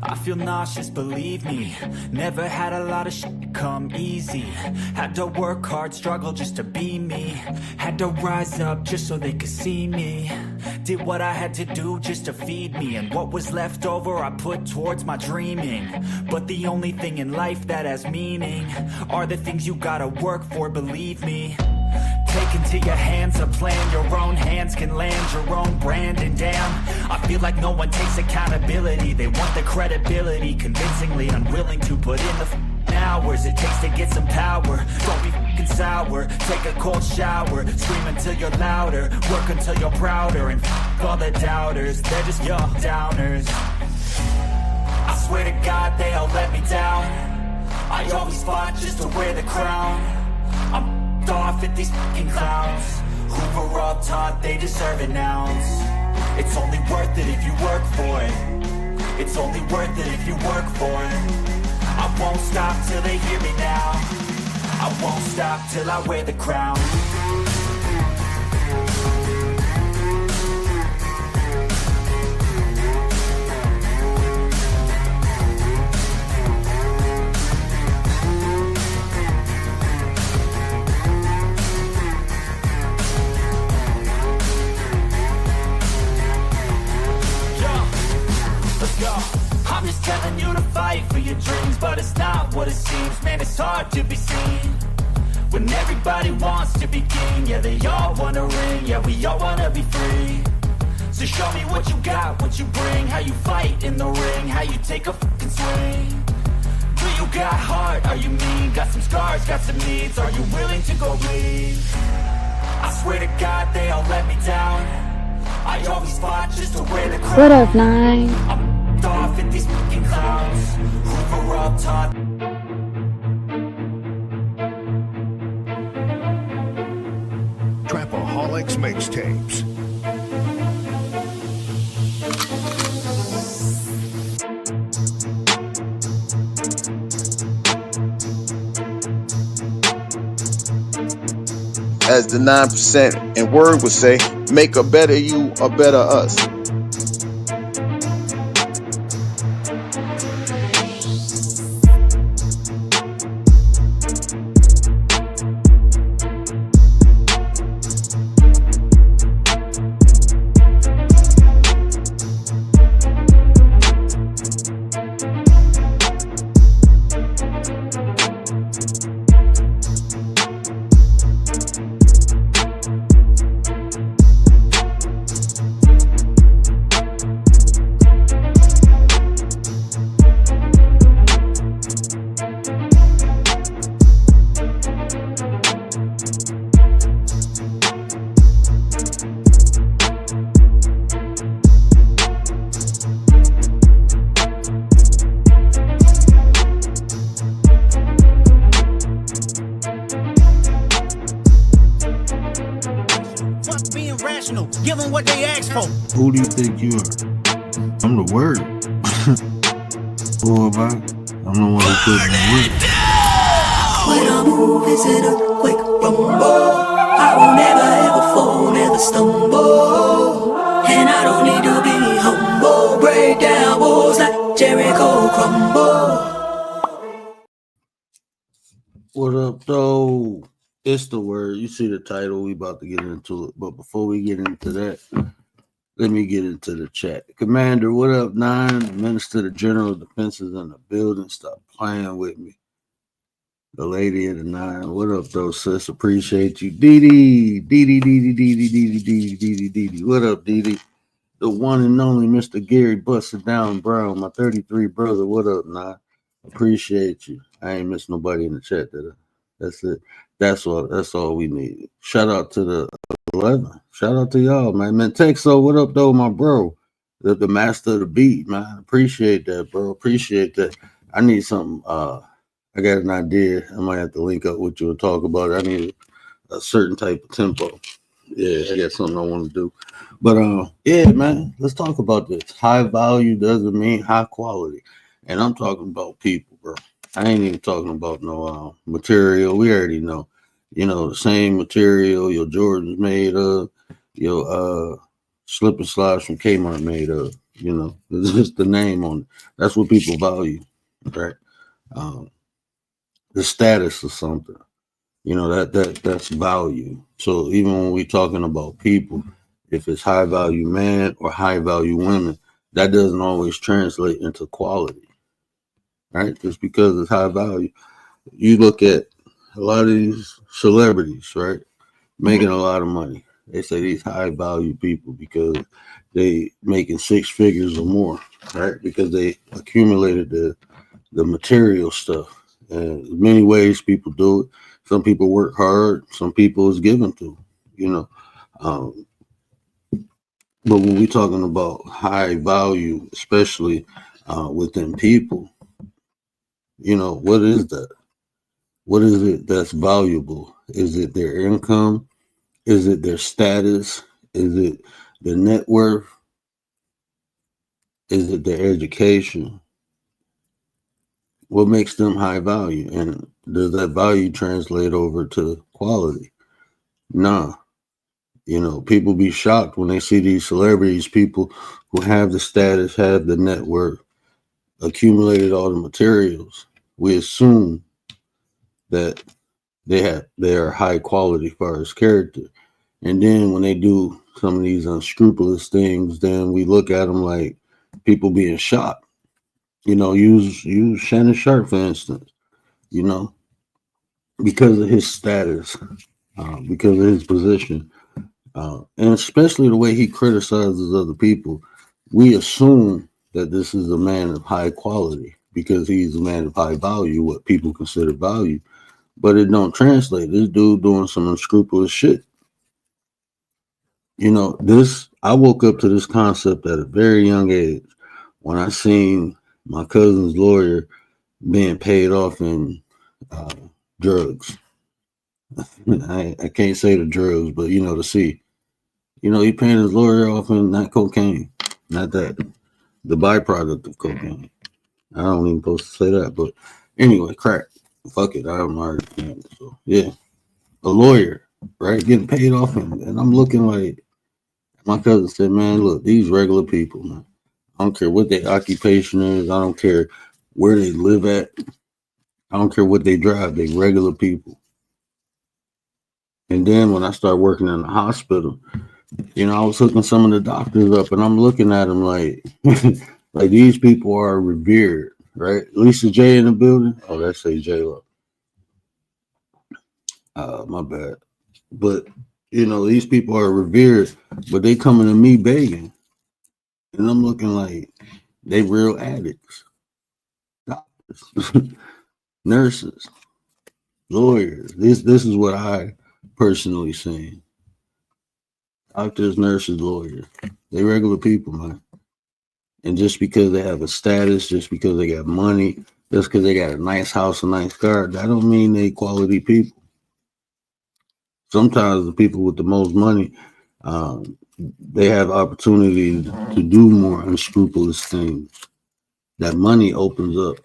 I feel nauseous, believe me. Never had a lot of shit come easy. Had to work hard, struggle just to be me. Had to rise up just so they could see me. Did what I had to do just to feed me. And what was left over I put towards my dreaming. But the only thing in life that has meaning are the things you gotta work for, believe me. Take into your hands a plan, your own hands can land your own brand. And damn, I feel like no one takes accountability. They want the credibility, convincingly unwilling to put in the hours it takes to get some power. Don't be fucking sour, take a cold shower. Scream until you're louder, work until you're prouder. And all the doubters, they're just your downers. I swear to God they all let me down. I always fought just to wear the crown. I'm off at these fucking clowns who were all taught they deserve an ounce. It's only worth it if you work for it. It's only worth it if you work for it. I won't stop till they hear me now. I won't stop till I wear the crown. I'm just telling you to fight for your dreams, but it's not what it seems. Man, it's hard to be seen when everybody wants to be king. Yeah, they all want a ring, yeah, we all want to be free. So show me what you got, what you bring, how you fight in the ring, how you take a fucking swing. Do you got heart, are you mean? Got some scars, got some needs, are you willing to go bleed? I swear to God they all let me down. I always fought just to wear the crown. What up, Nine? Off at these fucking clowns who were all taught. Trapaholics Mixtapes. As the 9% and word would say, make a better you, a better us. Give them what they ask for. Who do you think you are? I'm the word. Boy, I'm the one who put in the work. When I move, is it a quick rumble? I will never ever fall, never stumble. And I don't need to be humble. Break down walls like Jericho crumble. What up, though? It's the word. You see the title. We about to get into it. But before we get into that, let me get into the chat. Commander, what up, 9? Minister of General Defense is in the building. Stop playing with me. The lady of the 9. What up, though, sis? Appreciate you. Dee Dee. What up, Dee? The one and only Mr. Gary Busted Down Brown, my 33 brother. What up, 9? Appreciate you. I ain't missed nobody in the chat, did I? That's it. That's all we need. Shout out to the 11. Shout out to y'all, man. Man, Texo, what up, though, my bro? The master of the beat, man. Appreciate that, bro. Appreciate that. I need something. I got an idea. I might have to link up with you and talk about it. I need a certain type of tempo. Yeah, I got something I want to do. But yeah, man, let's talk about this. High value doesn't mean high quality. And I'm talking about people, bro. I ain't even talking about no material. We already know. You know, the same material your Jordans made of, your slip and slides from Kmart made of. You know, it's just the name on it. That's what people value, right? The status of something. You know, that's value. So even when we're talking about people, if it's high value man or high value women, that doesn't always translate into quality, right? Just because it's high value. You look at a lot of these celebrities, right, making a lot of money. They say these high value people because they making six figures or more, right? Because they accumulated the material stuff. And many ways people do it. Some people work hard. Some people is given to, you know. But when we're talking about high value, especially within people, you know, what is that? What is it that's valuable? Is it their income? Is it their status? Is it their net worth? Is it their education? What makes them high value? And does that value translate over to quality? Nah. You know, people be shocked when they see these celebrities, people who have the status, have the net worth, accumulated all the materials. We assume that they are high quality as far as character. And then when they do some of these unscrupulous things, then we look at them like people being shocked. You know, use Shannon Sharp, for instance, you know, because of his status, because of his position, and especially the way he criticizes other people, we assume that this is a man of high quality because he's a man of high value, what people consider value, but it don't translate. This dude doing some unscrupulous shit. You know, I woke up to this concept at a very young age when I seen my cousin's lawyer being paid off in drugs. I can't say the drugs, but you know, the C. You know, he paying his lawyer off in not cocaine, not that, the byproduct of cocaine. I don't even supposed to say that, but anyway, crack. Fuck it, I'm already saying it. So yeah, a lawyer, right, getting paid off, and I'm looking like my cousin said, man, look, these regular people, man. I don't care what their occupation is. I don't care where they live at. I don't care what they drive. They regular people. And then when I started working in the hospital, you know, I was hooking some of the doctors up, and I'm looking at them like, like these people are revered, right? Lisa J in the building. Oh, that's say J Lo. My bad. But you know, these people are revered, but they coming to me begging. And I'm looking like they real addicts, doctors, nurses, lawyers. This is what I personally seen. Doctors, nurses, lawyers. They regular people, man. And just because they have a status, just because they got money, just because they got a nice house, a nice car, that don't mean they quality people. Sometimes the people with the most money, they have opportunity to do more unscrupulous things. That money opens up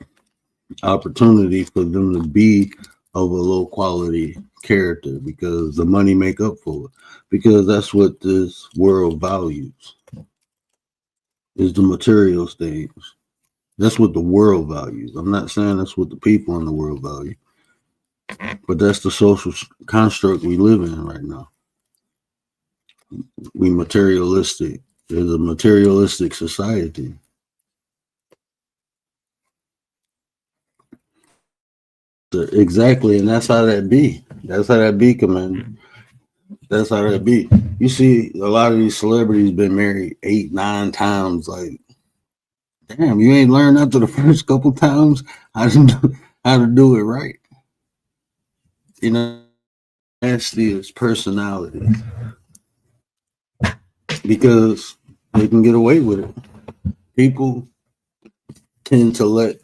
opportunity for them to be of a low quality character because the money make up for it. Because that's what this world values, is the material things. That's what the world values. I'm not saying that's what the people in the world value, but that's the social construct we live in right now. We materialistic. There's a materialistic society. Exactly, and that's how that be. That's how that be, Commander. That's how that be. You see, a lot of these celebrities been married 8, 9 times. Like, damn, you ain't learned after the first couple times how to do it right. You know, nasty is personality because they can get away with it. People tend to let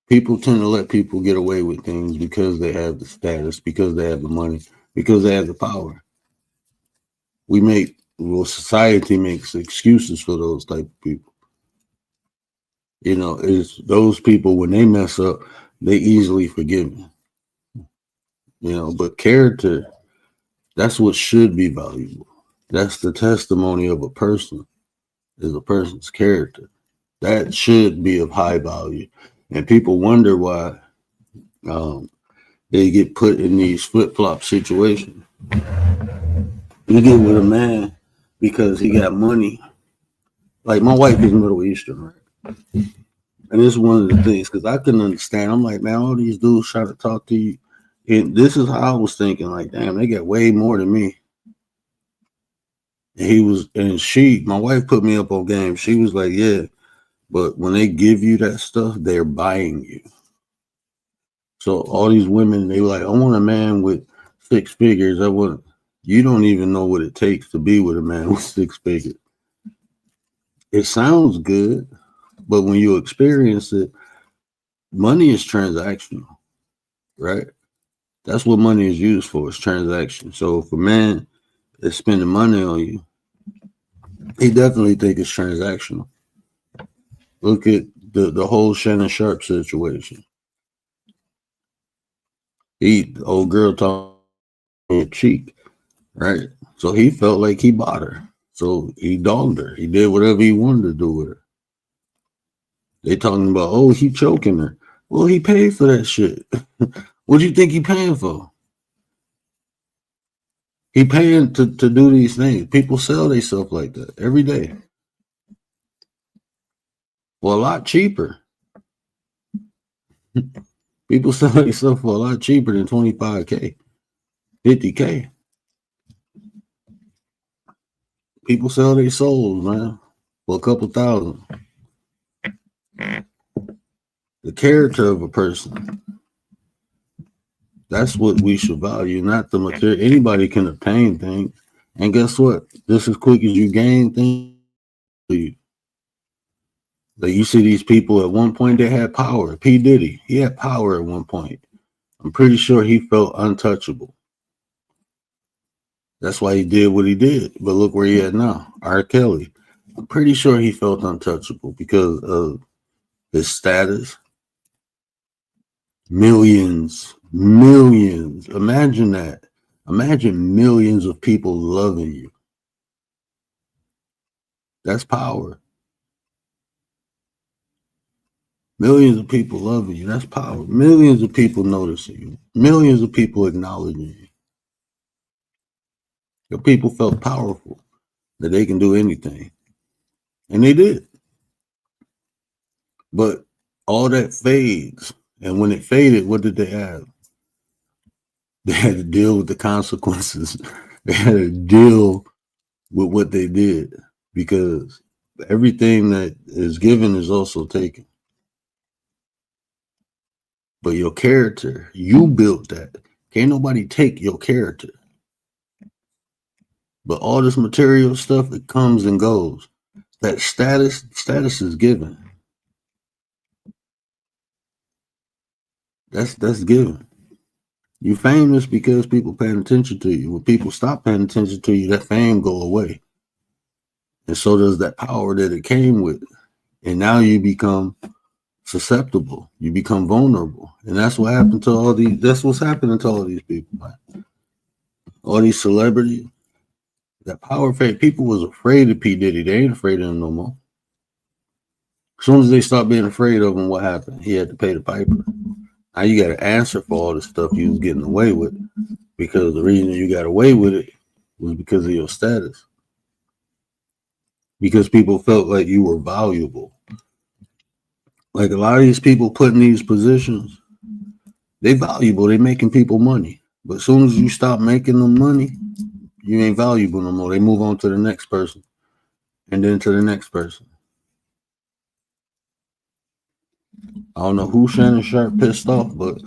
people get away with things because they have the status, because they have the money, because they have the power. Society makes excuses for those type of people. You know, it's those people, when they mess up, they easily forgiven. You know, but character, that's what should be valuable. That's the testimony of a person, is a person's character. That should be of high value. And people wonder why they get put in these flip-flop situations. You get with a man because he got money. Like my wife is Middle Eastern, right? And this is one of the things, because I couldn't understand. I'm like, man, all these dudes try to talk to you. And this is how I was thinking, like, damn, they got way more than me. And my wife put me up on game. She was like, yeah, but when they give you that stuff, they're buying you. So all these women, they like, I want a man with 6 figures. You don't even know what it takes to be with a man with 6 figures. It sounds good, but when you experience it, money is transactional, right? That's what money is used for, is transaction. So if a man is spending money on you, he definitely think it's transactional. Look at the whole Shannon Sharp situation. The old girl talking cheek, right? So he felt like he bought her. So he dogged her. He did whatever he wanted to do with her. They talking about, oh, he choking her. Well, he paid for that shit. What do you think he paying for? He paying to do these things. People sell themselves like that every day. Well, a lot cheaper. People sell themselves for a lot cheaper than $25K, $50K. People sell their souls, man, for a couple thousand. The character of a person. That's what we should value, not the material. Anybody can obtain things. And guess what? Just as quick as you gain things, like you see these people at one point, they had power. P. Diddy, he had power at one point. I'm pretty sure he felt untouchable. That's why he did what he did. But look where he at now. R. Kelly. I'm pretty sure he felt untouchable because of his status. Millions. Imagine that. Imagine millions of people loving you. That's power. Millions of people loving you. That's power. Millions of people noticing you. Millions of people acknowledging you. Your people felt powerful, that they can do anything. And they did. But all that fades. And when it faded, what did they have? They had to deal with the consequences. They had to deal with what they did, because everything that is given is also taken. But your character, you built that. Can't nobody take your character. But all this material stuff, it comes and goes. That status is given. That's given. You're famous because people paying attention to you. When people stop paying attention to you, that fame go away. And so does that power that it came with. And now you become susceptible. You become vulnerable. And that's what happened to all these. That's what's happening to all these people, man. All these celebrities. That power fake. People was afraid of P. Diddy. They ain't afraid of him no more. As soon as they stopped being afraid of him, what happened? He had to pay the piper. Now you got to answer for all the stuff you was getting away with, because the reason you got away with it was because of your status. Because people felt like you were valuable. Like a lot of these people put in these positions, they valuable. They making people money. But as soon as you stop making them money, you ain't valuable no more. They move on to the next person, and then to the next person. I don't know who Shannon Sharp pissed off, but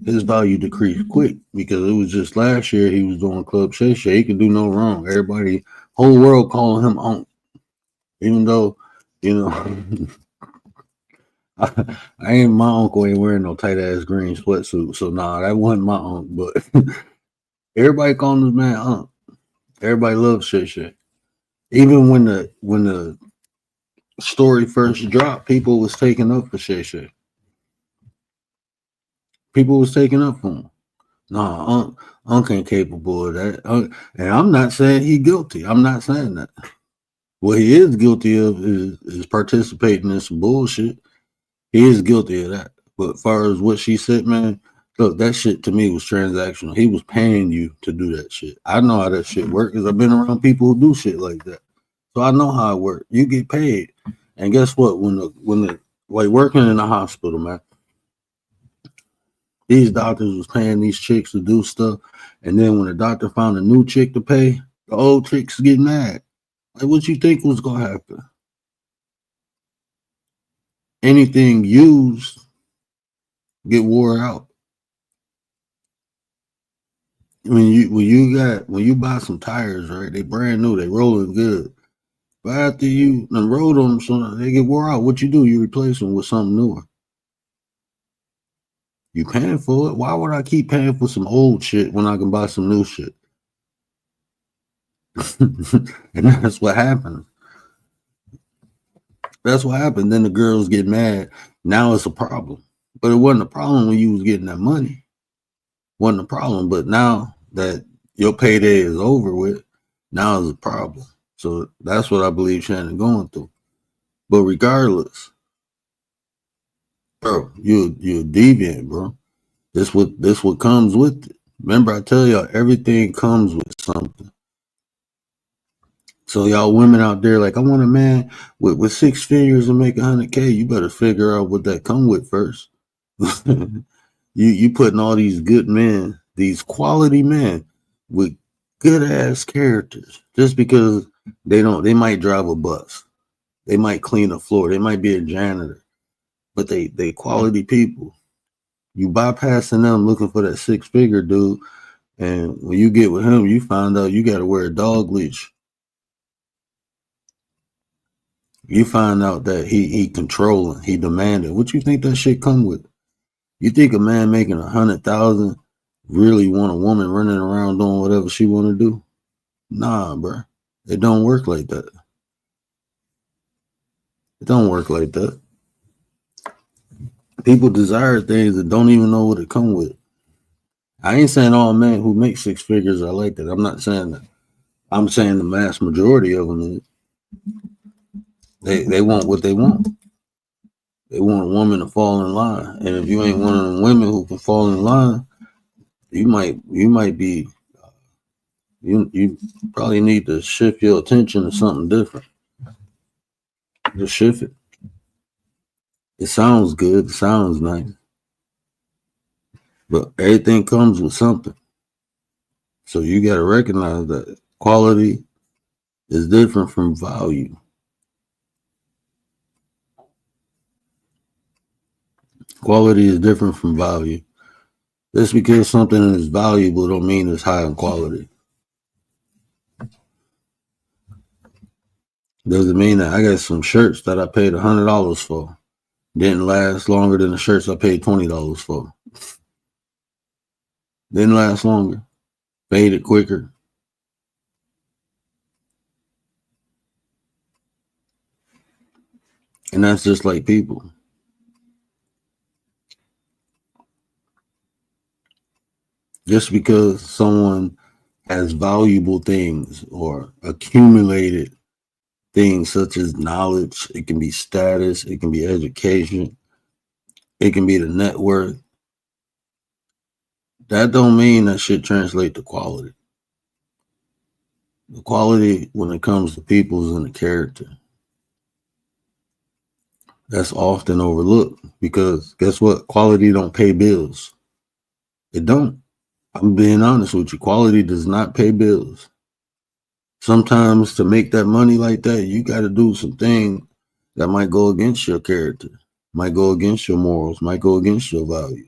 his value decreased quick, because it was just last year he was doing Club Shay Shay. He could do no wrong. Everybody, whole world calling him Unc. Even though, you know, I ain't, my uncle ain't wearing no tight ass green sweatsuit. So nah, that wasn't my uncle. But everybody calling this man Unc. Everybody loves Shay Shay. Even when the story first dropped, people was taking up for Shay Shay. People was taking up for him. No, Unc ain't capable of that. And I'm not saying he guilty. I'm not saying that. What he is guilty of is participating in some bullshit. He is guilty of that. But as far as what she said, man, look, that shit to me was transactional. He was paying you to do that shit. I know how that shit works because I've been around people who do shit like that. So I know how it works. You get paid. And guess what? When the like working in the hospital, man, these doctors was paying these chicks to do stuff. And then when the doctor found a new chick to pay, the old chicks get mad. Like, what you think was gonna happen? Anything used get wore out. When you buy some tires, right? They brand new, they rolling good. But after you done rode them, so they get wore out. What you do? You replace them with something newer. You paying for it? Why would I keep paying for some old shit when I can buy some new shit? And that's what happens. That's what happened. Then the girls get mad. Now it's a problem. But it wasn't a problem when you was getting that money. Wasn't a problem. But now that your payday is over with, now it's a problem. So that's what I believe Shannon going through. But regardless, bro, you're deviant, bro. This what comes with it. Remember, I tell y'all, everything comes with something. So y'all women out there, like, I want a man with 6 figures and make 100K. You better figure out what that come with first. you putting all these good men, these quality men with good ass characters, just because they might drive a bus, they might clean a floor, they might be a janitor, but they quality people. You bypassing them looking for that 6-figure dude, and when you get with him, you find out you got to wear a dog leash. You find out that he controlling, he demanding. What you think that shit come with? You think a man making 100,000 really want a woman running around doing whatever she want to do? Nah, bro. It don't work like that. It don't work like that. People desire things that don't even know what it come with. I ain't saying all men who make 6 figures are like that. I'm not saying that. I'm saying the mass majority of them is. They want what they want. They want a woman to fall in line. And if you ain't one of them women who can fall in line, you might be you probably need to shift your attention to something different. Just shift it. It sounds good, it sounds nice. But everything comes with something. So you gotta recognize that quality is different from value. Quality is different from value. Just because something is valuable don't mean it's high in quality. Doesn't mean that I got some shirts that I paid $100 for. Didn't last longer than the shirts I paid $20 for. Didn't last longer. Faded quicker. And that's just like people. Just because someone has valuable things or accumulated things such as knowledge, it can be status, it can be education, it can be the net worth. That don't mean that shit translate to quality. The quality when it comes to people is in the character. That's often overlooked because guess what? Quality don't pay bills. It don't. I'm being honest with you. Quality does not pay bills. Sometimes to make that money like that, you got to do something that might go against your character, might go against your morals, might go against your values.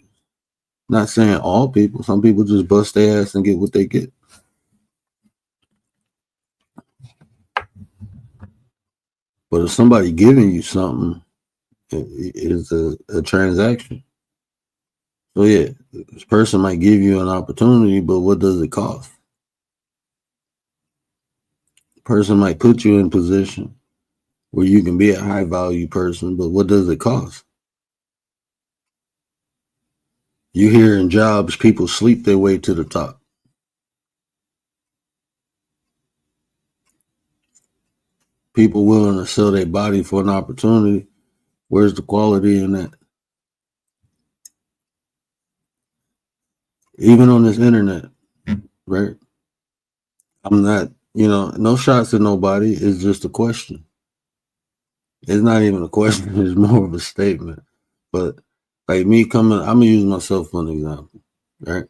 Not saying all people. Some people just bust their ass and get what they get. But if somebody giving you something, it is a transaction. So yeah, this person might give you an opportunity, but what does it cost? Person might put you in position where you can be a high value person, but what does it cost? You hear in jobs, people sleep their way to the top. People willing to sell their body for an opportunity. Where's the quality in that? Even on this internet, right? I'm not, no shots at nobody. It's just a question. It's not even a question. It's more of a statement. But like me I'm going to use myself for an example, right?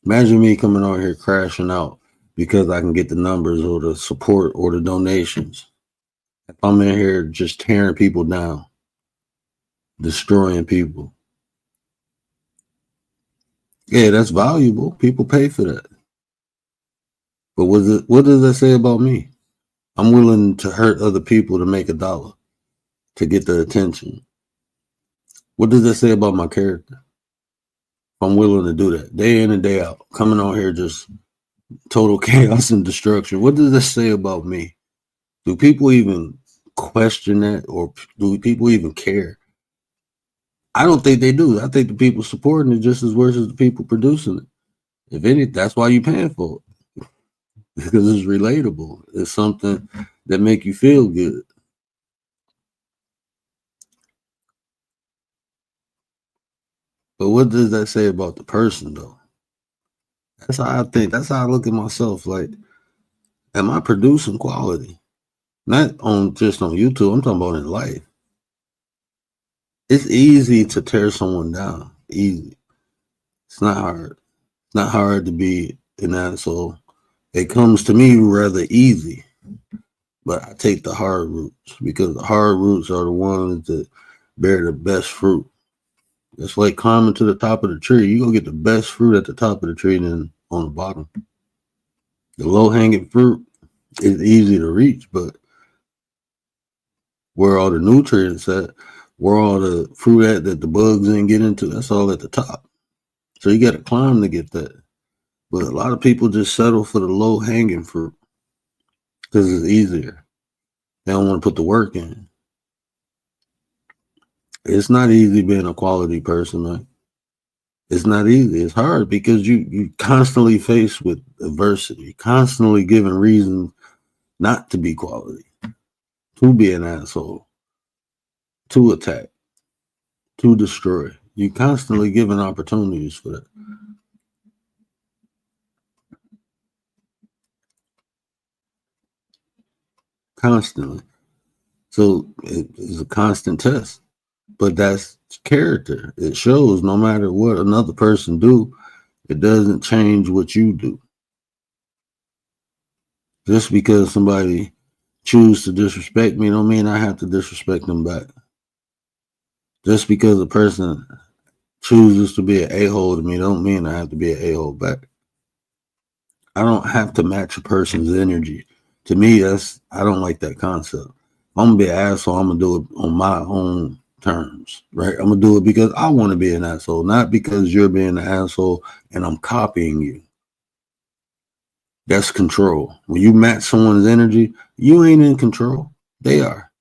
Imagine me coming on here crashing out because I can get the numbers or the support or the donations. If I'm in here just tearing people down, destroying people. Yeah, that's valuable. People pay for that. But what does that say about me? I'm willing to hurt other people to make $1, to get their attention. What does that say about my character? I'm willing to do that day in and day out, coming on here just total chaos and destruction. What does that say about me? Do people even question that, or do people even care? I don't think they do. I think the people supporting it just as worse as the people producing it. If anything, that's why you're paying for it, because it's relatable. It's something that make you feel good. But what does that say about the person, though? That's how I think. That's how I look at myself. Like, am I producing quality? Not just on YouTube. I'm talking about in life. It's easy to tear someone down. Easy. It's not hard. It's not hard to be an asshole. It comes to me rather easy. But I take the hard routes, because the hard routes are the ones that bear the best fruit. It's like climbing to the top of the tree. You're going to get the best fruit at the top of the tree than on the bottom. The low-hanging fruit is easy to reach, but where all the nutrients at, where all the fruit at that the bugs didn't get into, that's all at the top. So you got to climb to get that. But a lot of people just settle for the low-hanging fruit because it's easier. They don't want to put the work in. It's not easy being a quality person, man. It's not easy. It's hard because you constantly faced with adversity, constantly given reasons not to be quality, to be an asshole, to attack, to destroy. You constantly given opportunities for that. Constantly. So it's a constant test. But that's character. It shows no matter what another person do, it doesn't change what you do. Just because somebody choose to disrespect me don't mean I have to disrespect them back. Just because a person chooses to be an a-hole to me don't mean I have to be an a-hole back. I don't have to match a person's energy. To me, I don't like that concept. If I'm gonna be an asshole, I'm gonna do it on my own terms, right? I'm gonna do it because I want to be an asshole, not because you're being an asshole and I'm copying you. That's control. When you match someone's energy, you ain't in control. They are.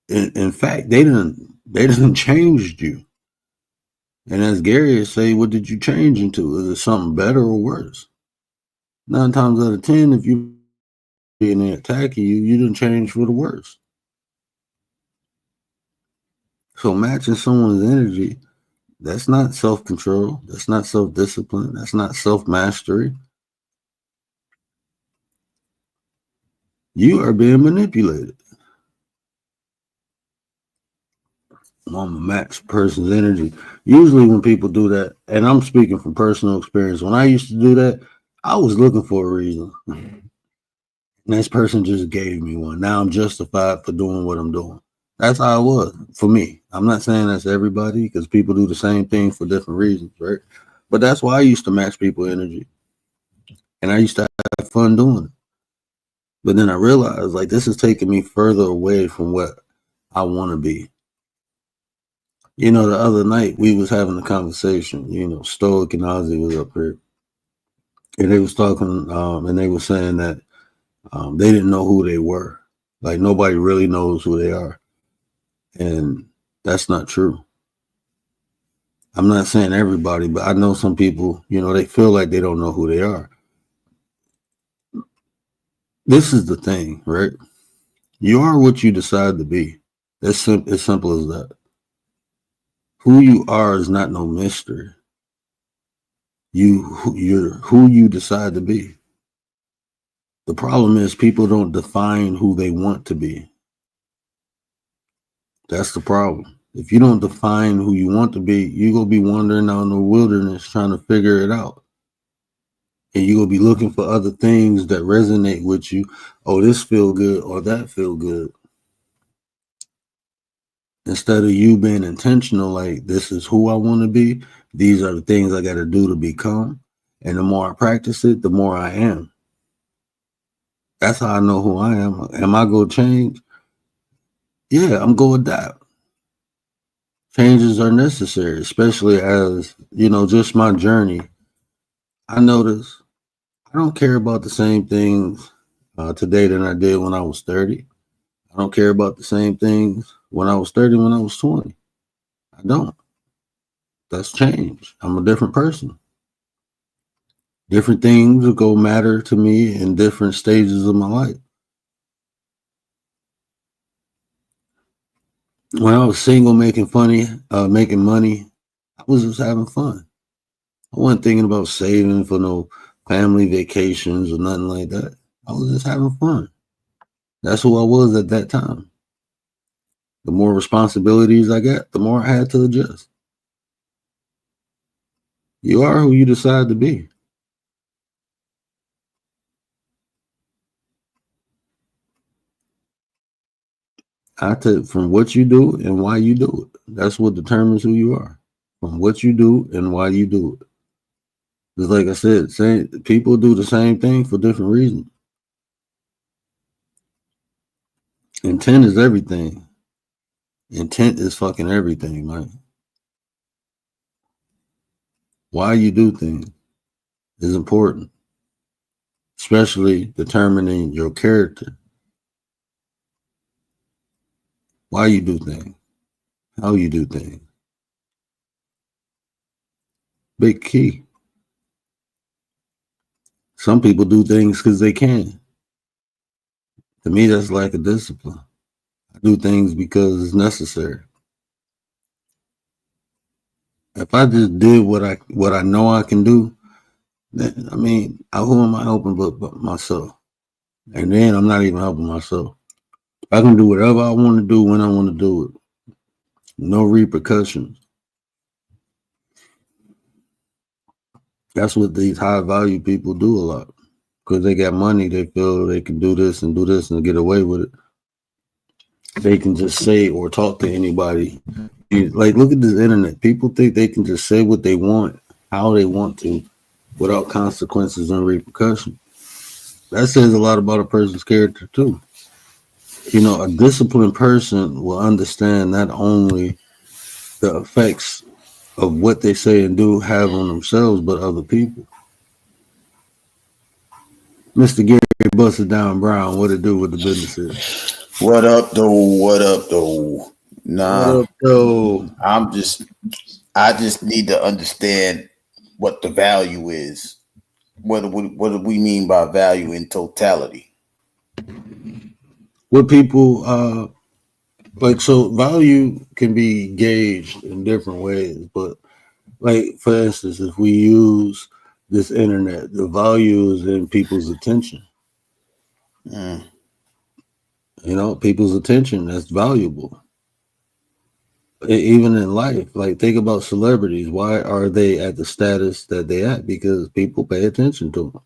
In fact, they done changed you. And as Gary would say, what did you change into? Is it something better or worse? 9 times out of 10, if you being attacking you didn't change for the worse. So matching someone's energy, that's not self-control. That's not self-discipline. That's not self-mastery. You are being manipulated. I'm gonna match a person's energy. Usually when people do that, and I'm speaking from personal experience, when I used to do that, I was looking for a reason. And this person just gave me one. Now I'm justified for doing what I'm doing. That's how it was for me. I'm not saying that's everybody, because people do the same thing for different reasons, right? But that's why I used to match people's energy. And I used to have fun doing it. But then I realized, like, this is taking me further away from what I want to be. The other night we was having a conversation, Stoic and Ozzy was up here. And they was talking, and they were saying that they didn't know who they were. Like, nobody really knows who they are. And that's not true. I'm not saying everybody, but I know some people, they feel like they don't know who they are. This is the thing, right? You are what you decide to be. It's simple as that. Who you are is not no mystery. You're who you decide to be. The problem is people don't define who they want to be. That's the problem. If you don't define who you want to be, you're going to be wandering out in the wilderness trying to figure it out. And you're going to be looking for other things that resonate with you. Oh, this feel good or that feel good. Instead of you being intentional, like, this is who I want to be. These are the things I got to do to become. And the more I practice it, the more I am. That's how I know who I am. Am I going to change? Yeah, I'm going to adapt. Changes are necessary, especially as, just my journey. I notice I don't care about the same things today than I did when I was 30. I don't care about the same things when I was 30, when I was 20. I don't. That's change. I'm a different person. Different things will go matter to me in different stages of my life. When I was single, making money, I was just having fun. I wasn't thinking about saving for no family vacations or nothing like that. I was just having fun. That's who I was at that time. The more responsibilities I got, the more I had to adjust. You are who you decide to be. I take from what you do and why you do it. That's what determines who you are. From what you do and why you do it. Just like I said, people do the same thing for different reasons. Intent is everything. Intent is fucking everything, man. Why you do things is important, especially determining your character. Why you do things, how you do things. Big key. Some people do things because they can. To me, that's lack of discipline. I do things because it's necessary. If I just did what I know I can do, then who am I helping but myself? And then I'm not even helping myself. I can do whatever I want to do when I want to do it. No repercussions. That's what these high value people do a lot. Because they got money, they feel they can do this and get away with it. They can just say or talk to anybody. Like, look at this internet. People think they can just say what they want, how they want to, without consequences and repercussions. That says a lot about a person's character too. A disciplined person will understand not only the effects of what they say and do have on themselves, but other people. Mr. Gary Busted Down Brown, what it do with the businesses? What up, though? Nah, what up, though? I just need to understand what the value is. What do we mean by value in totality? What people so value can be gauged in different ways, but like, for instance, if we use this internet, the value is in people's attention. People's attention, that's valuable. Even in life, like, think about celebrities. Why are they at the status that they at? Because people pay attention to them.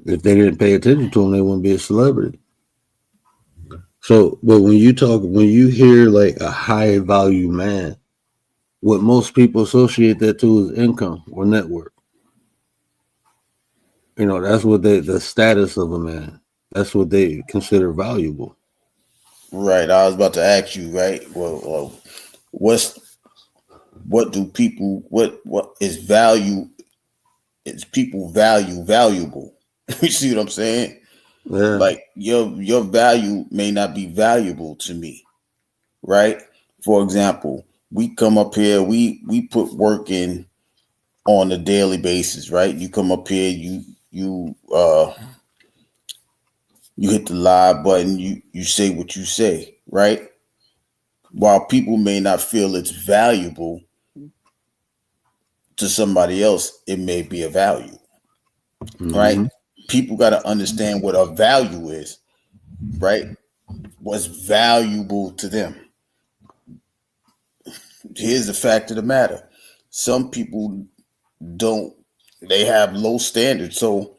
If they didn't pay attention to them, they wouldn't be a celebrity. So, but when you hear like a high value man, what most people associate that to is income or net worth. That's what the status of a man. That's what they consider valuable. Right. I was about to ask you, right? Well, what is value? Is people value valuable? You see what I'm saying? Yeah. Like, your value may not be valuable to me, right? For example, we come up here, we put work in on a daily basis, right? You come up here, you hit the live button, you say what you say, right? While people may not feel it's valuable to somebody else, it may be a value, right? People got to understand what a value is, right? What's valuable to them. Here's the fact of the matter. Some people they have low standards. So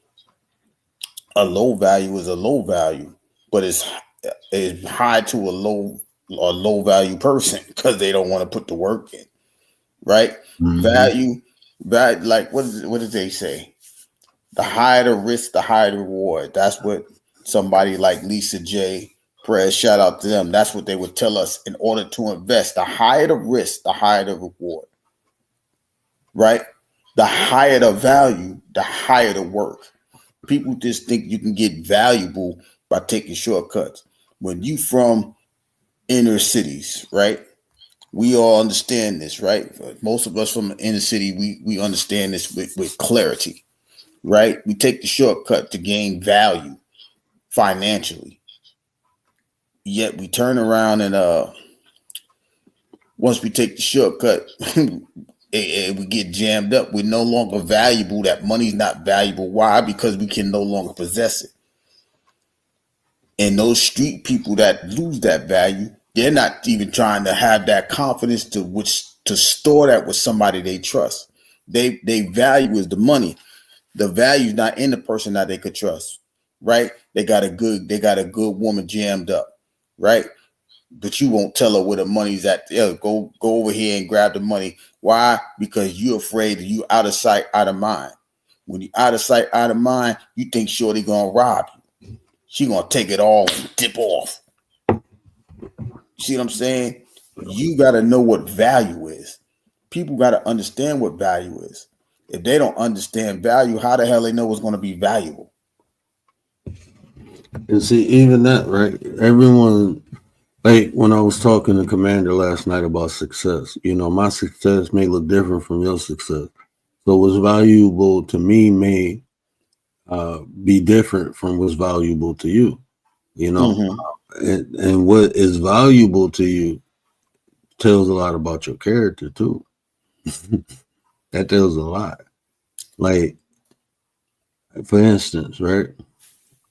a low value is a low value, but it's high to a low value person because they don't want to put the work in, right? Value, like what did they say? The higher the risk, the higher the reward. That's what somebody like Lisa J. Perez, shout out to them. That's what they would tell us in order to invest. The higher the risk, the higher the reward, right? The higher the value, the higher the work. People just think you can get valuable by taking shortcuts. When you from inner cities, right? We all understand this, right? Most of us from the inner city, we understand this with clarity, right? We take the shortcut to gain value financially. Yet we turn around and once we take the shortcut, we get jammed up. We're no longer valuable. That money's not valuable. Why? Because we can no longer possess it. And those street people that lose that value, they're not even trying to have that confidence to store that with somebody they trust. They value is the money. The value is not in the person that they could trust, right? They got a good woman jammed up, right? But you won't tell her where the money's at. Yeah, go over here and grab the money. Why? Because you're afraid that you out of sight, out of mind. When you out of sight, out of mind, you think Shorty gonna rob you. She gonna take it all and dip off. See what I'm saying? You gotta know what value is. People gotta understand what value is. If they don't understand value, how the hell they know what's gonna be valuable? And see, even that, right? Everyone, like when I was talking to Commander last night about success, my success may look different from your success. So what's valuable to me may be different from what's valuable to you, and what is valuable to you tells a lot about your character too. That tells a lot. Like, for instance, right?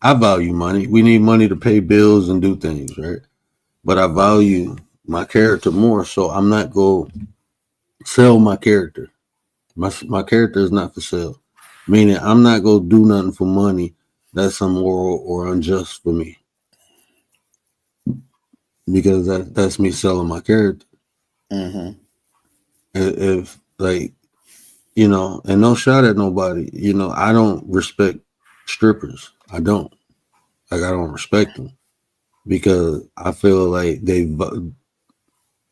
I value money. We need money to pay bills and do things, right? But I value my character more, so I'm not going to sell my character. My character is not for sale, meaning I'm not going to do nothing for money that's immoral or unjust for me, because that's me selling my character. If like, and no shot at nobody, I don't respect strippers. I don't respect them because I feel like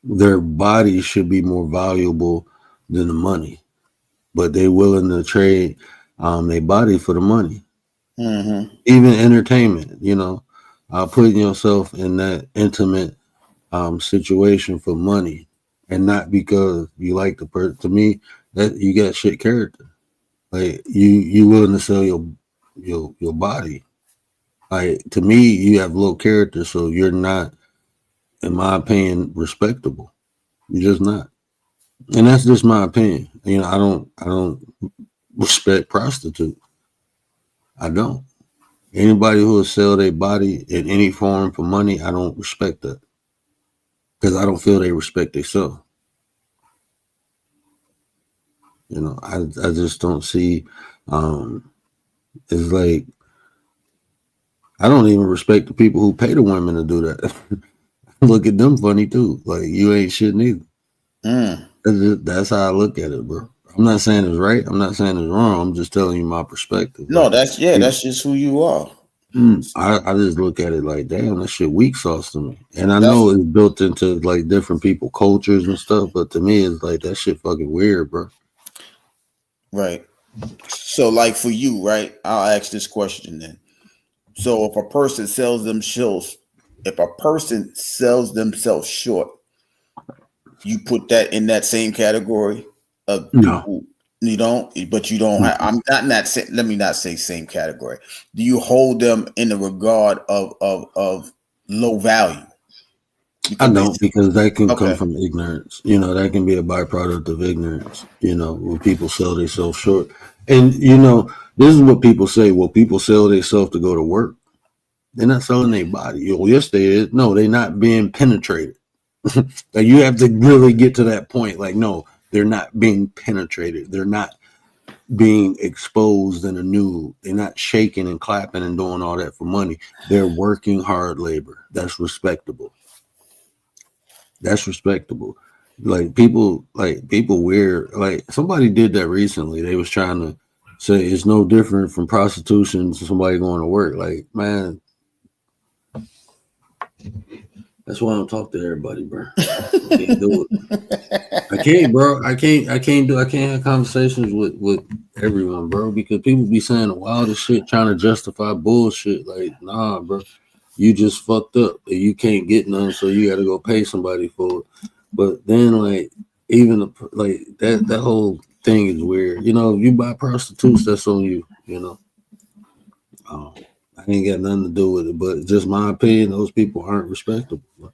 their body should be more valuable than the money, but they're willing to trade their body for the money. Even entertainment, putting yourself in that intimate situation for money, and not because you like the person. To me, that you got shit character. Like you willing to sell your body. Like, to me, you have low character, so you're not, in my opinion, respectable. You're just not. And that's just my opinion. I don't respect prostitutes. I don't. Anybody who will sell their body in any form for money, I don't respect that. Because I don't feel they respect themselves. I just don't see, it's like, I don't even respect the people who pay the women to do that. Look at them funny too. Like, you ain't shit neither. That's how I look at it, bro. I'm not saying it's right. I'm not saying it's wrong. I'm just telling you my perspective. No, that's just who you are. I just look at it like, damn, that shit weak sauce to me. And I know it's built into like different people cultures and stuff, but to me, it's like, that shit fucking weird, bro. Right. So, like, for you, right? I'll ask this question then. So, if a person sells themselves short, you put that in that same category of No. people. You don't, but you don't have. I'm not in that. Let me not say same category. Do you hold them in the regard of low value? I don't, because that can come Okay. from ignorance. You know, that can be a byproduct of ignorance. You know, when people sell themselves short, and you know, this is what people say. Well, people sell themselves to go to work. They're not selling their body. Well, yes, they is. No, they're not being penetrated. Like, you have to really get to that point. Like, no, they're not being penetrated. They're not being exposed in a nude. They're not shaking and clapping and doing all that for money. They're working hard labor. That's respectable. That's respectable. Like people weird. Like, somebody did that recently. They was trying to say it's no different from prostitution to somebody going to work. Like, man, that's why I don't talk to everybody, bro. I can't do it. I can't, bro. I can't have conversations with everyone, bro, because people be saying the wildest shit, trying to justify bullshit. Like, nah, bro, you just fucked up. You can't get none, so you got to go pay somebody for it. But then, like, even like that whole thing is weird. You know, if you buy prostitutes, that's on you. You know, I ain't got nothing to do with it. But just my opinion, those people aren't respectable. Bro.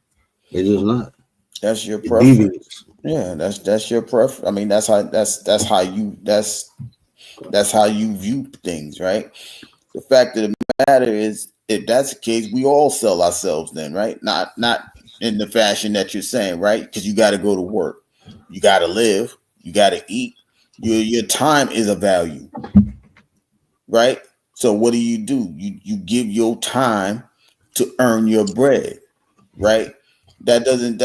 They're just not. That's your They're preference. devious. Yeah, that's your preference. I mean, that's how you view things, right? The fact of the matter is, if that's the case, we all sell ourselves then, right? Not in the fashion that you're saying, right? Because you got to go to work, you got to live, you got to eat. Your time is a value, right? So what do? You give your time to earn your bread, right? That doesn't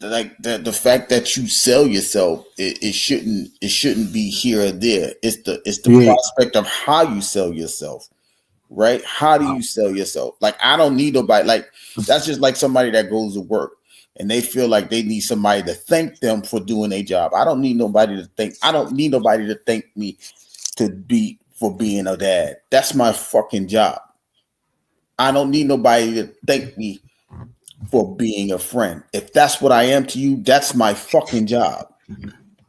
like that. The fact that you sell yourself, it shouldn't be here or there. It's the prospect of how you sell yourself, right? How do you sell yourself? Like, I don't need nobody. Like, that's just like somebody that goes to work and they feel like they need somebody to thank them for doing their job. I don't need nobody to thank. I don't need nobody to thank me for being a dad. That's my fucking job. I don't need nobody to thank me for being a friend. If that's what I am to you, that's my fucking job.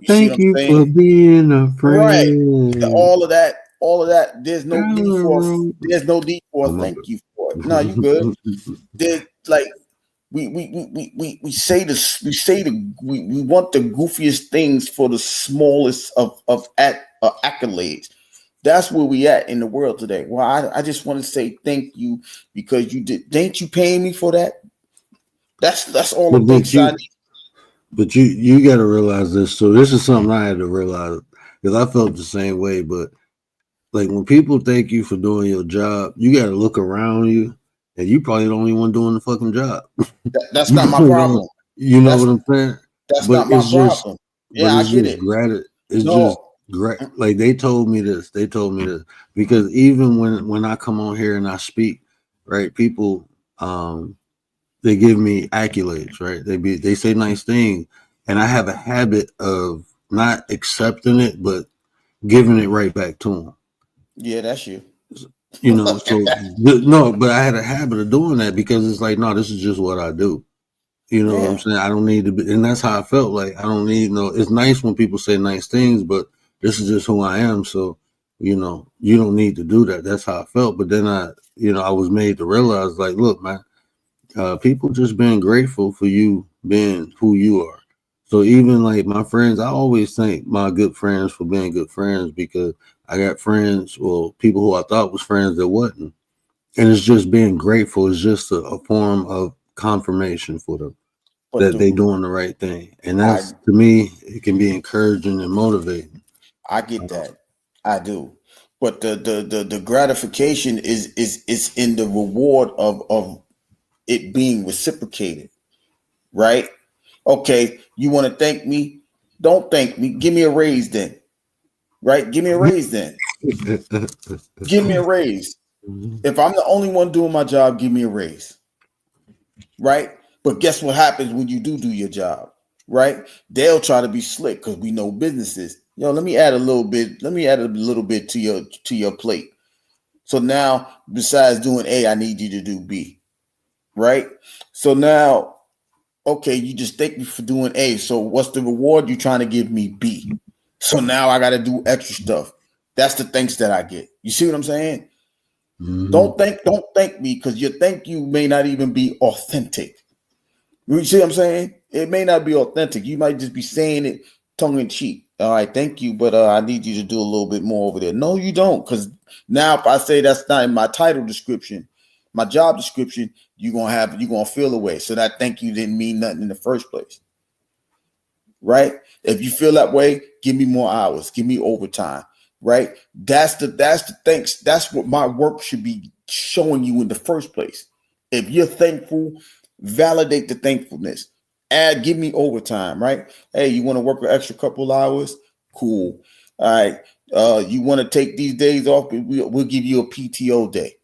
Thank you for being a friend. Right. All of that. There's no need for a thank you for it. No, you good. There's like we say this. We want the goofiest things for the smallest of accolades. That's where we at in the world today. Well, I just want to say thank you because you did. Ain't you paying me for that? That's all the things I need. But you got to realize this. So this is something I had to realize, because I felt the same way. But like, when people thank you for doing your job, you got to look around you, and you probably the only one doing the fucking job. That's not my problem. You know what I'm saying? That's not my problem. Yeah, I get it. It's just great. Like, they told me this. Because even when I come on here and I speak, right, people they give me accolades, right? They say nice things, and I have a habit of not accepting it, but giving it right back to them. Yeah, that's you. You know, so no, but I had a habit of doing that, because it's like, no, this is just what I do. You know what I'm saying? I don't need to be, and that's how I felt. Like, I don't need it's nice when people say nice things, but this is just who I am. So, you know, you don't need to do that. That's how I felt. But then I was made to realize, like, look, man, people just being grateful for you being who you are. So even like my friends, I always thank my good friends for being good friends, because I got friends, well, people who I thought was friends that wasn't. And it's just being grateful is just a form of confirmation for them that they doing the right thing. And that's, to me, it can be encouraging and motivating. I get that. I do. But the gratification is in the reward of it being reciprocated, right? Okay, you want to thank me? Don't thank me. Give me a raise then, right? Give me a raise then. Give me a raise. If I'm the only one doing my job, give me a raise, right? But guess what happens when you do your job, right? They'll try to be slick, because we know businesses. Let me add a little bit to your plate. So now, besides doing A, I need you to do B. Right? So now Okay, you just thank me for doing A. So what's the reward? You trying to give me B. So now I got to do extra stuff. That's the thanks that I get. You see what I'm saying? Don't thank me, because your thank you may not even be authentic. You see what I'm saying? It may not be authentic. You might just be saying it tongue in cheek. All right, thank you, but I need you to do a little bit more over there. No, you don't, because now if I say that's not in my title description, my job description, you're gonna feel away. So that thank you didn't mean nothing in the first place. Right? If you feel that way, give me more hours, give me overtime. Right? That's the thanks. That's what my work should be showing you in the first place. If you're thankful, validate the thankfulness. Give me overtime, right? Hey, you want to work an extra couple hours? Cool. All right. You want to take these days off? We'll give you a PTO day,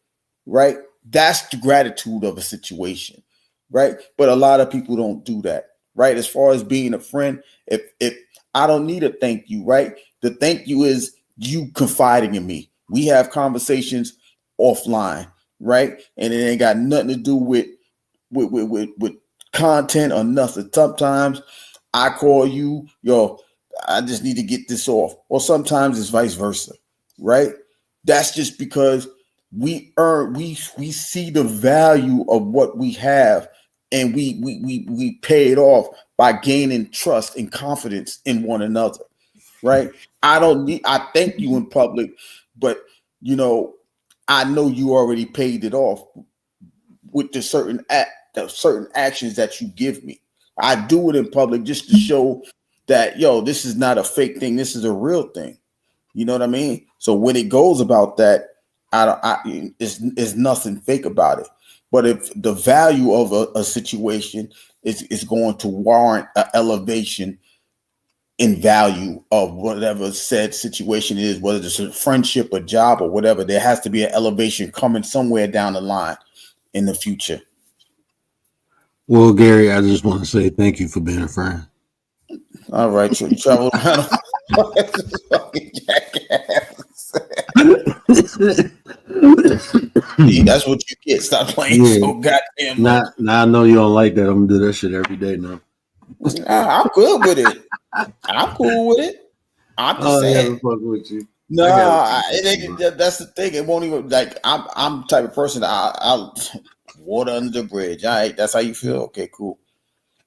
right? That's the gratitude of a situation, right? But a lot of people don't do that, right? As far as being a friend, if I don't need a thank you, right? The thank you is you confiding in me. We have conversations offline, right? And it ain't got nothing to do with content or nothing. Sometimes I call you, yo, I just need to get this off. Or sometimes it's vice versa, right? That's just because we see the value of what we have, and we pay it off by gaining trust and confidence in one another, right? I thank you in public, but I know you already paid it off with the certain actions that you give me. I do it in public just to show that, this is not a fake thing. This is a real thing. You know what I mean? So when it goes about that, it's nothing fake about it. But if the value of a situation is going to warrant an elevation in value of whatever said situation is, whether it's a friendship, a job, or whatever, there has to be an elevation coming somewhere down the line in the future. Well, Gary, I just want to say thank you for being a friend. All right, so you travel around. That's what you get. Stop playing so goddamn much. Now I know you don't like that. I'm gonna do that shit every day now. I'm good with it. I'm cool with it. I'm just saying. Fuck with you. No, that's the thing. It won't even I'm the type of person that I'll water under the bridge. All right, that's how you feel. Okay, cool.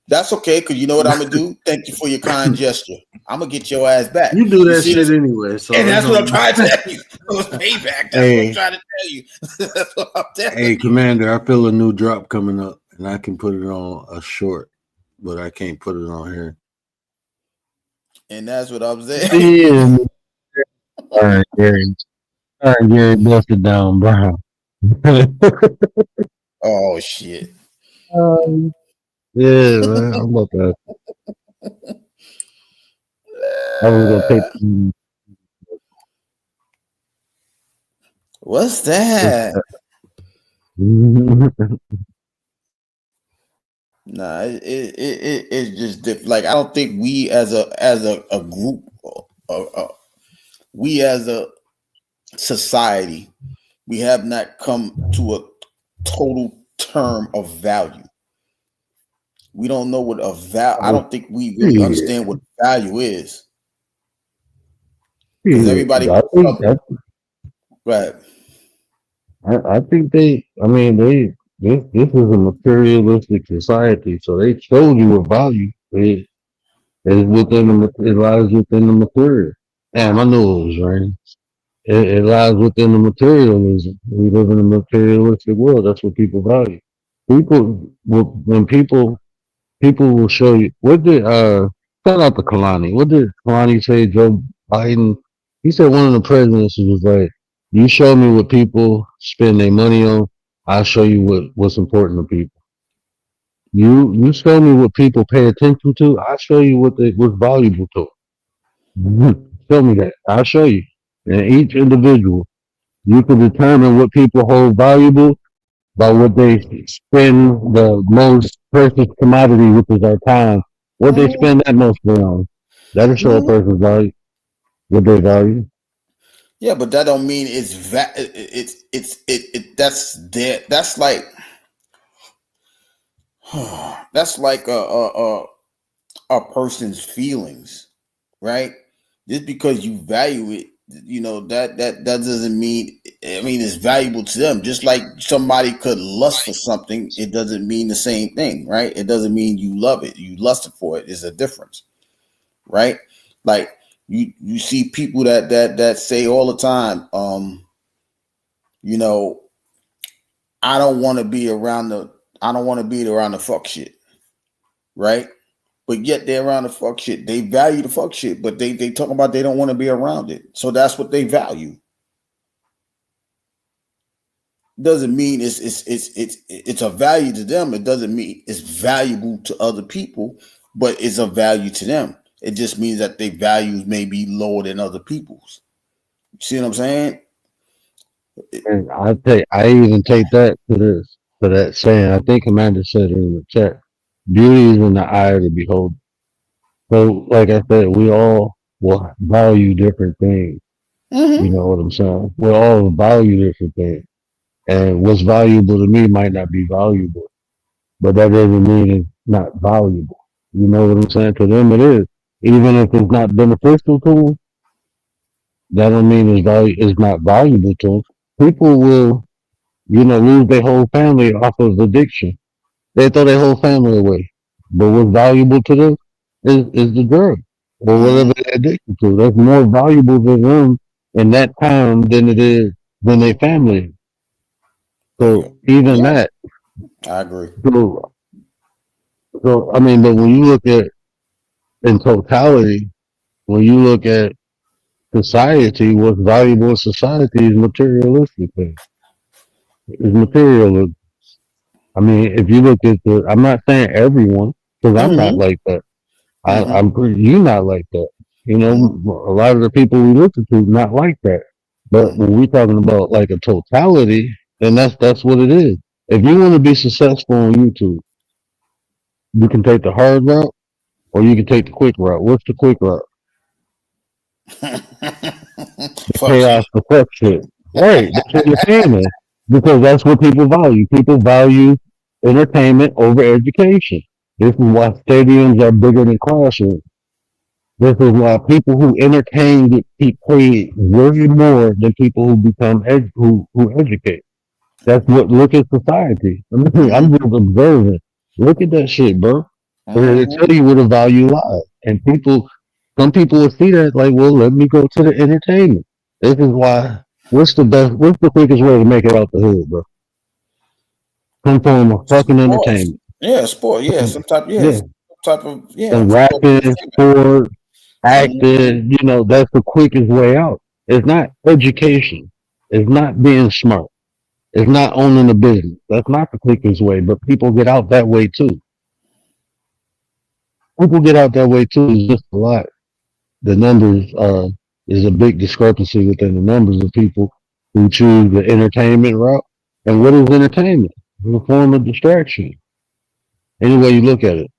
That's okay, because you know what I'm gonna do? Thank you for your kind gesture. I'm gonna get your ass back. You do that shit anyway. So and that's what I'm trying to tell you. It was payback. That's what I'm trying to tell you. That's what I'm telling you. Hey, Commander, I feel a new drop coming up, and I can put it on a short, but I can't put it on here. And that's what I'm saying. Yeah. All right, Gary, bust it down, bro. Oh shit. Yeah, man, I'm about that. I was gonna take. What's that? Nah, it's just different. Like, I don't think we as a group, we as a society, we have not come to a total term of value. We don't know what a value. I don't think we really understand what value is. Because everybody, right? I think this is a materialistic society, so they showed you a value. It lies within the material. Damn, I knew it was raining. It lies within the materialism. We live in a materialistic world. That's what people value. People will show you. What did shout out to Kalani? What did Kalani say? Joe Biden. He said one of the presidents was like, "You show me what people spend their money on. I'll show you what's important to people. You show me what people pay attention to. I'll show you what's valuable to them. Show me that. I'll show you. And each individual, you can determine what people hold valuable by what they spend the most precious commodity, which is our time. What they spend that most on. That'll show a person's value. What they value. Yeah, but that don't mean that's like, That's like a person's feelings, right? Just because you value it, that doesn't mean. I mean, it's valuable to them. Just like somebody could lust for something, it doesn't mean the same thing, right? It doesn't mean you love it. You lusted for it. It's a difference, right? Like you see people that say all the time, you know, I don't want to be around the fuck shit, right? But yet they're around the fuck shit. They value the fuck shit, but they talk about they don't want to be around it. So that's what they value. Doesn't mean it's a value to them. It doesn't mean it's valuable to other people, but it's a value to them. It just means that their values may be lower than other people's. See what I'm saying? And I even take that to that saying. I think Commander said it in the chat. Beauty is in the eye of the beholder. So, like I said, we all will value different things. Mm-hmm. You know what I'm saying? We all value different things, and what's valuable to me might not be valuable, but that doesn't mean it's not valuable. You know what I'm saying? To them, it is. Even if it's not beneficial to them, that don't mean it's not valuable to them. People will, lose their whole family off of addiction. They throw their whole family away. But what's valuable to them is the drug or whatever they're addicted to. That's more valuable to them in that time than their family. So even Yeah, that. I agree. So I mean, but when you look at in totality, when you look at society, what's valuable in society is materialistic things. Is materialism. I mean, if you look at I'm not saying everyone, because I'm not Mm-hmm. like that. Mm-hmm. I'm pretty, you not like that. A lot of the people we listen to not like that. But Mm-hmm. when we're talking about like a totality, then that's what it is. If you want to be successful on YouTube, you can take the hard route or you can take the quick route. What's the quick route? The Fuck chaos, shit. the fuck shit. Right, that's entertainment because that's what people value. People value entertainment over education. This is why stadiums are bigger than classrooms. This is why people who entertain get paid way more than people who become who educate. That's what look at society. I'm just observing. Look at that shit, bro. They Mm-hmm. tell you where the value lies, and some people will see that like, well, let me go to the entertainment. This is why. What's the quickest way to make it out the hood, bro? Some form of fucking Sports. entertainment. Yeah, sport. Yeah, Yeah, some type of and sport rapping, entertainment. sport, Mm-hmm. acting, that's the quickest way out. It's not education. It's not being smart. It's not owning a business. That's not the quickest way, but people get out that way too. People get out that way too. It's just a lot. The numbers is a big discrepancy within the numbers of people who choose the entertainment route. And what is entertainment? It's a form of distraction. Any way you look at it.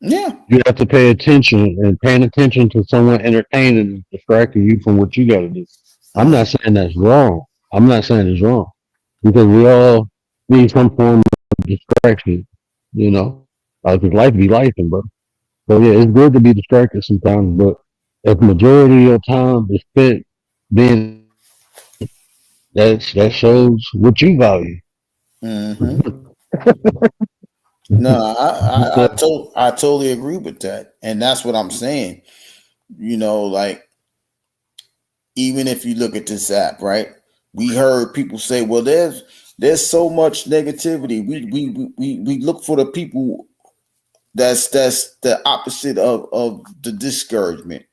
Yeah. You have to pay attention, and paying attention to someone entertaining is distracting you from what you got to do. I'm not saying that's wrong. I'm not saying it's wrong because we all need some form of distraction, because life be life, bro. So yeah, it's good to be distracted sometimes, but if majority of your time is spent being, that shows what you value. Mm-hmm. No, I totally agree with that, and that's what I'm saying. Like even if you look at this app, right? We heard people say, "Well, there's so much negativity. We look for the people that's the opposite of the discouragement,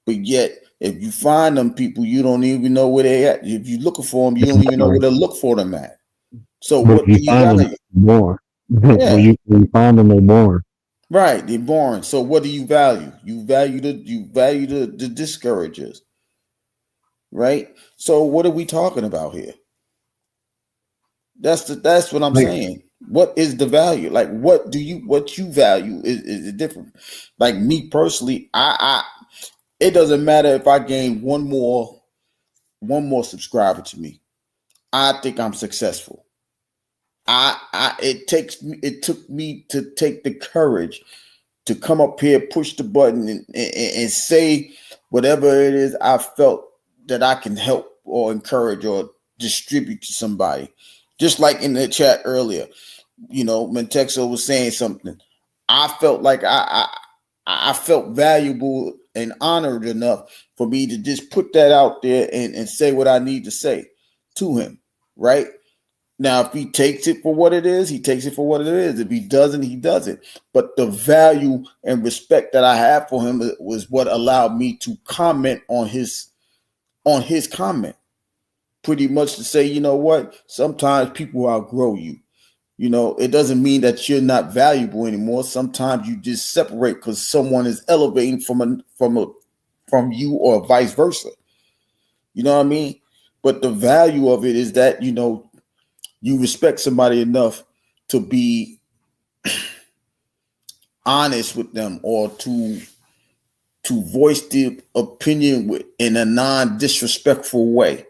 but yet." If you find them people, you don't even know where they at. If you're looking for them, you don't even know where to look for them at. So But if what do you you find them, value? they're born. Yeah. When you find them, they're born. Right, they're boring. So what do you value? You value the discouragers, right? So what are we talking about here? That's what I'm Like, saying. What is the value? Like what you value is different. Like me personally, I it doesn't matter if I gain one more subscriber to me. I think I'm successful. it took me to take the courage to come up here, push the button, and say whatever it is I felt that I can help or encourage or distribute to somebody. Just like in the chat earlier, Mentexo was saying something. I felt like I felt valuable and honored enough for me to just put that out there and say what I need to say to him, right? Now, if he takes it for what it is, he takes it for what it is. If he doesn't, he doesn't. But the value and respect that I have for him was what allowed me to comment on his comment. Pretty much to say, you know what? Sometimes people outgrow you. It doesn't mean that you're not valuable anymore. Sometimes you just separate because someone is elevating from you or vice versa. You know what I mean? But the value of it is that, you respect somebody enough to be honest with them or to voice the opinion in a non-disrespectful way,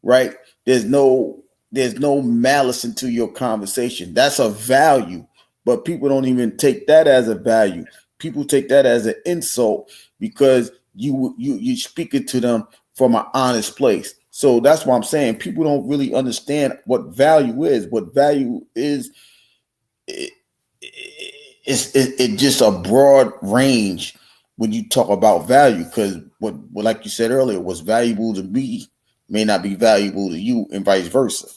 right? There's no malice into your conversation. That's a value, but people don't even take that as a value. People take that as an insult because you speaking to them from an honest place. So that's why I'm saying people don't really understand what value is. What value is, it's just a broad range when you talk about value, because what like you said earlier, what's valuable to me may not be valuable to you and vice versa.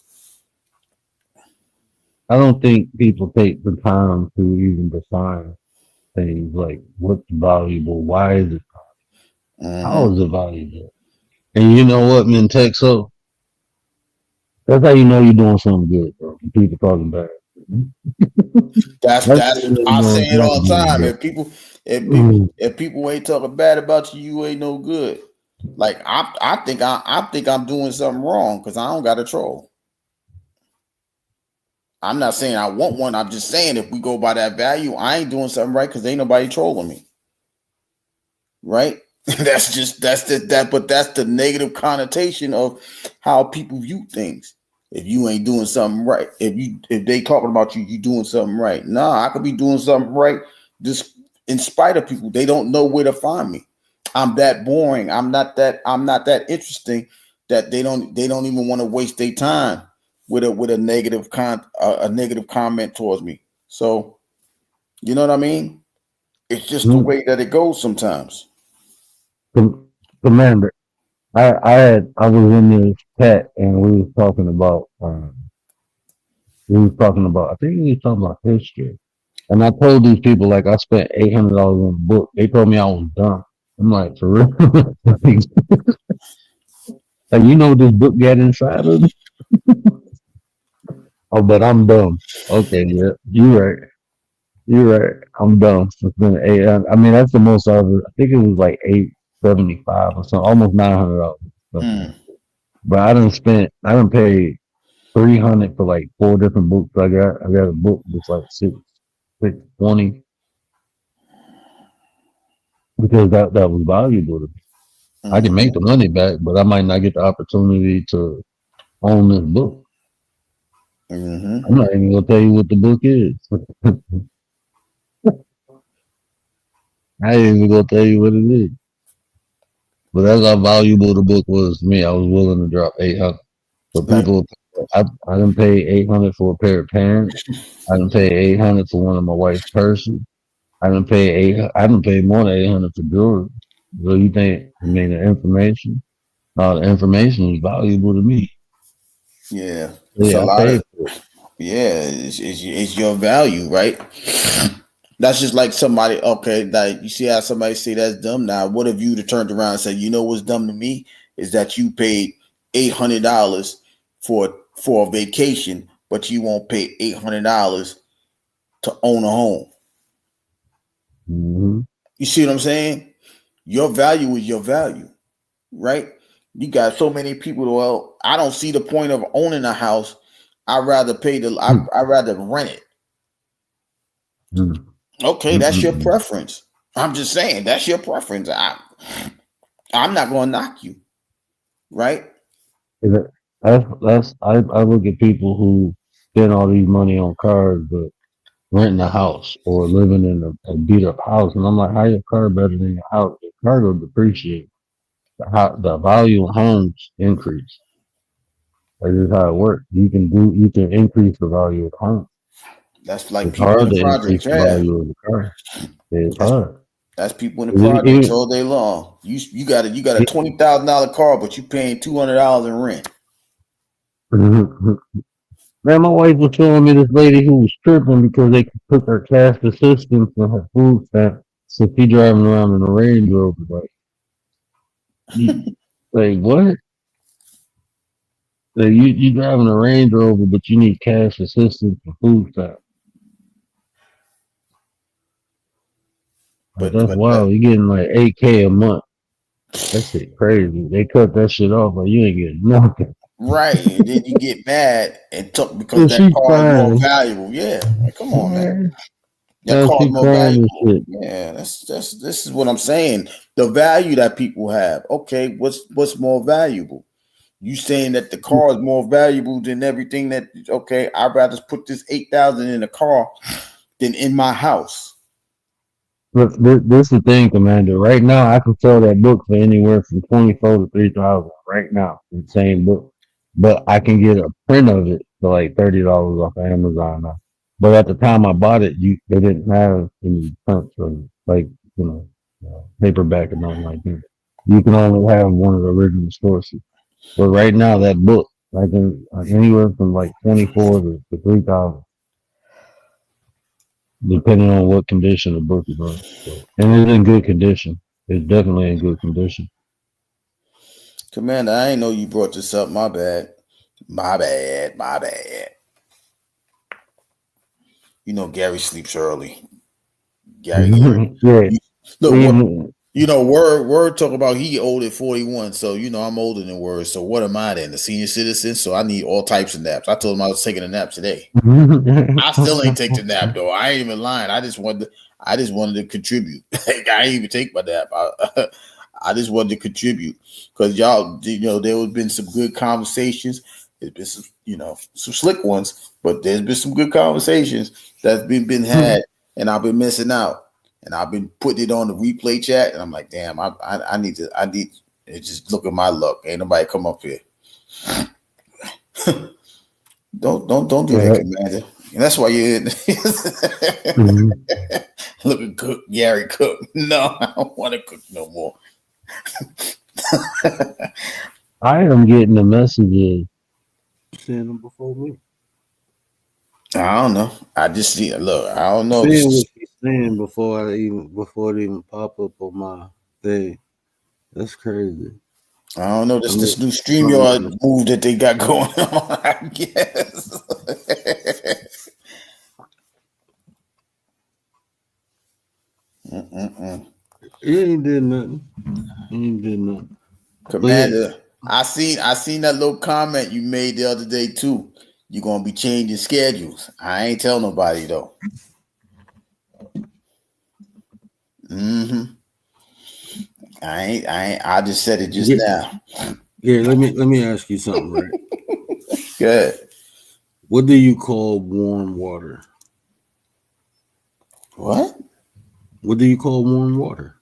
I don't think people take the time to even define things like what's valuable, why is it, how is it valuable? And you know what, Mentexo? That's how you know you're doing something good, bro. People talking bad. That's I say it all the time. If people ain't talking bad about you, you ain't no good. Like I think I'm doing something wrong because I don't got a troll. I'm not saying I want one. I'm just saying if we go by that value, I ain't doing something right because ain't nobody trolling me. Right? That's the negative connotation of how people view things. If you ain't doing something right, if they talking about you doing something right. Nah, I could be doing something right just in spite of people. They don't know where to find me. I'm that boring. I'm not that interesting that they don't even want to waste their time with a negative comment towards me. So, you know what I mean? It's just the way that it goes sometimes. Commander, I was in this chat and we was talking about I think we was talking about history. And I told these people like I spent $800 on a book. They told me I was dumb. I'm like, for real? Like, you know what this book got inside of it? Oh, but I'm dumb. Okay, yeah, you're right. I'm dumb. It's been I mean, that's the most I ever. I think it was like $875 or something, almost $900. But I done paid $300 for like 4 different books. I got a book that's like $620 because that was valuable to me. I can make the money back, but I might not get the opportunity to own this book. I'm not even gonna tell you what the book is. I ain't even gonna tell you what it is. But that's how valuable the book was to me. I was willing to drop $800 for people. I didn't pay $800 for a pair of pants. I didn't pay $800 for one of my wife's purses. I didn't pay more than $800 for jewelry. So you think the information? No, the information is valuable to me. Yeah, yeah, I paid for it. Yeah, it's your value, right? That's just like somebody. Okay, like you see how somebody say that's dumb. Now, what if you turned around and said, you know what's dumb to me is that you paid $800 for a vacation, but you won't pay $800 to own a home. You see what I'm saying? Your value is your value, right? You got so many people. Well, I don't see the point of owning a house. I'd rather I'd rather rent it. Okay, that's your preference. I'm just saying that's your preference. I'm not going to knock you, right? I look at people who spend all these money on cars, but renting a house or living in a beat up house. And I'm like, how your car better than your house? Your car will depreciate. The value of homes increase. That's just how it works. You can increase the value of the home. That's like It's people in hard the to increase projects. the Yeah, value of the car. It's that's hard. that's people in the projects all day long. You got a It- $20,000 car, but you paying $200 in rent. Man, my wife was showing me this lady who was tripping because they took her cash assistance and her food stamp. So she driving around in a Range Rover. Like what? So you driving a Range Rover, but you need cash assistance for food stamp. Like, But that's wild. You're getting like $8K a month. That shit crazy. They cut that shit off, like you ain't getting nothing. right, and then you get mad and talk because So that she car is more crying. valuable. Yeah, like, come on, man. That Now car she is more crying and valuable. shit. Yeah, this is what I'm saying. The value that people have. Okay, what's more valuable? You saying that the car is more valuable than everything that? Okay, I'd rather put this 8,000 in a car than in my house. Look, this is the thing, Commander. Right now, I can sell that book for anywhere from 24 to 3,000. Right now, the same book, but I can get a print of it for like $30 off of Amazon now. But at the time I bought it, they didn't have any prints or like paperback or nothing like that. You can only have one of the original sources. But right now, that book, I can anywhere from like 24 to 3,000. Depending on what condition the book is in. So, and it's in good condition. It's definitely in good condition. Commander, I ain't know you brought this up. My bad. My bad. You know Gary sleeps early. Gary, Yeah. look, Word talk about he old at 41, so I'm older than Word. So what am I then? The senior citizen? So I need all types of naps. I told him I was taking a nap today. I still ain't take the nap though. I ain't even lying. I just wanted to contribute. Like, I ain't even take my nap. I just wanted to contribute because y'all, there have been some good conversations. There's been some, some slick ones, but there's been some good conversations that's been had, and I've been missing out. And I've been putting it on the replay chat, and I'm like, damn, I need just look at my luck. Ain't nobody come up here. Don't do that, Commander. And that's why you're in. Look at Cook, Gary Cook. No, I don't want to cook no more. I am getting the messages. Send them before me. I don't know. I just see. Look, I don't know. Seeing what she's saying before it even pop up on my thing. That's crazy. I don't know. This new StreamYard move that they got going on, I guess. He ain't did nothing. Commander, I seen that little comment you made the other day too. You're gonna be changing schedules. I ain't tell nobody though. I just said it just now. Yeah, let me ask you something, right? Good. What do you call warm water? What? What do you call warm water?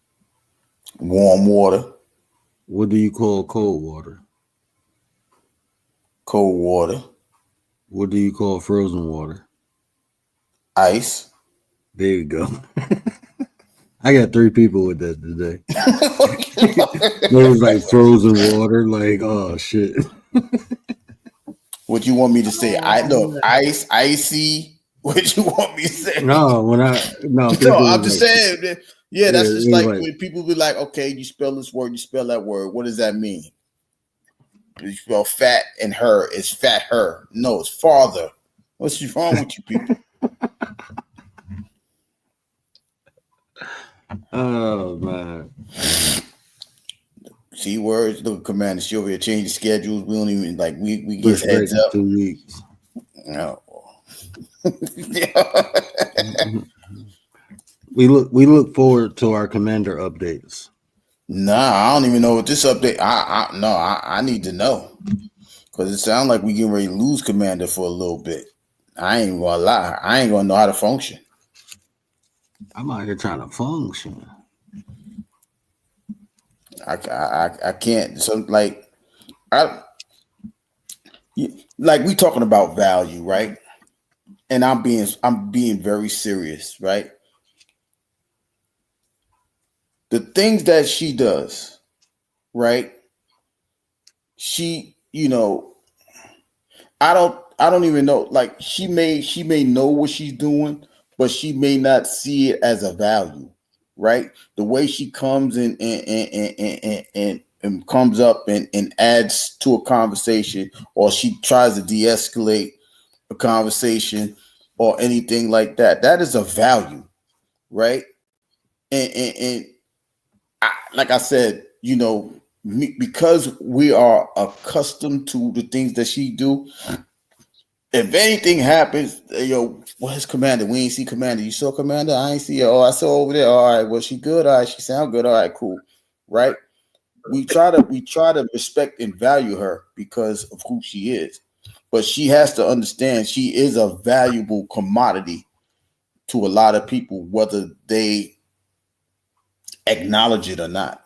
Warm water. What do you call cold water? Cold water. What do you call frozen water? Ice. There you go. I got 3 people with that today. It was like frozen water, like, oh shit. What you want me to say? Ice, icy. What you want me to say? No, I'm just saying. Yeah, that's just like when people be like, okay, you spell this word, you spell that word. What does that mean? You spell fat and her. It's fat her. No, it's father. What's wrong with you people? Oh man. See words, look, Commander. She over here changing schedules. We don't even we get heads up. 2 weeks. No. We look forward to our Commander updates. Nah, I don't even know what this update. I need to know because it sounds like we getting ready to lose Commander for a little bit. I ain't gonna lie. I ain't gonna know how to function. I'm out here trying to function. I can't. So I like we talking about value, right? And I'm being very serious, right? The things that she does, right? She, I don't even know. Like she may know what she's doing, but she may not see it as a value, right? The way she comes and comes up and adds to a conversation, or she tries to de-escalate a conversation or anything like that. That is a value, right? And like I said, because we are accustomed to the things that she do. If anything happens, where's Commander? We ain't see Commander. You saw Commander? I ain't see her. Oh, I saw over there. All right, well, she good. All right, she sound good. All right, cool. Right? We try to respect and value her because of who she is. But she has to understand she is a valuable commodity to a lot of people, whether they acknowledge it or not.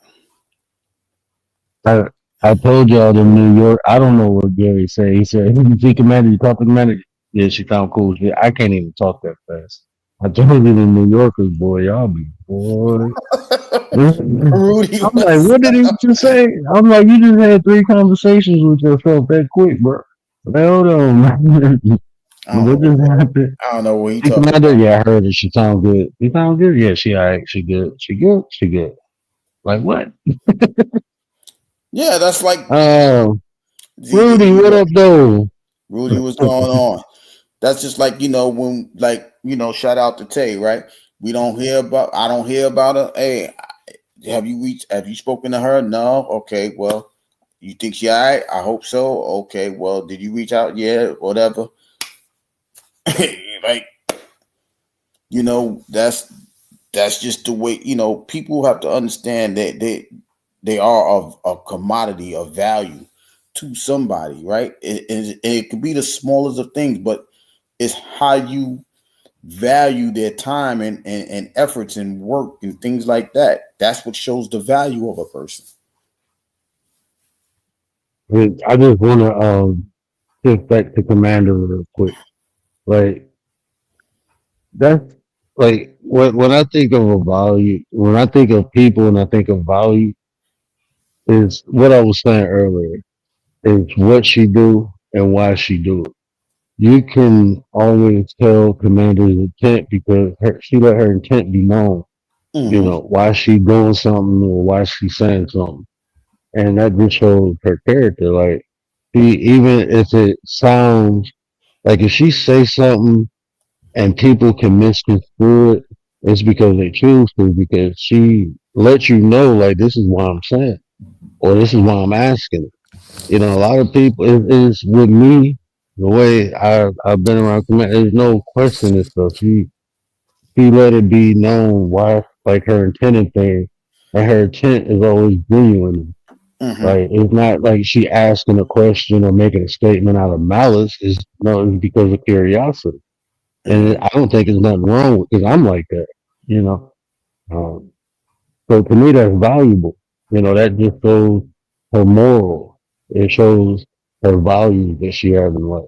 I told y'all in New York. I don't know what Gary said. He said, "You see Commander, you talk to Commander." Yeah, she found cool. Yeah, I can't even talk that fast. I told you the New Yorkers, boy, y'all be boy. Rudy I'm like, what did he just say? I'm like, you just had 3 conversations with yourself that quick, bro. Like, hold on, man. What just happened? I don't know what he See talking Commander, about. yeah, I heard it. She sound good. She sound good. Yeah, she alright. She good. She good. She good. Like what? Yeah, that's like Rudy, what up, though? Rudy, what's going on? That's just like, when shout out to Tay, right? I don't hear about her. Hey, have you spoken to her? No. Okay, well, you think she all right? I hope so. Okay, well, did you reach out? Yeah, whatever. Like, that's just the way, people have to understand that they are a commodity of value to somebody, right? It could be the smallest of things, but it's how you value their time and efforts and work and things like that. That's what shows the value of a person. I just want to shift back to Commander real quick. Like that's like when I think of a value, when I think of people and I think of value, is what I was saying earlier. Is what she do and why she do it. You can always tell Commander's intent because she let her intent be known. Mm-hmm. Why she doing something or why she saying something, and that just shows her character. Like even if it sounds like if she say something and people can misconstrue it, it's because they choose to. Because she lets you know, like this is why I'm saying, or this is why I'm asking. A lot of people is with me. The way I've been around, there's no question and stuff. She let it be known why, like her intended thing, and her intent is always genuine. Mm-hmm. Like it's not like she asking a question or making a statement out of malice. It's because of curiosity, and I don't think there's nothing wrong with because I'm like that. You know, um, so to me that's valuable. That just shows her moral. It shows her values that she has in life.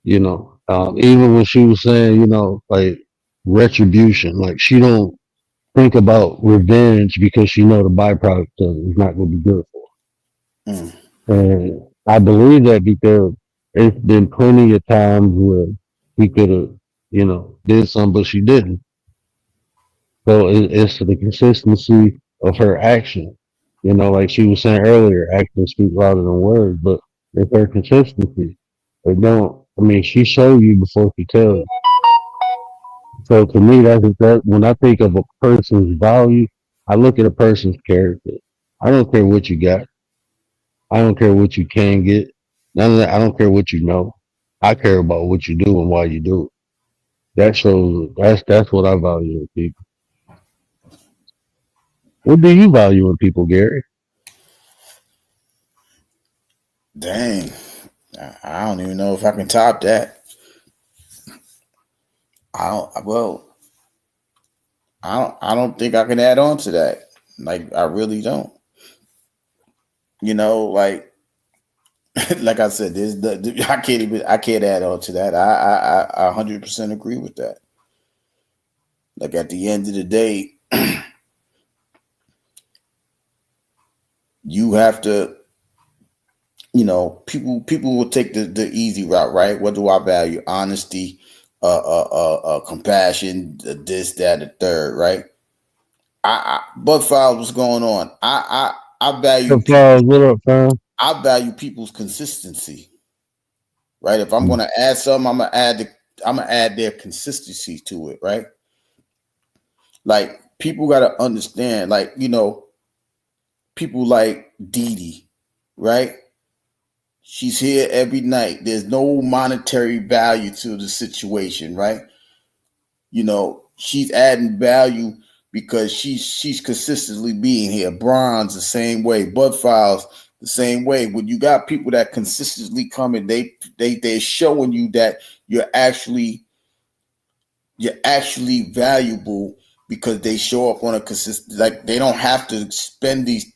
Even when she was saying, like retribution, like she don't think about revenge because she know the byproduct of it is not going to be good for Mm. her. And I believe that because it's been plenty of times where he could have, did something, but she didn't. So it's the consistency of her action. Like she was saying earlier, actions speak louder than words, but it's her consistency. It don't. I mean, she show you before she tells you. So to me, that when I think of a person's value, I look at a person's character. I don't care what you got. I don't care what you can get. None of that. I don't care what you know. I care about what you do and why you do it. That shows. That's what I value in people. What do you value in people, Gary? Dang. I don't even know if I can top that. I don't. Well, I don't think I can add on to that. Like I really don't. You know, like like I said, I can't add on to that. I 100% agree with that. Like at the end of the day, you have to, you know, people will take the easy route, right? What do I value? Honesty, compassion, this, that, the third, right? Bud Files, what's going on? I value What up, fam? I value people's consistency, right? If I'm gonna add something, I'm gonna add their consistency to it, right? Like people gotta understand, like, you know, people like Dee Dee, right? She's here every night. There's no monetary value to the situation, right? You know, she's adding value because she's consistently being here. Bronze the same way, Bud Files the same way. When you got people that consistently come and they're showing you that you're actually valuable because they show up on a consistent, like they don't have to spend these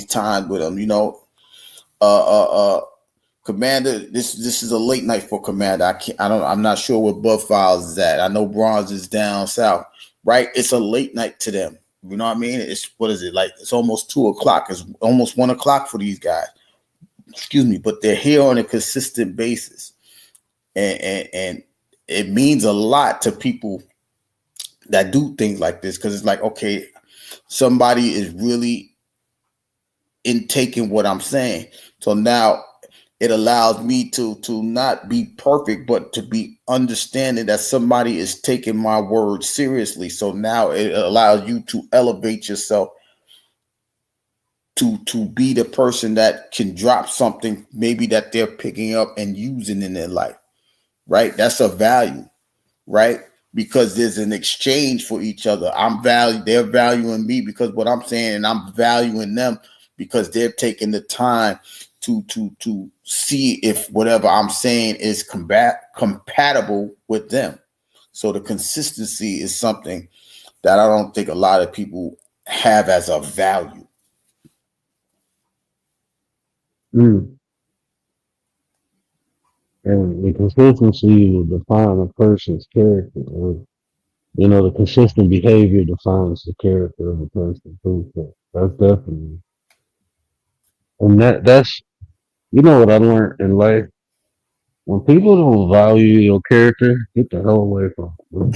time with them, you know. Commander, this is a late night for Commander. I'm not sure where Bud Files is at. I know Bronze is down south, right? It's a late night to them. You know what I mean? It's what is it like? It's almost 2:00. It's almost 1:00 for these guys. Excuse me, but they're here on a consistent basis, and it means a lot to people that do things like this because it's like, okay, somebody is really in taking what I'm saying. So now it allows me to not be perfect, but to be understanding that somebody is taking my word seriously. So now it allows you to elevate yourself to be the person that can drop something maybe that they're picking up and using in their life, right? That's a value, right? Because there's an exchange for each other. They're valuing me because what I'm saying, and I'm valuing them because they're taking the time to see if whatever I'm saying is compatible with them. So the consistency is something that I don't think a lot of people have as a value. And the consistency will define a person's character. Or, you know, the consistent behavior defines the character of a person too. So that's definitely, and that's you know what I learned in life. When people don't value your character, get the hell away from them.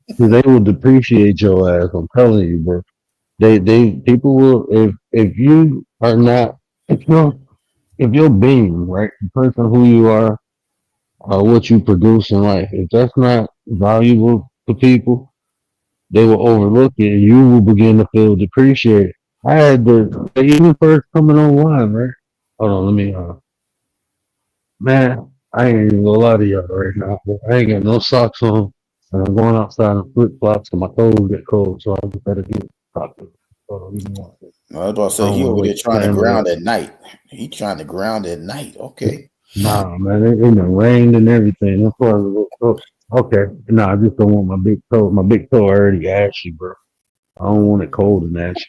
Because they will depreciate your ass. I'm telling you, bro. People will if you are not if you're being right, the person who you are, what you produce in life, if that's not valuable to people, they will overlook it, and you will begin to feel depreciated. I had even first coming online, right? Hold on, let me man, I ain't even gonna lie to y'all right now. But I ain't got no socks on, and I'm going outside in flip flops, and my toes get cold, so I just better get socks. Hold on, give me one second. I was about to say, he over there trying to ground at night. He trying to ground at night. Okay. Nah, man, it done rained and everything. That's why I was okay. Nah, I just don't want my big toe. My big toe already ashy, bro. I don't want it cold and ashy.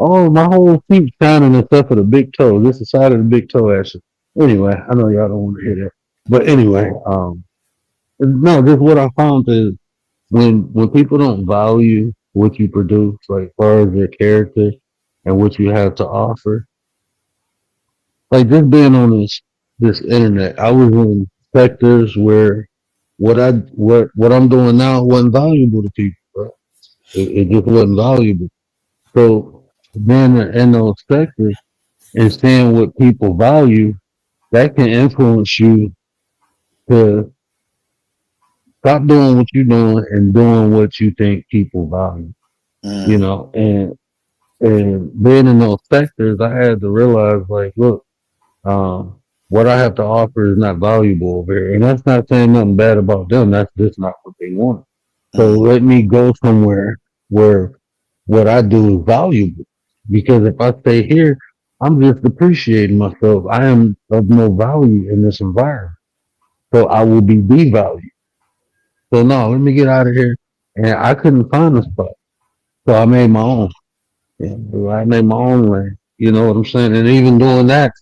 Oh, my whole feet shining except for the big toe. This is the side of the big toe ashy. Anyway, I know y'all don't want to hear that, but anyway, no, just what I found is when people don't value what you produce, like as far as your character and what you have to offer, like just being on this internet, I was in sectors where what I'm doing now wasn't valuable to people, bro. It just wasn't valuable. So being in those sectors and seeing what people value, that can influence you to stop doing what you're doing and doing what you think people value. You know, and being in those sectors, I had to realize, like, look, what I have to offer is not valuable over here. And that's not saying nothing bad about them. That's just not what they want. So let me go somewhere where what I do is valuable. Because if I stay here, I'm just depreciating myself. I am of no value in this environment. So I will be devalued. So no, let me get out of here. And I couldn't find a spot. So I made my own. Yeah, I made my own lane. You know what I'm saying? And even doing that,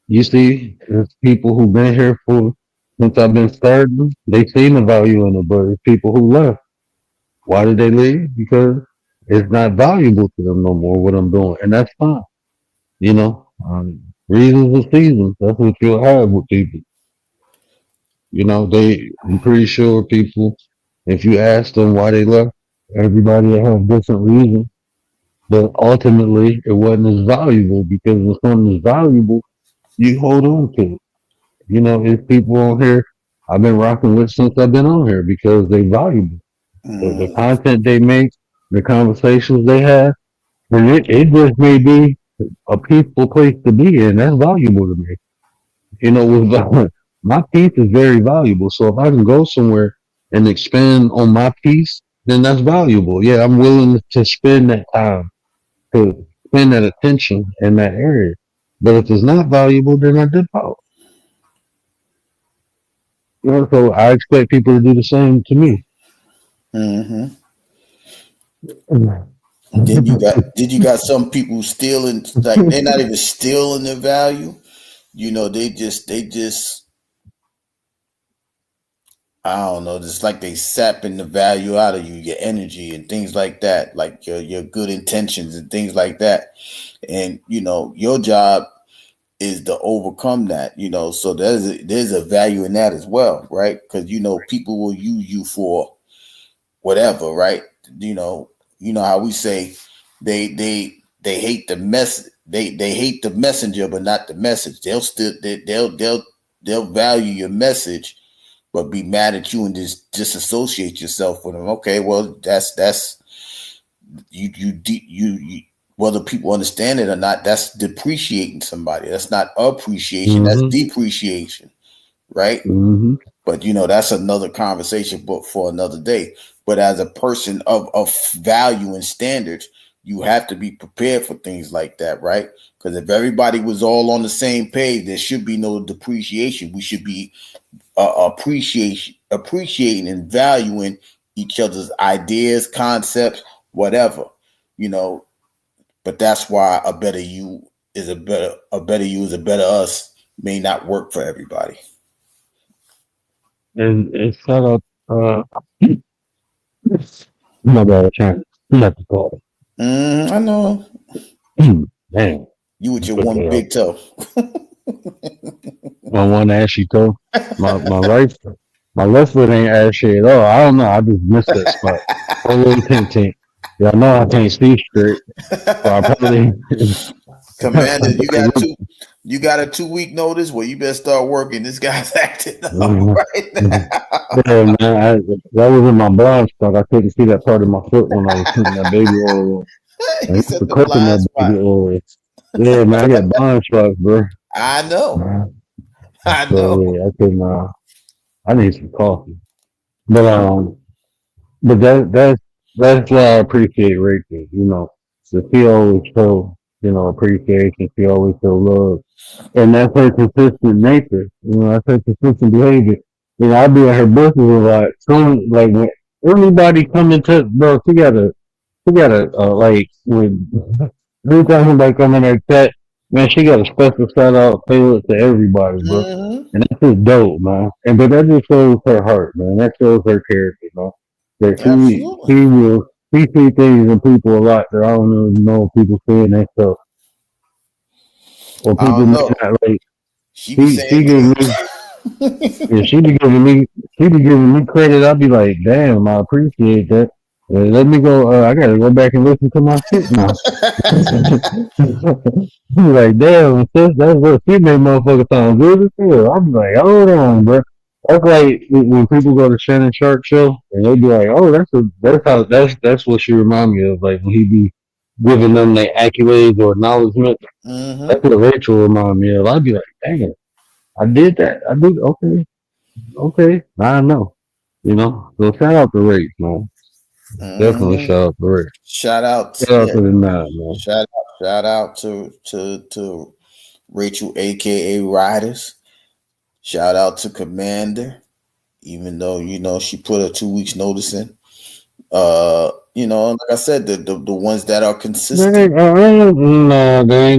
you see, there's people who've been here for since I've been starting, they seen the value in it, but it's people who left. Why did they leave? Because it's not valuable to them no more what I'm doing. And that's fine. You know, reasons and seasons. That's what you'll have with people. You know, I'm pretty sure people, if you ask them why they left, everybody will have different reasons. But ultimately, it wasn't as valuable because when something is valuable, you hold on to it. You know, it's people on here I've been rocking with since I've been on here because they valuable. The content they make, the conversations they have, and it just may be a peaceful place to be in. That's valuable to me. You know, with my peace is very valuable. So if I can go somewhere and expand on my peace, then that's valuable. Yeah, I'm willing to spend that time, to spend that attention in that area. But if it's not valuable, then I dip out. You know, so I expect people to do the same to me. Mm-hmm. Then you got some people stealing, like they're not even stealing the value. You know, they just I don't know, just like they sapping the value out of you, your energy and things like that, like your good intentions and things like that. And you know, your job is to overcome that, you know. So there's a value in that as well, right? Because you know, people will use you for whatever, right? You know how we say they hate the mess, they hate the messenger, but not the message. They'll value your message, but be mad at you and just disassociate yourself with them. Okay, well that's you whether people understand it or not, that's depreciating somebody. That's not appreciation, that's depreciation, right? Mm-hmm. But you know, that's another conversation, but for another day. But as a person of value and standards, you have to be prepared for things like that, right? Because if everybody was all on the same page, there should be no depreciation. We should be appreciating and valuing each other's ideas, concepts, whatever, you know. But that's why a better you is a better us may not work for everybody. And shout out, my bad, trying not to call. I know. Man, You with your one big toe. my one ashy toe. My left foot ain't ashy at all. I don't know. I just missed that spot. A little tink. Yeah, I know I can't see straight. So I probably Commander, you got a 2-week notice. Well, you better start working. This guy's acting up right now. Yeah, man, that was in my blind spot. I couldn't see that part of my foot when I was putting that baby oil. He said the blind spot. Yeah, man, I got blind spots, bro. I know. So, yeah, I couldn't. I need some coffee, but that's why I appreciate Rachel. You know, so she always show, you know, appreciation. She always show love, and that's her consistent nature. You know, that's her consistent behavior. You know, I be at her birthday a lot. So like when anybody come into, bro, she gotta like when every time somebody come in her chat, man, she got a special shout out tailored to everybody, bro. And that's just dope, man. But that just shows her heart, man. That shows her character, man. That she see things in people a lot that I don't even know if people see in themselves. Or people may not like. She give me. Yeah, she be giving me credit. I'll be like, damn, I appreciate that. Let me go. I gotta go back and listen to my shit now. Like, damn, sis, that's what she made motherfucker sound good as hell. I'm like, hold on, bro. That's like when people go to Shannon Sharp show and they be like, oh, that's what she remind me of. Like when he be giving them their accolades or acknowledgement. That's what Rachel remind me of. I'd be like, dang, I did that. I did. Okay. I know. You know. So shout out to Rach, man. Definitely Hmm. shout out to Ray. Shout out, Shout out yeah. to the nine, man. Shout out to Rachel, aka Riders. Shout out to Commander, even though she put a 2 weeks notice in. Like I said, the ones that are consistent. There ain't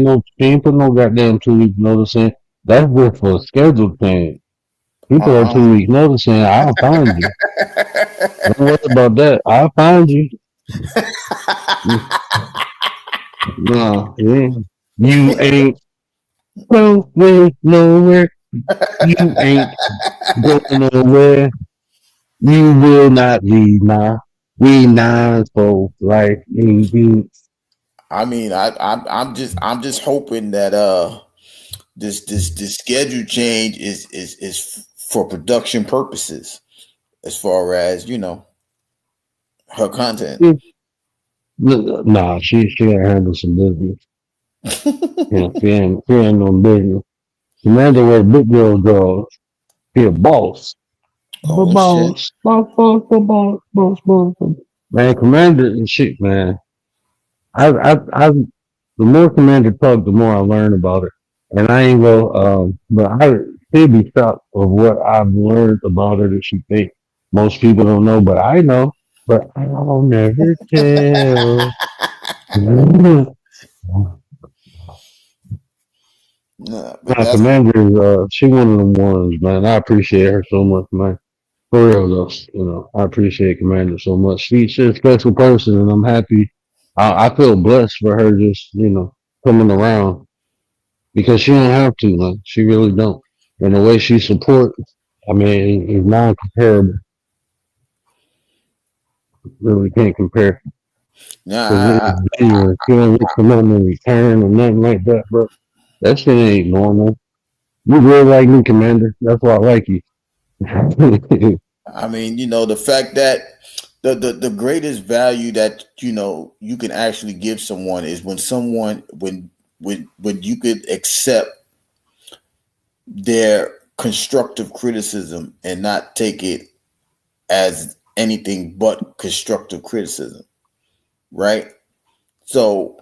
no, she ain't put no goddamn 2 weeks notice in. That's just for a schedule change. People are Uh-uh. 2 weeks notice in, I'll find you. Don't worry about that. I'll find you. No, yeah. You ain't going nowhere. You ain't going nowhere. You will not leave now. We nine folks like you. I mean, I'm just hoping that this schedule change is for production purposes, as far as her content. Nah, she gotta handle some business. Yeah, she ain't no business. Commander wear big girl drawers. He a boss. Oh shit! Boss. Man, Commander and shit, man. The more Commander talk, the more I learn about her. And I ain't but she'd be shocked of what I've learned about her that she think most people don't know, but I know. But I'll never tell. Nah, but Nah, that's Commander, she one of them ones, man. I appreciate her so much, man. For real though, I appreciate Commander so much. She's a special person, and I'm happy. I feel blessed for her just, coming around because she don't have to, man. She really don't. And the way she supports, I mean, is non-comparable. Really can't compare because nah. it's genuine. She don't look for nothing in return or nothing like that, bro. That shit ain't normal. You really like me, Commander. That's why I like you. I mean, the fact that the greatest value that you can actually give someone is when you could accept their constructive criticism and not take it as anything but constructive criticism, right? So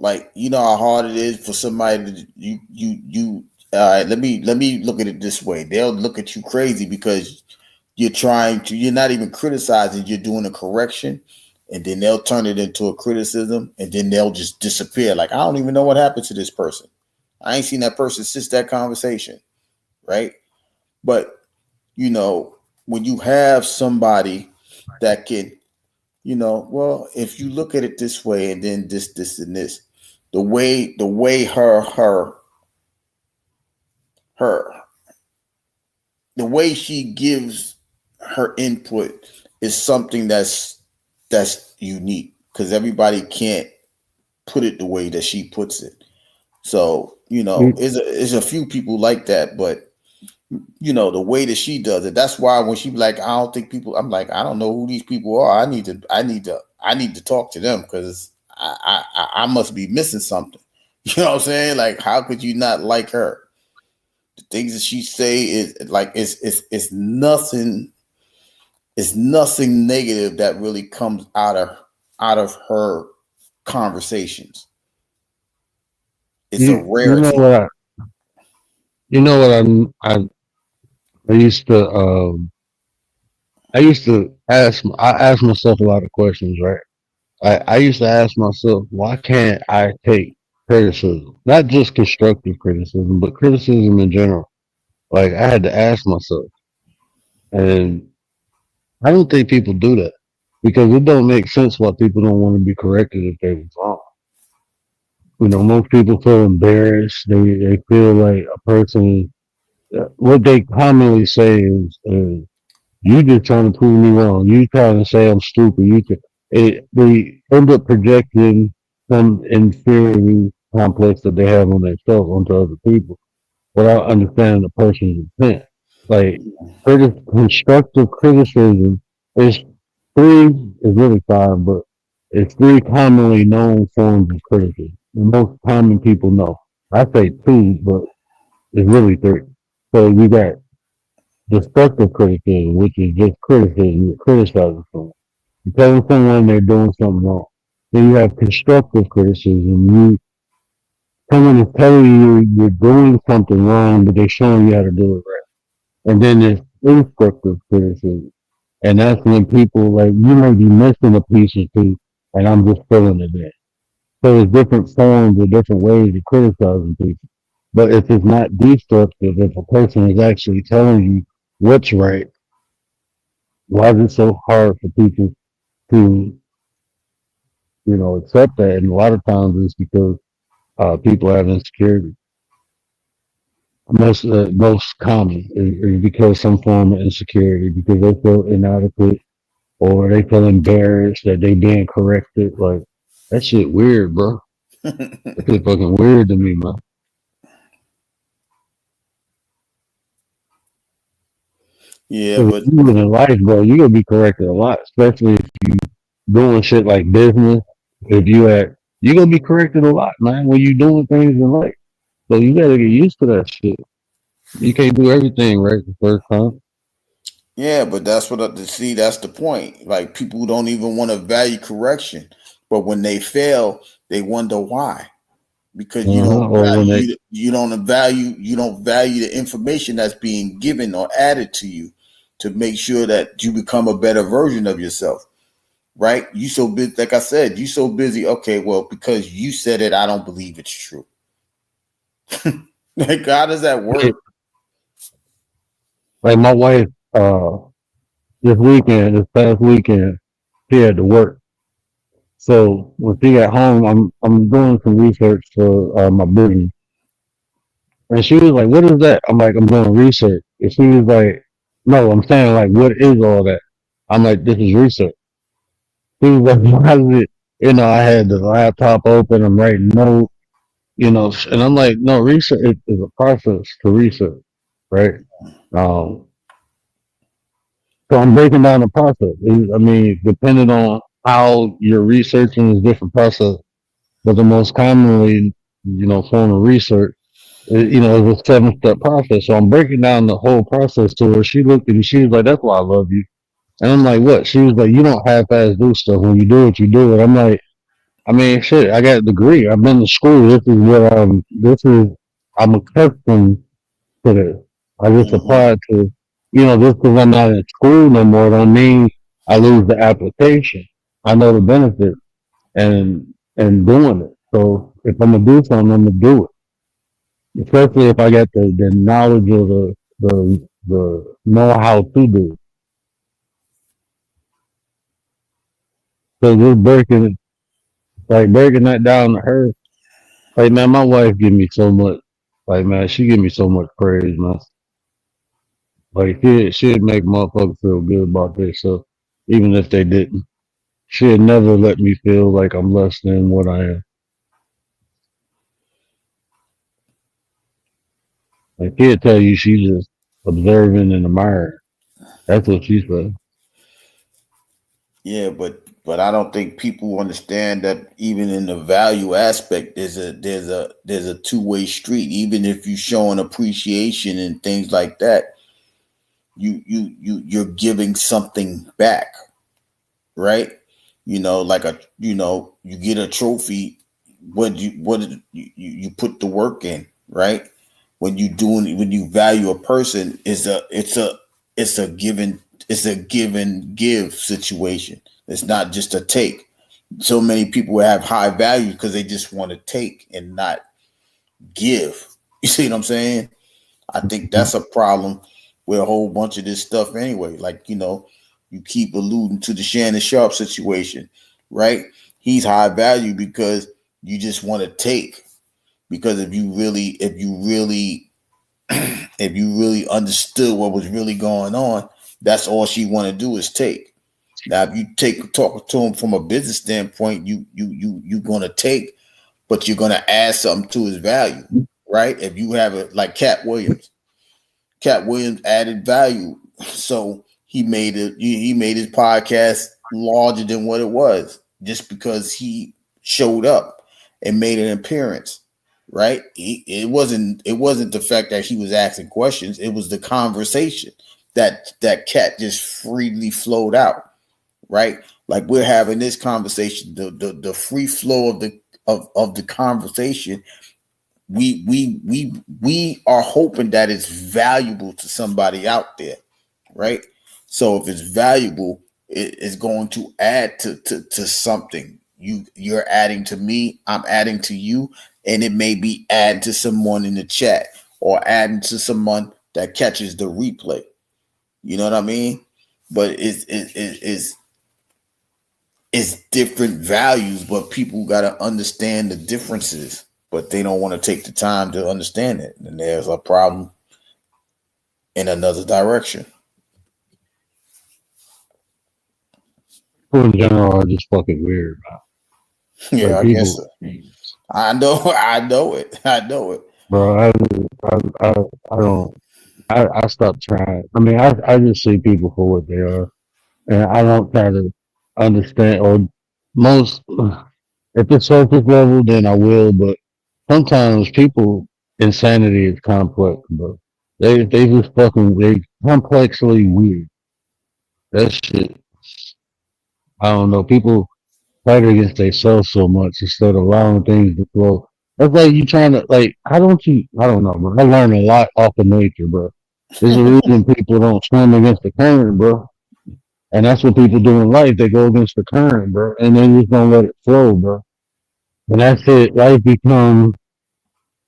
like how hard it is for somebody to you. All right, let me look at it this way. They'll look at you crazy because you're not even criticizing, you're doing a correction, and then they'll turn it into a criticism, and then they'll just disappear. Like, I don't even know what happened to this person. I ain't seen that person since that conversation, right? But when you have somebody that can, well, if you look at it this way, and then this, and this, the way her the way she gives her input is something that's unique because everybody can't put it the way that she puts it. So it's a few people like that, but the way that she does it, that's why when she be like, I don't think people, I'm like, I don't know who these people are. I need to talk to them because I must be missing something. You know what I'm saying? Like, how could you not like her? The things that she say is like it's nothing. It's nothing negative that really comes out of her conversations. It's a you know rarity. what I used to I ask myself a lot of questions, right? I used to ask myself, why can't I take criticism? Not just constructive criticism, but criticism in general. Like, I had to ask myself. And I don't think people do that because it don't make sense why people don't want to be corrected if they was wrong. Most people feel embarrassed. They feel like a person, what they commonly say is you just trying to prove me wrong. You trying to say I'm stupid. They end up projecting some inferiority complex that they have on themselves onto other people without understanding the person's intent. Like, constructive criticism is is really five, but it's three commonly known forms of criticism. The most common people know. I say two, but it's really three. So you got destructive criticism, which is just criticism. You're criticizing someone. You're telling someone they're doing something wrong. Then you have constructive criticism. Someone is telling you you're doing something wrong, but they're showing you how to do it right. And then there's instructive criticism. And that's when people like, you may be missing a piece or two, and I'm just filling it in. So there's different forms or different ways of criticizing people. But if it's not destructive, if a person is actually telling you what's right, why is it so hard for people to, accept that? And a lot of times it's because people have insecurity. Most common is because some form of insecurity, because they feel inadequate or they feel embarrassed that they being corrected. Like, that shit weird, bro. That shit fucking weird to me, man. Yeah, 'Cause but if you live in life, bro, you're gonna be corrected a lot, especially if you doing shit like business. If you're gonna be corrected a lot, man, when you doing things in life. So you gotta get used to that shit. You can't do everything right the first time. yeah, but that's what see. That's the point. Like people don't even want to value correction, but when they fail, they wonder why. Because Or when they you don't value the information that's being given or added to you to make sure that you become a better version of yourself. Right? You so busy, like I said, you so busy. Okay, well, because you said it, I don't believe it's true. Like, how does that work? like my wife, this past weekend, she had to work. So when she got home, I'm doing some research for my business, and she was like, "What is that?" I'm like, "I'm doing research." And she was like, "No, I'm saying like, what is all that?" I'm like, "This is research." She was like, "Why is it?" I had the laptop open. I'm writing notes. And I'm like, "No, research is a process to research, right?" Um, so I'm breaking down the process. I mean, depending on how you're researching is different process, but the most commonly, form of research, is a 7-step process. So I'm breaking down the whole process to her. She looked at me. She was like, "That's why I love you." And I'm like, "What?" She was like, "You don't half-ass do stuff. When you do it, you do it." I'm like, I mean, shit. I got a degree. I've been to school. I'm accustomed to this. I just Mhm. applied to, just because I'm not in school no more don't mean I lose the application. I know the benefits and doing it. So if I'm gonna do something, I'm gonna do it. Especially if I got the knowledge of the know how to do it. So just breaking that down to her. Like, man, my wife give me so much. Like, man, she give me so much praise, man. Like, she'd make motherfuckers feel good about themselves, even if they didn't. She'd never let me feel like I'm less than what I am. Like, she'd tell you she's just observing and admiring. That's what she said. Yeah, but I don't think people understand that even in the value aspect, there's a two-way street. Even if you're showing appreciation and things like that, you're giving something back, right? Like you get a trophy. You put the work in, right? When you value a person, it's a give and give situation. It's not just a take. So many people have high value because they just want to take and not give. You see what I'm saying? I think that's a problem with a whole bunch of this stuff anyway. Like, you keep alluding to the Shannon Sharp situation, right? He's high value because you just want to take. Because if you really understood what was really going on, that's all she want to do is take. Now, if you talk to him from a business standpoint, you're gonna take, but you're gonna add something to his value, right? If you have it like Cat Williams added value, so he made his podcast larger than what it was just because he showed up and made an appearance, right? It wasn't the fact that he was asking questions; it was the conversation that Cat just freely flowed out, right? like we're having this conversation, the free flow of the conversation. We are hoping that it's valuable to somebody out there, right? So if it's valuable, it's going to add to something. You're adding to me, I'm adding to you, and it may be adding to someone in the chat or adding to someone that catches the replay. You know what I mean? But it's different values, but people got to understand the differences, but they don't want to take the time to understand it. And there's a problem in another direction. People in general are just fucking weird, man. Yeah, Like, I guess people, so. I know it. bro, I don't, I stopped trying. I mean, I just see people for what they are. And I don't try to understand, or most, at the surface level, then I will, but sometimes people, insanity is complex, bro. They just fucking, they complexly weird. That shit, I don't know. People fight against themselves so much instead of allowing things to flow. That's like you trying to, like, how don't you, I don't know, bro. I learn a lot off of nature, bro. There's a reason people don't swim against the current, bro. And that's what people do in life. They go against the current, bro. And they just don't let it flow, bro. And that's it. Life becomes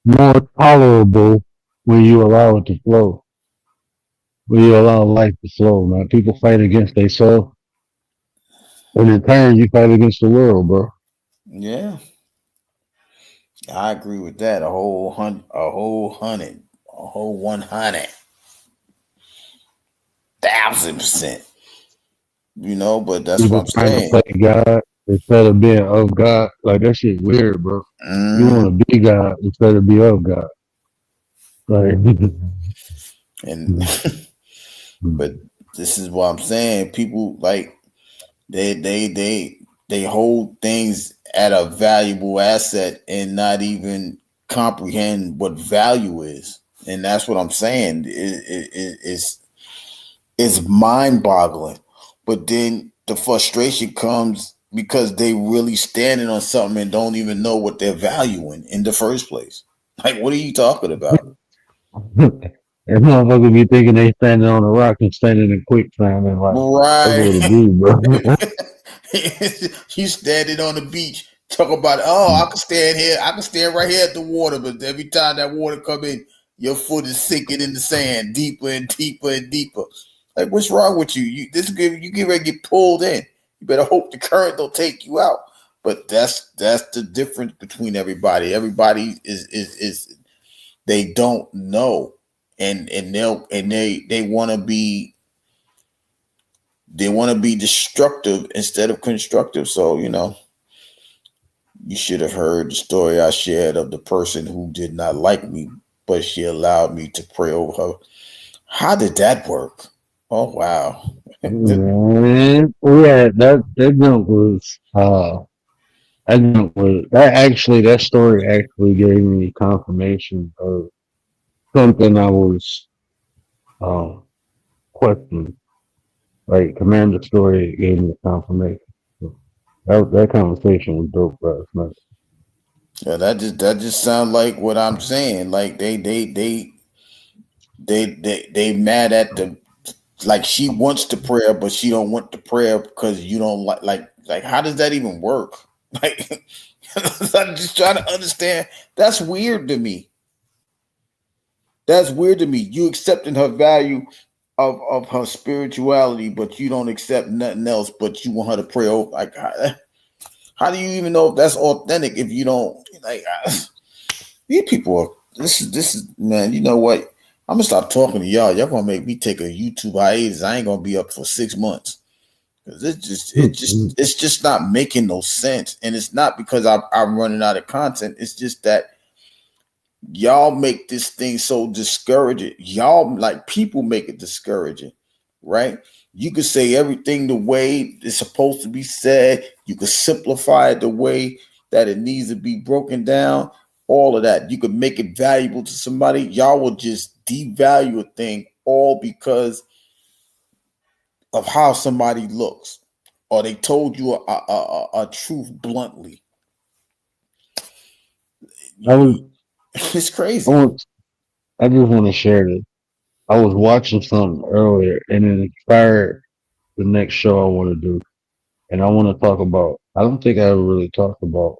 more tolerable when you allow it to flow. When you allow life to flow, man. People fight against themselves. And in turn, you fight against the world, bro. Yeah, I agree with that. A whole 100,000%. You know, but that's what People I'm trying to saying. play God instead of being of God. Like, that shit weird, bro. You want to be God instead of be of God. Like, And but this is what I'm saying. People like they hold things at a valuable asset and not even comprehend what value is. And that's what I'm saying. It's mind-boggling. But then the frustration comes because they really standing on something and don't even know what they're valuing in the first place. Like, what are you talking about? and motherfuckers be thinking they standing on a rock and standing in quicksand and like, that's what it Right. be, bro. You standing on the beach, talk about, oh, I can stand here, I can stand right here at the water, but every time that water come in, your foot is sinking in the sand deeper and deeper and deeper. Like, what's wrong with you? You get ready to get pulled in. You better hope the current don't take you out. But that's the difference between everybody. Everybody is they don't know, and they want to be destructive instead of constructive. So, you know, you should have heard the story I shared of the person who did not like me, but she allowed me to pray over her. How did that work? Oh, wow. Man, yeah, that jump was that story actually gave me confirmation of something I was questioning. Like, Commander story gave me confirmation. So that conversation was dope last night. Yeah, that just sounds like what I'm saying. Like they mad at the, like, she wants the prayer, but she don't want the prayer because you don't like how does that even work? Like, I'm just trying to understand. That's weird to me. That's weird to me. You accepting her value of her spirituality, but you don't accept nothing else. But you want her to pray over. Like, how do you even know if that's authentic if you don't like? These people are. This is man. You know what? I'm gonna stop talking to y'all. Y'all gonna make me take a YouTube hiatus. I ain't gonna be up for 6 months because it's just not making no sense. And it's not because I'm running out of content. It's just that y'all make this thing so discouraging. Y'all, like, people make it discouraging, right? You could say everything the way it's supposed to be said. You could simplify it the way that it needs to be broken down. All of that. You could make it valuable to somebody. Y'all will just devalue a thing all because of how somebody looks, or they told you a truth bluntly. I was, It's I crazy. want, I just want to share this. I was watching something earlier, and it inspired the next show I want to do, and I want to talk about. I don't think I ever really talked about.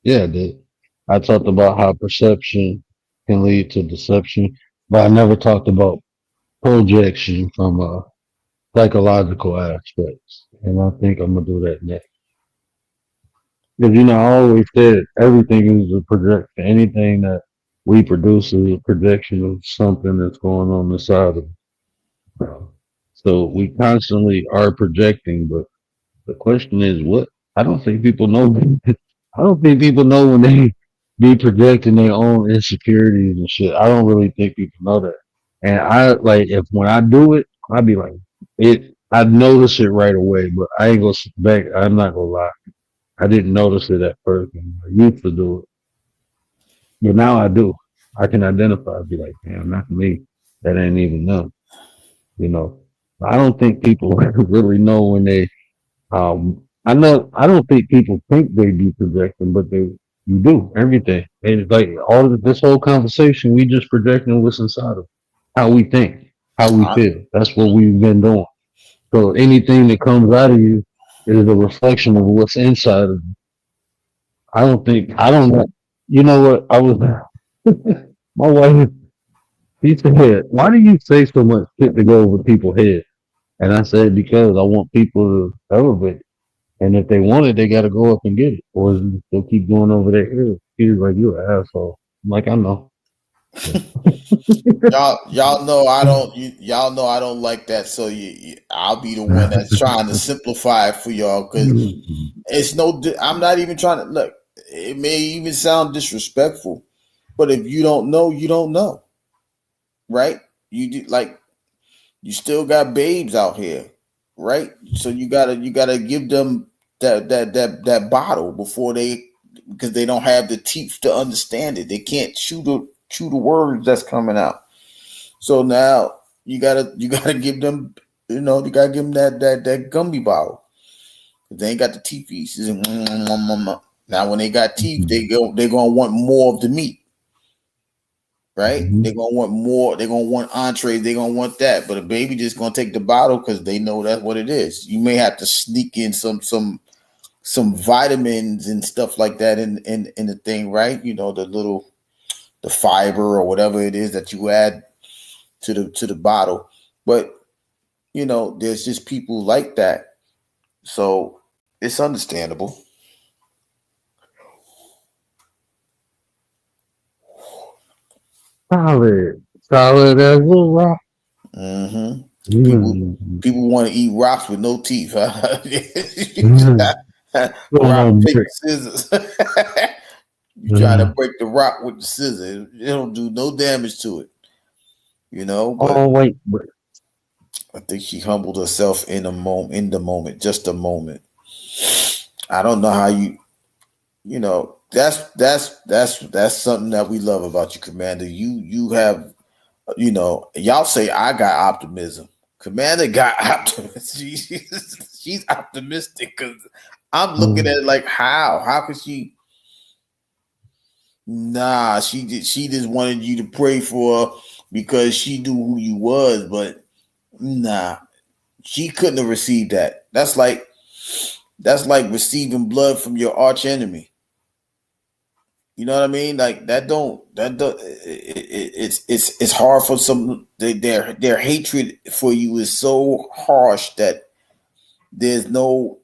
Yeah, I did. I talked about how perception can lead to deception, but I never talked about projection from a psychological aspects, and I think I'm gonna do that next. Because I always said everything is a projection. Anything that we produce is a projection of something that's going on inside of us. So we constantly are projecting, but the question is what? I don't think people know. I don't think people know when they be projecting their own insecurities and shit. I don't really think people know that. And I like if when I do it, I be like it. I notice it right away, but I ain't gonna sit back. I'm not gonna lie. I didn't notice it at first. I used to do it, but now I do. I can identify. Be like, damn, not me. That ain't even them. You know. I don't think people really know when they I know. I don't think people think they be projecting, but you do everything. And it's like all of this whole conversation, we just projecting what's inside of how we think, how we I, feel. That's what we've been doing. So anything that comes out of you is a reflection of what's inside of you. I don't think. I don't know. You know what? I was my wife. She said, "Why do you say so much shit to go over people's head?" And I said, "Because I want people to elevate. And if they want it, they got to go up and get it, or they'll keep going over their head. He's like, "You an asshole." I'm like, I know. y'all know I don't. Y'all know I don't like that. So I'll be the one that's trying to simplify it for y'all because it's no. I'm not even trying to look. It may even sound disrespectful, but if you don't know, you don't know, right? You do, like you still got babes out here, right? So you gotta give them that bottle before they because they don't have the teeth to understand it. They can't chew the words that's coming out. So now you gotta give them you gotta give them that gummy bottle. If they ain't got the teeth pieces. Now when they got teeth, they're gonna want more of the meat, right? They're gonna want more. They're gonna want entrees. They're gonna want that. But a baby just gonna take the bottle because they know that's what it is. You may have to sneak in some vitamins and stuff like that in the thing, right? The fiber or whatever it is that you add to the bottle. But there's just people like that. So it's understandable. Solid, solid as a rock. hmm People Mm. people want to eat rocks with no teeth. Huh? Mm. Going Rock, on paper, break. scissors. You try to Mm. break the rock with the scissors. It don't do no damage to it, but Oh wait, but I think she humbled herself in the moment, just a moment. I don't know how that's something that we love about you, Commander. You have y'all say I got optimism. Commander got optimism. She's optimistic because I'm looking at it like how could she? Nah, she just wanted you to pray for her because she knew who you was, but nah, she couldn't have received that. That's like receiving blood from your arch enemy. You know what I mean? Like it's hard for some their hatred for you is so harsh that there's no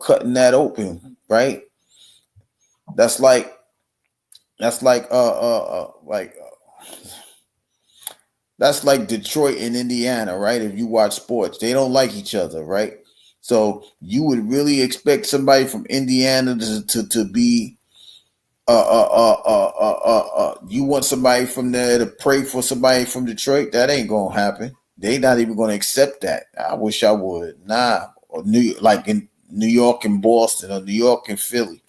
cutting that open, right? That's like that's like Detroit and Indiana, right? If you watch sports, they don't like each other, right? So you would really expect somebody from Indiana to be you want somebody from there to pray for somebody from Detroit? That ain't gonna happen. They not even gonna accept that. I wish I would. Nah, or like in New York and Boston or New York and Philly.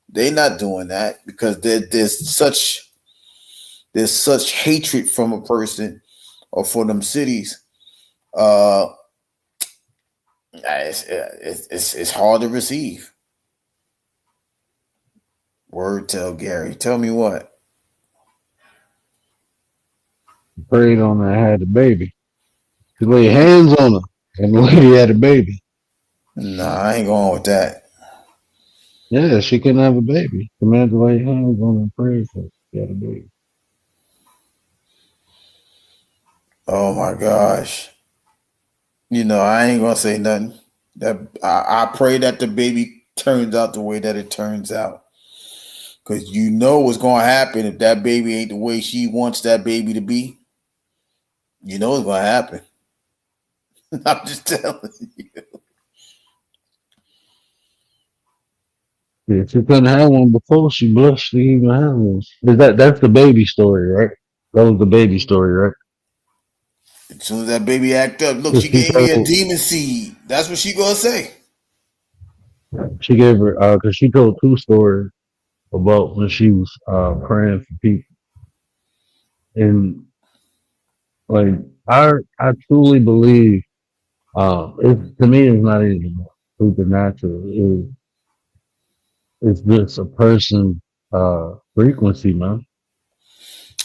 They not doing that because there's such hatred from a person or for them cities. Uh, It's hard to receive. Word tell Gary. Tell me what. Prayed on her, had a baby. She laid hands on her, and the lady had a baby. Nah, I ain't going with that. Yeah, she couldn't have a baby. The man laid hands on her and prayed for her. She had a baby. Oh my gosh. I ain't gonna say nothing. That I pray that the baby turns out the way that it turns out. Because what's gonna happen if that baby ain't the way she wants that baby to be. It's gonna happen. I'm just telling you. Yeah, she couldn't have one before she blushed to even have one. That's the baby story, right? That was the baby story, right? As soon as that baby act up, look, So she gave me a demon seed. That's what she gonna say. she gave her because she told two stories about when she was praying for people, and like I truly believe to me it's not even supernatural. It's just a person frequency, man.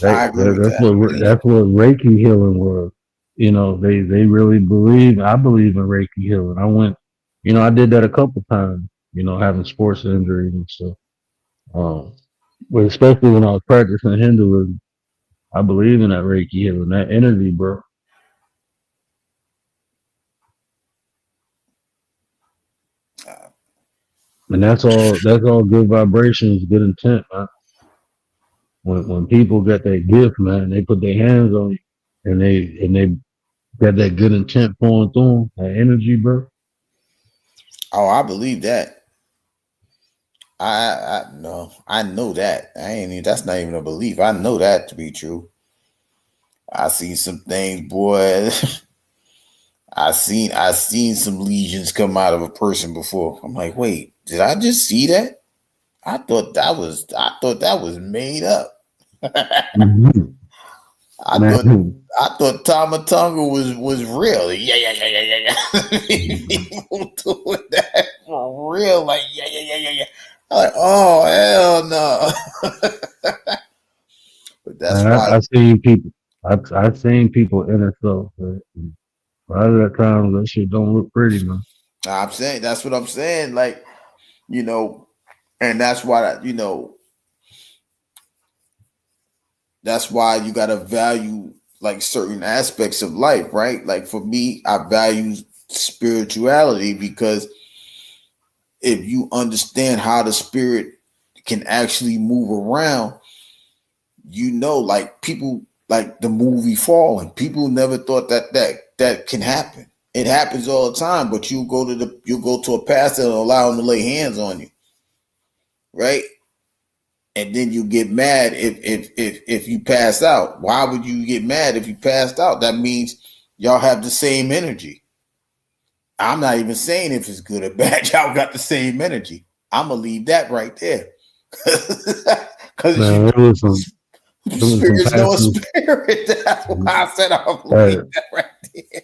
I agree with that. That's what Reiki healing was. They really believe. I believe in Reiki healing. I went, I did that a couple times. Having sports injuries and stuff. But especially when I was practicing Hinduism, I believe in that Reiki healing, that energy, bro. And that's all good vibrations, good intent, man. When people get that gift, man, they put their hands on you and they got that good intent flowing through them, that energy, bro. Oh, I believe that. I no, I know that. That's not even a belief. I know that to be true. I seen some things, boy. I seen some lesions come out of a person before. I'm like, wait, did I just see that? I thought that was made up. Mm-hmm. I thought Tamatonga was real. Yeah. People doing that for real. Like, yeah. I'm like, oh hell no. But that's why I've seen people. I've seen people in it, so a lot of that time that shit don't look pretty, man. I'm saying that's what I'm saying. Like, and that's why that's why you gotta value like certain aspects of life, right? Like for me, I value spirituality because if you understand how the spirit can actually move around, like people like the movie Fallen, people never thought that can happen. It happens all the time, but you'll go to a pastor and allow him to lay hands on you, right? And then you get mad if you pass out. Why would you get mad if you passed out? That means y'all have the same energy. I'm not even saying if it's good or bad. Y'all got the same energy. I'm gonna leave that right there. Because spirit's no spirit. That's why I said I'm gonna leave that right there.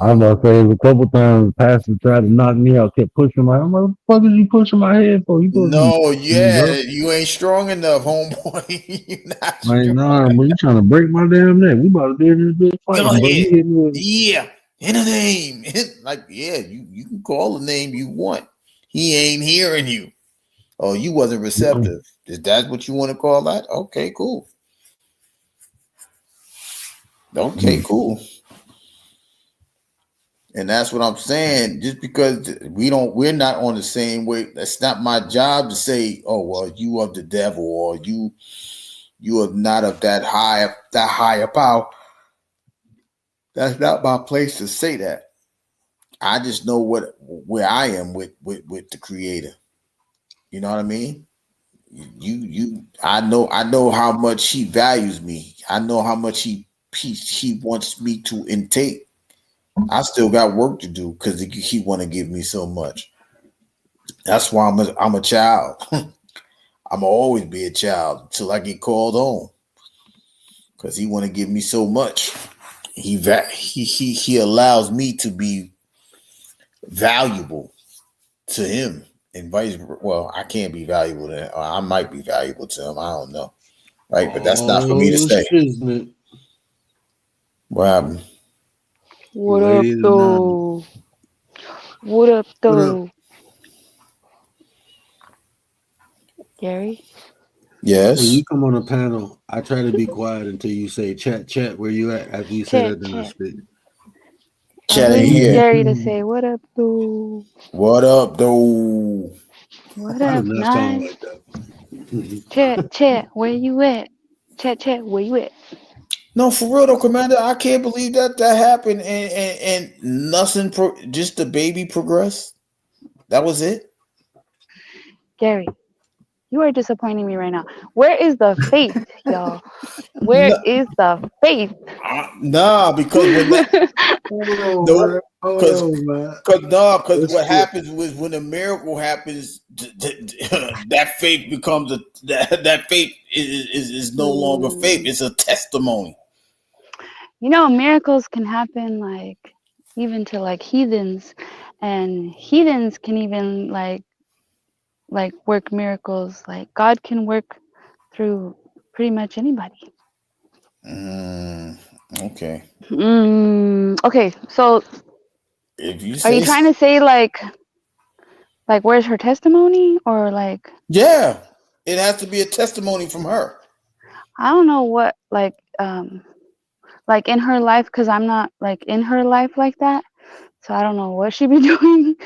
I'm about to say a couple times the pastor tried to knock me out, kept pushing I'm like, what the fuck is you pushing my head for? You ain't strong enough, homeboy. You're not strong. Nah, but you trying to break my damn neck. We about to be in this bitch fight. Go ahead. Yeah. In a name. You can call the name you want. He ain't hearing you. Oh, you wasn't receptive. Is that what you want to call that? Okay, cool. Okay, cool. And that's what I'm saying. Just because we're not on the same way. That's not my job to say, oh, well, you of the devil, or you are not of that higher power. That's not my place to say that. I just know where I am with the Creator. You know what I mean? I know how much He values me. I know how much he wants me to intake. I still got work to do because He want to give me so much. That's why I'm a child. I'm always be a child until I get called home, because He want to give me so much. He allows me to be valuable to him, and vice versa. Well, I can't be valuable to him, or I might be valuable to him. I don't know, right? But that's not for me to say. Shiznit. What happened? What up, Ladies and though? What up, What up? though? Gary? When Yes. you come on a panel, I try to be quiet until you say chat, where you at? After you say Chat, that, then I chat. speak. I'm Chat in waiting for here. Gary to say, what up, though? What up, though? What I up, do not sound nine? like that. Chat, where you at? Chat, where you at? No, for real though, Commander. I can't believe that happened, and nothing. Just the baby progressed. That was it. Gary, you are disappointing me right now. Where is the faith, y'all? Where No, is the faith? nah, because when that Hold on, no, man. Hold because on, man. because Let's what flip. happens was when a miracle happens, that faith becomes that faith is no longer faith. It's a testimony. You know, miracles can happen like even to like heathens, and heathens can even like work miracles. Like God can work through pretty much anybody. Okay. Okay, so If you are you say trying to say like where's her testimony, or like yeah, it has to be a testimony from her. I don't know what like in her life, because I'm not like in her life like that, so I don't know what she be doing.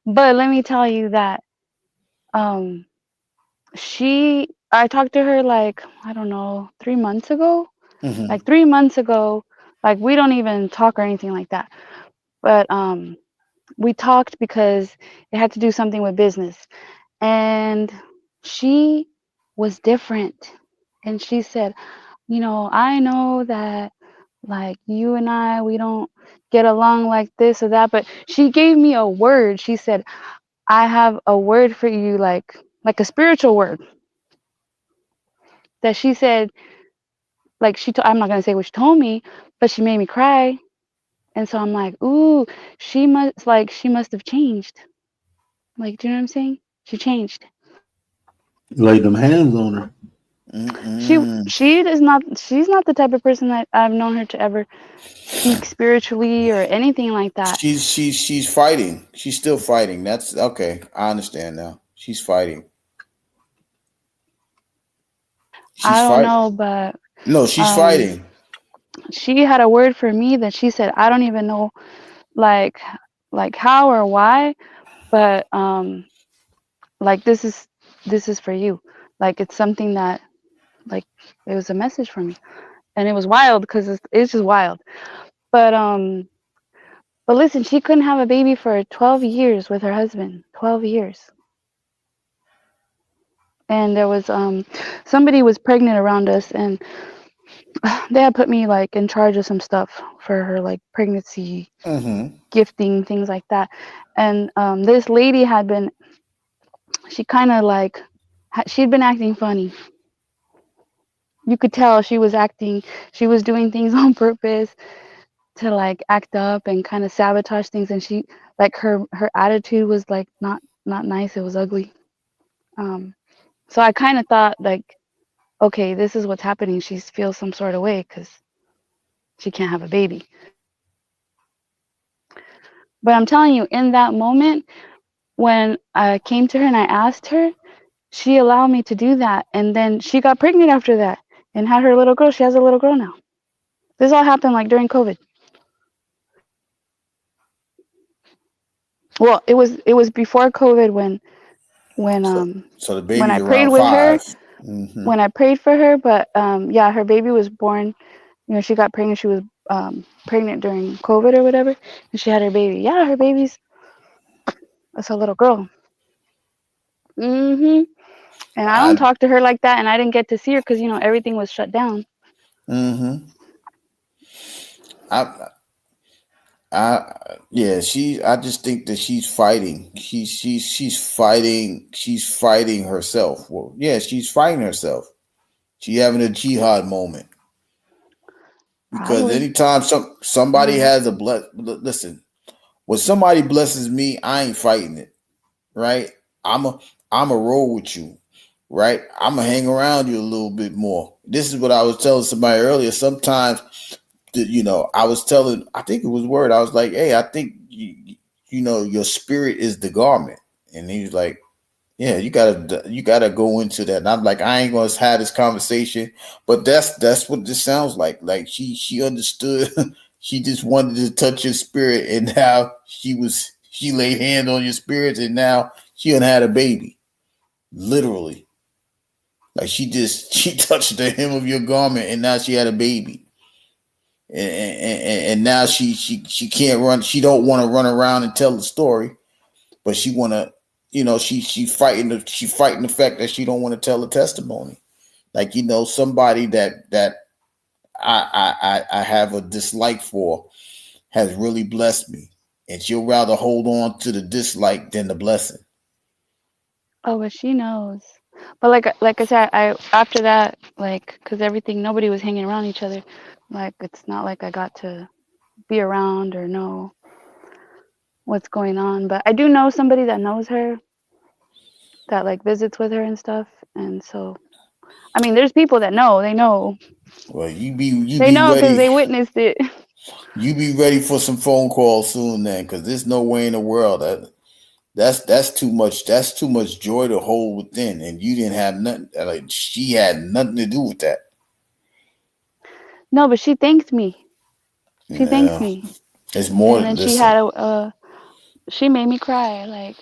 But let me tell you that um I talked to her like I don't know 3 months ago. Mm-hmm. Like 3 months ago, like we don't even talk or anything like that. But we talked because it had to do something with business, and she was different. And she said, you know, I know that like you and we don't get along like this or that, but she gave me a word. She said, I have a word for you, like a spiritual word that she said, like I'm not gonna say what she told me, but she made me cry. And so I'm like, ooh, she must have changed. Like, do you know what I'm saying? She changed. Laid them hands on her. She's not the type of person that I've known her to ever speak spiritually or anything like that. She's fighting. She's still fighting. That's okay. I understand now. She's fighting. I don't fighting. know, but No, she's fighting. she had a word for me that she said, I don't even know like how or why, but like this is for you. Like it's something that like it was a message for me. And it was wild because it's just wild. But listen, she couldn't have a baby for 12 years with her husband. 12 years. And there was somebody was pregnant around us, and they had put me like in charge of some stuff for her, like pregnancy gifting, things like that. And this lady she kind of like she'd been acting funny. You could tell she was doing things on purpose to like act up and kind of sabotage things. And she like her attitude was like not nice. It was ugly. So I kind of thought like, okay, this is what's happening. She feels some sort of way because she can't have a baby. But I'm telling you, in that moment when I came to her and I asked her, she allowed me to do that. And then she got pregnant after that and had her little girl. She has a little girl now. This all happened like during COVID. Well, it was before COVID when So the baby's I prayed around with her, 5. Mm-hmm. when I prayed for her. But yeah, her baby was born. You know, she got pregnant. She was pregnant during COVID or whatever, and she had her baby. Yeah, her baby's that's a little girl. And I don't talk to her like that, and I didn't get to see her because everything was shut down. I just think that she's fighting. She's fighting. She's fighting herself. Well, yeah, she's fighting herself. She's having a jihad moment. Because Probably. anytime somebody has a blood, listen, when somebody blesses me, I ain't fighting it, right? I'm a roll with you, right? I'm gonna hang around you a little bit more. This is what I was telling somebody earlier. Sometimes, I was telling, I think it was Word. I was like, hey, I think your spirit is the garment, and he was like, yeah, you gotta go into that. And I'm like, I ain't gonna have this conversation, but that's what this sounds like. Like she understood. She just wanted to touch your spirit, and now she laid hand on your spirit, and now she done had a baby. Literally. Like she touched the hem of your garment, and now she had a baby. And now she can't run. She don't want to run around and tell the story, but she want to, she fighting the fact that she don't want to tell the testimony. Like, somebody that I have a dislike for has really blessed me, and she'll rather hold on to the dislike than the blessing. Oh, but she knows. But like I said, I after that, like, because nobody was hanging around each other. Like, it's not like I got to be around or know what's going on. But I do know somebody that knows her, that like visits with her and stuff. And so, I mean, there's people that know. They know. Well, They be know because ready. they witnessed it. You be ready for some phone calls soon, then, because there's no way in the world that's too much. That's too much joy to hold within, and you didn't have nothing. Like, she had nothing to do with that. No, but she thanked me. She thanked Yeah. me. It's more And than then this. she had she made me cry. Like,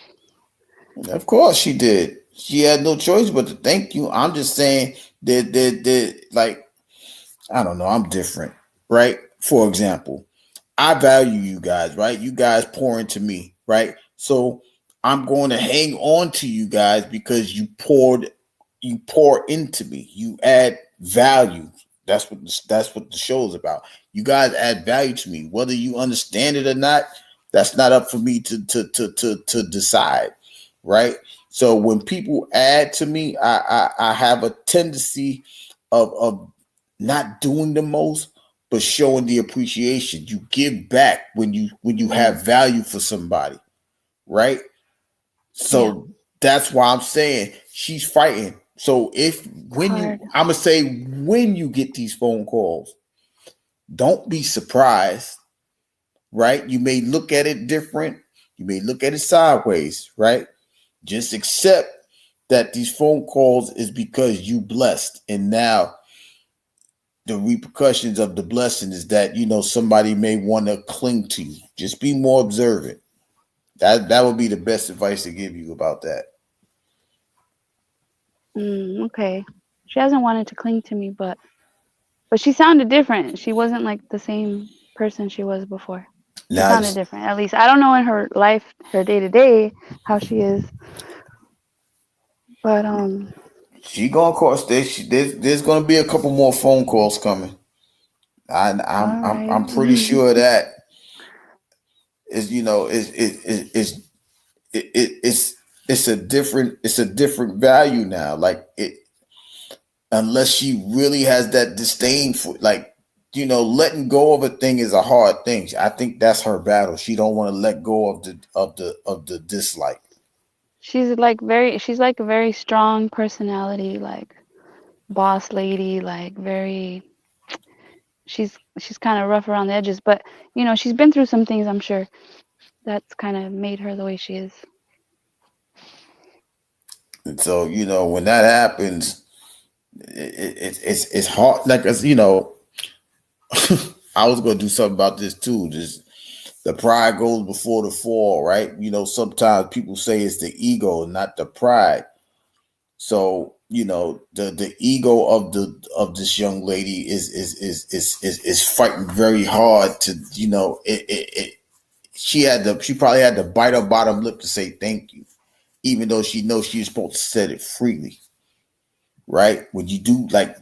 Of course she did. She had no choice but to thank you. I'm just saying that like, I don't know. I'm different, right? For example, I value you guys, right? You guys pour into me, right? So I'm going to hang on to you guys because you pour into me. You add value. That's what the show is about. You guys add value to me, whether you understand it or not. That's not up for me to decide, right? So when people add to me, I have a tendency of not doing the most, but showing the appreciation. You give back when you have value for somebody, right? So that's why I'm saying she's fighting. So I'm gonna say, when you get these phone calls, don't be surprised, right? You may look at it different, you may look at it sideways, right? Just accept that these phone calls is because you blessed, and now the repercussions of the blessing is that somebody may want to cling to you. Just be more observant. That would be the best advice to give you about that. Okay. She hasn't wanted to cling to me, but she sounded different. She wasn't like the same person she was before. She sounded different. At least I don't know in her life, her day to day, how she is. But she gonna call. There's gonna be a couple more phone calls coming. I'm pretty sure that is it's a different value now. Like, unless she really has that disdain for, like, letting go of a thing is a hard thing. I think that's her battle. She don't want to let go of the dislike. she's like a very strong personality, like boss lady, like very. She's kind of rough around the edges, but she's been through some things. I'm sure that's kind of made her the way she is. And so when that happens, it's hard. Like, I was gonna do something about this too. Just the pride goes before the fall, right? Sometimes people say it's the ego, not the pride. So the ego of this young lady is fighting very hard to she probably had to bite her bottom lip to say thank you, even though she knows she's supposed to say it freely, right? When you do, like,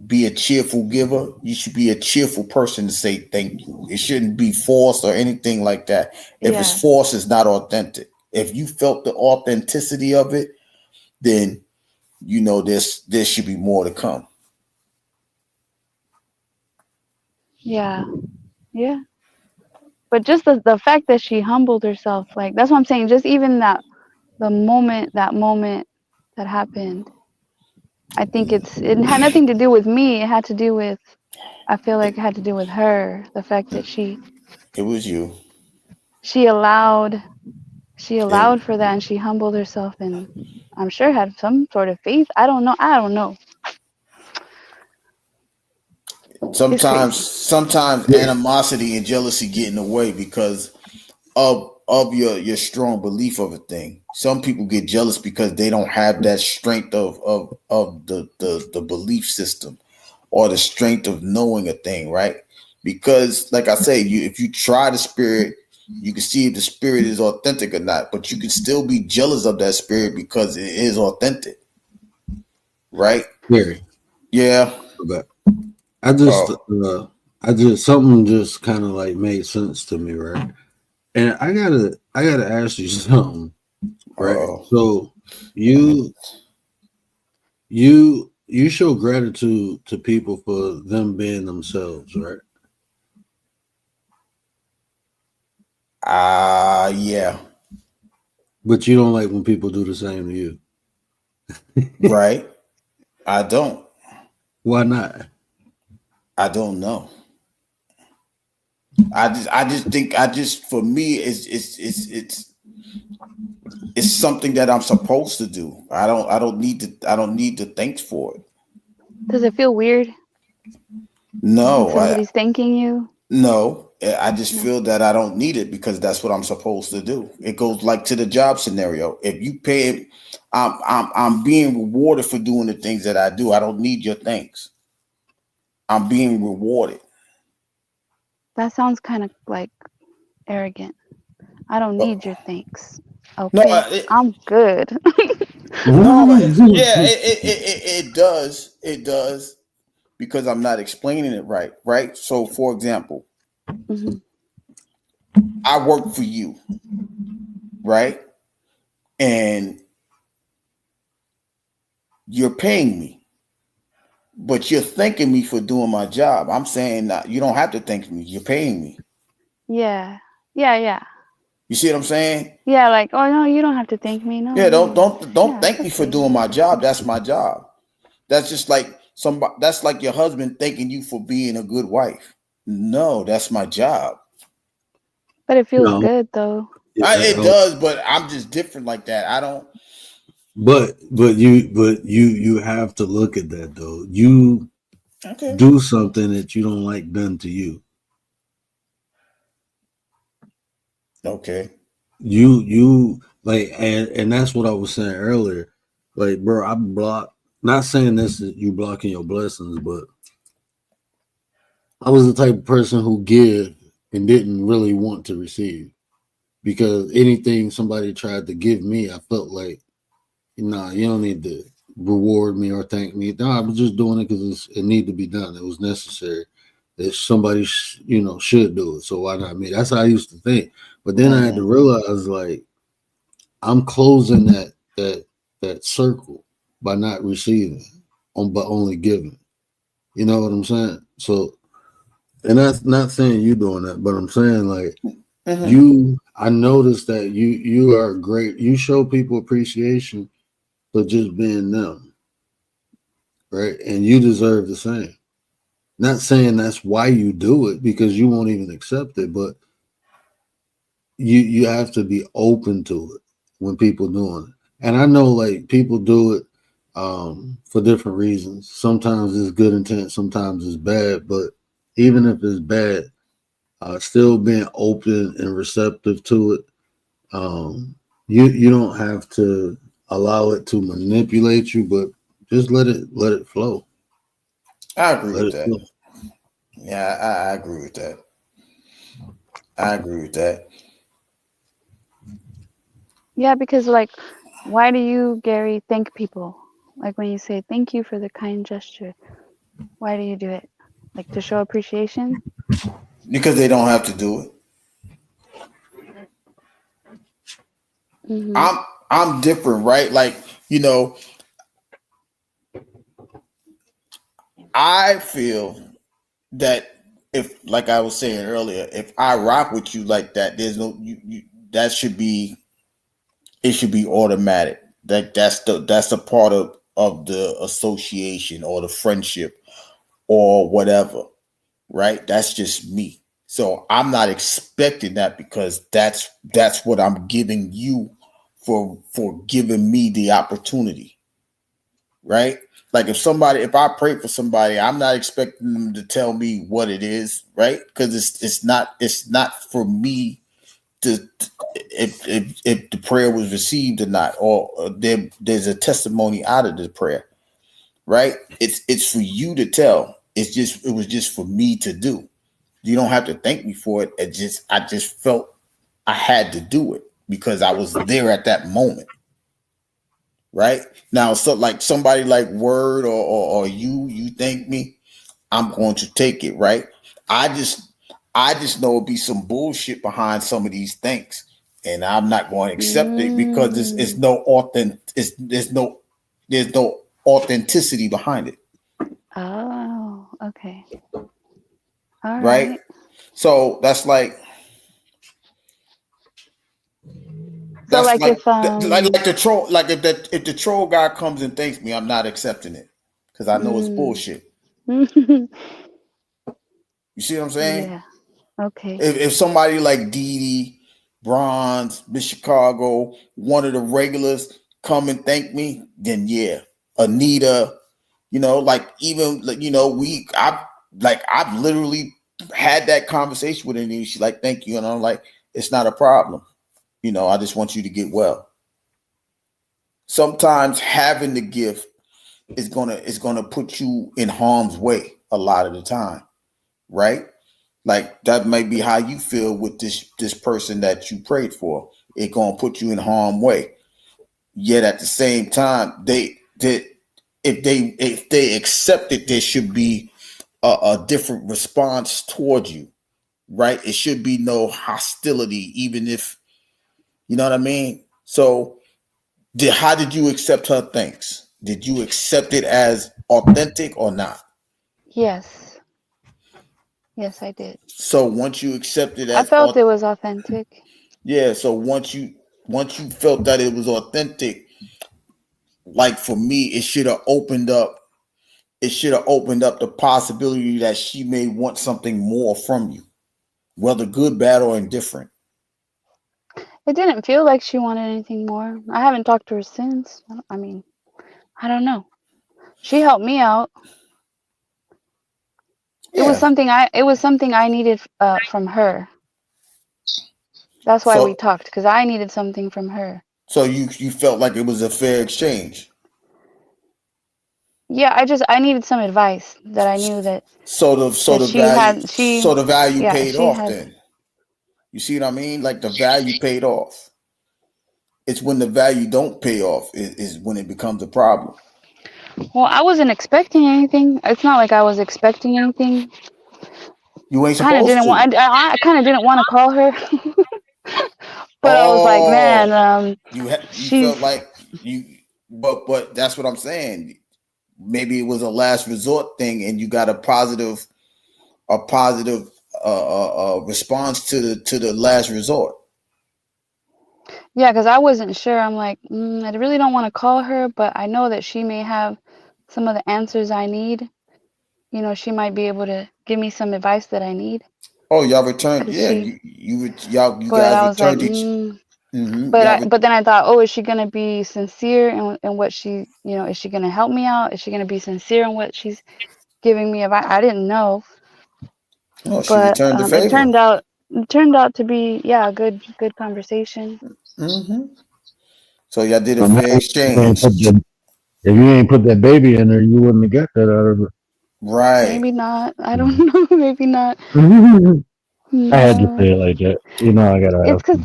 be a cheerful giver, you should be a cheerful person to say thank you. It shouldn't be forced or anything like that. If it's forced, it's not authentic. If you felt the authenticity of it, then there should be more to come. Yeah. But just the fact that she humbled herself, like that's what I'm saying. Just even that moment that happened, I think it had nothing to do with me. It had to do with, I feel like it had to do with her. The fact that It was you. she allowed It, for that, and she humbled herself, and I'm sure had some sort of faith. I don't know. It's crazy. sometimes animosity and jealousy get in the way because of your strong belief of a thing. Some people get jealous because they don't have that strength of the belief system or the strength of knowing a thing, right? Because like I say, if you try the spirit, you can see if the spirit is authentic or not, but you can still be jealous of that spirit because it is authentic, right? Gary, Yeah. but I just something just kind of like made sense to me, right? And I gotta ask you something, right? So you show gratitude to people for them being themselves, right? Yeah. But you don't like when people do the same to you. Right. I don't. Why not? I don't know. I just think for me it's something that I'm supposed to do. I don't need to thanks for it. Does it feel weird when No, somebody's thanking you? no. I just No. feel that I don't need it because that's what I'm supposed to do. It goes like to the job scenario. If you pay, I'm being rewarded for doing the things that I do. I don't need your thanks. I'm being rewarded. That sounds kind of like arrogant. I don't need your thanks. No, Okay, I'm good. no, yeah, it does. It does because I'm not explaining it right. Right. So, for example, hmm I work for you, right? And you're paying me, but you're thanking me for doing my job. I'm saying that you don't have to thank me. You're paying me. Yeah. You see what I'm saying? Yeah, like, oh no, you don't have to thank me. No, Yeah. Don't no. don't don't Yeah, thank it's me for okay. doing my job. That's my job. That's just like somebody. That's like your husband thanking you for being a good wife. No, that's my job. But it feels No, good though. It does, but I'm just different like that. I don't. but you have to look at that though. You Okay. do something that you don't like done to you. Okay. You like, and that's what I was saying earlier. Like, bro, I block. Not saying this is you blocking your blessings, but I was the type of person who give and didn't really want to receive because anything somebody tried to give me, I felt like, nah, you don't need to reward me or thank me. No, I was just doing it because it needed to be done. It was necessary. That somebody, should do it. So why not me? That's how I used to think. But then I had to realize, like, I'm closing that circle by not receiving, but only giving. You know what I'm saying? So, and that's not saying you doing that, but I'm saying like I noticed that you are great. You show people appreciation for just being them, right? And you deserve the same. Not saying that's why you do it because you won't even accept it, but you have to be open to it when people doing it. And I know like people do it for different reasons. Sometimes it's good intent, sometimes it's bad, but even if it's bad, still being open and receptive to it. You don't have to allow it to manipulate you, but just let it flow. I agree Let with it that. flow. Yeah, I agree with that. I agree with that. Yeah, because like, why do you, Gary, thank people? Like when you say thank you for the kind gesture, why do you do it? Like to show appreciation? Because they don't have to do it. hmm I'm different, right? Like, I feel that if like I was saying earlier, if I rock with you like that, there's no that should be, it should be automatic. That's a part of the association or the friendship or whatever, right? That's just me. So I'm not expecting that because that's what I'm giving you for giving me the opportunity, right? Like if I pray for somebody, I'm not expecting them to tell me what it is, right? Because it's not for me to if the prayer was received or not, or there's a testimony out of the prayer, right? It's for you to tell. It was just for me to do. You don't have to thank me for it. I just felt I had to do it because I was there at that moment. Right now, so like somebody like Word or you thank me, I'm going to take it. Right. I just know it'll be some bullshit behind some of these things, and I'm not going to accept it because there's no authenticity behind it. Oh, okay. All Right. So that's like. So That's like like the troll. Like if the troll guy comes and thanks me, I'm not accepting it because I know it's bullshit. You see what I'm saying? Yeah. Okay. If somebody like Dee Dee, Bronze, Miss Chicago, one of the regulars come and thank me, then yeah, Anita, like even I've literally had that conversation with Anita. She's like, thank you, and I'm like, it's not a problem. I just want you to get well. Sometimes having the gift is gonna put you in harm's way a lot of the time, right? Like that might be how you feel with this person that you prayed for. It's gonna put you in harm's way. Yet at the same time, if they accept it, there should be a different response towards you, right? It should be no hostility, even if. You know what I mean? So how did you accept her thanks? Did you accept it as authentic or not? Yes. Yes, I did. So once you accepted it I as felt it was authentic. Yeah, so once you felt that it was authentic, like for me, it should have opened up the possibility that she may want something more from you, whether good, bad, or indifferent. It didn't feel like she wanted anything more. I haven't talked to her since. I mean, I don't know. She helped me out. Yeah. It was something I needed from her. That's why we talked, because I needed something from her. So you felt like it was a fair exchange. Yeah, I needed some advice that I knew that. So the value paid off then. You see what I mean? Like the value paid off. It's when the value don't pay off is when it becomes a problem. Well, I wasn't expecting anything. It's not like I was expecting anything. You ain't supposed to. I kind of didn't want to call her, but I was like, man, you felt like you. But that's what I'm saying. Maybe it was a last resort thing, and you got a positive response to the last resort. Yeah, because I wasn't sure. I'm like, I really don't want to call her, but I know that she may have some of the answers I need. She might be able to give me some advice that I need. Oh, y'all returned? Yeah, you guys returned each. But then I thought, oh, is she gonna be sincere in what she, is she gonna help me out? Is she gonna be sincere in what she's giving me advice? I didn't know. Oh, she returned the favor. It turned out to be a good conversation. So y'all did a fair exchange. If you ain't put that baby in there, you wouldn't have got that out of her. Right. Maybe not. I don't know. Maybe not. No. I had to say it like that. I gotta. It's because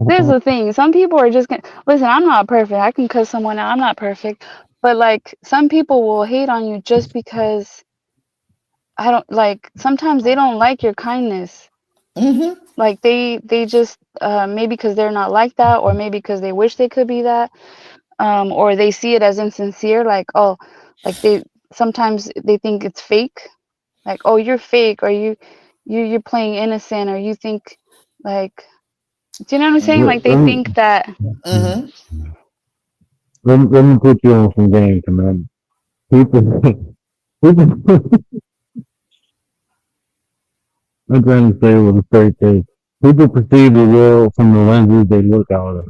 there's the thing. Some people are just gonna listen. I'm not perfect. I can cuss someone out. I'm not perfect, but some people will hate on you just because I don't sometimes they don't like your kindness. Like they just maybe because they're not like that, or maybe because they wish they could be that, or they see it as insincere. Sometimes they think it's fake. like, oh, you're fake, or you're playing innocent, or you think like, do you know what I'm saying? Like they think that. Mm-hmm. Let me put you on some game, Commander. People, people, I'm trying to say with a straight face. People perceive the world from the lenses they look out of.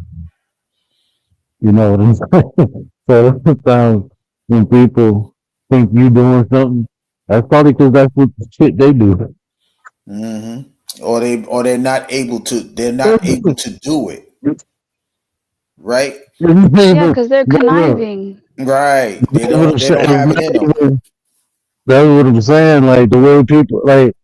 You know what I'm saying? So sometimes when people think you doing something, that's probably because that's what the shit they do. Mm-hmm. Or they're not able to. They're not able to do it. Right. Yeah, because they're No, no. conniving. Right. They That's what I'm don't have it in them. saying. That's what I'm saying. Like the way people, like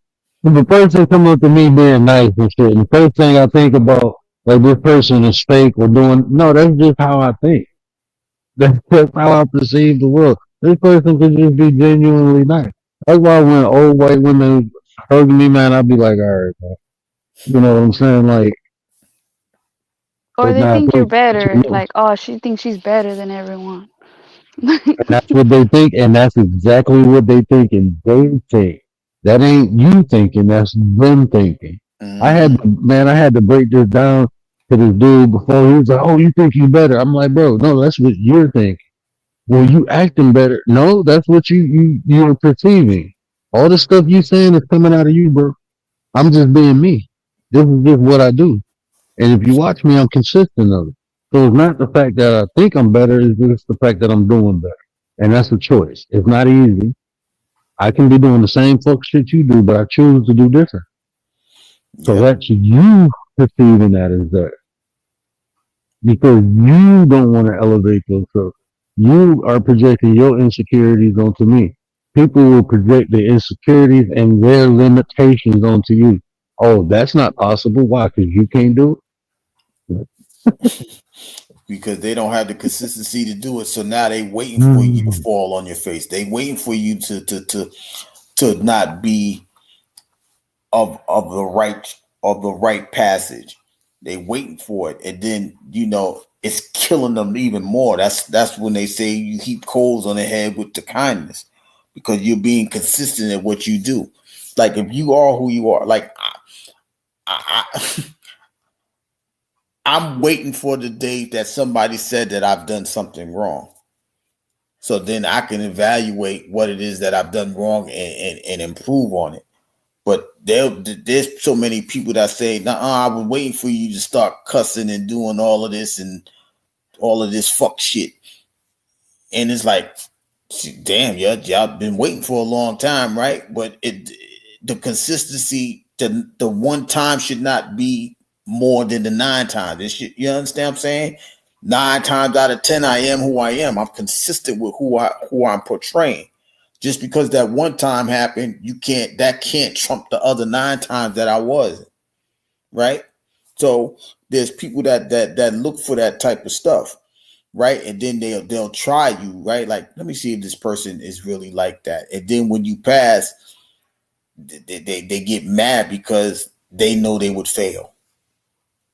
if a person come up to me being nice and shit, and the first thing I think about, like this person is fake or doing, no, that's just how I think. That's just how I perceive the world. This person could just be genuinely nice. That's why when old white women hug me, man, I'd be like, all right, man. You know what I'm saying? Like, Or it's they not think you're fake. better. Like, oh, she thinks she's better than everyone. And that's what they think, and that's exactly what they think, and they think. That ain't you thinking, that's them thinking. I had to break this down to this dude before. He was like, oh, you think you better? I'm like, bro, no, that's what you're thinking. Well, you acting better. No, that's what you're perceiving. All the stuff you saying is coming out of you, bro. I'm just being me. This is just what I do. And if you watch me, I'm consistent of it. So it's not the fact that I think I'm better, it's just the fact that I'm doing better. And that's a choice. It's not easy. I can be doing the same fuck shit you do, but I choose to do different. So that's you perceiving that as that. Because you don't want to elevate yourself. You are projecting your insecurities onto me. People will project their insecurities and their limitations onto you. Oh, that's not possible. Why? Because you can't do it? Because they don't have the consistency to do it. So now they waiting for you to fall on your face. They waiting for you to not be of the right passage. They waiting for it, and then it's killing them even more. That's when they say you heap coals on the head with the kindness, because you're being consistent at what you do. Like if you are who you are, like I'm waiting for the day that somebody said that I've done something wrong, so then I can evaluate what it is that I've done wrong and improve on it. But there's so many people that say, "Nah, I was waiting for you to start cussing and doing all of this and all of this fuck shit," and it's like, damn, y'all been waiting for a long time, right? But the consistency, the one time should not be more than the 9 times. It should, you understand what I'm saying? 9 times out of 10, I am who I am. I'm consistent with who I'm portraying. Just because that one time happened, that can't trump the other 9 times that I wasn't, right? So there's people that look for that type of stuff, right? And then they'll try you, right? Like, let me see if this person is really like that. And then when you pass, they get mad because they know they would fail,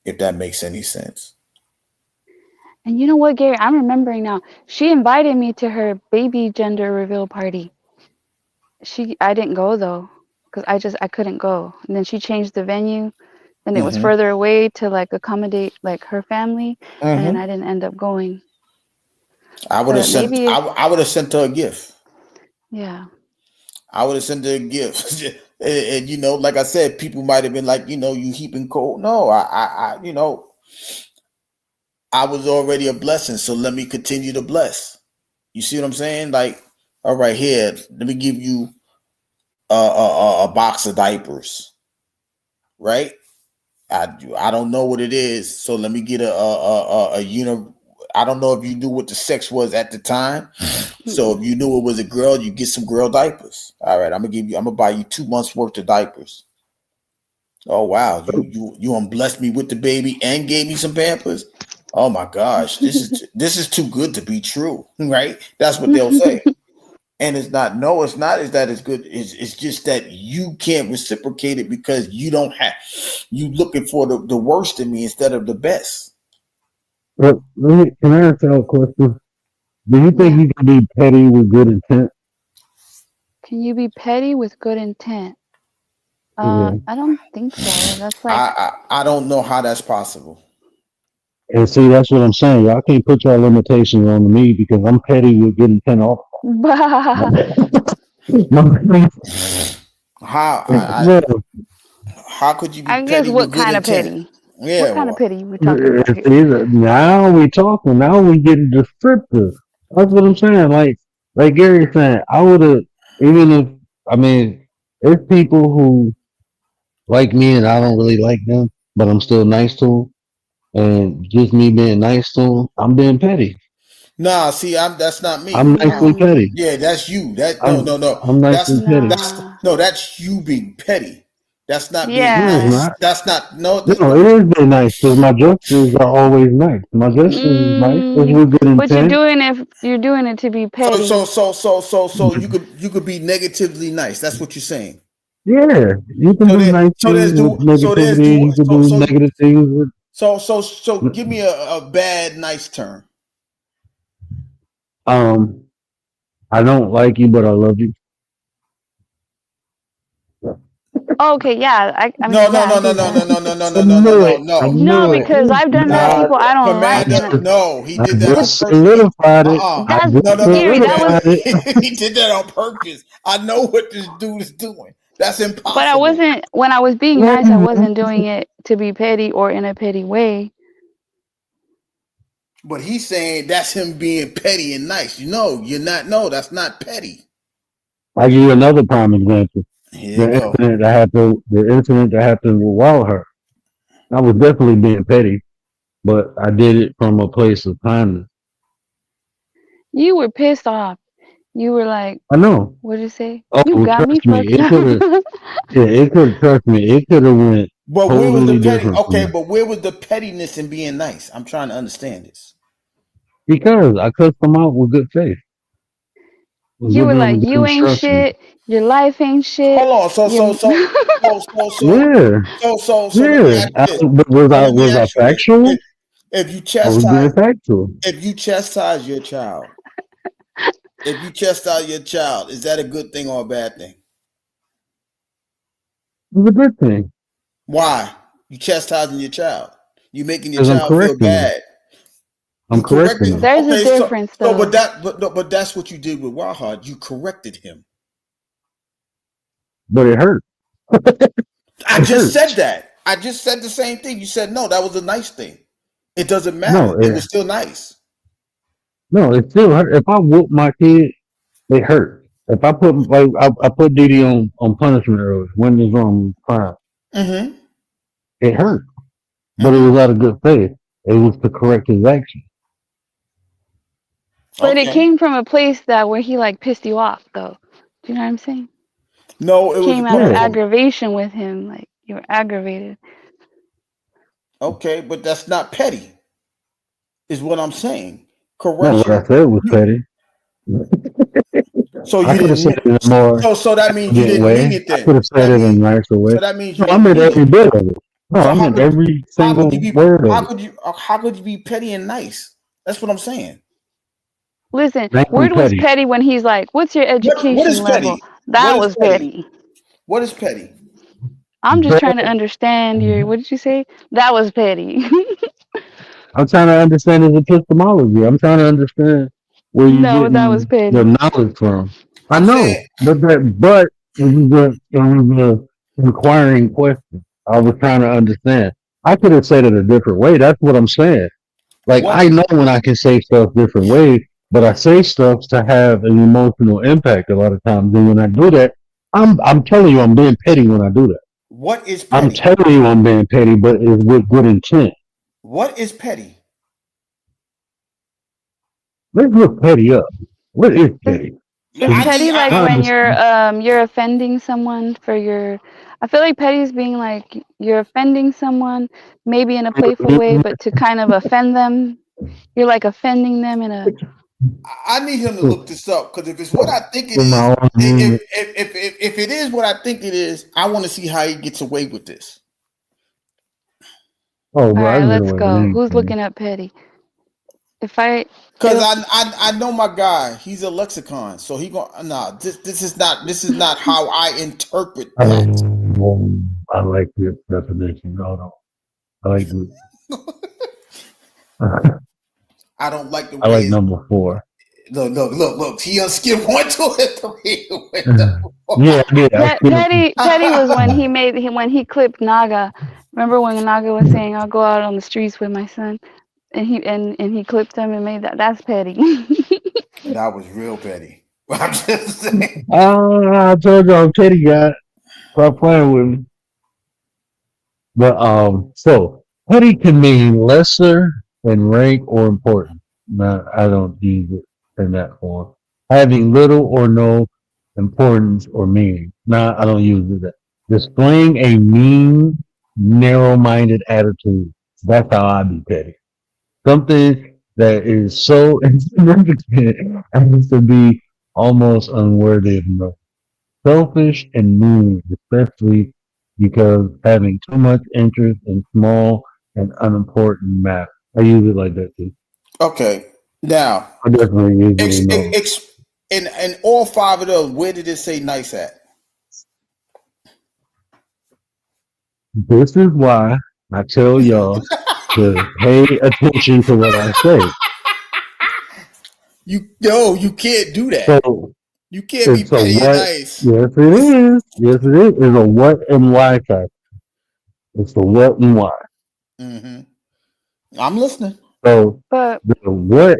if that makes any sense. And you know what, Gary? I'm remembering now. She invited me to her baby gender reveal party. I didn't go though, because I couldn't go. And then she changed the venue, and it was further away to like accommodate like her family, and I didn't end up going. I would have sent her a gift. Yeah. I would have sent her a gift. And like I said, people might have been like, you heaping coal. No, I was already a blessing, so let me continue to bless. You see what I'm saying? Like, all right, here, let me give you a box of diapers, right? I don't know what it is, so let me get a I don't know if you knew what the sex was at the time. So if you knew it was a girl, you get some girl diapers. All right, I'm gonna buy you 2 months worth of diapers. Oh wow, you blessed me with the baby and gave me some Pampers. Oh my gosh, this is too good to be true, right? That's what they'll say. And it's not is that it's good. It's just that you can't reciprocate it because you looking for the worst in me instead of the best. Well, can I ask you a question? Do you think you can be petty with good intent? Can you be petty with good intent? Yeah. I don't think so. That's like I don't know how that's possible. And see, that's what I'm saying. Y'all can't put your limitations on me because I'm petty with getting 10 off. How Yeah. how could you be I guess petty what with good kind of intent? petty? Yeah, What kind of well, petty we talking about here? See, now we talking. Now we getting descriptive. That's what I'm saying. Like Gary saying, I would have, even if, I mean, there's people who like me and I don't really like them, but I'm still nice to them. And just me being nice to them, I'm being petty. nah, see, that's not me. I'm nicely petty. Yeah, that's you. That I'm I'm That's nicely petty. Nah. that's you being petty. That's not being No, it's Yeah. nice. not. That's not no. No, it is being nice because my gestures are always nice. My gestures is nice. It's with good But you're intent. doing it to be petty. So you could be negatively nice. That's what you're saying. Yeah, you can So do there, nice so things there's with do so there's negativity. do You can so do so negative things with. so give me a bad nice term. I don't like you, but I love you. Okay, yeah. I mean, No, yeah, I do that. I knew it. I no. No, knew it. because I've done that to Nah, people I don't like, Commander, and no, he I did that on just purpose. solidified it. I that's just No, Gary. That was, solidified it. he did that on purpose. I know what this dude is doing. That's impossible. but I wasn't. When I was being nice, I wasn't doing it to be petty or in a petty way. But he's saying that's him being petty and nice. You know, you're not. No, that's not petty. I'll give you another prime example. Here you go. The incident that happened with Walhart. I was definitely being petty, but I did it from a place of kindness. You were pissed off. You were like, I know. what did you say? Oh, You got me trust me, fucked up. it could have trust me. It could have went But where was totally the petty? different. Okay, but where was the pettiness in being nice? I'm trying to understand this. Because I cussed them out with good faith. You were like, you ain't shit. Your life ain't shit. Hold on. So Yeah. let me ask you this. Was I factual? If you I was being factual. if you chastise your child, is that a good thing or a bad thing? It was a good thing. Why? You chastising your child. You making your 'Cause I'm child feel correcting them. bad. I'm correcting them. There's a difference, though. But that's what you did with Wahad. You corrected him. But it hurt. I It just hurt. said that. I just said the same thing. You said no, that was a nice thing. It doesn't matter. No, It was still nice. No, it still hurt. If I whoop my kid, it hurt. If I put I put Didi on punishment early when he's on crime, Mm-hmm. it hurt. But it was out of good faith. It was to correct his action. But it came from a place where he like pissed you off, though. Do you know what I'm saying? No, it came was out of aggravation with him. Like you were aggravated. Okay, but that's not petty, is what I'm saying. No, what I Correction. said was petty. So I you could have said didn't. it in a more So that means you elegant didn't mean way. it I then. could have said it in a nicer way. So that means you No, I didn't meant mean every it. bit of it. No, So I meant every single word of it. How could you be petty and nice? That's what I'm saying. Listen, Thank you, Word was petty. petty when he's like, "What's your education What is level?" petty? That What is was petty. What is petty? I'm just trying to understand your. What did you say? That was petty. I'm trying to understand his epistemology. I'm trying to understand where you No, that was getting petty. the knowledge from. I I'm know, saying but it was a inquiring question. I was trying to understand. I could have said it a different way. That's what I'm saying. Like what I know when I can say stuff different ways, but I say stuff to have an emotional impact a lot of times. And when I do that, I'm telling you, I'm being petty when I do that. what is I'm petty? telling you, I'm being petty, but it's with good intent. What is petty? Let's look petty up. What is petty? Is I petty need- like I when understand. you're offending someone for your? I feel like petty is being like you're offending someone, maybe in a playful way, but to kind of offend them. You're like offending them in a. I need him to look this up because if it's what I think it In my is, own unit. if it is what I think it is, I want to see how he gets away with this. Oh, All bro, I right, can get let's away with go. Who's anything. looking up petty? if I Because if I know my guy. He's a lexicon, so he going nah. This is not how I interpret that. I like your definition. No, I like the, I don't like the I way. like number 4. Look. He skip 1, 2, and 3. Yeah, I did. I skipped Petty was when he clipped Naga. Remember when Naga was saying, "I'll go out on the streets with my son," and he clipped him and made that. That's petty. That was real petty. I'm just saying. I told you I'm petty guy. Stop playing with me. But so petty can mean lesser in rank or important. No, I don't use it in that form. Having little or no importance or meaning. No, I don't use it. Displaying a mean, narrow-minded attitude. That's how I be petty. Something that is so insignificant as to be almost unworthy of notice. Selfish and mean, especially because having too much interest in small and unimportant matters. I use it like that too. Okay, now I definitely use it in those. in all 5 of those, where did it say nice at? This is why I tell y'all to pay attention to what I say. You can't do that. So You can't be it's a petty and what? nice. Yes, it is. Yes, it is. It's a what and why type. It's the what and why. I'm listening. So But the what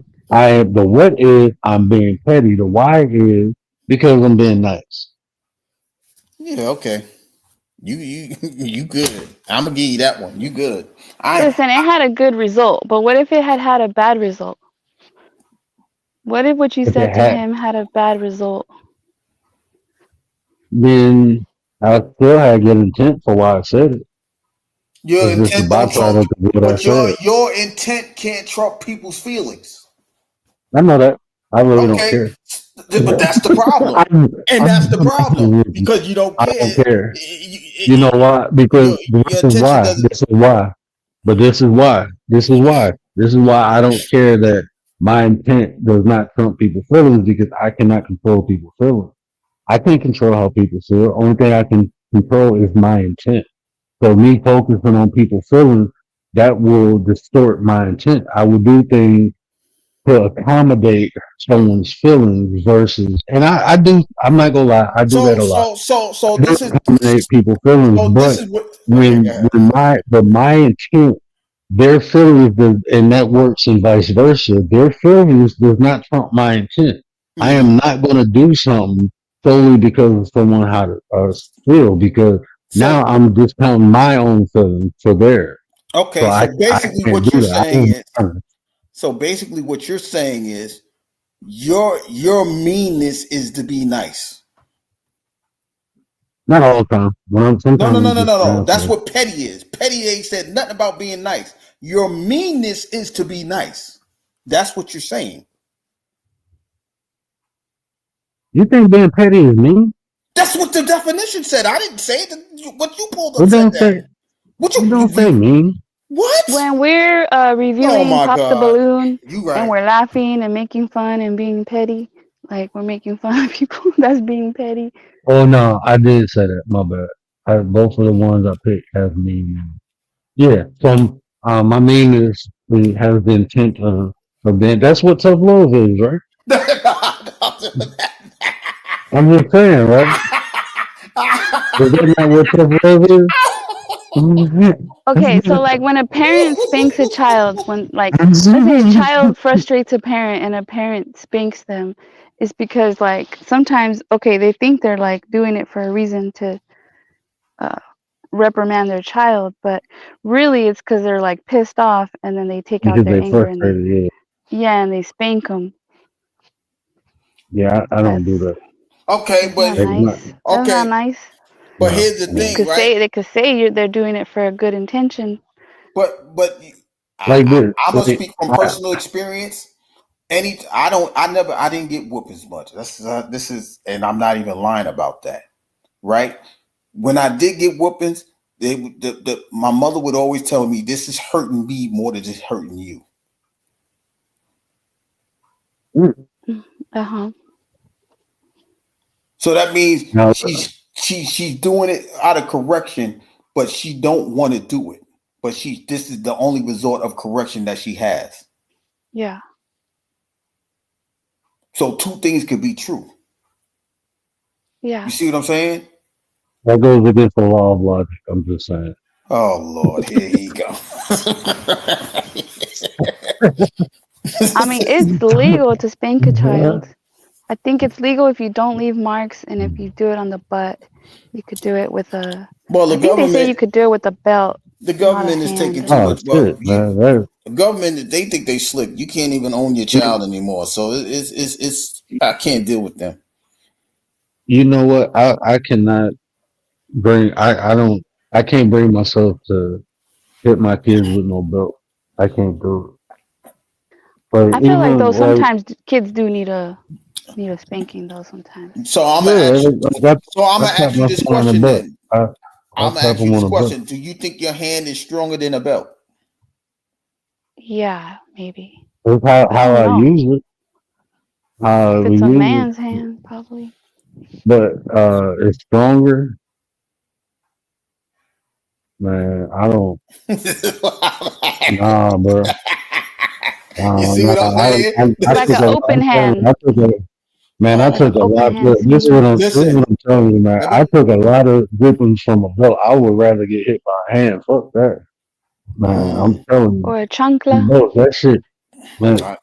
is I'm being petty. The why is because I'm being nice. Yeah, okay. You good. I'm gonna give you that one. You good. listen, it had a good result. But what if it had a bad result? What if what you If said it to had, him had a bad result? then I still had good intent for why I said it. Your It's just a intent don't trump, byproduct of what I but said. your intent can't trump people's feelings. I know that. I really don't Okay, care. but that's the problem, and that's the problem because you don't I care. don't care. You know why? Because Your this is attention why. doesn't. This is why. But this is why. This is why. This is why I don't care that my intent does not trump people's feelings because I cannot control people's feelings. I can't control how people feel. Only thing I can control is my intent. So me focusing on people's feelings, that will distort my intent. I will do things to accommodate someone's feelings versus, and I do. I'm not gonna lie, I do that a lot. So I do this is accommodate people's feelings, so but this is what. Okay, go ahead. when my intent, their feelings, and that works and vice versa. Their feelings does not trump my intent. I am not going to do something solely because of someone how to feel because now So I'm discounting my own feelings for theirs. okay, So I basically can't what do you're that. saying is your meanness is to be nice. Not all the time. When I'm sometimes No. That's what petty is. Petty ain't said nothing about being nice. Your meanness is to be nice. That's what you're saying. You think being petty is mean? That's what the definition said. I didn't say it. What you pulled up It said don't that. say. What It don't say mean. What? When we're Oh reviewing my Pop the God. Balloon You and right. we're laughing and making fun and being petty, like we're making fun of people, that's being petty. Oh no, I did say that. My bad. Both of the ones I picked have mean. Yeah. So my mean is has the intent of being. That's what tough love is, right? I'm just saying, right? Is that not what tough love is? Okay, so like when a parent spanks a child, when like let's say a child frustrates a parent and a parent spanks them, it's because like sometimes okay they think they're like doing it for a reason to reprimand their child, but really it's because they're like pissed off and then they take out Because their they anger and frustrated. and they spank them. Yeah, I don't do That's that. Okay, but It's not. nice. That's not nice. But No, here's the no. thing, right? They could say they're doing it for a good intention. But Like this. I'm gonna Like, speak from personal experience. I didn't get whoopings much. This is, and I'm not even lying about that, right? When I did get whoopings, my mother would always tell me, "This is hurting me more than just hurting you." Uh-huh. So that means Now, she's doing it out of correction, but she don't want to do it. But this is the only resort of correction that she has. Yeah. So two things could be true. Yeah. You see what I'm saying? that goes against the law of logic. I'm just saying. Oh Lord, here you go. I mean, it's legal to spank a child. I think it's legal if you don't leave marks, and if you do it on the butt, you could do it with a. Well, I think they say you could do it with a belt. The government is taking too Oh much. Well, shit, man! the government, they think they slick. You can't even own your child anymore. So it's I can't deal with them. You know what? I cannot bring. I can't bring myself to hit my kids with no belt. I can't do it. But I feel like though sometimes kids do need a spanking though sometimes. So I'm gonna ask you this question then. I'm gonna ask you this question. Do you think your hand is stronger than a belt? Yeah, maybe. That's how I use it. If it's a man's hand, probably. But it's stronger. Man, I don't. Nah, bro. You see what I'm saying? It's like an open hand. I took a lot. This is what I'm telling you, man. I took a lot of whippings from a belt. I would rather get hit by a hand. Fuck that, man. I'm telling you. Or a chancla. No, that shit, man. I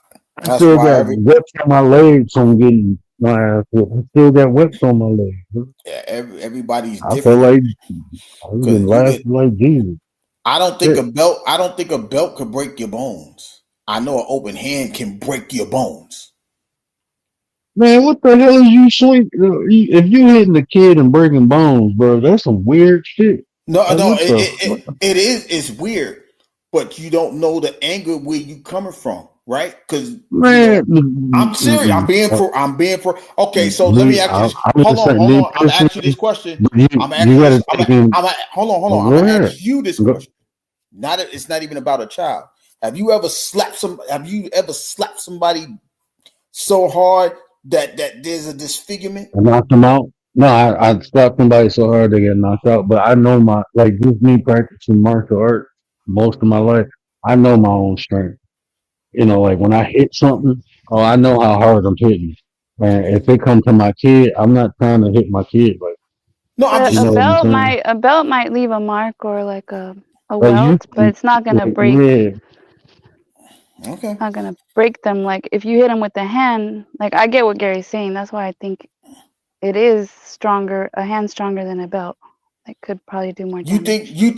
still got whips on my legs from getting my ass whipped. I still got whips on my legs. Yeah, everybody's I different. feel like I've been laughing like Jesus. I don't think a belt could break your bones. I know an open hand can break your bones. Man, what the hell is you swing? If you hitting a kid and breaking bones, bro, that's some weird shit. No, it is. It's weird, but you don't know the angle where you coming from, right? Because man, I'm serious. I'm being for. Okay, so let me ask you. Hold on. I'm gonna ask you this question. Hold on. I'm gonna ask you this question. It's not even about a child. Have you ever slapped somebody so hard that there's a disfigurement? I knocked them out. No, I slapped somebody so hard they get knocked out. But I know just me practicing martial arts most of my life. I know my own strength. You know, like when I hit something, I know how hard I'm hitting. And if it comes to my kid, I'm not trying to hit my kid. Like, no, a belt might leave a mark or like a welt, but it's not gonna break. Yeah. Okay. Not gonna break them. Like if you hit them with the hand, like I get what Gary's saying. That's why I think it is stronger. A hand stronger than a belt. It could probably do more damage. You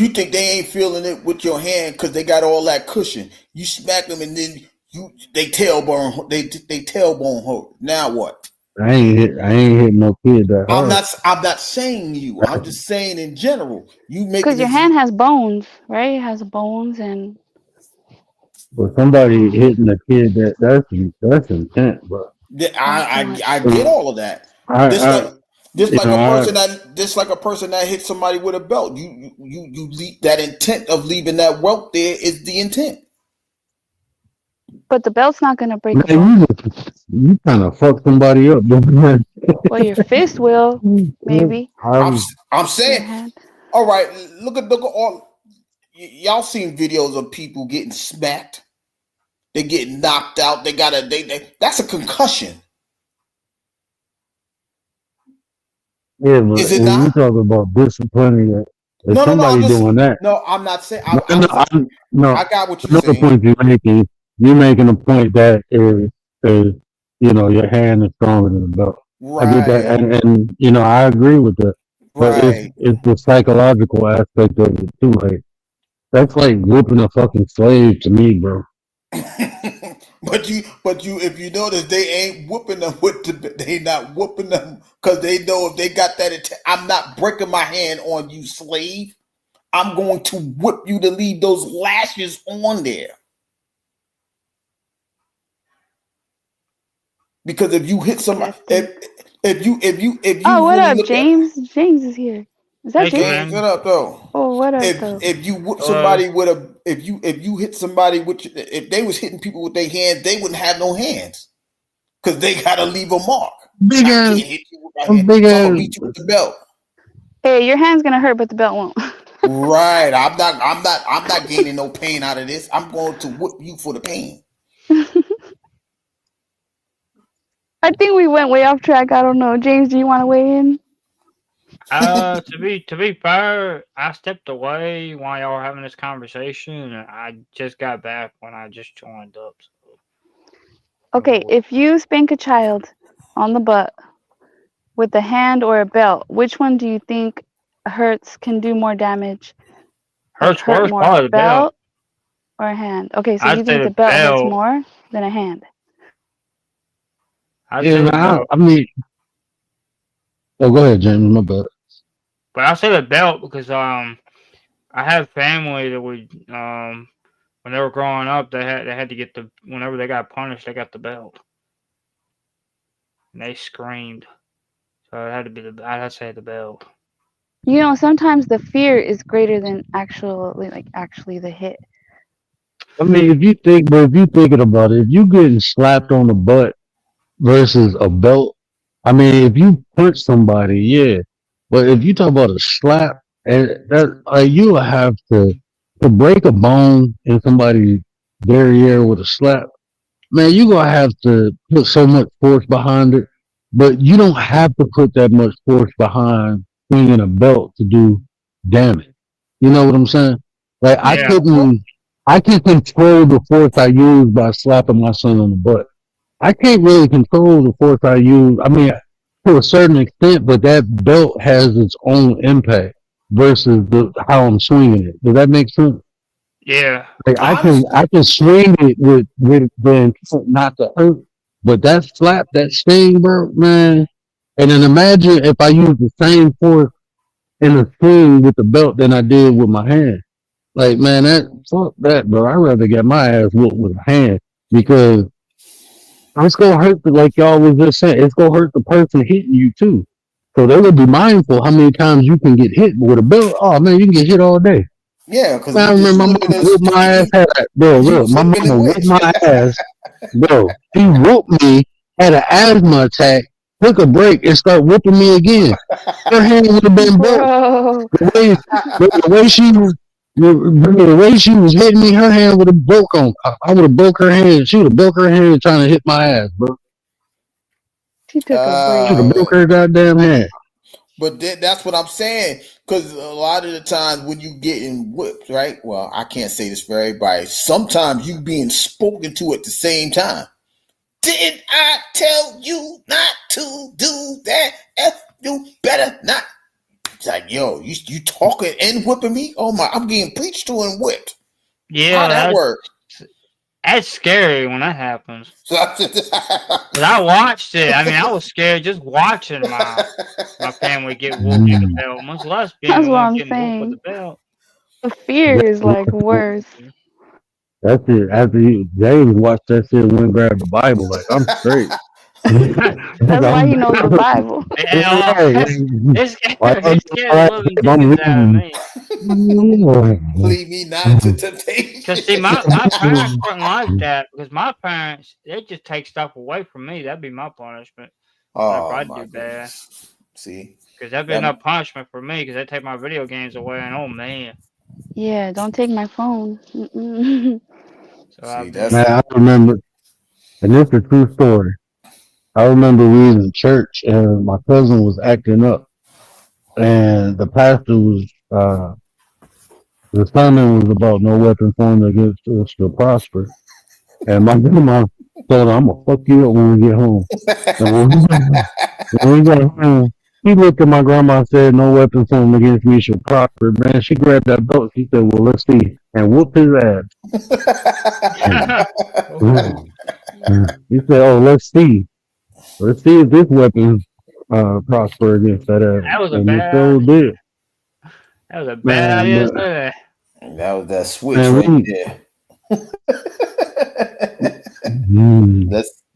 think they ain't feeling it with your hand because they got all that cushion. You smack them and then they tailbone hurt. Now what? I ain't hit no kid that hard. I'm not saying you. I'm just saying in general. Because your hand has bones, right? It has bones and. But somebody hitting a kid that's intent, bro. I get all of that. Just like a person that hits somebody with a belt. You leave that intent of leaving that welt there is the intent. But the belt's not gonna break. You kind of fuck somebody up. Well, your fist will, maybe. I'm saying. All right, look at all. Y'all seen videos of people getting smacked? They get knocked out. That's a concussion. Yeah, but is it not? You talk about disciplining. Doing that. No, I'm not saying. I got what you're saying. The point you're making. You're making a point that is your hand is stronger than the belt. Right. I get that, and I agree with that. But it's the psychological aspect of it too. Like that's like whooping a fucking slave to me, bro. But if you notice, they ain't whooping them they not whooping them because they know if they got that, I'm not breaking my hand on you, slave. I'm going to whip you to leave those lashes on there. Because if you hit somebody, if you. Oh, what up, James? James is here. Is that James? What up, though? Oh, what up, though? If you whip somebody if you hit somebody if they was hitting people with their hands, they wouldn't have no hands. because they gotta leave a mark. Big I ass, can't hit you with my hand, big so I'm ass. gonna beat you with the belt. Hey, your hand's gonna hurt, but the belt won't. Right. I'm not gaining no pain out of this. I'm going to whip you for the pain. I think we went way off track. I don't know. James, do you want to weigh in? To be fair, I stepped away while y'all were having this conversation, and I just got back when I just joined up. So. Okay, if you spank a child on the butt with a hand or a belt, which one do you think can do more damage? Hurts hurt worse, more, probably the belt or a hand? Okay, so I'd you say think the the belt hurts belt. more than a hand? I'd say the belt. I mean, oh, go ahead, James. My bad. But I say the belt because I have family that would when they were growing up they had to get whenever they got punished they got the belt. And they screamed. So it had to be I'd say the belt. You know, sometimes the fear is greater than actually the hit. I mean, if you thinking about it, if you getting slapped on the butt versus a belt, I mean, if you punch somebody, yeah. But if you talk about a slap, and that you will have to break a bone in somebody's derriere with a slap, man, you gonna have to put so much force behind it. But you don't have to put that much force behind swinging a belt to do damage. You know what I'm saying? Like Yeah. I can control the force I use by slapping my son on the butt. I can't really control the force I use. I mean, to a certain extent, but that belt has its own impact versus how I'm swinging it. Does that make sense? Yeah. Like I can swing it with the intent not to hurt, but that slap, that sting, bro, man. And then imagine if I use the same force in a swing with the belt than I did with my hand. Like, man, fuck that, bro. I'd rather get my ass whooped with a hand because it's gonna hurt. Like y'all was just saying, it's gonna hurt the person hitting you too. So they would be mindful how many times you can get hit with a belt. Oh man, you can get hit all day. Yeah, because Man, I remember my mama whipped my ass. Bro, look, my mama whipped my ass. Bro, she whooped me, had an asthma attack, took a break, and started whooping me again. Her hand would have been broke. The way she was hitting me, her hand would have broke on. I would have broke her hand. She would have broke her hand trying to hit my ass, bro. She took a break. She would have broke her goddamn hand. But that's what I'm saying. Because a lot of the times when you getting whipped, right? Well, I can't say this for everybody. Sometimes you being spoken to at the same time. Did I tell you not to do that? You better not. It's like, yo, you talking and whipping me? Oh my, I'm getting preached to and whipped. Yeah. How that work? That's scary when that happens. But I watched it. I mean, I was scared just watching my family get whooped with the belt. Much less being That's what I'm getting saying. whooped with the belt. The fear is like worse. That's it. After James watched that shit and went and grabbed the Bible, like, I'm straight. That's why he knows the Bible. It's scared the living dickens out of me. Lead me not to temptation. Because see, my parents weren't like that. Because my parents, they just take stuff away from me. That'd be my punishment. Oh, if I my do bad. See, because that'd be enough punishment for me. Because they take my video games away, and oh man. Yeah, don't take my phone. So I remember, and this is a true story. I remember we was in church and my cousin was acting up, and the pastor was the sermon was about no weapon formed against us shall prosper, and my grandma told her, "I'm gonna fuck you up when we get home." And when we got home, he looked at my grandma and said, "No weapon formed against me shall prosper." Man, she grabbed that belt. She said, "Well, let's see," and whooped his ass. He said, "Oh, let's see. Let's see if this weapon prosper against that ass." That was a and bad idea. That was a bad idea. That was that switch right there.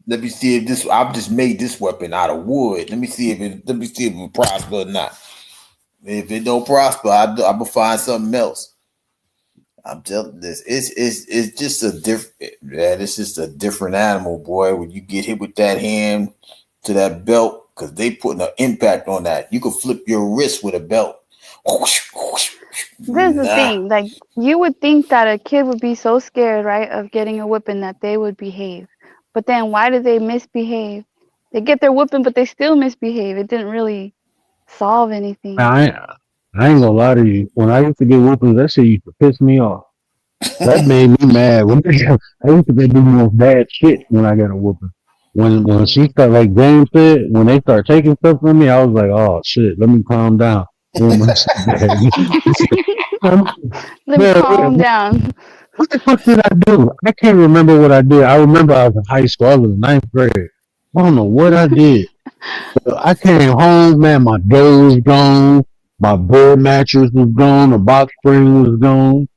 Let me see if this. I've just made this weapon out of wood. Let me see if it prosper or not. If it don't prosper, I'm gonna find something else. I'm telling this. It's just a different. Man, it's just a different animal, boy. When you get hit with that hand to that belt, because they putting an impact on that. You could flip your wrist with a belt. This is the thing. Like, you would think that a kid would be so scared, right, of getting a whipping that they would behave. But then why do they misbehave? They get their whipping, but they still misbehave. It didn't really solve anything. I ain't gonna lie to you. When I used to get whoopings, that shit used to piss me off. That made me mad. I used to do the most bad shit when I got a whooping. When she started, like James said, when they start taking stuff from me, I was like, oh shit, let me calm down. Let me calm down. What the fuck did I do? I can't remember what I did. I remember I was in high school. I was in 9th grade. I don't know what I did. I came home, man. My dough was gone. My bed mattress was gone. The box spring was gone.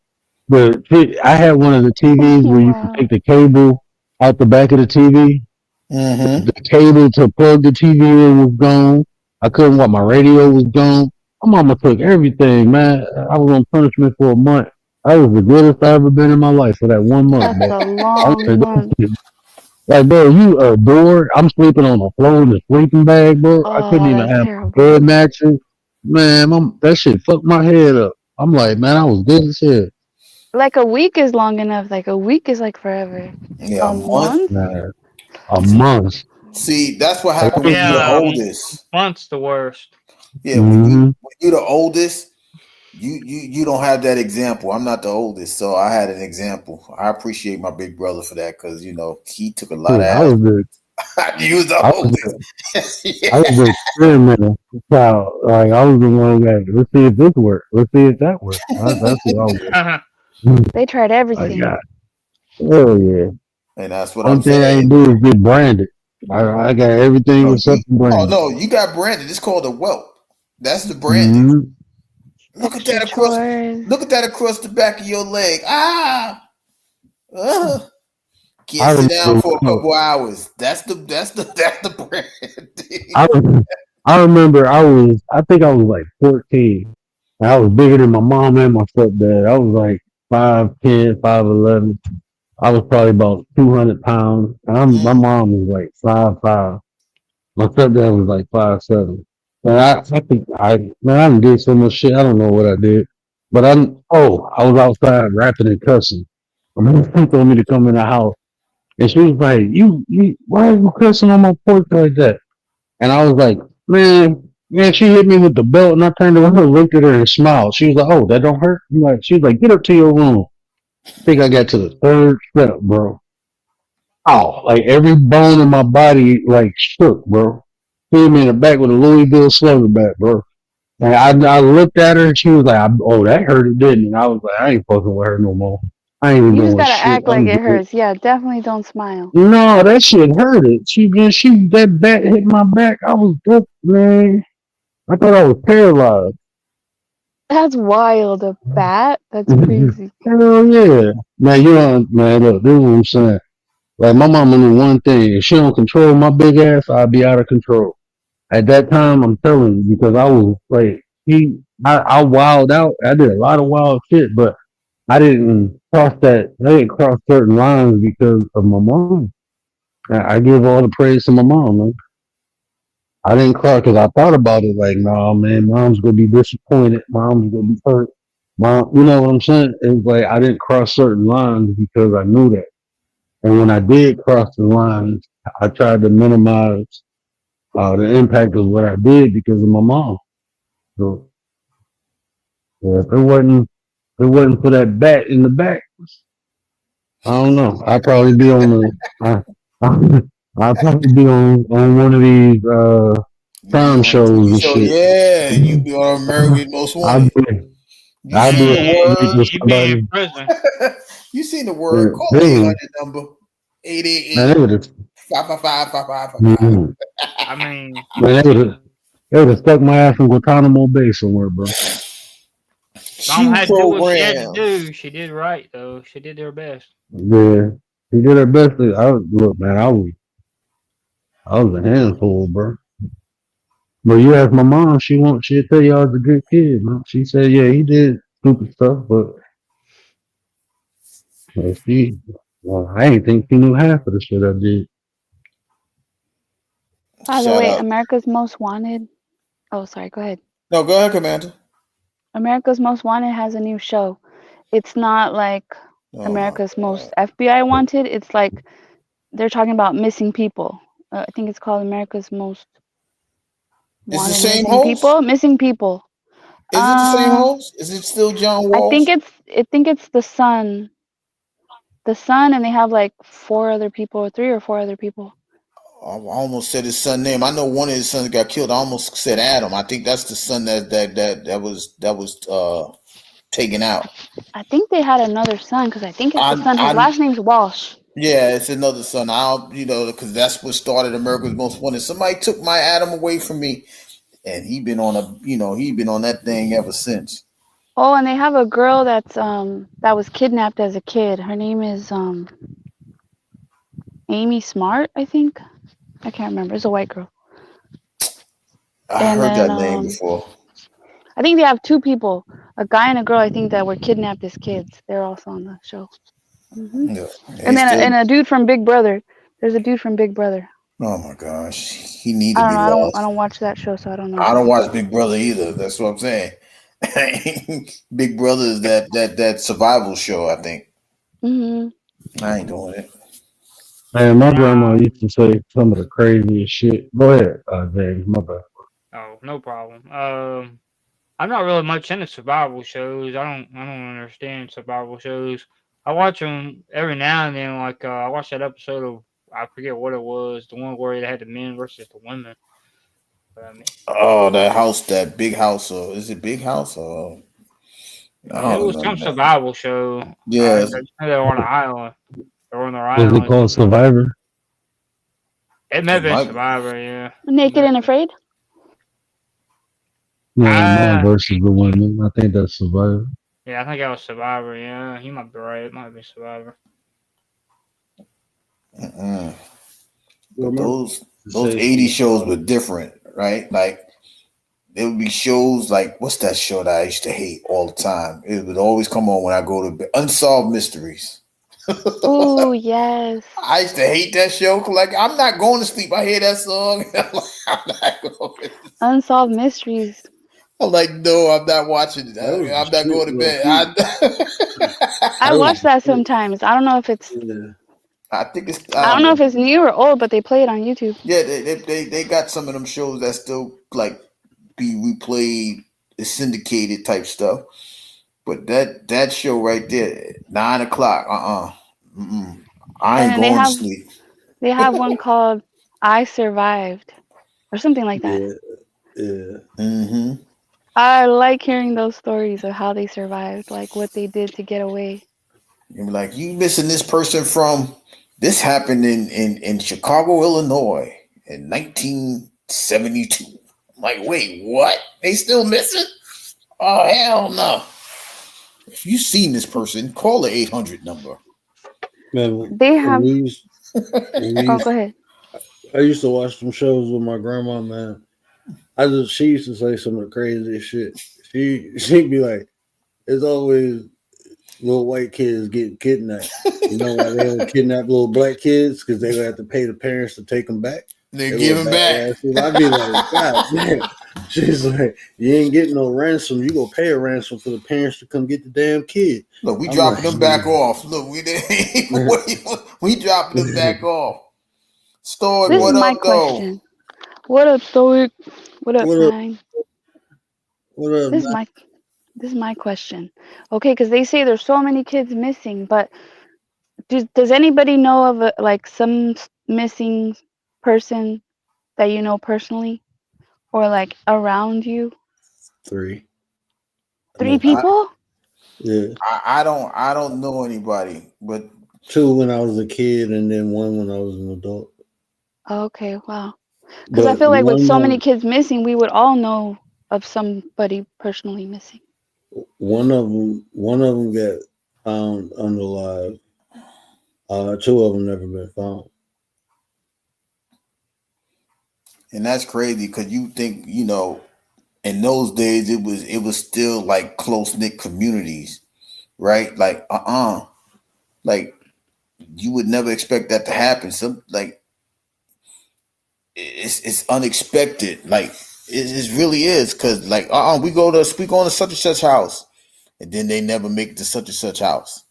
But I had one of the TVs where you can take the cable out the back of the TV. Mm-hmm. The cable to plug the TV in was gone. I couldn't watch. My radio was gone. My mama took everything, man. I was on punishment for a month. That was the greatest I ever been in my life for that 1 month. That's a long month. Like, bro, you bored. I'm sleeping on the floor in the sleeping bag, bro. Oh, I couldn't even have terrible. a bed mattress. Man, that shit fucked my head up. I'm like, man, I was good as hell. Like a week is long enough. Like a week is like forever. Yeah, a month? Nah, a month. See, that's what happened when you're the oldest. Month's the worst. Yeah, when you're the oldest, you don't have that example. I'm not the oldest, so I had an example. I appreciate my big brother for that because he took a lot of ass. You was the oldest. I was the experimenter. So, like, I was the one that let's see if this works. Let's see if that works. That's what I was. They tried everything. Oh yeah. And that's what One I'm thing saying. I ain't do is get branded. I got everything except for branded. Oh no, you got branded. It's called a welt. That's the branding. Mm-hmm. Look at that across. Look at that across the back of your leg. Can't sit down for a couple hours. That's the brand. I remember I think I was like 14. I was bigger than my mom and my stepdad. I was like 5'10", 5'11". I was probably about 200 pounds. My mom was like 5'5". My stepdad was like 5'7". And I think I done did so much shit. I don't know what I did, but I was outside rapping and cussing. My mom told me to come in the house, and she was like, "You, why are you cussing on my porch like that?" And I was like, "Man, she hit me with the belt," and I turned around and looked at her and smiled. She was like, "Oh, that don't hurt?" She was like, "Get up to your room." I think I got to the 3rd step, bro. Oh, like every bone in my body like shook, bro. Hit me in the back with a Louisville slugger back, bro. And I looked at her and she was like, "Oh, that hurt, it didn't." And I was like, "I ain't fucking with her no more. I ain't even You doing just gotta shit." act like it hurts. Yeah, definitely don't smile. No, that shit hurted. That bat hit my back. I was up, man. I thought I was paralyzed. That's wild. A bat? That's crazy. Hell yeah. Man, look, this is what I'm saying. Like, my mama knew one thing. If she don't control my big ass, I'd be out of control. At that time, I'm telling you, because I was like, I wilded out. I did a lot of wild shit, but I didn't cross certain lines because of my mom. I give all the praise to my mom, man. I didn't cry because I thought about it like, nah, man, mom's gonna be disappointed. Mom's gonna be hurt. Mom, you know what I'm saying? It's like I didn't cross certain lines because I knew that. And when I did cross the lines, I tried to minimize the impact of what I did because of my mom. So, yeah, if it wasn't for that bat in the back, I don't know. I'd probably be on I'd probably be on one of these crime shows and shit. Yeah, you be on America's Most Wanted. You'd be in prison. You seen the word? Call the 800 number 888 555 I mean, they would have stuck my ass in Guantanamo Bay somewhere, bro. Mom had to do what she had to do. She did right though. She did her best. Yeah, she did her best. Look, man, I was a handful, bro. But you ask my mom, she'll tell you I was a good kid, man. She said, yeah, he did stupid stuff, but Well, I ain't think she knew half of the shit I did. By the Shout way, out. America's Most Wanted. Oh, sorry. Go ahead. No, go ahead, Commander. America's Most Wanted has a new show. It's not like Oh my America's God. Most FBI Wanted. It's like they're talking about missing people. I think it's called America's Most Is it the Wanted same Missing host? People. Missing people. Is it the same host? Is it still John I Walsh? think it's the son. The son, and they have like 4 other people, or 3 or 4 other people. I almost said his son's name. I know one of his sons got killed. I almost said Adam. I think that's the son that was taken out. I think they had another son because I think it's the son. His I last name's Walsh. Yeah, it's another son. Because that's what started America's Most Wanted. Somebody took my Adam away from me, and he been on that thing ever since. Oh, and they have a girl that was kidnapped as a kid. Her name is Amy Smart, I think. I can't remember. It's a white girl. I And heard then that name before. I think they have 2 people, a guy and a girl. I think that were kidnapped as kids. They're also on the show. Yeah, And then a dude from Big Brother. There's a dude from Big Brother. oh my gosh, he need I to don't be know. I lost. don't watch that show, so I don't know. I don't watch Big Brother either. That's what I'm saying. Big Brother is that survival show. I think I ain't doing it. Man, my grandma used to say some of the craziest shit. Go ahead, James. My bad. Oh, no problem. I'm not really much into survival shows. I don't understand survival shows. I watch them every now and then. Like I watched that episode of, I forget what it was, the one where they had the men versus the women. But, I mean, Oh, that big house, or is it Big House? Or I it don't was some remember. survival show. Yeah, They were on an island. They were on their Was it island. called Survivor? It may have it been might. Survivor, yeah. Naked and Afraid. No, Man versus the women. I think that's Survivor. Yeah, I think that was Survivor. Yeah, he might be right. It might be Survivor. But those 80 shows were different, right? Like there would be shows like, what's that show that I used to hate all the time? It would always come on when I go to bed. Unsolved Mysteries. Oh yes. I used to hate that show. Like I'm not going to sleep. I hear that song. I'm not going. Unsolved Mysteries. I'm like, no, I'm not watching it. I'm not going to bed. I watch that sometimes. I don't know if it's. I think it's. I don't know if it's new or old, but they play it on YouTube. Yeah, they got some of them shows that still like be replayed, syndicated type stuff. But that show right there, 9 o'clock. I ain't going to sleep. They have one called "I Survived" or something like that. Yeah. I like hearing those stories of how they survived, like what they did to get away. You're like, you missing this person from. This happened in Chicago, Illinois in 1972. I'm like, wait, what? They still missing? Oh, hell no. If you seen this person, call the 800 number. Man, they have. Oh, go ahead. I used to watch some shows with my grandma, man. She used to say some of the craziest shit. She'd be like, it's always little white kids getting kidnapped. You know why they don't kidnap little black kids? Because they would have to pay the parents to take them back. They give them back. I'd be like, God damn. She's like, you ain't getting no ransom. You go pay a ransom for the parents to come get the damn kid. Look, we dropping them back off. Look, we dropping them back off. Stoic, this what is my up, question. though? What up, Stoic? What up, Nine? What up? This is my question. Okay, because they say there's so many kids missing, but does anybody know of some missing person that you know personally, or like around you? 3. 3 people? Yeah. I don't know anybody, but 2 when I was a kid, and then 1 when I was an adult. Okay, wow. Because I feel like with so many kids missing, we would all know of somebody personally missing. One of them got found unalive. 2 of them never been found. And that's crazy because you think, in those days it was still like close-knit communities, right? Like, Like you would never expect that to happen. Some like it's unexpected. Like it really is because like we go to such and such house, and then they never make it to such and such house,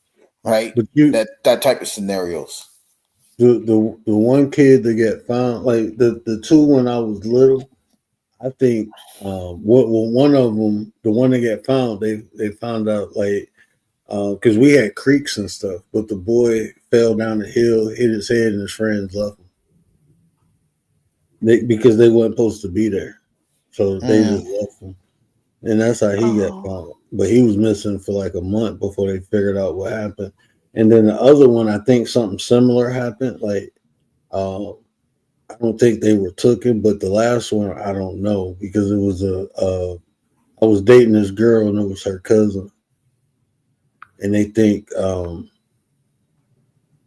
right? But that type of scenarios. The one kid that got found, like the two when I was little, I think one of them, the one that got found, they found out like because we had creeks and stuff, but the boy fell down the hill, hit his head, and his friends left him. Because they weren't supposed to be there, so they just left him, and that's how he got found. But he was missing for like a month before they figured out what happened. And then the other one, I think something similar happened. Like I don't think they were taken, but the last one I don't know because it was I was dating this girl and it was her cousin, and they think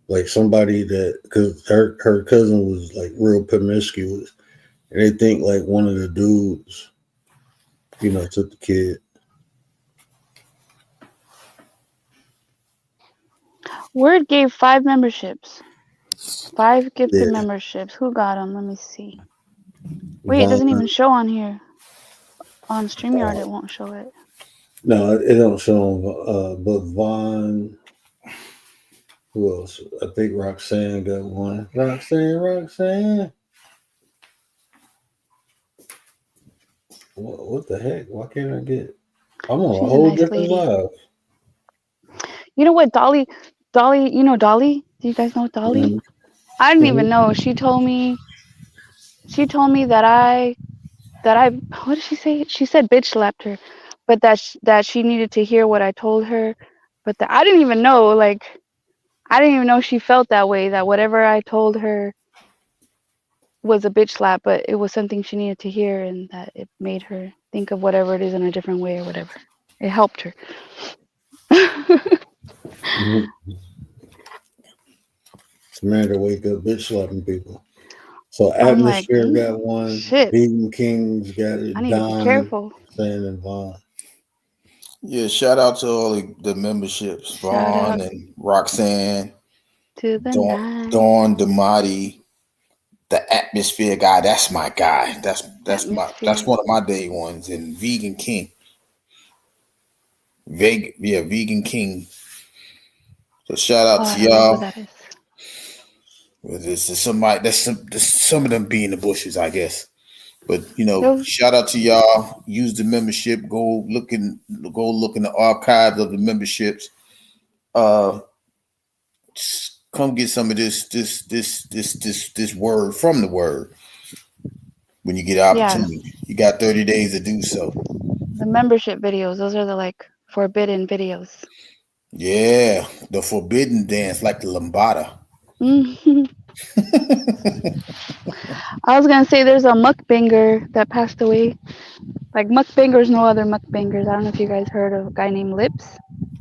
like somebody that because her cousin was like real promiscuous, and they think like one of the dudes, took the kid. Word gave 5 memberships. 5 gifted memberships. Who got them? Let me see. Wait, it doesn't even show on here. On StreamYard, it won't show it. No, it don't show them. But Vaughn, who else? I think Roxanne got one. Roxanne. What the heck? Why can't I get? I'm on a whole different live. You know what, Dolly? You know Dolly? Do you guys know Dolly? Mm-hmm. I didn't even know. She told me that I what did she say? She said bitch slapped her, but that she needed to hear what I told her. But I didn't even know. Like I didn't even know she felt that way. That whatever I told her was a bitch slap, but it was something she needed to hear, and that it made her think of whatever it is in a different way or whatever. It helped her. Samantha wake up bitch slapping people. So Atmosphere got one. Shit. Vegan Kings got it. I need to be careful. And Vaughn. Yeah, shout out to all the memberships. Vaughn and Roxanne. To the Dawn Damati. The Atmosphere guy. That's my guy. That's one of my day ones. And Vegan King. Vegan King. So shout out to y'all. This is somebody that's some of them be in the bushes, I guess. But shout out to y'all. Use the membership. Go look in the archives of the memberships. Come get some of this word from the word when you get an opportunity. Yeah. You got 30 days to do so. The membership videos, those are the forbidden videos. Yeah, the forbidden dance, like the lambada. I was gonna say there's a mukbanger that passed away. Like mukbangers, no other mukbangers. I don't know if you guys heard of a guy named Lips.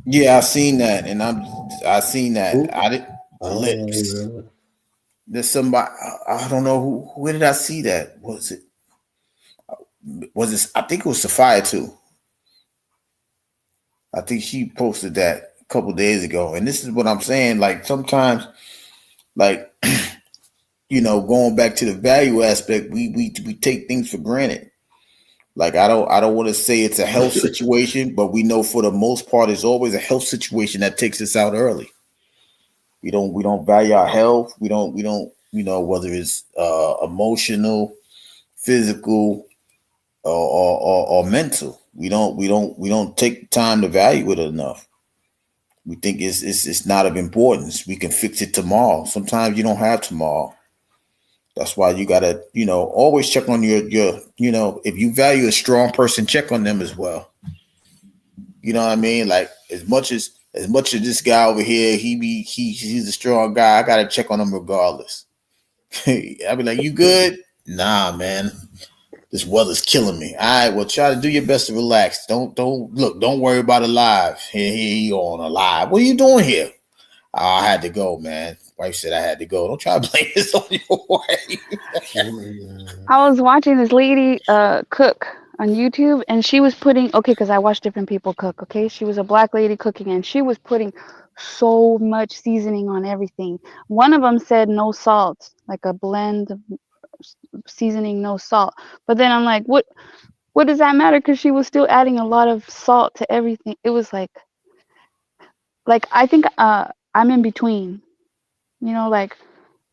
Yeah, I seen that, and I seen that. Ooh. I did Lips. There's somebody I don't know who. Where did I see that? Was it? I think it was Sophia too. I think she posted that a couple days ago, and this is what I'm saying. Like sometimes, like going back to the value aspect, we take things for granted. Like I don't want to say it's a health situation, but we know for the most part it's always a health situation that takes us out early. We don't value our health. We don't whether it's emotional, physical, or mental. We don't take time to value it enough. We think it's not of importance. We can fix it tomorrow. Sometimes you don't have tomorrow. That's why you gotta, always check on your, if you value a strong person, check on them as well. You know what I mean? Like as much as this guy over here, he's a strong guy. I gotta check on him regardless. I'll be like, you good? Nah, man. This weather's killing me. All right, well, try to do your best to relax. Don't worry about it live. Here you on a live. What are you doing here? I had to go, man. Wife said I had to go. Don't try to blame this on your wife. I was watching this lady cook on YouTube, and she was putting because I watch different people cook. Okay, she was a black lady cooking, and she was putting so much seasoning on everything. One of them said no salt, like a blend of seasoning, no salt. But then I'm like, what does that matter? Because she was still adding a lot of salt to everything. It was like I think I'm in between. You know, like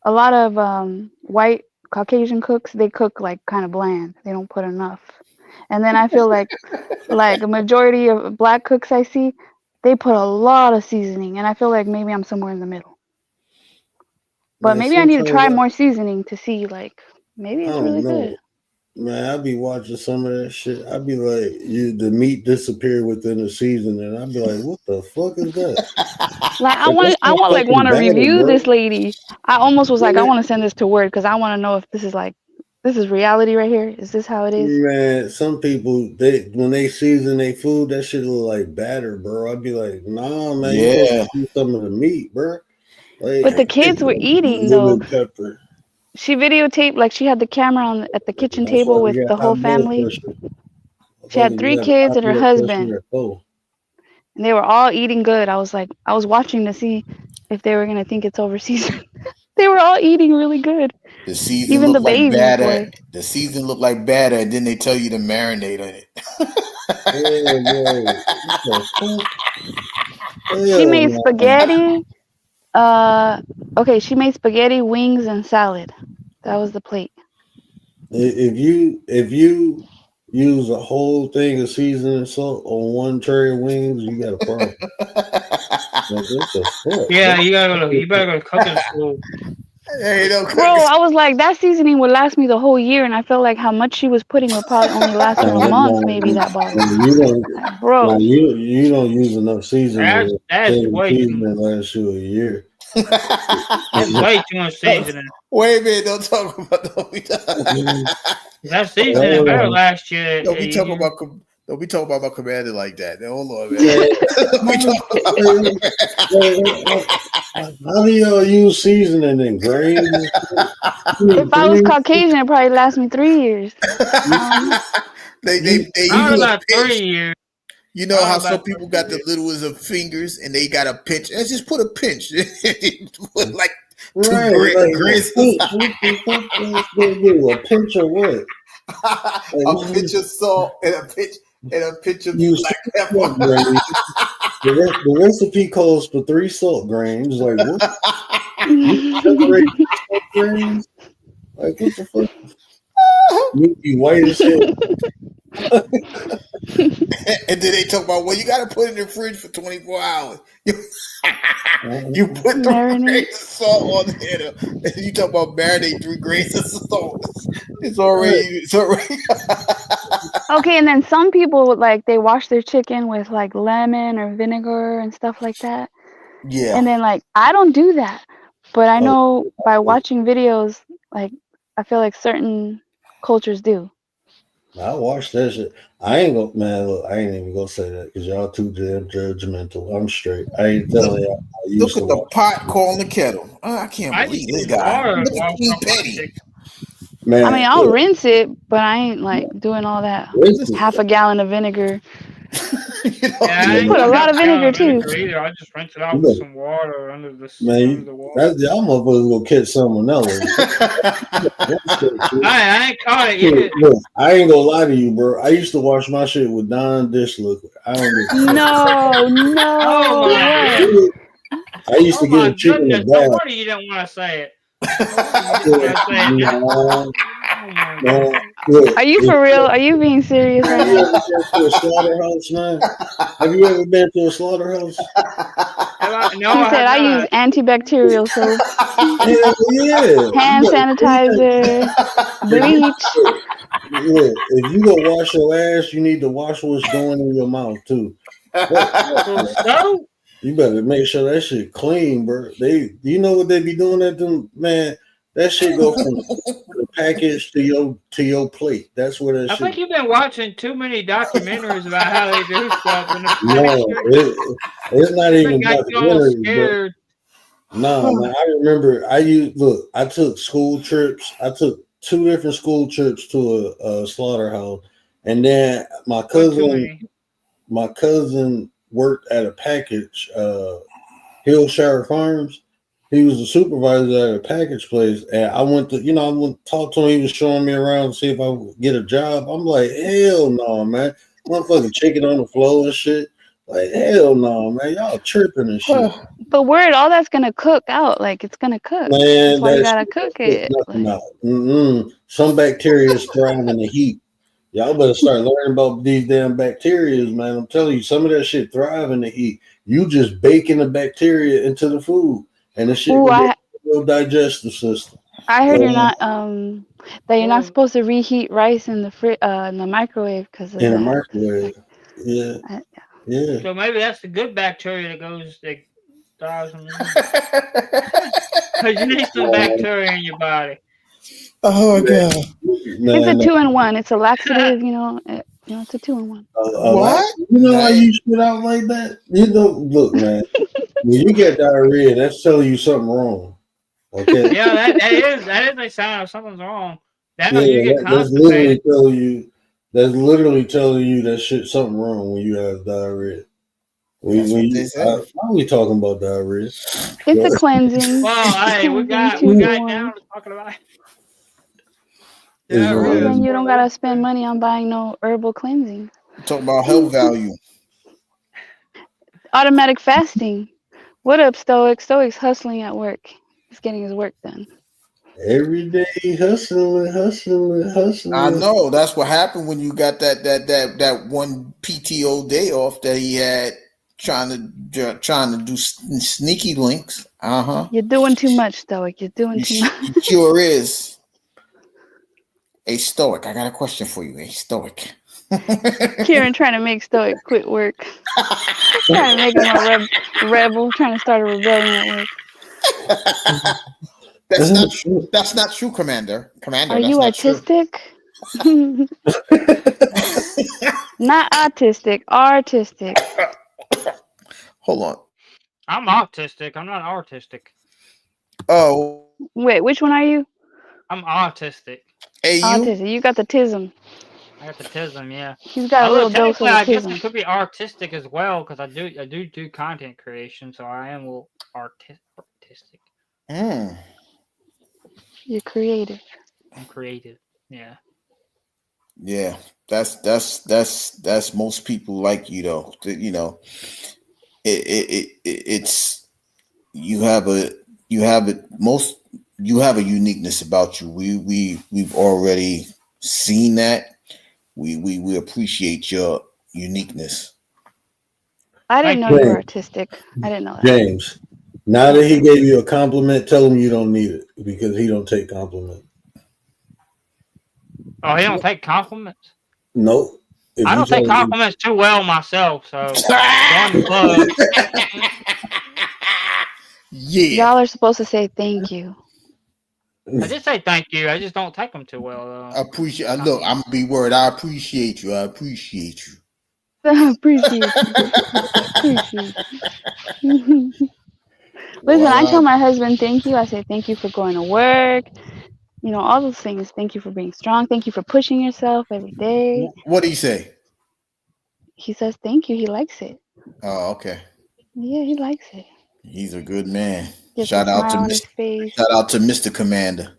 a lot of white Caucasian cooks, they cook like kind of bland. They don't put enough. And then I feel like a majority of black cooks I see, they put a lot of seasoning, and I feel like maybe I'm somewhere in the middle. But Man, maybe I need to try sometimes more seasoning to see, like, maybe I it's don't really know. good. Man, I be watching some of that shit. I be like, the meat disappear within the season, and I be like, what the fuck is that? Like I Like, want that's not fucking to batter, review bro. this lady. I almost was like, I Man, want to send this to Word because I want to know if this is reality right here. Is this how it is? man, some people when they season their food, that shit look like batter, bro. I'd be like, nah, man, you supposed Yeah. to eat some of the meat, bro. Like, But the kids were eating though. lemon pepper. She videotaped, like she had the camera at the kitchen table with You the got whole high blood family. pressure. She had You 3 got a kids high and her blood husband, pressure at 4. and they were all eating good. I was watching to see if they were gonna think it's over seasoned. They were all eating really good. The season Even the looked like baby batter. boy. The season looked like batter, and then they tell you to marinate on it. Yeah, bro. What the fuck? She Hell made no. spaghetti. Okay, she made spaghetti, wings, and salad. That was the plate. If you use a whole thing of seasoning salt on one tray of wings, you got a problem. Like, what the fuck? Yeah, you better go to cooking school. Hey, no Bro, I was like, that seasoning would last me the whole year, and I felt like how much she was putting would probably only last her a month, maybe that bottle. You don't, Like, bro, you don't use enough seasoning. That's way too much. Seasoning lasts you a year. That's way too much seasoning. Wait a minute! Don't talk about That seasoning better last year. Don't be talking about. Don't be talking about my commander like that. Now, hold on, man. How do y'all use seasoning and grains? if I was Caucasian, it'd probably last me 3 years. They use about 3 years. You know how some people got the littlest of fingers and they got a pinch. Let's just put a pinch. Put like grits. A pinch of what? A pinch of salt and a pinch of black pepper. The recipe calls for 3 salt grains. Like what? You separate salt grains? Like what the fuck? You be white as hell. And then they talk about, well, you got to put it in the fridge for 24 hours. You put 3 grains of salt on there. And you talk about marinate 3 grains of salt. It's already. Okay, and then some people would they wash their chicken with like lemon or vinegar and stuff like that. Yeah. And then I don't do that, but I know by watching videos, I feel like certain cultures do. I watched that shit. I ain't even gonna say that because y'all too damn judgmental. I'm straight. I ain't telling y'all. Look at the pot calling the kettle. I can't believe this guy. Look at King Petty. Man, I mean, I'll rinse it, but I ain't doing all that. Half a gallon of vinegar. I put a lot of vinegar too. Either. I just rinse it out with some water under the water. Y'all motherfuckers gonna catch someone else. I ain't caught it yet. Look, I ain't gonna lie to you, bro. I used to wash my shit with Dawn dish liquid. I don't No. Oh my I used to get a chicken and no wonder you didn't want to say it. Are you for real? Are you being serious right now? To a slaughterhouse, man? Have you ever been to a slaughterhouse? No, he said I use antibacterial soap. Yeah. Hand sanitizer, bleach. Yeah, if you go wash your ass, you need to wash what's going in your mouth too. You better make sure that shit clean, bro. You know what they be doing at them, man? That shit go from the package to your plate. That's where that I shit. think you've been watching too many documentaries about how they do stuff. No, it's not even documentaries. No, man. I remember I took school trips. I took 2 different school trips to a slaughterhouse, and then my cousin worked at a package Hillshire Farms. He was a supervisor at a package place, and I went to talk to him. He was showing me around to see if I would get a job. I'm like, hell no, man. Motherfucking chicken on the floor and shit. Like, hell no, man. Y'all tripping and shit. But word, all that's gonna cook out. Like it's gonna cook. Man, that's why you gotta cook it. Nothing out. Some bacteria thrive in the heat. Y'all better start learning about these damn bacteria, man. I'm telling you, some of that shit thrive in the heat. You just baking the bacteria into the food, and the shit your digestive system. I heard you're not that you're not supposed to reheat rice in the microwave because in the microwave. Yeah. Yeah. So maybe that's the good bacteria that thrives in the because you need some bacteria in your body. Oh god. It's a 2-in-1. It's a laxative, it's a 2-in-1. What? You know how you spit out like that? You don't look, man. When you get diarrhea, that's telling you something wrong. Okay. Yeah, that is a sign of something's wrong. That's literally telling you that shit something wrong when you have diarrhea. Why are we talking about diarrhea? It's a cleansing. Well, hey, we got down to talking about it. Then you don't gotta spend money on buying no herbal cleansing. Talk about health value. Automatic fasting. What up, Stoic? Stoic's hustling at work. He's getting his work done. Every day hustling. I know that's what happened when you got that one PTO day off that he had trying to do sneaky links. You're doing too much, Stoic. You're doing too much. You sure is. Hey, Stoic, I got a question for you. Hey, Stoic. Kieran trying to make Stoic quit work. Trying to make him a rebel. Trying to start a rebellion at work. That's not true, Commander. Are you autistic? Not autistic. Artistic. Hold on. I'm autistic. I'm not artistic. Oh. Wait, which one are you? I'm autistic. Autism. You got the tism. I got the tism, yeah. He's got a little dose of I guess autism. I could be artistic as well because I do content creation, so I am a little artistic. You're creative. I'm creative. Yeah. Yeah, that's most people like you though. You know, it's you have a uniqueness about you. We've already seen that. We appreciate your uniqueness. I didn't know you were artistic. I didn't know that. James, now that he gave you a compliment, tell him you don't need it because he don't take compliments. Oh, he don't take compliments? Nope. I don't take compliments too well myself, so join the club. Yeah. Y'all are supposed to say thank you. I just say thank you. I just don't take them too well, though. I appreciate. Look, I'm gonna be word. I appreciate you. I appreciate you. Appreciate you. Listen, I tell my husband thank you. I say thank you for going to work. You know, all those things. Thank you for being strong. Thank you for pushing yourself every day. What do you say? He says thank you. He likes it. Oh, okay. Yeah, he likes it. He's a good man. Gets Shout a out to smile on his face. Shout out to Mr. Commander.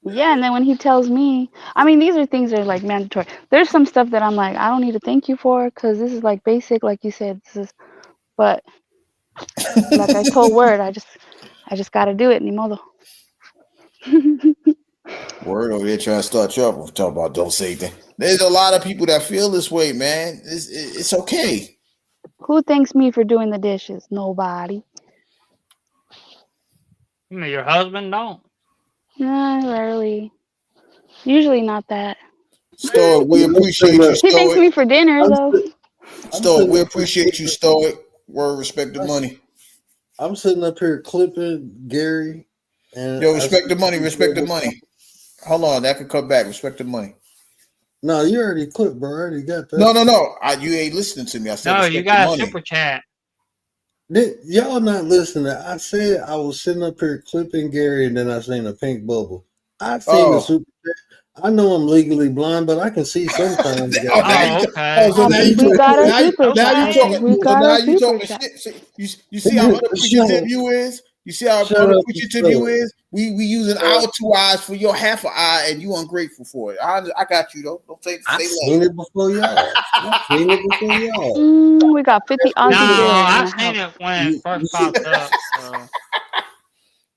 Yeah, and then when he tells me, I mean, these are things that are like mandatory. There's some stuff that I'm like, I don't need to thank you for because this is like basic, like you said. But like I told Word, I just got to do it, ni modo. Word over there trying to start trouble. Talk about don't say that. There's a lot of people that feel this way, man. It's okay. Who thanks me for doing the dishes? Nobody. You mean your husband don't? Nah, rarely. Usually not that. Stoic, we appreciate you. He thanks me for dinner, though. Stoic, we appreciate you, Stoic. Word, respect the money. I'm sitting up here clipping Gary. And Yo, respect the money. Respect the money. Hold on, that can come back. Respect the money. No, you already clipped, bro. I already got that. No. You ain't listening to me. I said no, you got a super chat. Y'all not listening. I said I was sitting up here clipping Gary, and then I seen a pink bubble. I seen the super chat. I know I'm legally blind, but I can see sometimes. Oh, now you Oh, ta- okay. so now you We talking. got a Now you, super now you chat. talking. We So got now a you super talking chat. shit. You see how unappreciative you is. You see how Shut up, unappreciative you Stoic. is. We using our 2 eyes for your half an eye, and you ungrateful for it. I got you though. Don't say I've less. seen it before y'all. I've seen it before y'all. We got 50 No, Aussie bears in the I've seen house. it when You, it first you see, popped up. So.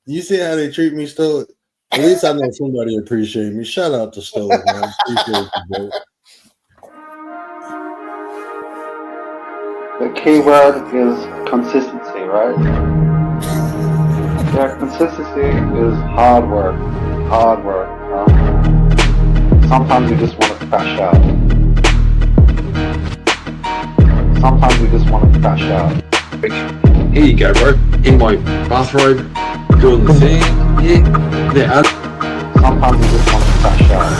you see how they treat me, Stoic? At least I know somebody appreciate me. Shout out to Stoic, man. Appreciate you, bro. The key word is consistency, right? Yeah, consistency is hard work. Hard work. Sometimes you just want to crash out. Sometimes you just want to crash out. Here you go, bro. In my bathrobe, doing the thing. Yeah. Sometimes you just want to crash out.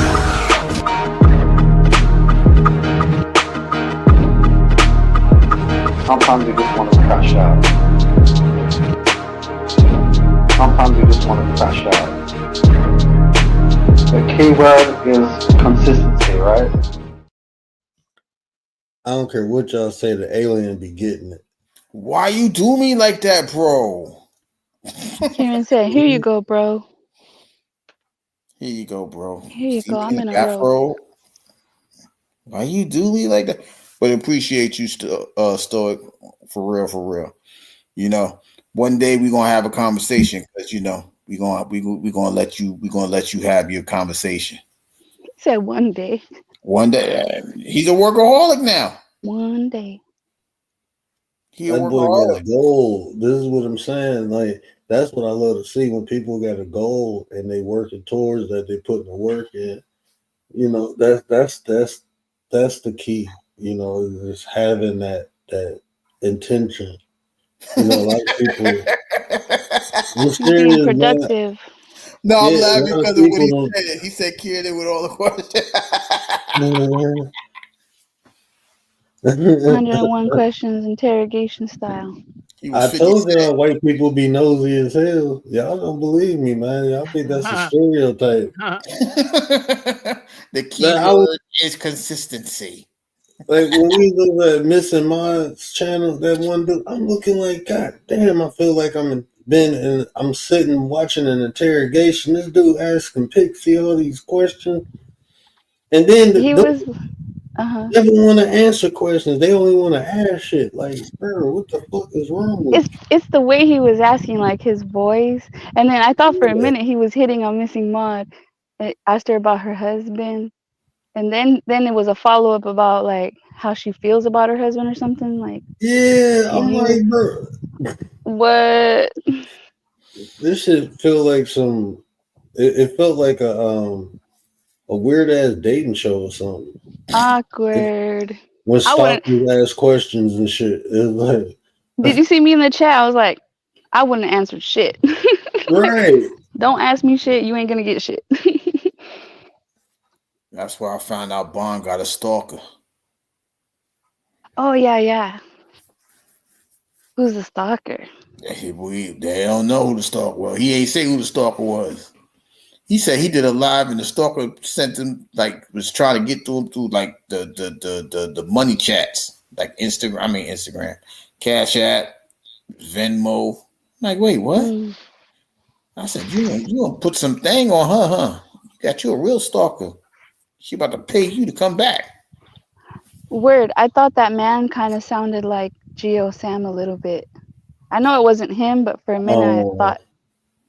Sometimes you just want to crash out. Sometimes you just want to crash out. The key word is consistency, right? I don't care what y'all say, the alien be getting it. Why you do me like that, bro? Karen said, "Here you go, bro. Here you go, bro. Here you See go. me I'm in in the a robe." bathrobe. Why you do me like that? But appreciate you, Stoic, for real. You know, one day we're gonna have a conversation because you know we're gonna let you have your conversation. He said one day. One day, he's a workaholic now. One day. He a That boy got workaholic. a goal. This is what I'm saying. Like, that's what I love to see when people got a goal and they working towards that, they putting the work in. You know, that's the key. You know, is having that intention. You know, a lot of people. I'm Being serious, man. productive. No, I'm Yeah, a laughing lot of because of what he people said. He said, "Kieran with all the questions." don't. 101 questions, interrogation style. He was I 50 told Cent. y'all white people be nosy as hell. Y'all don't believe me, man. Y'all think that's a stereotype. The key That I was word is consistency. like when we look at Missing Mind's channel, that one dude, I'm looking like, God damn, I feel like I'm sitting watching an interrogation. This dude asking Pixie all these questions. And then He they was never want to answer questions. They only want to ask shit. Like, bro, what the fuck is wrong with it's the way he was asking, like his voice. And then I thought for a you? minute he was hitting on Missing Maud. It asked her about her husband. And then it was a follow up about like how she feels about her husband or something. Like, Yeah, I'm he was, like, bro, what? this shit feel like some. It felt like a weird ass dating show or something. Awkward. When I wouldn't. stalkers ask questions and shit, it's like, Did you see me in the chat? I was like, I wouldn't have answered shit. right? Don't ask me shit. You ain't gonna get shit. That's where I found out Bond got a stalker. Oh yeah. Who's the stalker? They don't know who the stalker was. He ain't say who the stalker was. He said he did a live and the stalker sent him was trying to get to him through like the money chats, like Instagram, Cash App, Venmo. I'm like, wait, what? I said, you gonna put some thing on her, huh? You got you a real stalker. She about to pay you to come back. Word. I thought that man kind of sounded like Geo Sam a little bit. I know it wasn't him, but for a minute I thought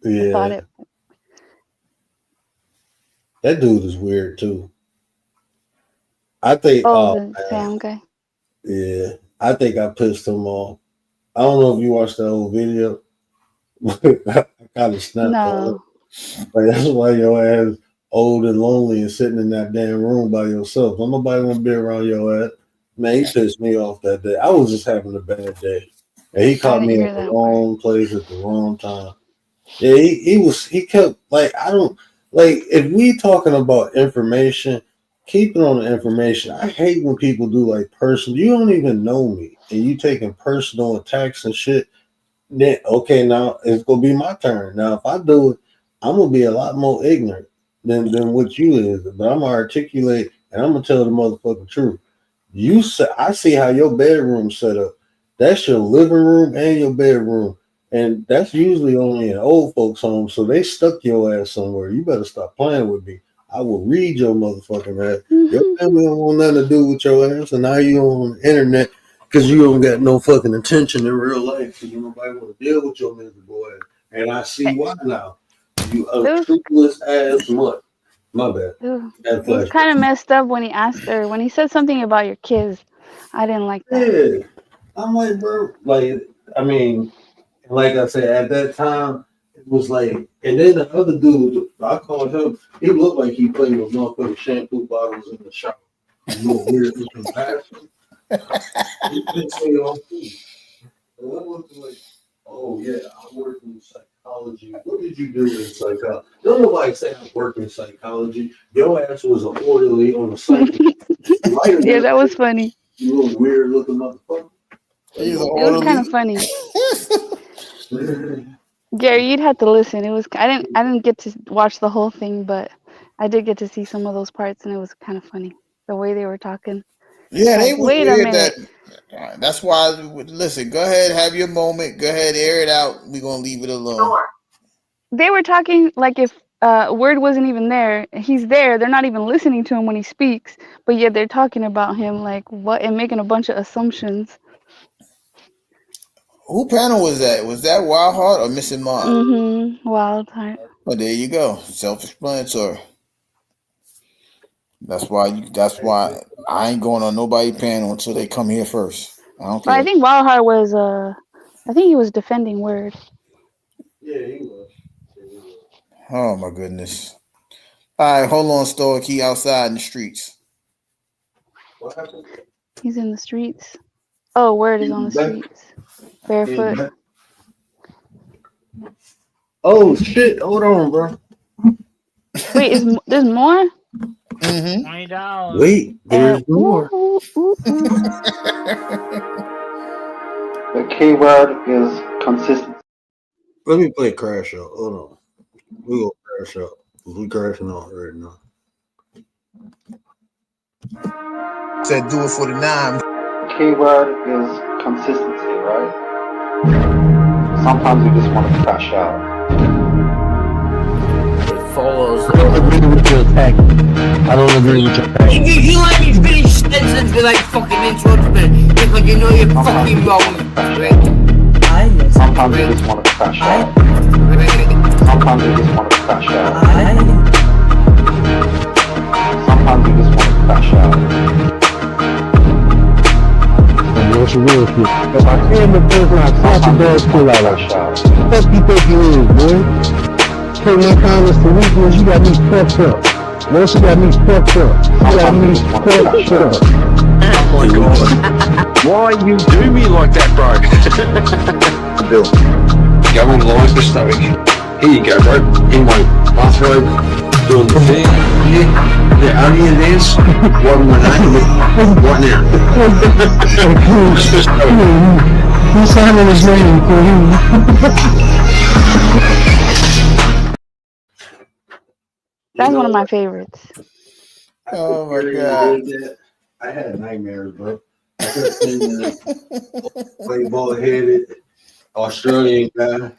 yeah, it. that dude is weird too. I think. Oh, Oh the Sam guy. yeah, I think I pissed him off. I don't know if you watched that old video. I kind of snapped on it. No. Like, that's why your ass old and lonely and sitting in that damn room by yourself. Don't nobody want to be around your ass. Man, he pissed me off that day. I was just having a bad day. And he I caught didn't me hear at the that wrong place at the wrong time. Yeah, he kept like, I don't like, if we talking about information, keep it on the information. I hate when people do like personal. You don't even know me and you taking personal attacks and shit. Then okay, now it's gonna be my turn. Now if I do it, I'm gonna be a lot more ignorant. than what you is. But I'm gonna articulate and I'm gonna tell the motherfucking truth. You say I see how your bedroom set up. That's your living room and your bedroom. And that's usually only in old folks' homes. So they stuck your ass somewhere. You better stop playing with me. I will read your motherfucking ass. Your family don't want nothing to do with your ass, and now you on the internet because you don't got no fucking attention in real life. Because you nobody want to deal with your miserable ass. And I see why now. You a truthless ass mutt. My bad. It was kind of messed up when he asked her, when he said something about your kids. I didn't like that. Yeah. I'm like, bro, like, I mean, like I said, at that time, it was like, and then the other dude, I called him, he looked like he played with motherfucking shampoo bottles in the shop. You know, weird looking bathroom. He couldn't say it on food. And I looked like, oh yeah, I work in psychology. What did you do in psychology? Don't nobody say I work in psychology. Your ass was an orderly on the site. Yeah, that was funny. You little weird looking motherfucker. It was kind of funny. Gary, you'd have to listen. It was I didn't get to watch the whole thing, but I did get to see some of those parts, and it was kind of funny the way they were talking. Yeah, like, they would wait a weird minute. that. That's why. Listen, go ahead, have your moment. Go ahead, air it out. We're gonna leave it alone. They were talking like if Word wasn't even there. He's there. They're not even listening to him when he speaks, but yet they're talking about him like what and making a bunch of assumptions. Who panel was that? Was that Wild Heart or Missing Mom? Wild Heart. Well, there you go. Self-explanatory. That's why I ain't going on nobody panel until they come here first. I don't But care. I think Wild Heart was I think he was defending Word. Yeah, he was. Oh my goodness. All right, hold on, Stoic. He outside in the streets. What happened? He's in the streets. Oh, Word is on the streets. Barefoot. Oh shit! Hold on, bro. Wait, there's more? $20. Wait, there's more. The keyword is consistency. Let me play Crash Out. Hold on. We go Crash Out. We crashing out right now. Said do it for the nine. Keyword is consistency, right? Sometimes you just want to crash out. It follows. I don't agree with your tactic. I don't agree with your tactic. You let me finish sentences with like fucking interrupt me because you know you're fucking wrong. Sometimes you just want to crash out. Sometimes you just want to crash out. Sometimes you just want to crash out. What's your real shit? If I came to prison, I crack the dog pull out of shot. Fuck you think you is, boy? Take my comments to weakness, you got me fucked up. Once you got me fucked up, you got me fucked up. Oh my god. Why you do me like that, bro? Bill. Go in line for stomach. Here you go, bro. In my bathrobe, doing the thing. Yeah. The onion dance. What my name? Right now. Who's signing his name for you? That's one of my favorites. Oh my god. I had nightmares, bro. I kept seeing this play ball-headed Australian guy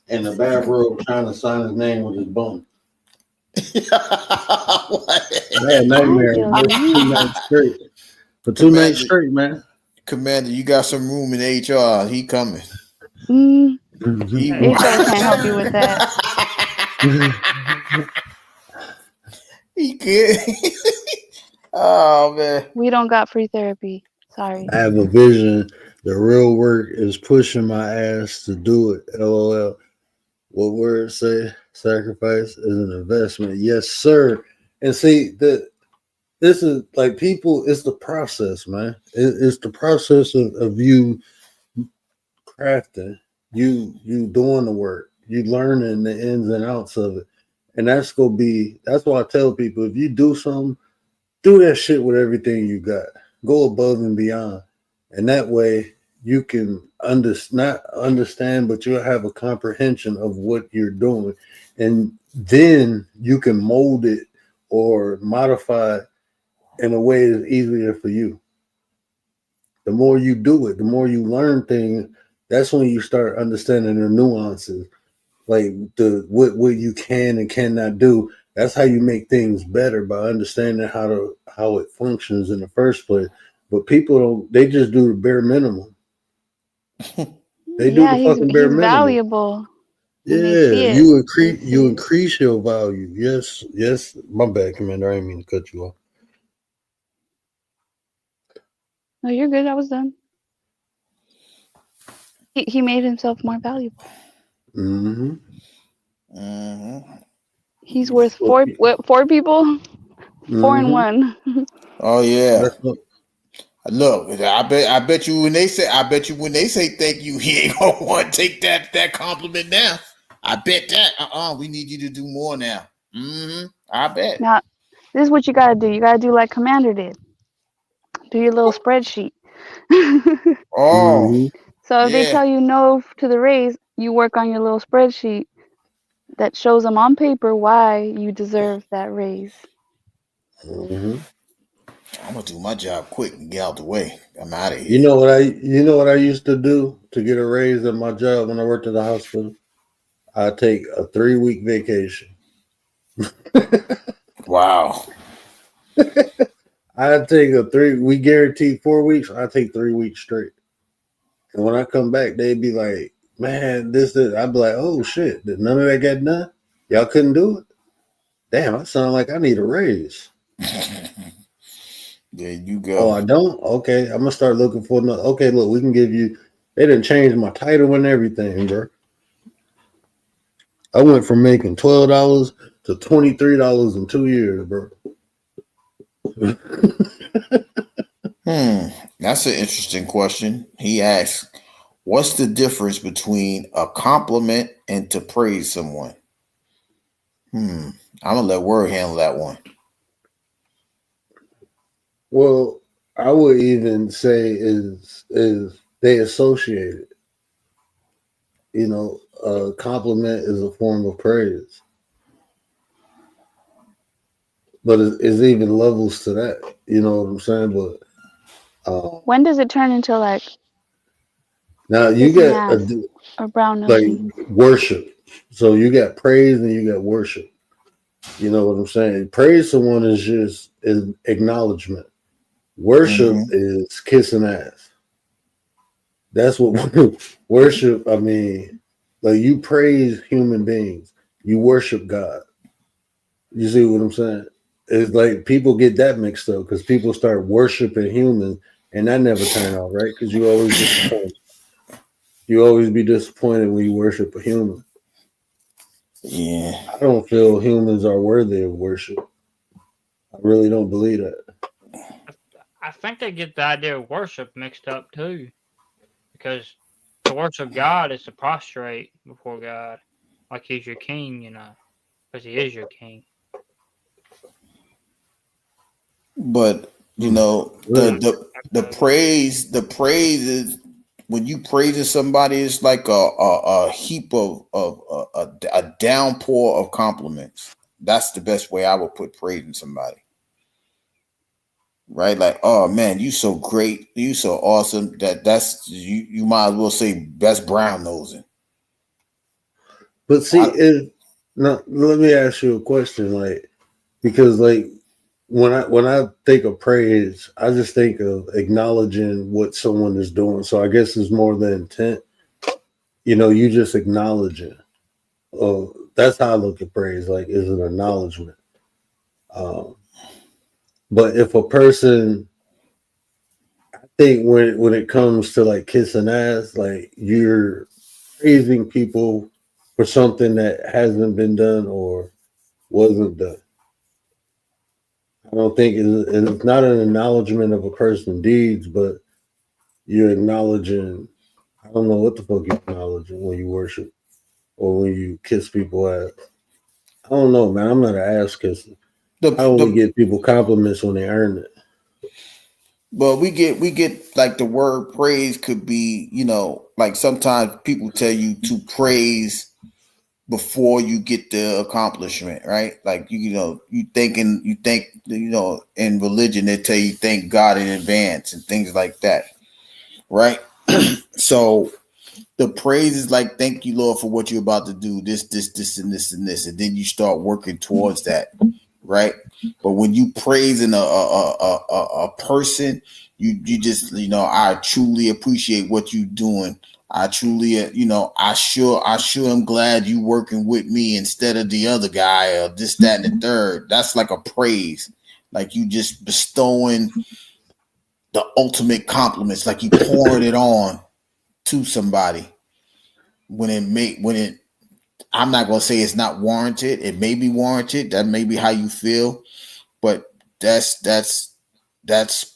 in the bathrobe trying to sign his name with his bum. I had nightmares for 2 nights straight. For 2 nights straight, man. Commander, you got some room in HR. He coming. HR can't help you with that. He good. Oh man. We don't got free therapy. Sorry. I have a vision. The real work is pushing my ass to do it. LOL. What Word say? Sacrifice is an investment. Yes, sir. And see that this is like people. It's the process, man. It's the process of you crafting, you doing the work, you learning the ins and outs of it, and that's why I tell people, if you do something, do that shit with everything you got. Go above and beyond, and that way you can not understand, but you'll have a comprehension of what you're doing, and then you can mold it or modify it in a way that's easier for you. The more you do it, the more you learn things. That's when you start understanding the nuances, like what you can and cannot do. That's how you make things better, by understanding how it functions in the first place. But people don't. They just do the bare minimum. They do Yeah, the fucking bare he's minimum. valuable. And they see Yeah, it. you increase your value. Yes. My bad, Commander. I didn't mean to cut you off. No, you're good. I was done. He made himself more valuable. Mm-hmm. Mm-hmm. He's worth four people, 4 and 1. Oh yeah. That's what, Look, I bet you when they say thank you, he ain't gonna want to take that compliment now. I bet that. We need you to do more now. I bet. Now, this is what you gotta do. You gotta do like Commander did. Do your little spreadsheet. Oh, So if they yeah. tell you no to the raise, you work on your little spreadsheet that shows them on paper why you deserve that raise. I'm gonna do my job quick and get out the way. I'm out of here. you know what I used to do to get a raise at my job when I worked at the hospital? I take a 3-week vacation. Wow. I take we guaranteed 4 weeks. I take 3 weeks straight. And when I come back, they'd be like, man, this. I'd be like, oh shit, did none of that get done? Y'all couldn't do it? Damn, I sound like I need a raise. There you go. Oh, I don't? Okay, I'm gonna start looking for another. Okay, look, we can give you. They didn't change my title and everything, bro. I went from making $12 to $23 in 2 years, bro. That's an interesting question. He asks, what's the difference between a compliment and to praise someone? I'm gonna let Word handle that one. Well, I would even say is they associate it. You know, a compliment is a form of praise. But it's even levels to that. You know what I'm saying? But when does it turn into like now you get or brown like nosing? worship. So you got praise and you got worship. You know what I'm saying? Praise someone is just is acknowledgement. Worship is kissing ass. That's what worship. I mean, like you praise human beings. You worship God. You see what I'm saying? It's like people get that mixed up because people start worshiping humans, and that never turn out right because you always disappointed. You always be disappointed when you worship a human. Yeah. I don't feel humans are worthy of worship. I really don't believe that. I think they get the idea of worship mixed up too, because to worship God is to prostrate before God, like He's your king, you know, because He is your king. But you know, the praise is when you praising somebody, it's like a heap of a downpour of compliments. That's the best way I would put praising somebody. Right? Like, oh man, you so great, you so awesome. That's you might as well say best brown nosing. But see, let me ask you a question, like, because like when I think of praise, I just think of acknowledging what someone is doing. So I guess it's more the intent. You know, you just acknowledging. That's how I look at praise. Like, is an acknowledgement. But if a person, I think when it comes to like kissing ass, like you're praising people for something that hasn't been done or wasn't done. I don't think it's not an acknowledgement of a person's deeds, but you're acknowledging. I don't know what the fuck you're acknowledging when you worship or when you kiss people ass. I don't know, man. I'm not an ass kisser. I only give people compliments when they earn it. But we get like the word praise could be, like sometimes people tell you to praise before you get the accomplishment, right? Like you think in religion they tell you thank God in advance and things like that, right? So the praise is like thank you, Lord, for what you're about to do, this, and this, and then you start working towards that, right? But when you praising a person, you just I truly appreciate what you're doing. I truly, I sure am glad you working with me instead of the other guy or this, that, and the third. That's like a praise, like you just bestowing the ultimate compliments, like you pouring it on to somebody I'm not gonna say it's not warranted. It may be warranted. That may be how you feel, but that's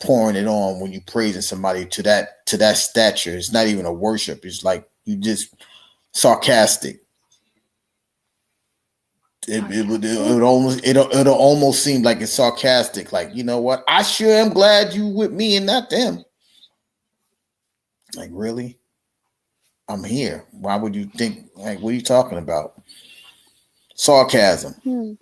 pouring it on when you praising somebody to that stature. It's not even a worship. It's like you just sarcastic. It'll almost seem like it's sarcastic. Like, you know what? I sure am glad you with me and not them. Like, really? I'm here. Why would you think? Like, what are you talking about? Sarcasm. And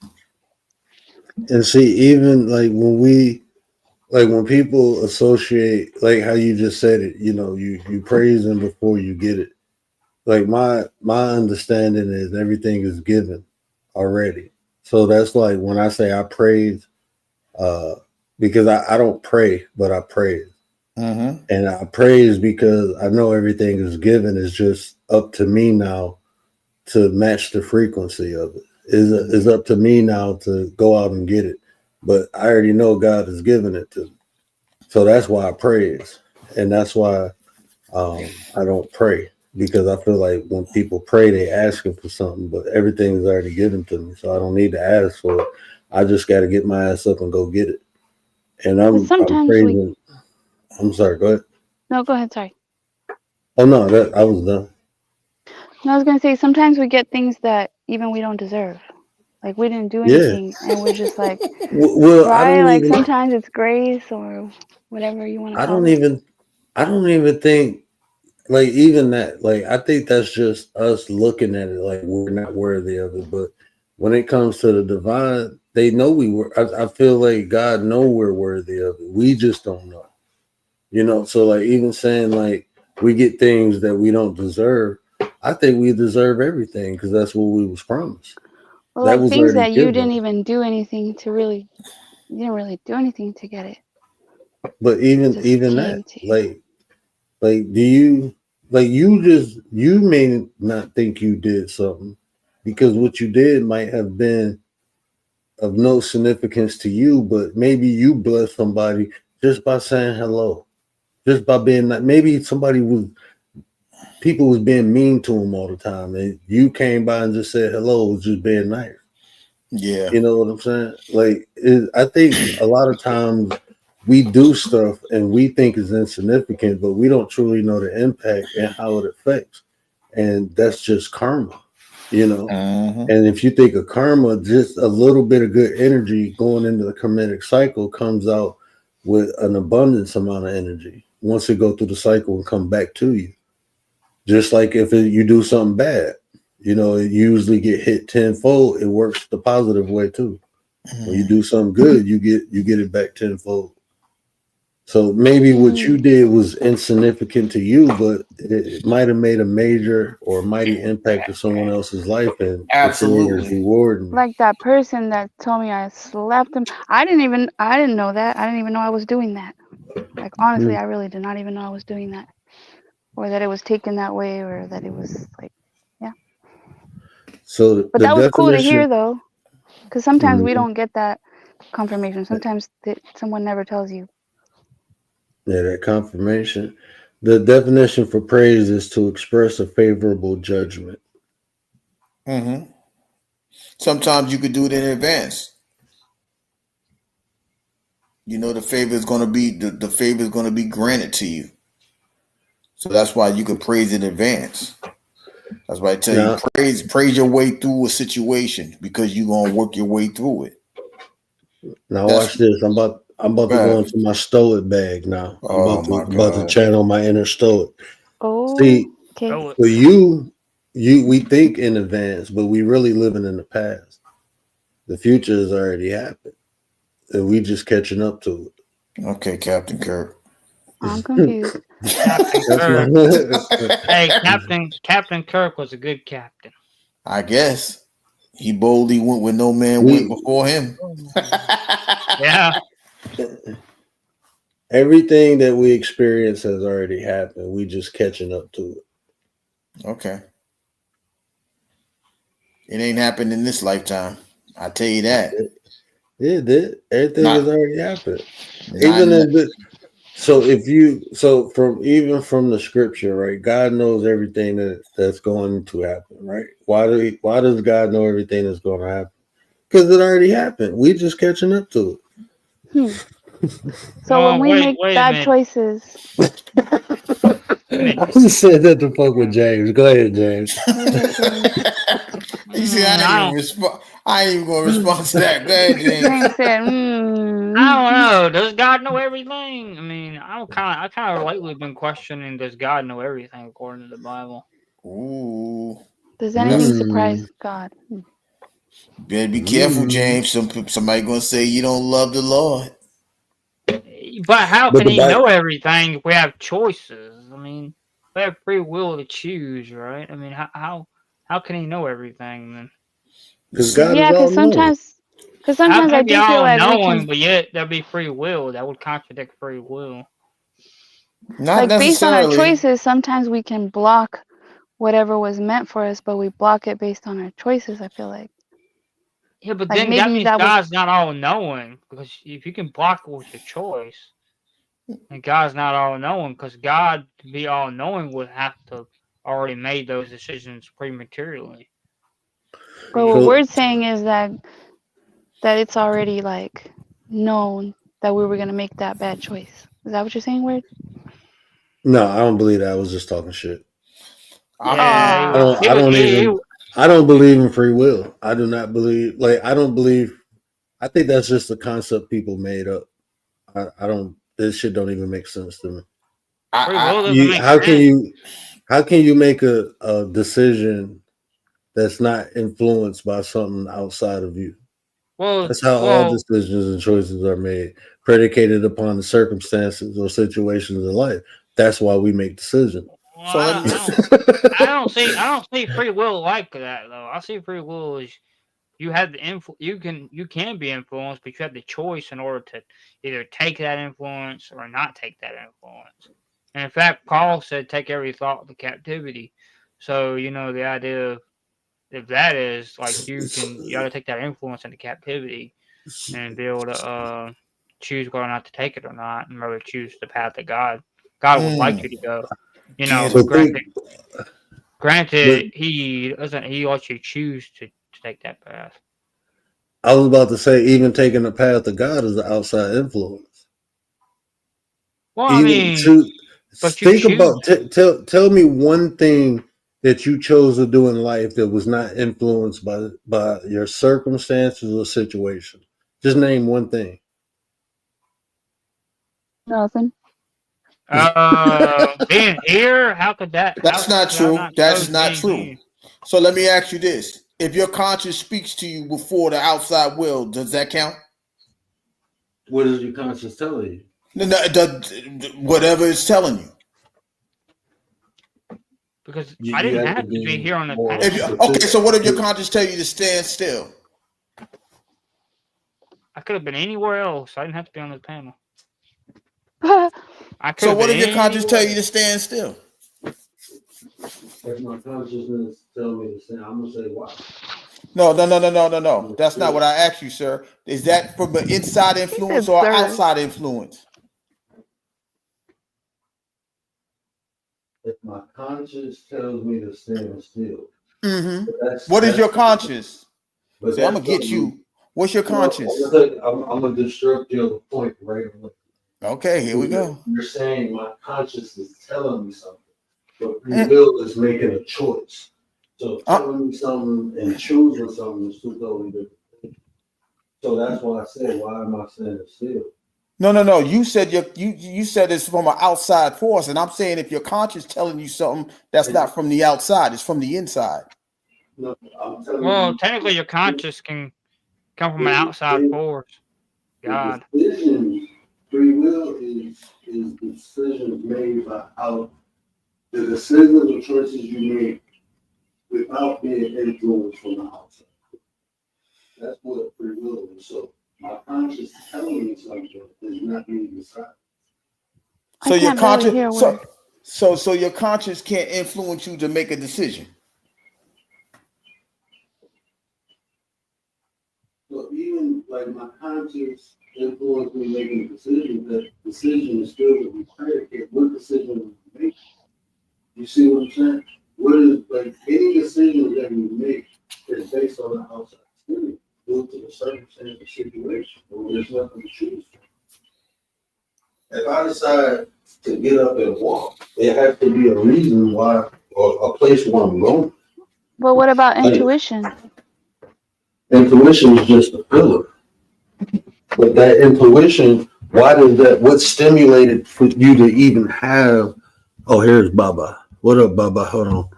see, even like when people associate, like how you just said it, you praise them before you get it. Like my understanding is everything is given already. So that's like when I say I praise, because I don't pray, but I praise. Mm-hmm. And I praise because I know everything is given. It's just up to me now to match the frequency of it. It's up to me now to go out and get it. But I already know God has given it to me. So that's why I praise. And that's why I don't pray. Because I feel like when people pray, they asking for something, but everything is already given to me. So I don't need to ask for it. I just got to get my ass up and go get it. And I'm praising. I'm sorry, go ahead. No, go ahead, sorry. Oh, no, I was done. No, I was going to say, sometimes we get things that even we don't deserve. Like, we didn't do anything, and we're just like, well, right? Like, sometimes it's grace or whatever you want to call it. I don't even think, like, even that, like, I think that's just us looking at it like we're not worthy of it. But when it comes to the divine, they know we were. I feel like God know we're worthy of it. We just don't know. So like even saying like we get things that we don't deserve, I think we deserve everything because that's what we was promised. Well, that like things that you didn't even do anything to you didn't really do anything to get it. But even that, like do you like you may not think you did something because what you did might have been of no significance to you, but maybe you blessed somebody just by saying hello. Just by being like, maybe people was being mean to him all the time, and you came by and just said hello, was just being nice. Yeah, you know what I'm saying. Like, I think a lot of times we do stuff and we think is insignificant, but we don't truly know the impact and how it affects, and that's just karma. And if you think of karma, just a little bit of good energy going into the karmic cycle comes out with an abundance amount of energy once it go through the cycle and come back to you. Just like if you do something bad, it usually get hit tenfold. It works the positive way too. When you do something good, you get it back tenfold. So maybe what you did was insignificant to you, but it might have made a major or mighty impact to someone else's life, and absolutely rewarding. Like that person that told me I slapped him. I didn't know that. I didn't even know I was doing that. Like, honestly, I really did not even know I was doing that, or that it was taken that way, or that it was like, yeah. So, but that was cool to hear though, because sometimes we don't get that confirmation. Sometimes someone never tells you. Yeah, that confirmation. The definition for praise is to express a favorable judgment. Mm-hmm. Sometimes you could do it in advance. The favor is going to be the favor is going to be granted to you. So that's why you can praise in advance. That's why I tell you praise your way through a situation because you're going to work your way through it. Now watch this. I'm I'm about to go into my stoic bag now. I'm about to channel my inner stoic. Oh, See, okay. for you, we think in advance, but we really living in the past. The future has already happened, and we just catching up to it. Okay, Captain Kirk. I'm confused. Captain Kirk. Hey, Captain Kirk was a good captain. I guess he boldly went where no man went before him. Yeah. Everything that we experience has already happened. We just catching up to it. Okay. It ain't happened in this lifetime. I tell you that. It did. Everything has already happened. From the scripture, right? God knows everything that's going to happen, right? Why does God know everything that's going to happen? Because it already happened. We just catching up to it. So when we make bad choices, I just said that to fuck with James. Go ahead, James. You see, I ain't even gonna respond to that. Go ahead, James. said, I don't know. Does God know everything? I mean, I kind of lately been questioning, does God know everything according to the Bible? Ooh. Does anything surprise God? Better be careful, James. Somebody gonna say you don't love the Lord. But how can he know everything if we have choices? I mean, we have free will to choose, right? I mean, how can he know everything then? Because God is all sometimes I do feel like knowing, but yet there'll be free will. That would contradict free will. Not like based on our necessarily. choices, sometimes we can block whatever was meant for us, but we block it based on our choices. I feel like. Yeah, but Like then maybe that means that was- God's not all knowing, because if you can block it with your choice, and God's not all knowing, because God to be all knowing would have to already made those decisions prematurely. But what we're saying is that it's already like known that we were gonna make that bad choice. Is that what you're saying, Word? No, I don't believe that. I was just talking shit. Yeah, I don't believe in free will. I do not believe. I don't believe. I think that's just a concept people made up. I don't. This shit don't even make sense to me. How can you make a decision that's not influenced by something outside of you? Well, that's how all decisions and choices are made, predicated upon the circumstances or situations in life. That's why we make decisions. Well, I don't see free will like that though. I see free will as you have the you can be influenced, but you have the choice in order to either take that influence or not take that influence. And in fact, Paul said, "Take every thought to captivity." So the idea of if that is like you got to take that influence into captivity and be able to choose whether or not to take it or not, and whether choose the path that God would like you to go. Granted, he lets you choose to take that path. I was about to say, even taking the path of God is an outside influence. Well, I mean, tell me one thing that you chose to do in life that was not influenced by your circumstances or situation. Just name one thing. Nothing. Being here, how could that? That's not true. That is not true. Here? So let me ask you this: if your conscience speaks to you before the outside will, does that count? What is your conscience telling you? No, whatever it's telling you. Because I didn't have to be here on the panel. Okay, so what if your conscience tell you to stand still? I could have been anywhere else. I didn't have to be on the panel. So what if your conscience tell you to stand still? If my consciousness tell me to stand, I'm gonna say why. No. That's not what I asked you, sir. Is that from an inside influence or outside influence? If my conscience tells me to stand still, What is your conscience? See, I'm gonna get you. What's your conscience? I'm gonna disrupt your point right away. Okay, here we go. You're saying my conscience is telling me something, but free will is making a choice. So telling me something and choosing something is two totally different things. So that's why I said, why am I standing still? No. You said you said it's from an outside force, and I'm saying if your conscience telling you something that's not from the outside, it's from the inside. No, I'm telling Well, you, technically, your conscience can come from an outside force. God. Free will is decisions made by out the decisions or choices you make without being influenced from the outside. That's what free will is. So my conscience telling me something is not being decided. So your conscience, so your conscience can't influence you to make a decision. So even like my conscience influenced me making a decision, that decision is still to be predicate. What decision will you make? You see what I'm saying? What is like any decision that you make is based on the outside stimulus due to the circumstance or situation, or there's nothing to choose from. If I decide to get up and walk, there has to be a reason why, or a place where I'm going. But what about intuition? Intuition is just a filler. But that intuition, why does that, what stimulated for you to even have, oh, here's Baba. What up, Baba? Hold on.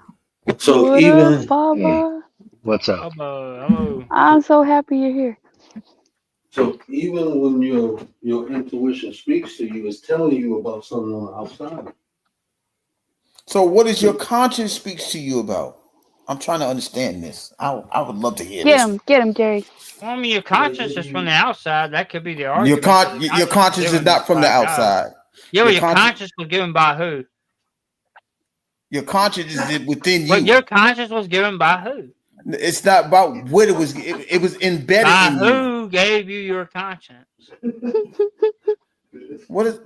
So What even, up, Baba? What's up? Hello. I'm so happy you're here. so even when your intuition speaks to you, it's telling you about something on the outside. So what is your conscience speaks to you about? I'm trying to understand this. I would love to hear this. Get him, Gary. Well, I mean, your conscience is from the outside. That could be the argument. Your conscience is not from the outside. Yeah, well, your conscience was given by who? Your conscience is within you. But your conscience was given by who? It's not about what it was. It was embedded by in you. Who gave you your conscience? What is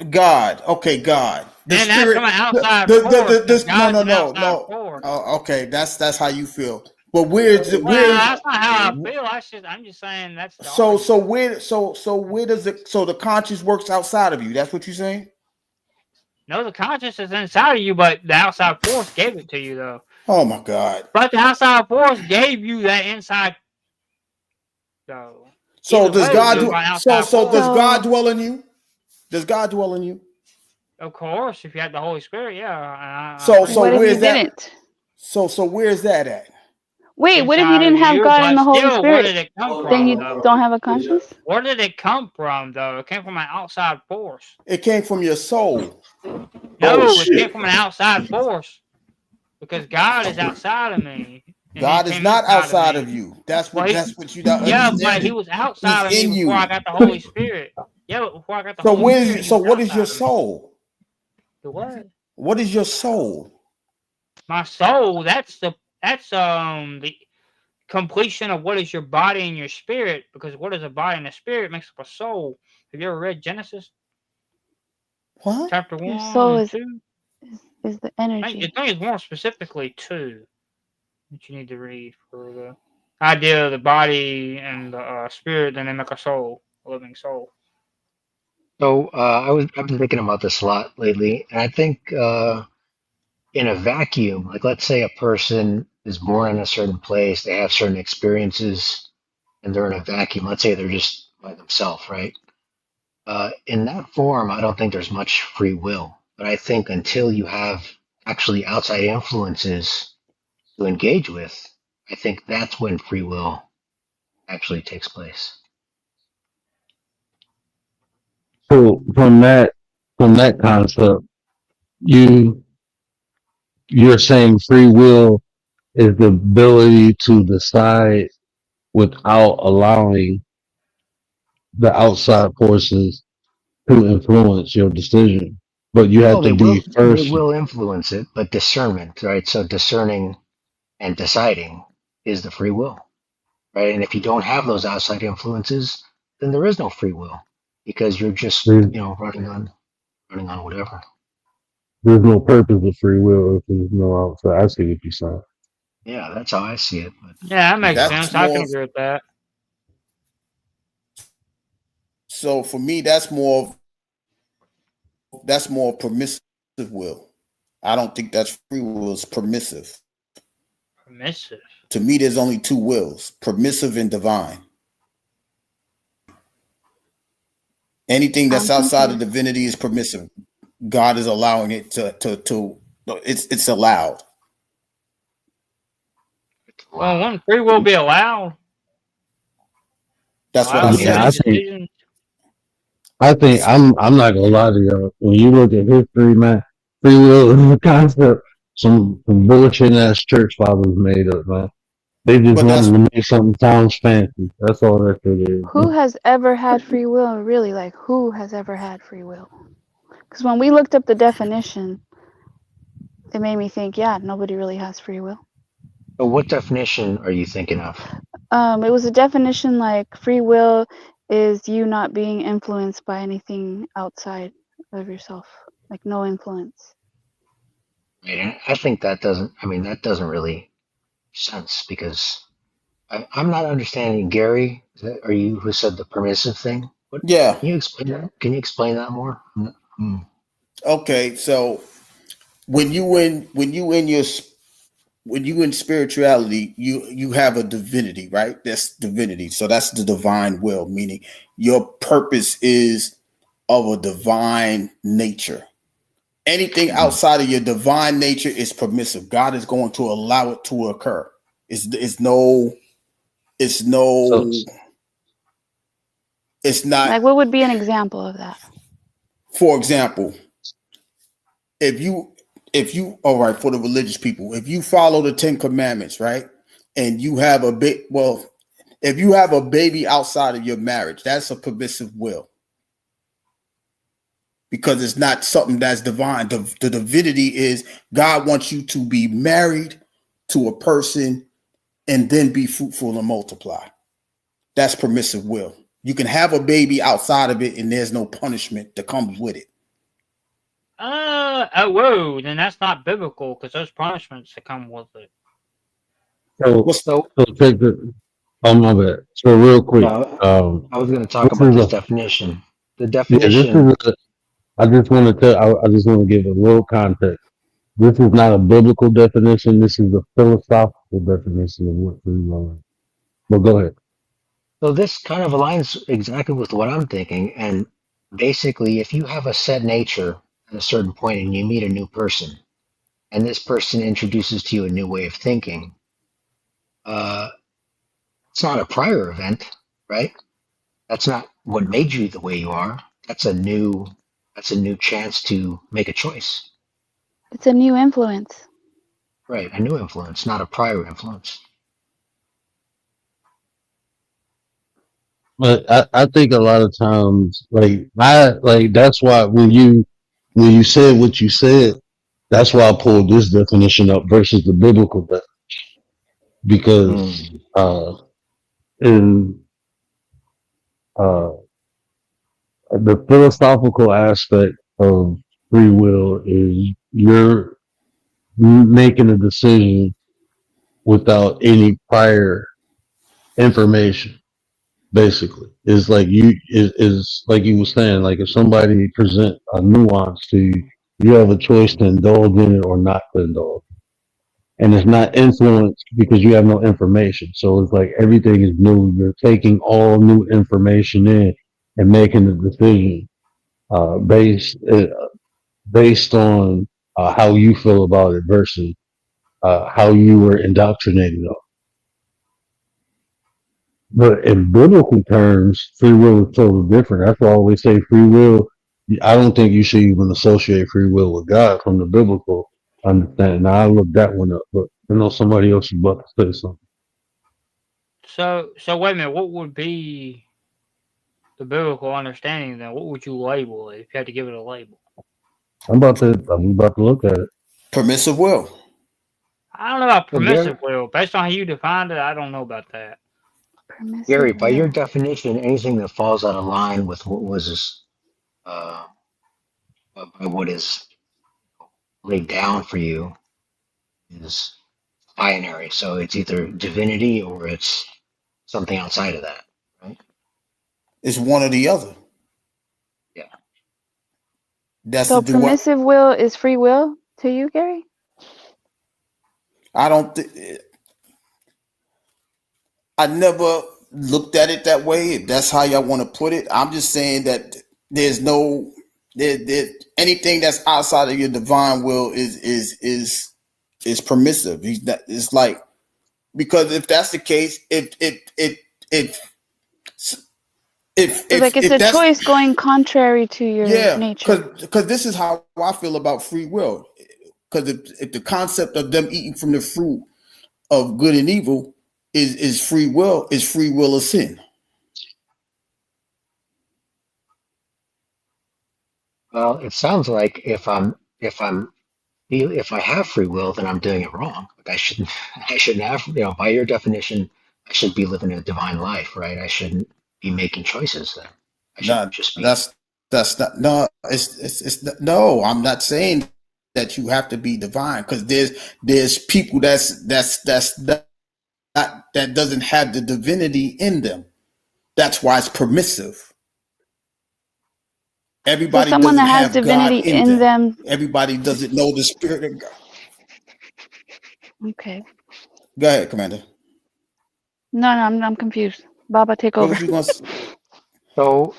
God? Okay, God. The and spirit, that's from an outside force. No. Oh, okay, that's how you feel. But where's that's not how I feel. I'm just saying that's the so where does it? So the conscience works outside of you. That's what you're saying? No, the conscience is inside of you, but the outside force gave it to you, though. Oh my God! But the outside force gave you that inside. Though. So does God does God dwell in you? Does God dwell in you? Of course, if you had the Holy Spirit, yeah. So where's that? So where's that at? Wait, what if you didn't have God and the Holy Spirit? Where did it come from, then you don't have a conscience? Where did it come from, though? It came from an outside force. It came from your soul. No, it came from an outside force. Because God is outside of me. God is not outside of you. That's what you don't Yeah, understand. but he was outside of me before I got the Holy Spirit. Yeah, but before I got the So Holy Spirit. So what is your soul? The what? What is your soul? My soul, that's the completion of what is your body and your spirit, because what is a body and a spirit makes up a soul. Have you ever read Genesis? What? Chapter 1 Your soul and 2? is the energy. I think it's more specifically 2 that you need to read for the idea of the body and the spirit, and then like a soul, a living soul. So I've been thinking about this a lot lately, and I think in a vacuum, like let's say a person is born in a certain place, they have certain experiences, and they're in a vacuum. Let's say they're just by themselves, right? In that form, I don't think there's much free will. But I think until you have actually outside influences to engage with, I think that's when free will actually takes place. So from that concept, you're saying free will is the ability to decide without allowing the outside forces to influence your decision. But you have to be first. They will influence it, but discernment, right? So discerning and deciding is the free will, right? And if you don't have those outside influences, then there is no free will because you're just, running on whatever. There's no purpose of free will if there's no outside. I see what you're saying. Yeah, that's how I see it. But yeah, that makes sense. I can agree with that. So for me, that's more permissive will. I don't think that's free will. It's permissive. Permissive. To me, there's only two wills: permissive and divine. Anything that's I'm outside of confused. divinity is permissive. God is allowing it to it's allowed. Well, wouldn't free will be allowed? That's what I Allowing you to Yeah, said. make I think decisions? I'm not gonna lie to y'all. When you look at history, man, free will is a concept some bullshit ass church fathers made up, man. They just But wanted that's to make something sounds fancy. That's all that shit is. Who has ever had free will? Really, like who has ever had free will? Because when we looked up the definition, it made me think, yeah, nobody really has free will. So what definition are you thinking of? It was a definition like free will is you not being influenced by anything outside of yourself, like no influence. Right, and I think that doesn't really make sense because I'm not understanding. Gary, are you who said the permissive thing? What yeah. can you explain that? Can you explain that more? Okay, so when you in spirituality, you have a divinity, right? That's divinity. So that's the divine will, meaning your purpose is of a divine nature. Anything outside of your divine nature is permissive. God is going to allow it to occur. It's not. Like, what would be an example of that? For example, if you all right, for the religious people, if you follow the 10 commandments, right, and you have if you have a baby outside of your marriage, that's a permissive will because it's not something that's divine. The divinity is God wants you to be married to a person and then be fruitful and multiply. That's permissive will. You can have a baby outside of it and there's no punishment that comes with it. Whoa, then that's not biblical because there's punishments that come with it. So take the. Oh my bad. So real quick, I was going to talk this about is this a definition. The yeah. This definition. is a. I just want to tell. I just want to give a little context. This is not a biblical definition. This is a philosophical definition of what free will is. But go ahead. So this kind of aligns exactly with what I'm thinking. And basically, if you have a set nature at a certain point and you meet a new person, and this person introduces to you a new way of thinking, it's not a prior event, right? That's not what made you the way you are. That's a new chance to make a choice. It's a new influence. Right, a new influence, not a prior influence. But I think a lot of times, that's why when you said what you said, that's why I pulled this definition up versus the biblical definition. Because in the philosophical aspect of free will is you're making a decision without any prior information. Basically, is like is like you were saying, like if somebody present a nuance to you, you have a choice to indulge in it or not to indulge. And it's not influenced because you have no information. So it's like everything is new. You're taking all new information in and making a decision based on how you feel about it versus how you were indoctrinated on. But in biblical terms, free will is totally different. That's why I always say free will. I don't think you should even associate free will with God from the biblical understanding. Now I looked that one up, but I know somebody else is about to say something. So wait a minute. What would be the biblical understanding then? What would you label it if you had to give it a label? I'm about to look at it. Permissive will. I don't know about permissive will. Based on how you defined it, I don't know about that. Gary, by your definition, anything that falls out of line with what was what is laid down for you is binary. So it's either divinity or it's something outside of that, right? It's one or the other. Yeah. That's so permissive will is free will to you, Gary? I don't think. I never looked at it that way. If that's how y'all want to put it, I'm just saying that there's no anything that's outside of your divine will is permissive. It's like, because if that's the case, if like it's a choice going contrary to your nature. Because this is how I feel about free will. Because if the concept of them eating from the fruit of good and evil is free will of sin. Well, it sounds like if I have free will, then I'm doing it wrong. Like I shouldn't have, by your definition, I should be living a divine life, right? I shouldn't be making choices then. I should just be. That's not, no, it's no, I'm not saying that you have to be divine, because there's people that doesn't have the divinity in them. That's why it's permissive. Everybody so someone doesn't that has have divinity God in them. Everybody doesn't know the Spirit of God. Okay. Go ahead, Commander. No, I'm confused. Baba, take over. So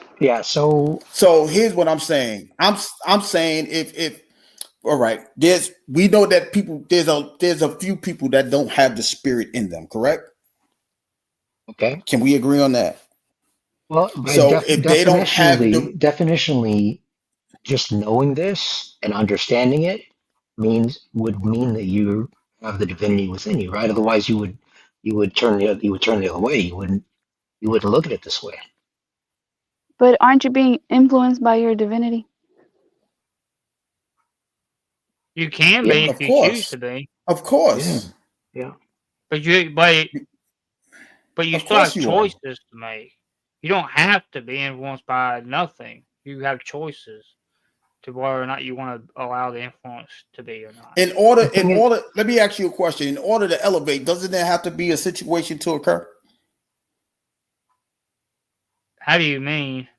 here's what I'm saying. I'm saying if all right, we know that there's a few people that don't have the Spirit in them, correct? Okay. Can we agree on that? Well, so if they don't have definitionally, just knowing this and understanding it would mean that you have the divinity within you, right? Otherwise, you would turn the other way. You wouldn't look at it this way. But aren't you being influenced by your divinity? You can be if you choose to be. Of course. Yeah. But you still have choices to make. You don't have to be influenced by nothing. You have choices to whether or not you want to allow the influence to be or not. In order, let me ask you a question. In order to elevate, doesn't there have to be a situation to occur? How do you mean?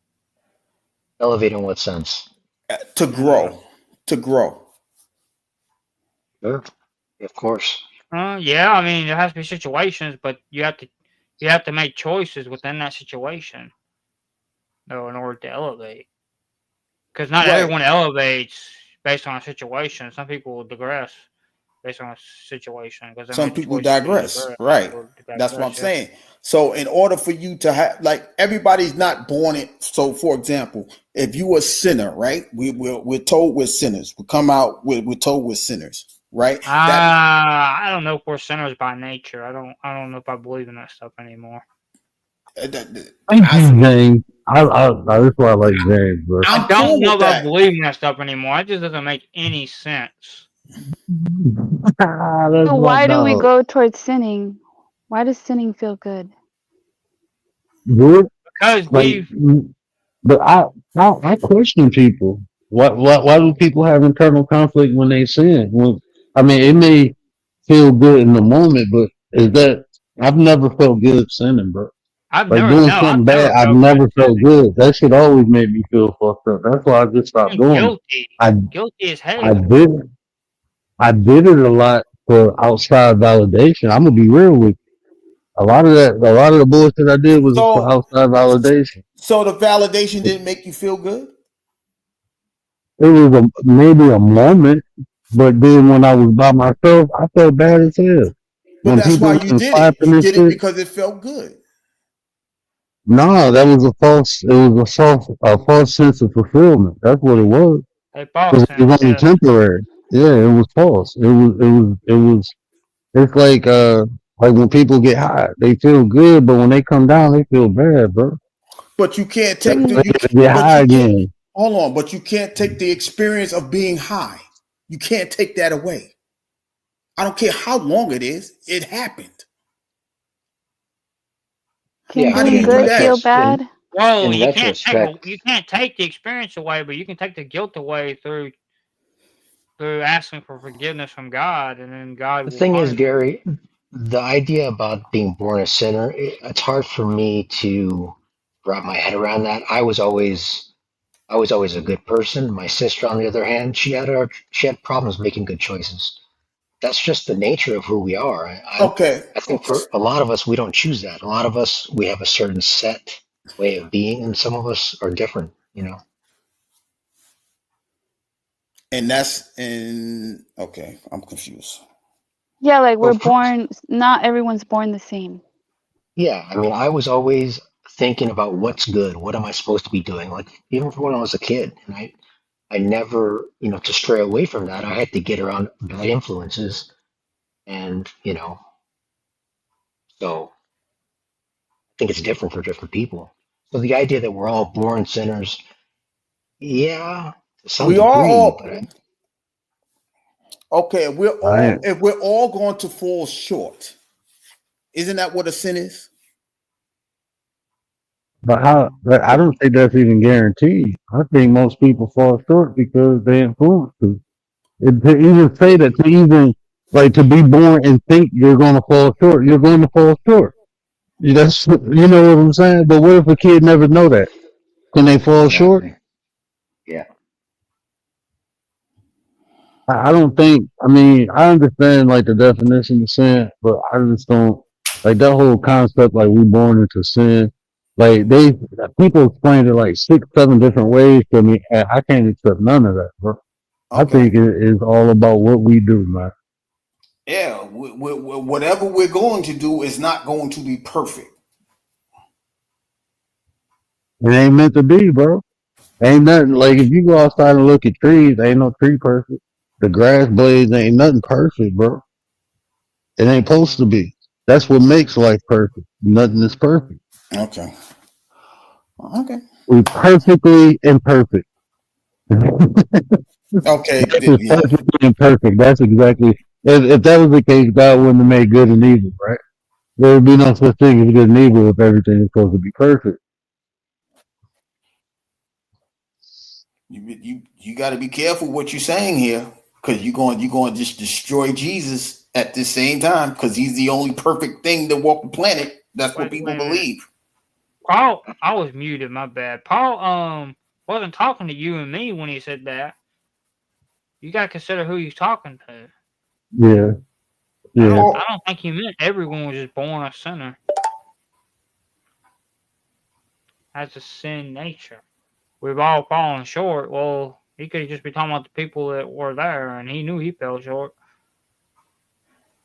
Elevate in what sense? To grow. Sure. Of course. Yeah, I mean, there has to be situations, but you have to make choices within that situation, though, in order to elevate. Because not everyone elevates based on a situation. Some people will digress based on a situation. Some people digress, right? That's what I'm saying. So, in order for you to have, like, everybody's not born it. So, for example, if you a sinner, right? We're told we're sinners. We come out. We're told we're sinners. Right? I don't know if we're sinners by nature. I don't know if I believe in that stuff anymore. Thank you, James. That's why I like James, bro. I don't know if I believe in that stuff anymore. It just doesn't make any sense. So why do we go towards sinning? Why does sinning feel good? Good? Because But I question people. Why do people have internal conflict when they sin? I mean, it may feel good in the moment, but I've never felt good sinning, bro. I've never felt good. That shit always made me feel fucked up. That's why I just stopped doing it. Guilty as hell. I did it a lot for outside validation. I'm gonna be real with you. A lot of the bullshit I did was for outside validation. So the validation didn't make you feel good? It was maybe a moment, but then when I was by myself, I felt bad as hell. But that's why you did it. You did it because it felt good. No, that was a false sense of fulfillment. That's what it was. It was only temporary. Yeah, it was false. It's like when people get high, they feel good, but when they come down, they feel bad, bro. But you can't take again. Hold on, but you can't take the experience of being high. You can't take that away. I don't care how long it is. It happened. Can doing good feel bad? Well, you can't take the experience away, but you can take the guilt away through asking for forgiveness from God, and then God. The thing is, Gary, the idea about being born a sinner, it's hard for me to wrap my head around that. I was always a good person. My sister, on the other hand, she had problems making good choices. That's just the nature of who we are. I think for a lot of us, we don't choose that. A lot of us, we have a certain set way of being, and some of us are different, you know. And that's in okay, I'm confused. Yeah, like So we're born. Not everyone's born the same. yeah, I mean, I was always thinking about what's good. What am I supposed to be doing? Like even from when I was a kid, and I never, to stray away from that, I had to get around bad influences, and so I think it's different for different people. So the idea that we're all born sinners, yeah, to some We are degree, all but okay. I If we're all going to fall short, isn't that what a sin is? But how? But I don't think that's even guaranteed. I think most people fall short because they influence to. To even say that, to even like to be born and think you're going to fall short, you're going to fall short. That's you know what I'm saying. But what if a kid never know that? Can they fall short? exactly, yeah. I don't think. I mean, I understand like the definition of sin, but I just don't like that whole concept. Like we born into sin. Like people explain it like 6, 7 different ways to me, and I can't accept none of that, bro. I Okay. think it is all about what we do, man. Yeah, whatever we're going to do is not going to be perfect. It ain't meant to be, bro. Ain't nothing like if you go outside and look at trees, ain't no tree perfect. The grass blades ain't nothing perfect, bro. It ain't supposed to be. That's what makes life perfect. Nothing is perfect. Okay. Okay. We perfectly imperfect. Okay. Yeah. Perfectly imperfect. That's exactly. If that was the case, God wouldn't have made good and evil, right? There would be no such thing as good and evil if everything is supposed to be perfect. You got to be careful what you're saying here, because you're going to just destroy Jesus at the same time, because he's the only perfect thing to walk the planet. That's what people believe. Paul, I was muted. My bad. Paul wasn't talking to you and me when he said that. You gotta consider who he's talking to. Yeah. Yeah. I don't think he meant everyone was just born a sinner. Has a sin nature. We've all fallen short. Well, he could just be talking about the people that were there, and he knew he fell short.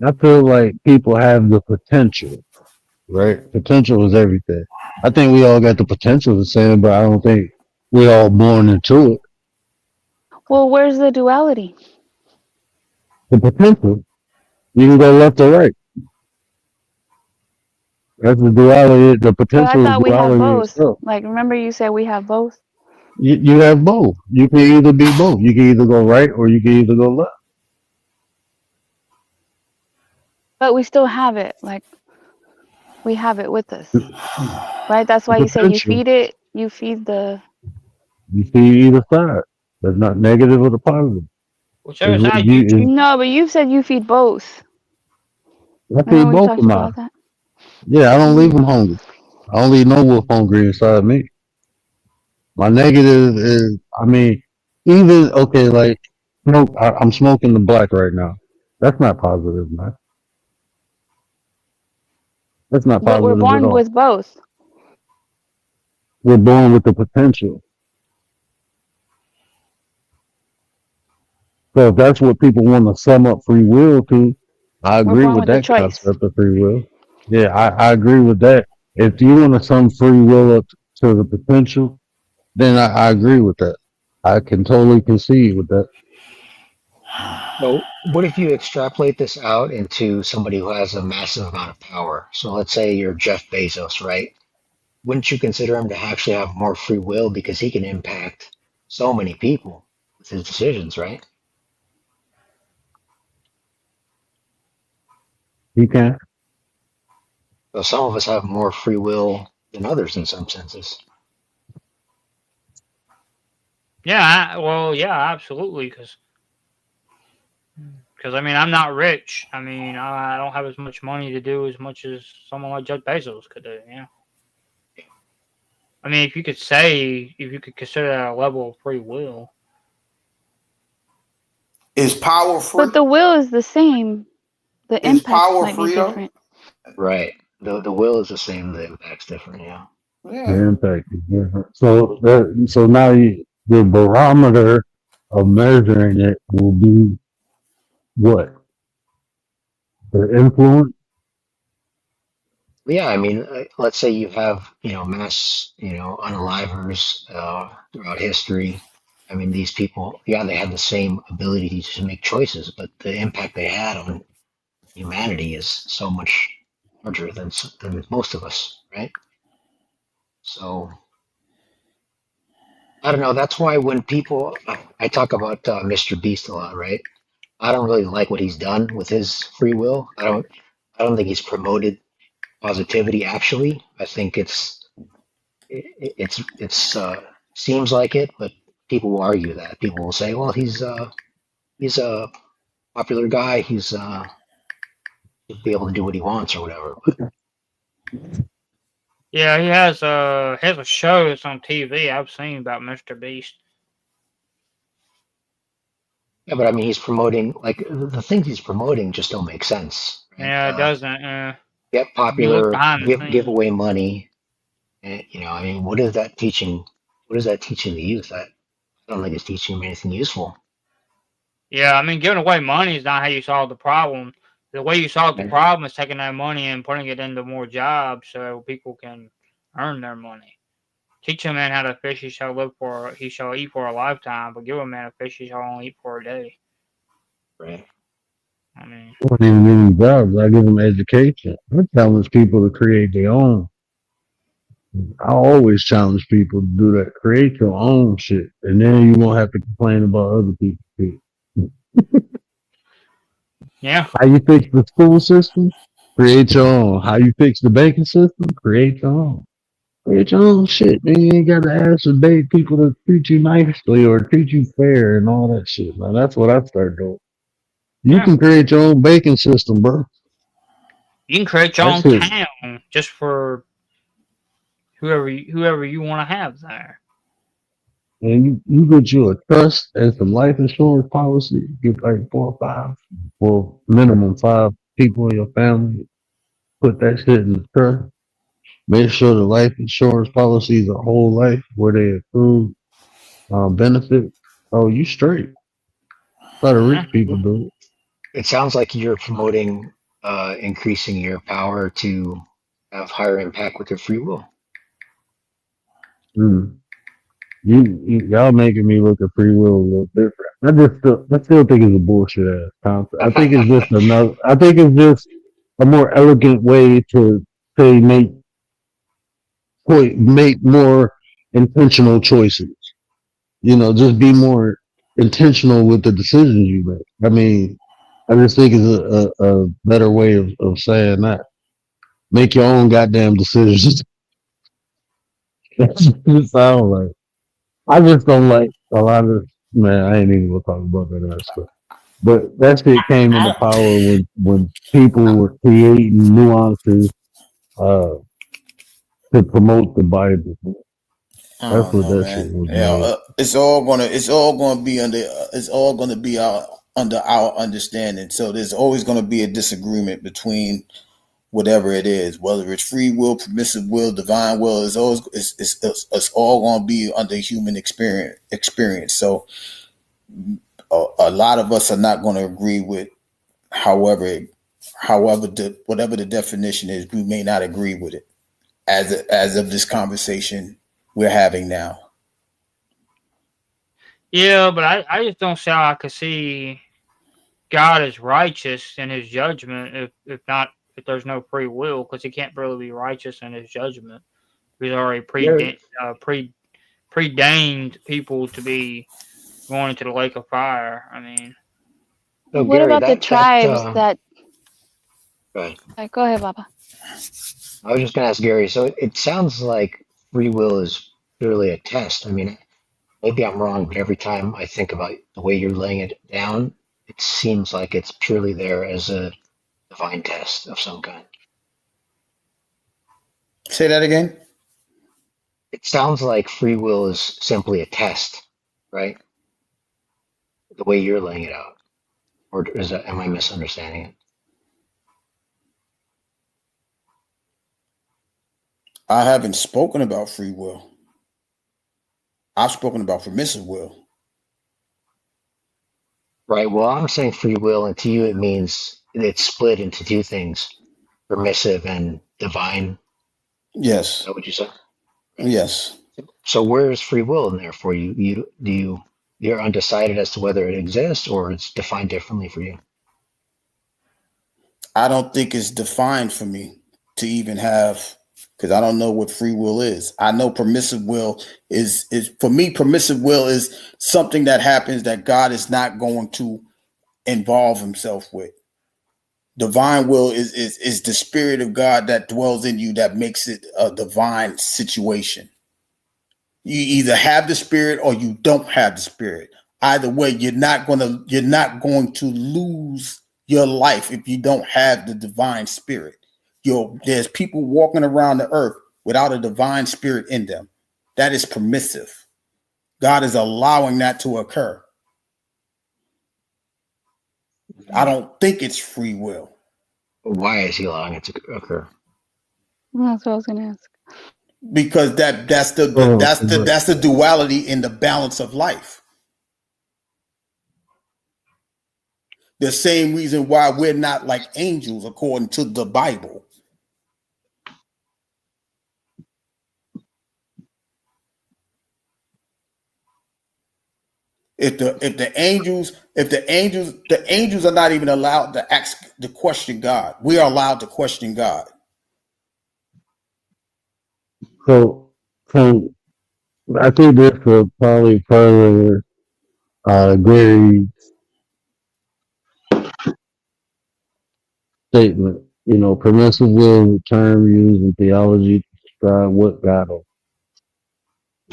I feel like people have the potential, right? Potential is everything. I think we all got the potential to sin, but I don't think we're all born into it. Well, where's the duality? The potential. You can go left or right. That's the duality. The But I potential thought is we have duality both. itself. Like, remember you said we have both? You have both. You can either be both. You can either go right or you can either go left. But we still have it. Like, we have it with us. Right? That's why you say you feed it. You feed the... You see either side. That's not negative or the positive. Whichever side you choose. No, but you said you feed both. I feed Remember we both talked of mine. about that? Yeah, I don't leave them hungry. I don't leave no wolf hungry inside me. My negative is, I mean, even, okay, like, smoke, I'm smoking the black right now. That's not positive, man. That's not But we're positive at born all. with both. We're born with the potential. So if that's what people want to sum up free will to, I agree born with with the that choice. concept of free will. Yeah, I agree with that. If you want to sum free will up to the potential, then I agree with that. I can totally concede with that. So, what if you extrapolate this out into somebody who has a massive amount of power? So, let's say you're Jeff Bezos, right? Wouldn't you consider him to actually have more free will because he can impact so many people with his decisions, right? You can. So, some of us have more free will than others in some senses. Yeah, yeah, absolutely. Because I mean, I'm not rich. I mean, I don't have as much money to do as much as someone like Jeff Bezos could do. Yeah. I mean, if you could consider that a level of free will. Is power free? But the will is the same. The Is impact power might be free though? different. Right. The will is the same, the impact's different, yeah. The impact is different. So now the barometer of measuring it will be what? The influence? Yeah, I mean, let's say you have, mass, unalivers throughout history. I mean, these people, yeah, they had the same ability to make choices, but the impact they had on humanity is so much larger than most of us, right? So I don't know. That's why when people, I talk about Mr. Beast a lot, right? I don't really like what he's done with his free will. I don't think he's promoted positivity. Actually, I think it's seems like it, but people will argue that. People will say, well, he's a popular guy. He'll be able to do what he wants or whatever. But Yeah, he has a show that's on TV I've seen about Mr. Beast. yeah, but I mean, he's promoting like the things he's promoting just don't make sense. Right? Yeah, it doesn't. Get You look popular, behind the give scenes. away money. And, I mean, what is that teaching? What is that teaching the youth? I don't think it's teaching them anything useful. Yeah, I mean, giving away money is not how you solve the problem. The way you solve the Right. problem is taking that money and putting it into more jobs so people can earn their money. Teach a man how to fish, he shall eat for a lifetime, but give a man a fish, he shall only eat for a day. Right. I mean, I don't even give them jobs. I give them education. I challenge people to create their own. I always challenge people to do that. Create your own shit, and then you won't have to complain about other people's shit. yeah. How you fix the school system? Create your own. How you fix the banking system? Create your own. Create your own shit, man. You ain't got to ask or beg people to treat you nicely or treat you fair and all that shit, man. That's what I started doing. You Yeah. can create your own banking system, bro. You can create your That's own it. town just for whoever you want to have there. And you get you a trust and some life insurance policy. Get like 4 or 5, well, minimum 5 people in your family. Put that shit in the trust. Make sure the life insurance policies are whole life where they accrue benefits. Oh, you straight. A lot of Yeah. rich people do it. It sounds like you're promoting increasing your power to have higher impact with your free will. Mm. Y'all making me look at free will a little different. I still think it's a bullshit ass concept. I think it's just a more elegant way to say make more intentional choices. Just be more intentional with the decisions you make. I mean, I just think it's a better way of saying that. Make your own goddamn decisions. That's what it sounds like. I just don't like a lot of, man, I ain't even gonna talk about that other stuff. But that shit came into power when people were creating nuances to promote the Bible. I That's don't what know, that shit man. was Yeah, made. it's all gonna be under our understanding. So there's always gonna be a disagreement between whatever it is, whether it's free will, permissive will, divine will. It's all gonna be under human experience. So a lot of us are not gonna agree with however whatever the definition is. We may not agree with it as of this conversation we're having now. Yeah, but I just don't see how I could see God is righteous in his judgment if there's no free will, because he can't really be righteous in his judgment. He's already predained people to be going into the lake of fire. I mean, So What Gary, about the tribes that? Right. Go ahead, Papa. I was just going to ask Gary. So it sounds like free will is purely a test. I mean, maybe I'm wrong, but every time I think about the way you're laying it down, it seems like it's purely there as a divine test of some kind. Say that again. It sounds like free will is simply a test, right? The way you're laying it out, or am I misunderstanding it? I haven't spoken about free will. I've spoken about permissive will. Right. Well, I'm saying free will, and to you it means it's split into two things: permissive and divine. Is Yes. that what you said? Yes. So where is free will in there for you? You're undecided as to whether it exists or it's defined differently for you? I don't think it's defined for me to even have, because I don't know what free will is. I know permissive will is for me, permissive will is something that happens that God is not going to involve himself with. Divine will is the spirit of God that dwells in you that makes it a divine situation. You either have the spirit or you don't have the spirit. Either way, you're not going to lose your life if you don't have the divine spirit. There's people walking around the earth without a divine spirit in them. That is permissive. God is allowing that to occur. I don't think it's free will. Why is he allowing it to occur? That's what I was gonna ask. Because that's the duality in the balance of life. The same reason why we're not like angels according to the Bible. If the angels are not even allowed to question God. We are allowed to question God. So I think this will probably further Gary's statement. You know, permissive will is a term used in theology to describe what God will,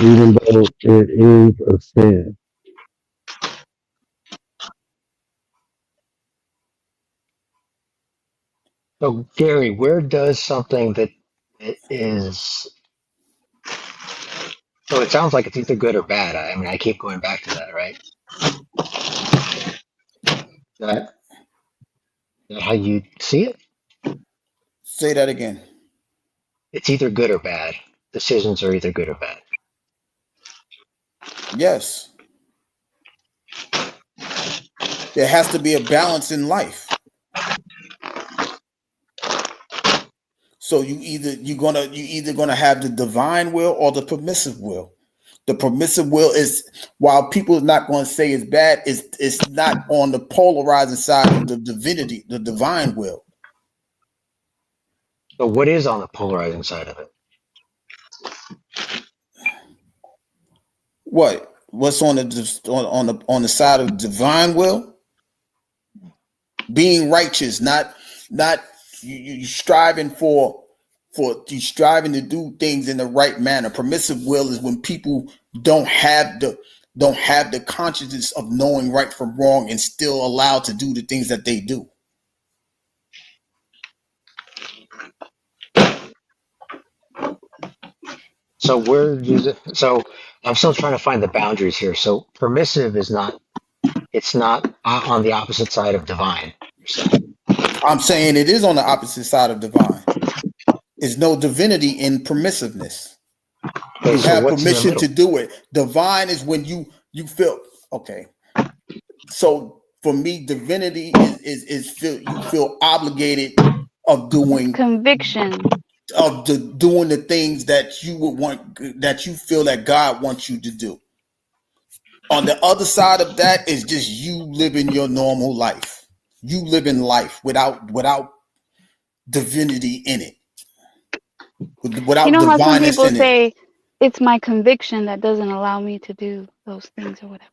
even though it is a sin. So Gary, where does something that is, so it sounds like it's either good or bad. I mean, I keep going back to that, right? Is that how you see it? Say that again. It's either good or bad. Decisions are either good or bad. Yes. There has to be a balance in life. So you either gonna have the divine will or the permissive will. The permissive will is, while people are not going to say it's bad, it's not on the polarizing side of the divinity, the divine will. So what is on the polarizing side of it? What's on the side of divine will? Being righteous, not you striving you striving to do things in the right manner. Permissive will is when people don't have the consciousness of knowing right from wrong and still allowed to do the things that they do. So I'm still trying to find the boundaries here. So permissive is not, it's not on the opposite side of divine. I'm saying it is on the opposite side of divine. There's no divinity in permissiveness. Okay, you so have what's in the permission middle? to do it. Divine is when you feel okay. So for me, divinity is you feel obligated of doing Conviction. doing the things that you would want, that you feel that God wants you to do. On the other side of that is just you living your normal life. You living life without divinity in it. Without You know how some divineness people in it. say it's my conviction that doesn't allow me to do those things or whatever.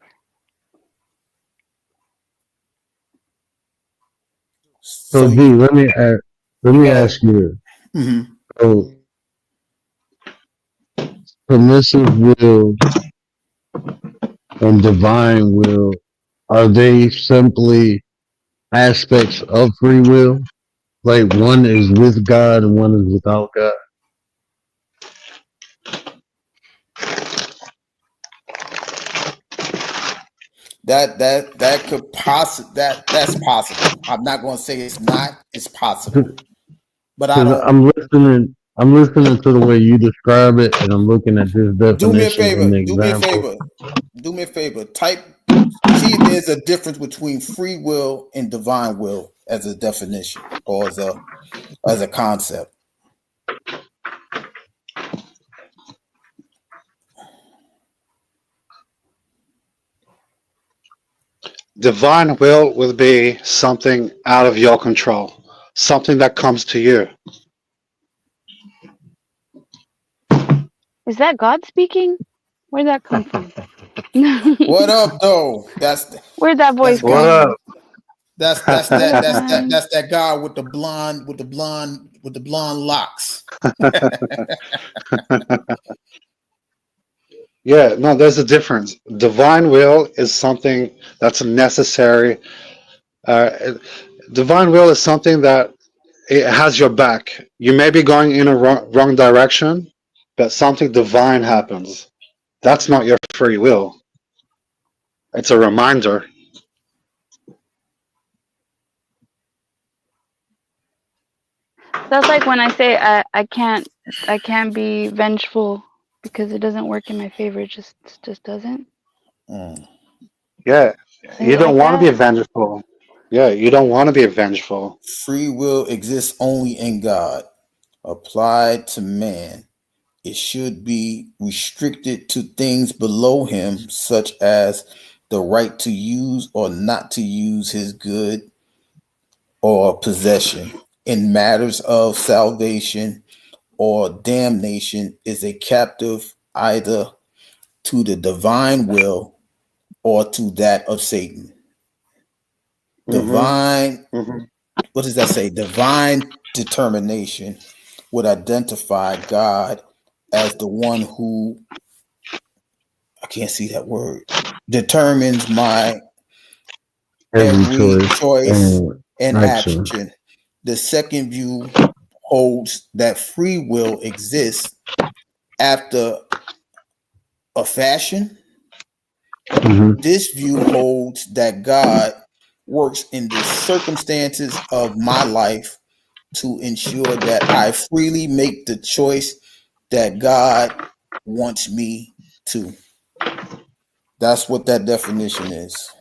So D, let me ask you this. Mm-hmm. So permissive will and divine will, are they simply aspects of free will? Like one is with God and one is without God? That could that's possible. I'm not going to say it's not. It's possible. But I don't. I'm listening to the way you describe it, and I'm looking at this definition. Do me a favor. and the Do me a example. favor. Do me a favor. Type See, there's a difference between free will and divine will as a definition or as a concept. Divine will would be something out of your control, something that comes to you. Is that God speaking? Where'd that come from? What up, though? Where'd that voice what come up? That's that guy with the blonde locks. Yeah, no, there's a difference. Divine will is something that's necessary. Divine will is something that it has your back. You may be going in a wrong direction, but something divine happens. That's not your free will. It's a reminder. That's like when I say I can't be vengeful because it doesn't work in my favor. It just doesn't. Yeah, Is you it don't like want to be that? vengeful. Yeah, you don't want to be vengeful. Free will exists only in God. Applied to man, it should be restricted to things below him, such as the right to use or not to use his good or possession. In matters of salvation or damnation, is a captive either to the divine will or to that of Satan. Divine, what does that say? Divine determination would identify God as the one who, I can't see that word, determines my every choice and action. The second view holds that free will exists after a fashion. This view holds that God works in the circumstances of my life to ensure that I freely make the choice that God wants me to. That's what that definition is.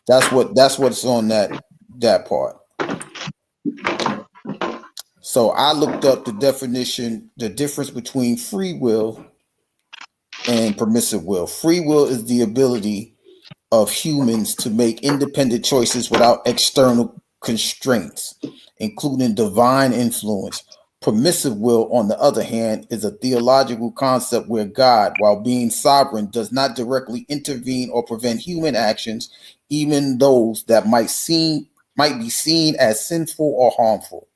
That's what's on that part. So I looked up the definition, the difference between free will and permissive will. Free will is the ability of humans to make independent choices without external constraints, including divine influence. Permissive will, on the other hand, is a theological concept where God, while being sovereign, does not directly intervene or prevent human actions, even those that might be seen as sinful or harmful.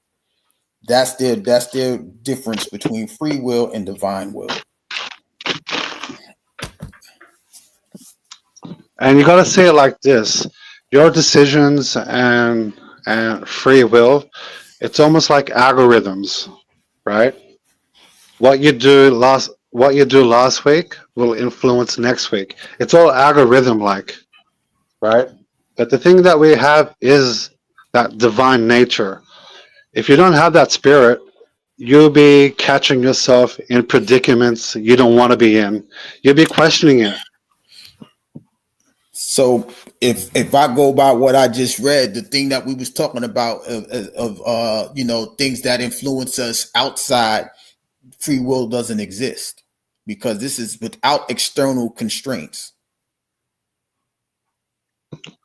That's their difference between free will and divine will. And you got to say it like this: your decisions and free will, it's almost like algorithms, right? What you do last week will influence next week. It's all algorithm like, right? But the thing that we have is that divine nature. If you don't have that spirit, you'll be catching yourself in predicaments you don't want to be in. You'll be questioning it. So if I go by what I just read, the thing that we was talking about of things that influence us outside, free will doesn't exist because this is without external constraints.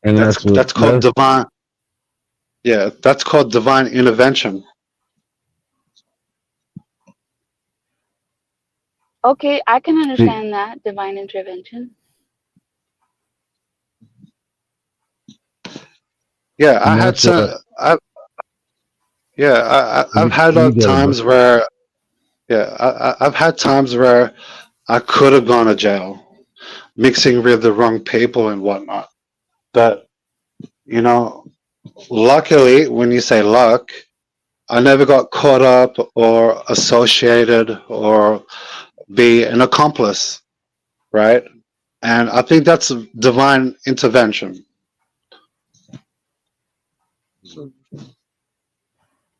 And that's called divine. Yeah, that's called divine intervention. Okay, I can understand that divine intervention. Yeah, I've had times where, I've had times where I could have gone to jail, mixing with the wrong people and whatnot. But luckily, when you say luck, I never got caught up or associated or be an accomplice, right? And I think that's divine intervention.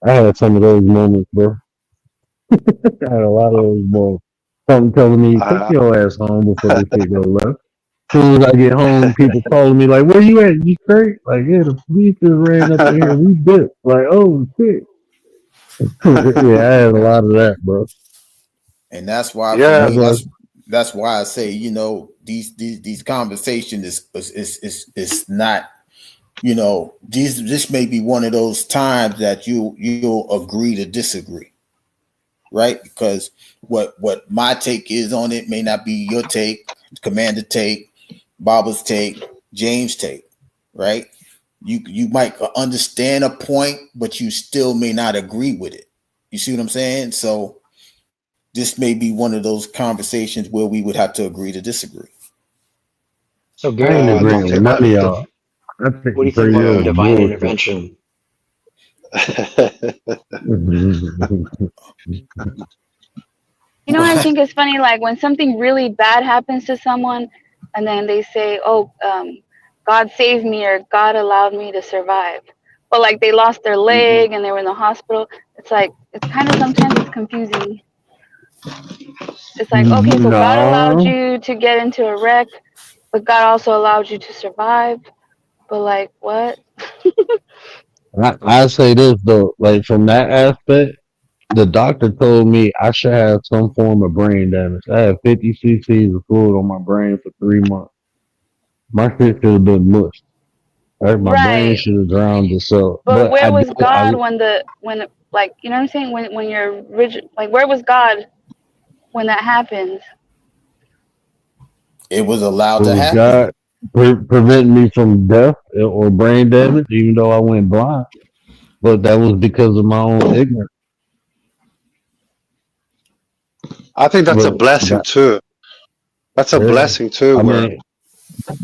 I had some of those moments, bro. I had a lot of those moments. Something telling me, take your ass home before they say go left. soon as I get home, people calling me like, "Where you at? You straight?" Like, yeah, the police just ran up in here. We dipped. Like, oh shit. Yeah, I had a lot of that, bro. And that's why for Yeah, me, That's that's why I say, you know, these conversations is not, you know, this may be one of those times that you'll agree to disagree, right? Because what my take is on it may not be your take, Commander take, Baba's take, James take, right? You might understand a point, but you still may not agree with it. You see what I'm saying? So this may be one of those conversations where we would have to agree to disagree. So I Gary, ain't what do you agreeing think with none about of y'all. I what do think you for think about you divine bullshit. intervention? You know what I think is funny? Like when something really bad happens to someone, and then they say, "Oh, God saved me," or "God allowed me to survive," but like they lost their leg and they were in the hospital. It's like it's kind of sometimes it's confusing. It's like, okay, so God allowed No, you to get into a wreck, but God also allowed you to survive. But like, what? I say this though, like from that aspect, the doctor told me I should have some form of brain damage. I had 50 cc's of fluid on my brain for 3 months. My shit should have been mushed. Right? My brain Right. should have drowned itself. But But where was God when like you know what I'm saying? When you're rigid, like where was God when that happened? It was allowed to was happen. God preventing me from death or brain damage, even though I went blind. But that was because of my own ignorance. I think that's a But blessing too. That's a yeah, blessing too. I Where mean,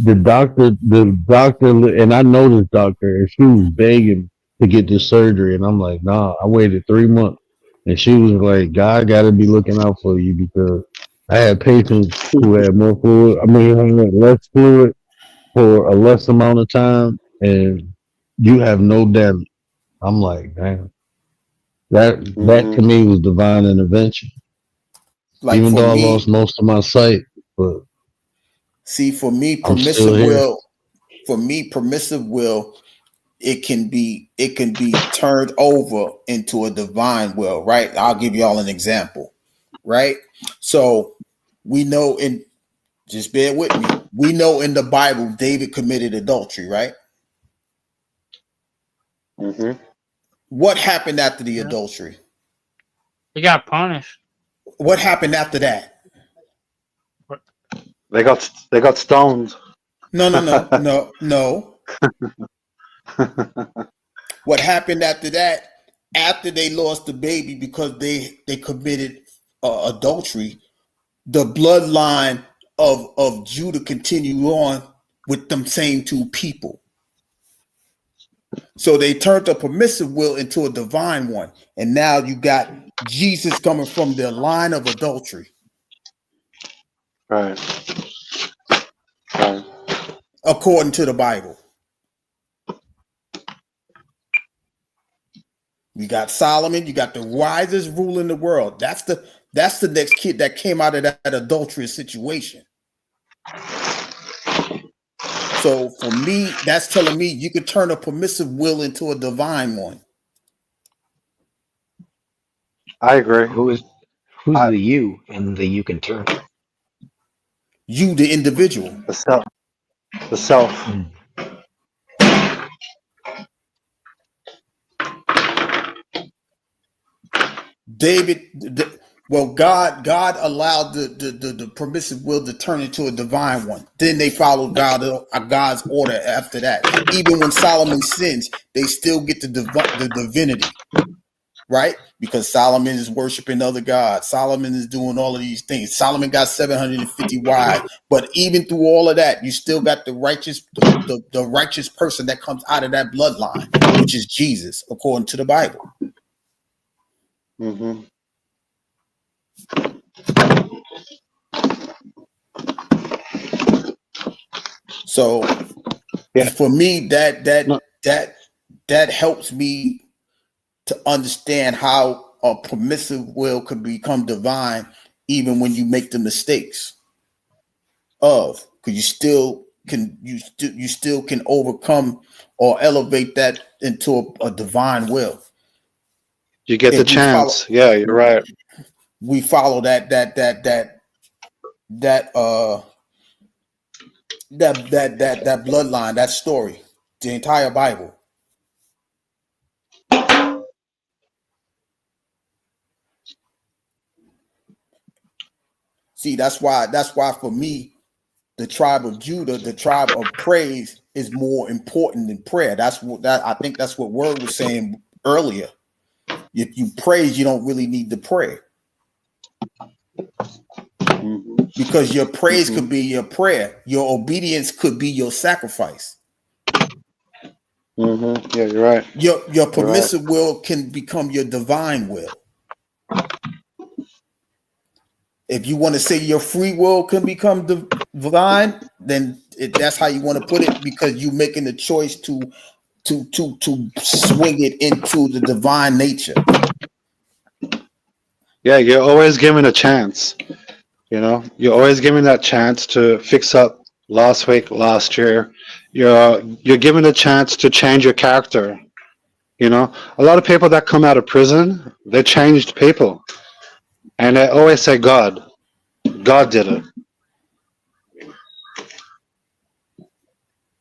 the doctor, and I know this doctor, and she was begging to get this surgery, and I'm like, nah. I waited 3 months, and she was like, God got to be looking out for you because I had patients who had more fluid. I mean, who had less fluid for a less amount of time, and you have no damage. I'm like, damn. That to me was divine intervention. Like Even for though I me, lost most of my sight, but see, for me, I'm still here. permissive will, it can be turned over into a divine will, right? I'll give y'all an example, right? So we know just bear with me. We know in the Bible David committed adultery, right? What happened after the adultery? He got punished. What happened after that? they got stoned. No. What happened after that? After they lost the baby because they committed adultery, the bloodline of Judah continued on with them same two people. So they turned a permissive will into a divine one, and now you got Jesus coming from the line of adultery. Right. According to the Bible. You got Solomon, you got the wisest ruler in the world. That's the next kid that came out of that adulterous situation. So for me, that's telling me you could turn a permissive will into a divine one. I agree. Who's the you and the you can turn? You, the individual. The self. The self. God allowed the permissive will to turn into a divine one. Then they followed God's order after that. Even when Solomon sins, they still get the divinity, right? Because Solomon is worshiping other gods. Solomon is doing all of these things. Solomon got 750 wives, but even through all of that, you still got the righteous person that comes out of that bloodline, which is Jesus, according to the Bible. So for me, that helps me to understand how a permissive will could become divine, even when you make the mistakes of. because you still can overcome or elevate that into a divine will. You get If the we follow- chance. Yeah, you're right. We follow that bloodline, that story, the entire Bible. See, that's why for me, the tribe of Judah, the tribe of praise, is more important than prayer. I think that's what Word was saying earlier. If you praise, you don't really need to pray. Because your praise could be your prayer. Your obedience could be your sacrifice. Yeah, you're right. Your permissive will can become your divine will. If you want to say your free will can become divine, then that's how you want to put it, because you're making the choice to swing it into the divine nature. Yeah, you're always given a chance. You know, you're always given that chance to fix up last week, last year. You're given a chance to change your character. You know, a lot of people that come out of prison, they changed people. And they always say God did it.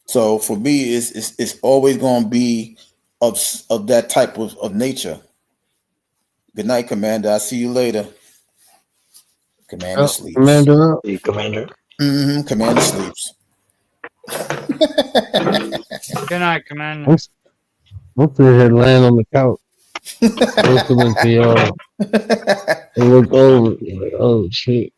So for me, it's always going to be of that type of nature. Good night, Commander. I'll see you later. Commander sleeps. Commander. Hey, Commander. Commander sleeps. Good night, Commander. I'm sitting here laying on the couch, listening to y'all. And look over, like, oh shit.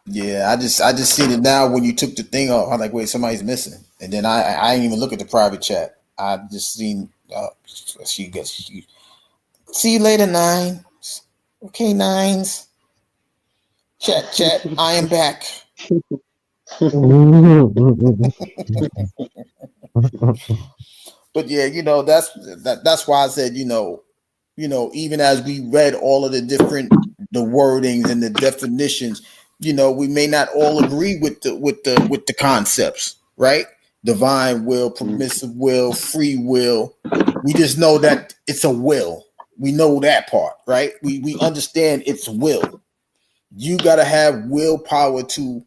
Yeah, I just seen it now when you took the thing off. I'm like, wait, somebody's missing. And then I didn't even look at the private chat. I just seen she gets you. See you later, Nines. Okay, Nines. Chat. I am back. But yeah, you know, that's why I said, you know, even as we read all of the wordings and the definitions, you know, we may not all agree with the concepts, right? Divine will, permissive will, free will. We just know that it's a will. We know that part, right? We understand it's will. You got to have willpower to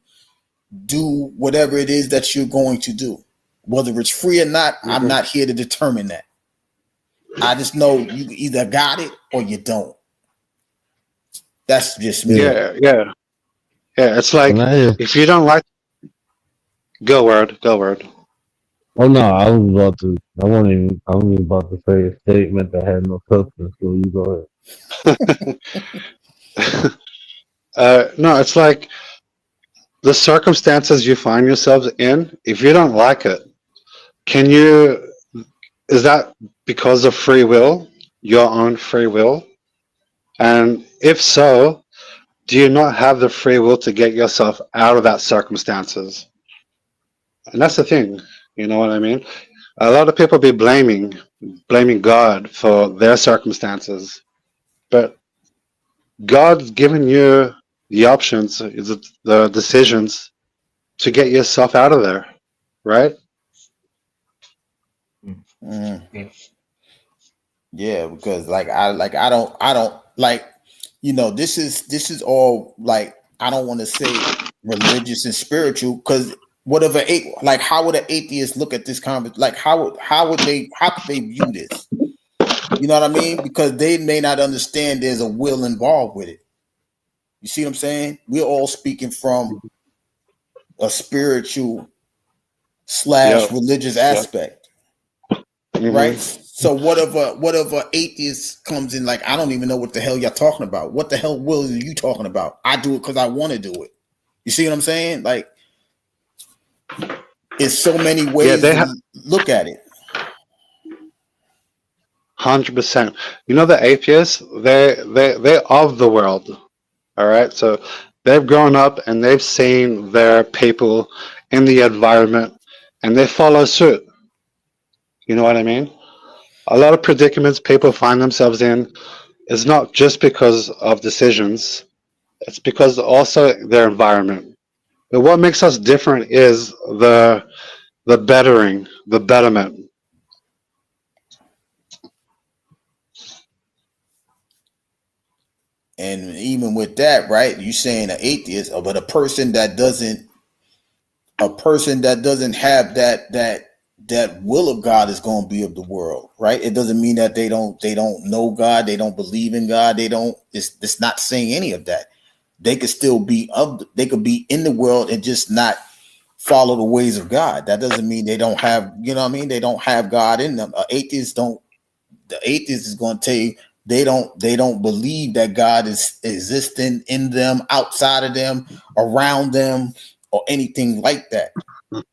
do whatever it is that you're going to do. Whether it's free or not, I'm not here to determine that. I just know you either got it or you don't. That's just me. Yeah. It's like, if you don't like, go word. Oh no, I wasn't even about to say a statement that had no substance. So you go ahead. No, it's like the circumstances you find yourselves in. If you don't like it, is that because of free will, your own free will? And if so, do you not have the free will to get yourself out of that circumstances? And that's the thing, you know what I mean? A lot of people be blaming God for their circumstances, but God's given you the options, the decisions to get yourself out of there, right? Yeah, because I don't like, you know, this is all like, I don't want to say religious and spiritual, because whatever, like, how would an atheist look at this conversation? Like, how could they view this? You know what I mean? Because they may not understand there's a will involved with it. You see what I'm saying? We're all speaking from a spiritual / religious aspect, right? So whatever atheist comes in, like, I don't even know what the hell y'all talking about. What the hell will are you talking about? I do it because I want to do it. You see what I'm saying? Like, it's so many ways to look at it. 100%. You know, the atheists, they're of the world. All right. So they've grown up and they've seen their people in the environment and they follow suit. You know what I mean? A lot of predicaments people find themselves in is not just because of decisions. It's because also their environment. But what makes us different is the bettering, the betterment. And even with that, right? You saying an atheist, but a person that doesn't have that will of God is going to be of the world, right? It doesn't mean that they don't know God, they don't believe in God, it's not saying any of that. They could still be they could be in the world and just not follow the ways of God. That doesn't mean they don't have, you know what I mean? They don't have God in them. The atheist is going to tell you they don't believe that God is existing in them, outside of them, around them, or anything like that,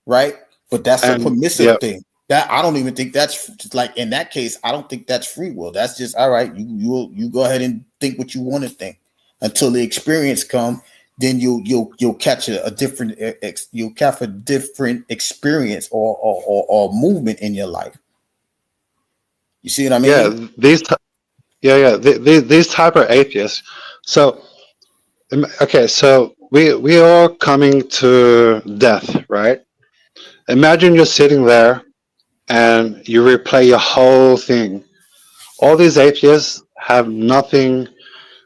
right? But that's a permissive thing. That I don't even think that's like, in that case, I don't think that's free will. That's just, all right, you go ahead and think what you want to think until the experience come. Then you'll catch a different experience or movement in your life. You see what I mean? Yeah, these type of atheists. So, okay, so we are coming to death, right? Imagine you're sitting there and you replay your whole thing. All these atheists have nothing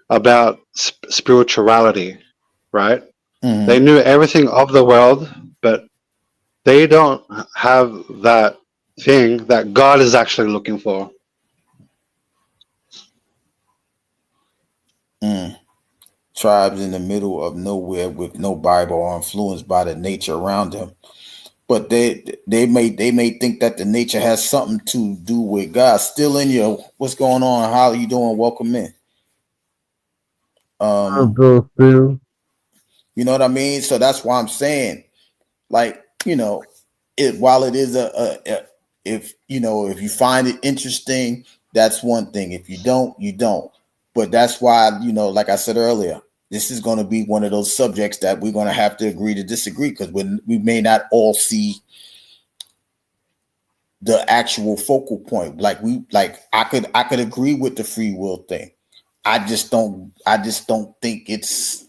about spirituality, right? Mm-hmm. They knew everything of the world, but they don't have that thing that God is actually looking for. Tribes in the middle of nowhere with no Bible or influenced by the nature around them. But they may think that the nature has something to do with God. Still in you. What's going on? How are you doing? Welcome in. You know what I mean? So that's why I'm saying, like, you know, while it is if you find it interesting, that's one thing. If you don't, you don't. But that's why, you know, like I said earlier, this is going to be one of those subjects that we're going to have to agree to disagree, because we may not all see the actual focal point. I could agree with the free will thing. I just don't think it's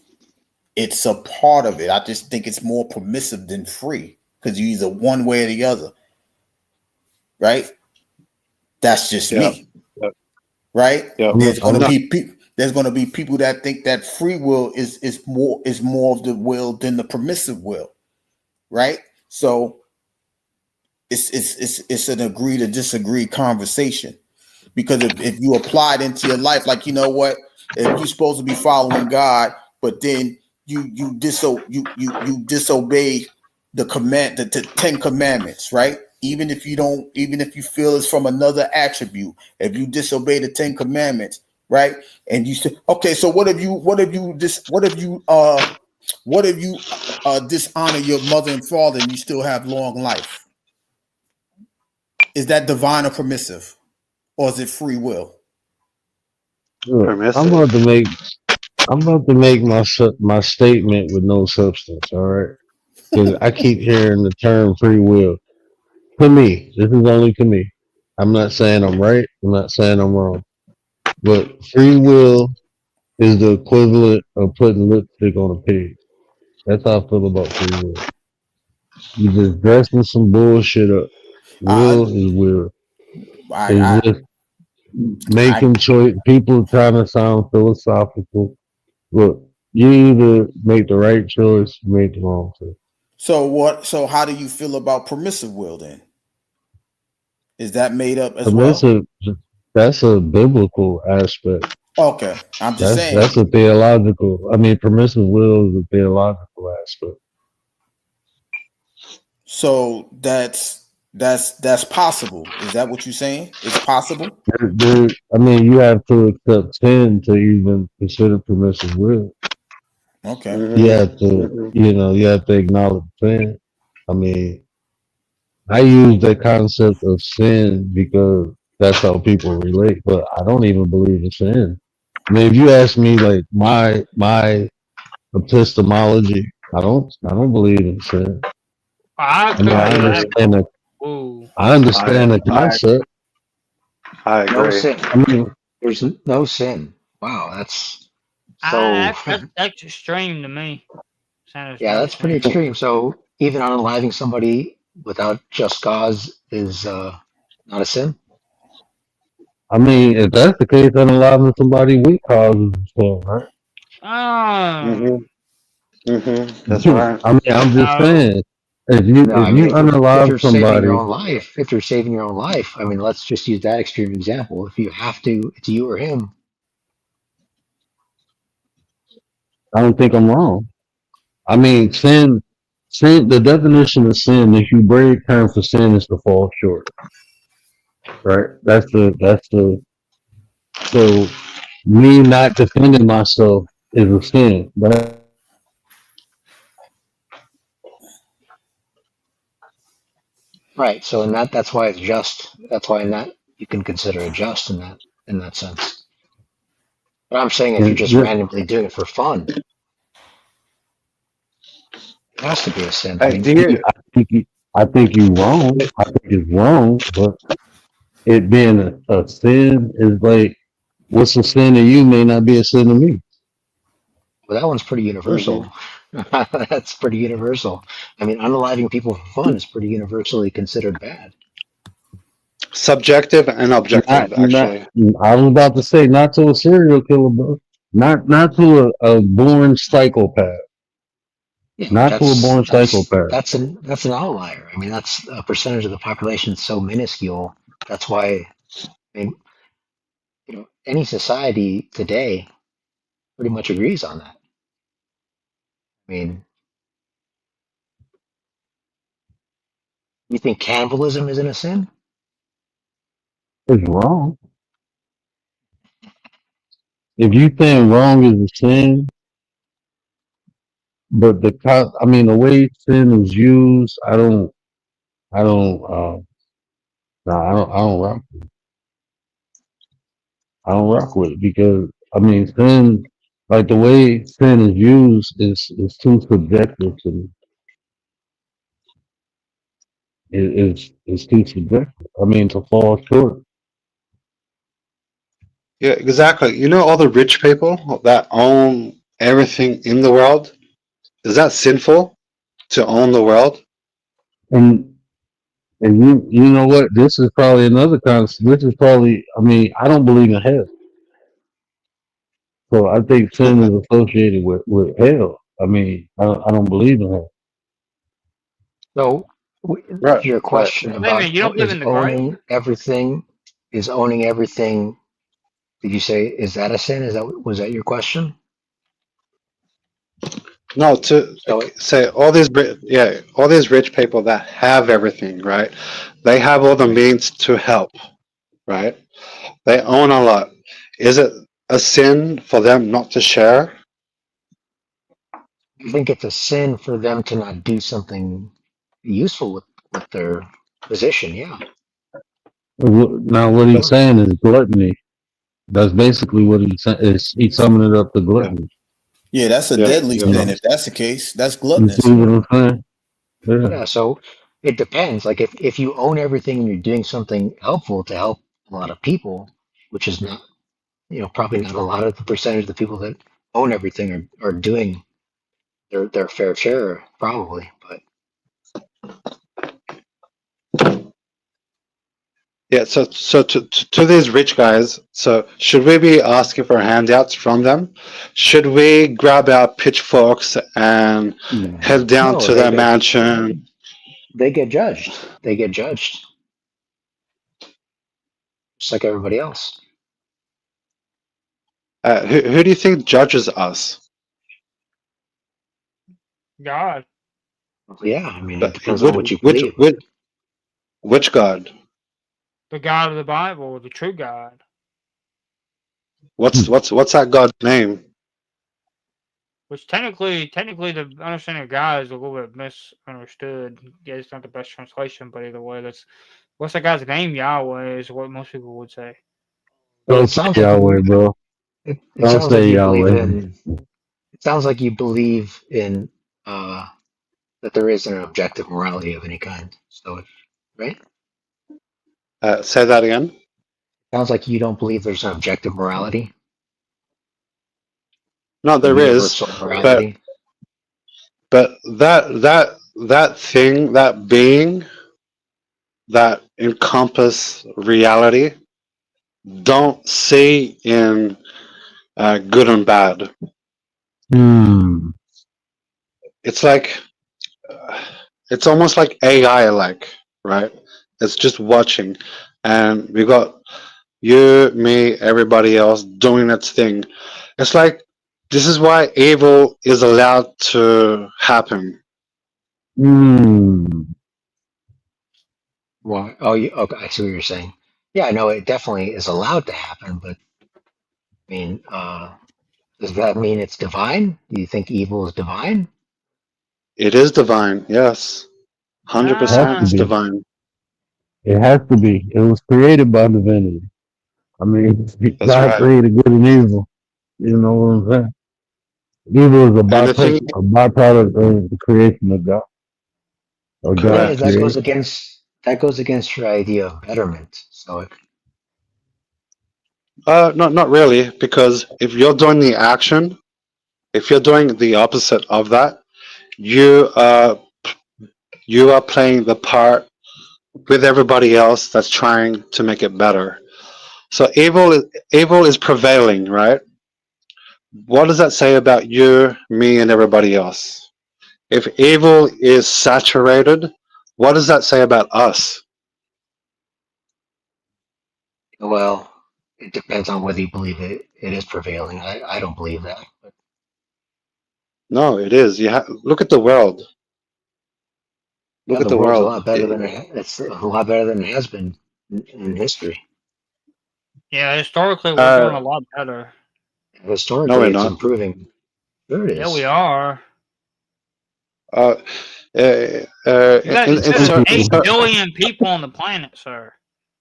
a part of it. I just think it's more permissive than free, because you either one way or the other. Right? That's just me. Right? There's going to be people that think that free will is more of the will than the permissive will. Right? So it's an agree to disagree conversation, because if you apply it into your life, like, you know what, if you're supposed to be following God, but then you disobey the 10 commandments, right? Even if you feel it's from another attribute, if you disobey the 10 commandments, right? And you say, okay, so what if you dishonor your mother and father and you still have long life? Is that divine or permissive, or is it free will? Look, I'm about to make my statement with no substance. All right, because I keep hearing the term free will. To me, this is only to me. I'm not saying I'm right. I'm not saying I'm wrong. But free will is the equivalent of putting lipstick on a pig. That's how I feel about free will. You just dressing some bullshit up. Will is will. It's just making choice. People trying to sound philosophical. Look, you either make the right choice, you make the wrong choice. So how do you feel about permissive will then? Is that made up as permissive, well? That's a biblical aspect. Okay, I'm just saying. That's a theological. I mean, permissive will is a theological aspect. So that's possible. Is that what you're saying? It's possible. I mean, you have to accept sin to even consider permissive will. Okay. You have to, you have to acknowledge sin. I mean, I use that concept of sin because that's how people relate, but I don't even believe in sin. I mean, if you ask me, like, my epistemology, I don't believe in sin. I understand the concept. I agree. No sin. I mean, There's no sin. Wow, that's so. That's extreme to me. Sin is Yeah, no that's pretty sin. extreme. So even unaliving somebody without just cause is not a sin. I mean, if that's the case, then allowing somebody with causes is sin, right? That's right. I mean, I'm just No. saying, No, I if mean you if unalive you're saving your somebody, own life, if you're saving your own life, I mean, let's just use that extreme example. If you have to, it's you or him. I don't think I'm wrong. I mean, sin. The definition of sin, if you break term for sin, is to fall short, right? That's the. So me not defending myself is a sin, but Right. So in that's why it's just. That's why in that you can consider it just in that sense. But I'm saying if you're just randomly doing it for fun, it has to be a sin. I Hey, mean, do you? I think you wrong. I think it's wrong, but it being a sin is like what's a sin to you may not be a sin to me. well, that one's pretty universal. That's pretty universal. I mean, unaliving people for fun is pretty universally considered bad. Subjective and objective, Not. actually. I was about to say not to a serial killer, bro. Not to a born psychopath. Yeah, Not to a born psychopath. that's an outlier. I mean, that's a percentage of the population so minuscule. That's why, I mean, any society today pretty much agrees on that. I mean, you think cannibalism isn't a sin? It's wrong. If you think wrong is a sin, but the way sin is used, I don't, no, I don't rock. I don't rock with it because sin, like the way sin is used, is too subjective to me. It's too subjective. To fall short. Yeah, exactly. You know all the rich people that own everything in the world? Is that sinful to own the world? And you know what? This is probably another concept. This is probably. I don't believe in hell, so I think sin is associated with hell. I don't believe in hell. So, Right. your question Wait a about minute, you don't believe in the grave? is owning everything. Did you say is that a sin? Was that your question? No, to say all these rich people that have everything, right? They have all the means to help, right? They own a lot. Is it a sin for them not to share? I think it's a sin for them to not do something useful with their position. Yeah. Now, what he's saying is gluttony. That's basically what he's saying. He's summing it up to gluttony. Yeah, that's a deadly sin. If that's the case, that's You gluttonous. see what I'm saying? Yeah. So it depends. Like if you own everything and you're doing something helpful to help a lot of people, which is not, probably not a lot of the percentage of the people that own everything are doing their fair share, probably. But Yeah, so to these rich guys, so should we be asking for handouts from them? Should we grab our pitchforks and head down to their mansion? They get judged. They get judged. Just like everybody else. Who do you think judges us? God. Yeah, I mean, it depends on what you believe. Which God? The God of the Bible, the true God. What's that God's name? Which technically the understanding of God is a little bit misunderstood. Yeah, it's not the best translation, but either way, what's that guy's name? Yahweh is what most people would say. Don't say Yahweh, bro. Don't say Yahweh. It sounds like you believe in that there is an objective morality of any kind. So, right? Say that again. Sounds like you don't believe there's an objective morality. No, there is. Morality. But that thing, that being, that encompass reality, don't see in good and bad. It's like it's almost like AI, like, right? It's just watching, and we got you, me, everybody else doing its thing. It's like this is why evil is allowed to happen. Well, okay, I see what you're saying. Yeah, no, it definitely is allowed to happen, but I mean, does that mean it's divine? Do you think evil is divine? It is divine, yes, 100%. It's divine. It has to be. It was created by divinity. I mean, That's God right. created good and evil. You know what I'm saying? Evil is a And the thing, byproduct of the creation of God. Or Yeah, God that goes created. against your idea of betterment. So not really, because if you're doing the action, if you're doing the opposite of that, you are playing the part with everybody else that's trying to make it better. So evil is prevailing, right? What does that say about you, me, and everybody else? If evil is saturated, what does that say about us? well, it depends on whether you believe it is prevailing. I don't believe that. But No, it is. Look at the world. yeah, Look at the the world's a world. lot better than it's a lot better than it has been in history. Yeah, historically we're doing a lot better. No, Historically, we're it's not. improving. Sure, it Yeah, we is. are. In There's 8 certain, billion people on the planet, sir.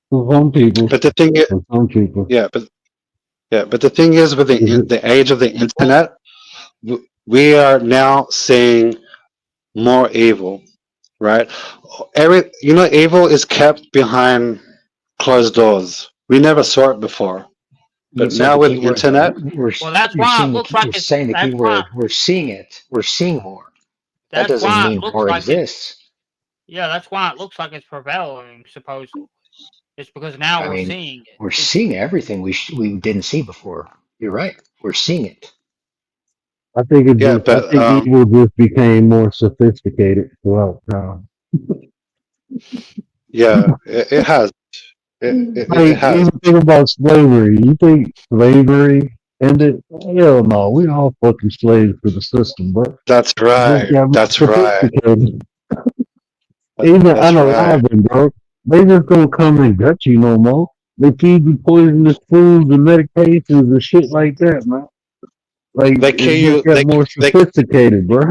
For some people. but the thing is, For some people. but the thing is, with the age of the internet, we are now seeing more evil, right? Evil is kept behind closed doors. We never saw it before, You but said now the with key the word though. internet, Well, that's why it looks like You're it's. saying the key That's why. word. We're seeing it. We're seeing more. That That's doesn't why it mean looks more like it's. exists. Yeah, that's why it looks like it's prevailing. Supposedly, it's because now I we're mean, seeing it. we're seeing everything we didn't see before. You're right. We're seeing it. I think yeah, I but think evil just became more sophisticated throughout time. yeah, it has. It Like, has. even think about slavery. You think slavery ended? Hell no. We all fucking slaves to the system, bro. That's It just right. got more That's right. sophisticated. Even That's right. unalive, bro. They just don't come and gut you no more. They feed you poisonous foods and medications and shit like that, man. Like, They it kill just you. got more sophisticated, bro.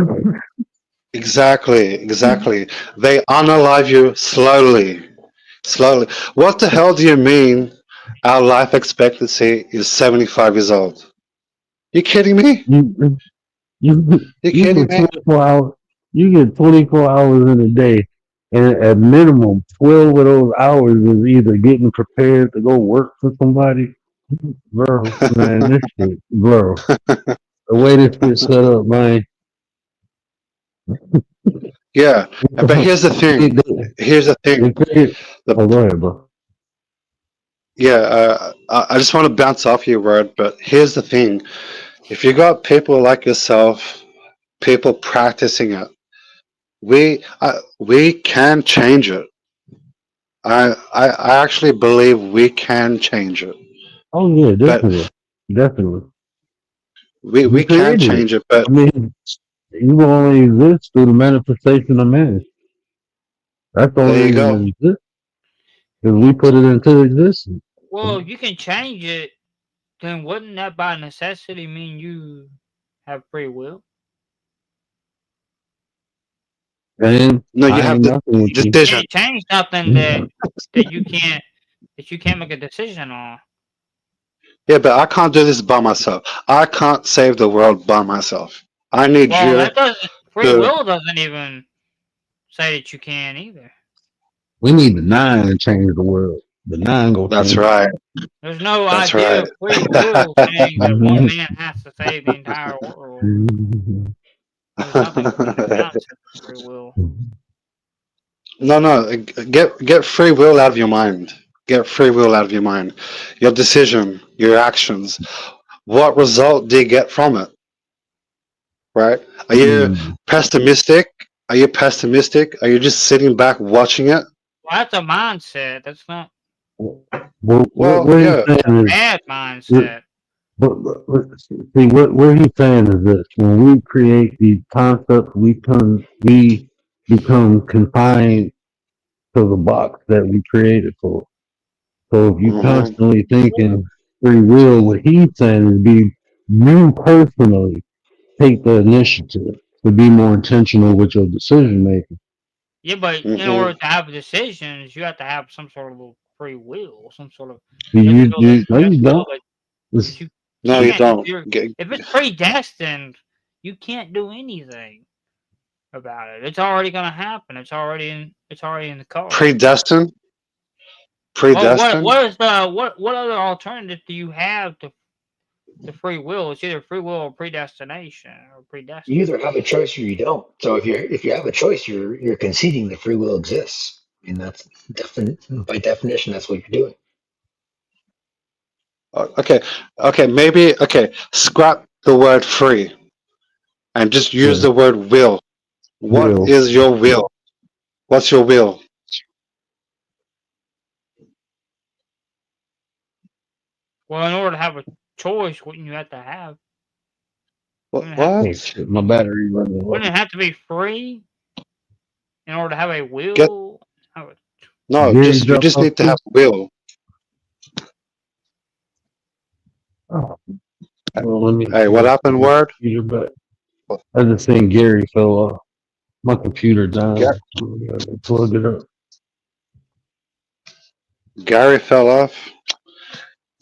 Exactly. They unalive you slowly. What the hell do you mean? Our life expectancy is 75 years old. You kidding me? You You you kidding get me? 24 hours. You get 24 hours in a day, and at minimum, 12 of those hours is either getting prepared to go work for somebody, bro. Man, this shit, bro. The way this shit set up, man. Yeah, but here's the thing. Oh, go ahead, bro. Yeah, I just want to bounce off your word, but here's the thing. If you got people like yourself, people practicing it, we can change it. I actually believe we can change it. Oh yeah, But definitely. we We can created it. change it, but I mean, you only exist through the manifestation of man. That's the only there you reason go. it exists. Because we put it into existence. Well, if you can change it, then wouldn't that by necessity mean you have free will? And No, you I have ain't the nothing with you. You decision. can't change something that you can't make a decision on. Yeah, but I can't do this by myself. I can't save the world by myself. I need Well, you that doesn't. Free to. will doesn't even say that you can either. We need the 9 to change the world. The 9 go That's change it. right. There's no That's idea right. of free will saying that one man has to save the entire world. There's nothing outside of free will. No. Get free will out of your mind. Get free will out of your mind. Your decision, your actions. What result do you get from it? Right? Are you pessimistic? Are you pessimistic? Are you just sitting back watching it? Well, that's a mindset. That's not Well, what yeah. he's saying is, bad mindset. see, what he's saying is this: when we create these concepts, we become confined to the box that we created for. So if you constantly thinking free will, what he's saying is be you personally take the initiative to be more intentional with your decision making. Yeah, but in order to have decisions, you have to have some sort of free will, some sort of. No, you That's don't. that you No, you can't. don't. If it's predestined, you can't do anything about it. It's already gonna happen. It's already in the cards. Predestined? Well, Predestined? what other alternative do you have to free will? It's either free will or predestination or predestined. You either have a choice or you don't. So if you have a choice, you're conceding that free will exists. I mean, that's by definition, that's what you're doing. Okay, scrap the word free and just use the word will. What is your will? What's your will? Well, in order to have a choice, wouldn't you have to have? What? My battery running low. Wouldn't it have to be free in order to have a will? No, you just need to have will. Oh. Well, Hey, what happened, Word? I just think Gary fell off. My computer died. Plug it up. Gary fell off.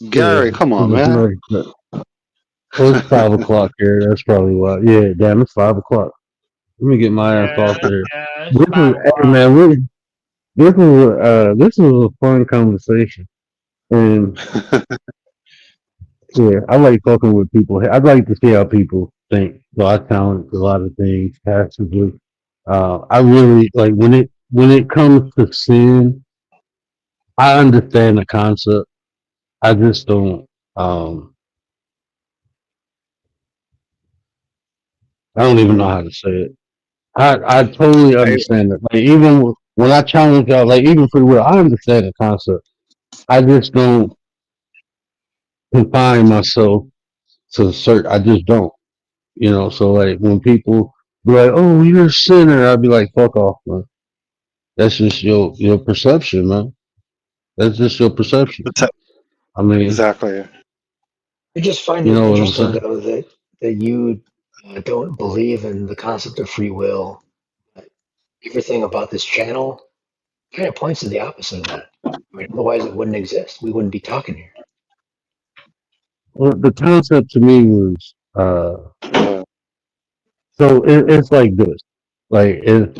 Gary, come on, man. Well, it's 5 o'clock here. That's probably why. Yeah, damn, it's 5 o'clock. Let me get my ass off there. This was a fun conversation, and yeah, I like talking with people. I'd like to see how people think. So I challenge a lot of things passively. I really like when it comes to sin. I understand the concept. I just don't. I don't even know how to say it. I totally understand it. Like even when I challenge y'all, like even free will, I understand the concept. I just don't confine myself to certain. I just don't. You know. So like when people be like, "Oh, you're a sinner," I'd be like, "Fuck off, man. That's just your perception, man. That's just your perception." I mean, exactly. I just find it interesting though that you don't believe in the concept of free will. Everything about this channel kind of points to the opposite of that. I mean, otherwise it wouldn't exist. We wouldn't be talking here. Well, the concept to me was so it's like this. Like if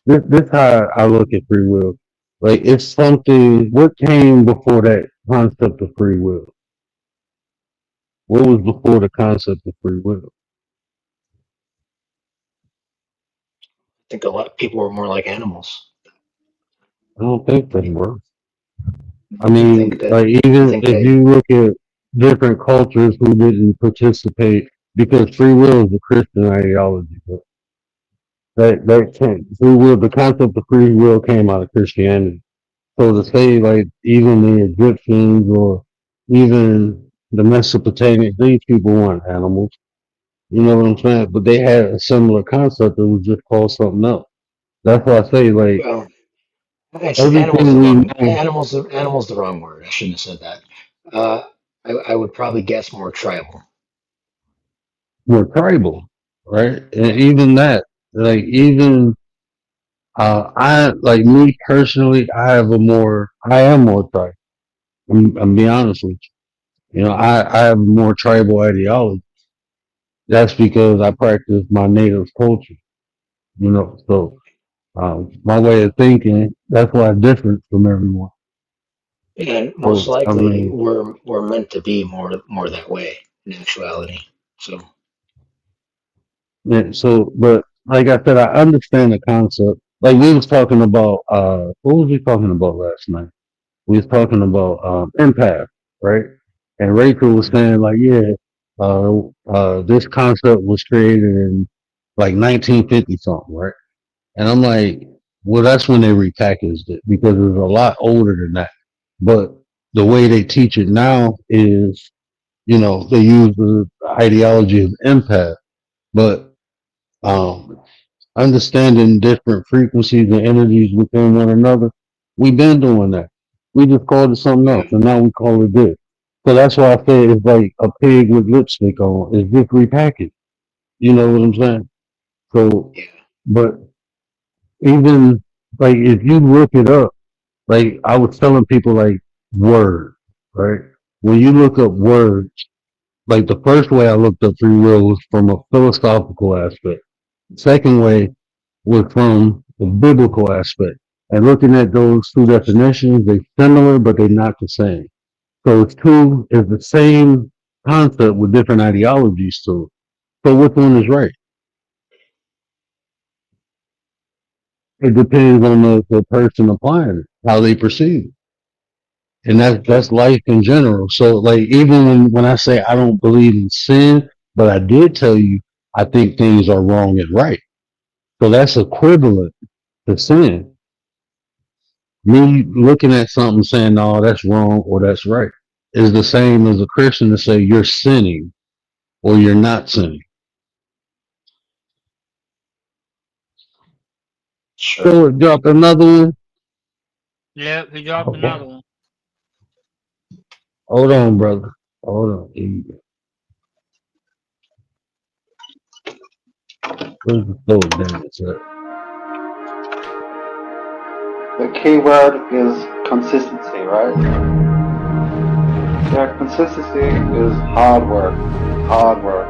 this how I look at free will. Like it's something. What came before that concept of free will? What was before the concept of free will? I think a lot of people were more like animals. I don't think they were. I mean, like even if you look at different cultures who didn't participate, because free will is a Christian ideology. But that free will, the concept of free will came out of Christianity. So to say like even the Egyptians or even the Mesopotamians, these people weren't animals. You know what I'm saying? But they had a similar concept that was just called something else. That's why I say like Actually, animals the wrong word. I shouldn't have said that. I would probably guess more tribal. More tribal, right? And even that, like even I like me personally, I am more tribal. I'm being honest with you. You know, I have more tribal ideology. That's because I practice my native culture. You know, so my way of thinking, that's why it's different from everyone. And most likely we're meant to be more that way in actuality. So Yeah, so, but like I said, I understand the concept. Like we was talking about, what was we talking about last night? We was talking about empath, right? And Rachel was saying like, yeah, this concept was created in like 1950 something, right? And I'm like, well, that's when they repackaged it because it was a lot older than that. But the way they teach it now is, they use the ideology of empath, but um, understanding different frequencies and energies within one another, we've been doing that. We just called it something else, and now we call it this. So that's why I say it's like a pig with lipstick on. It's just repackaged. You know what I'm saying? So, but even like if you look it up, like I was telling people, like word, right? When you look up words, like the first way I looked up free will was from a philosophical aspect. The second way was from the biblical aspect. And looking at those two definitions, they're similar, but they're not the same. So it's the same concept with different ideologies to it. So which one is right? It depends on the person applying it, how they perceive it. And that's life in general. So like even when I say I don't believe in sin, but I did tell you I think things are wrong and right. So that's equivalent to sin. Me looking at something saying, no, that's wrong or that's right is the same as a Christian to say you're sinning or you're not sinning. So drop another one. Yep, he dropped another one. Hold on, brother. Hold on. Here you go. Where's the slow dance at? The key word is consistency, right? Yeah, consistency is hard work. Hard work.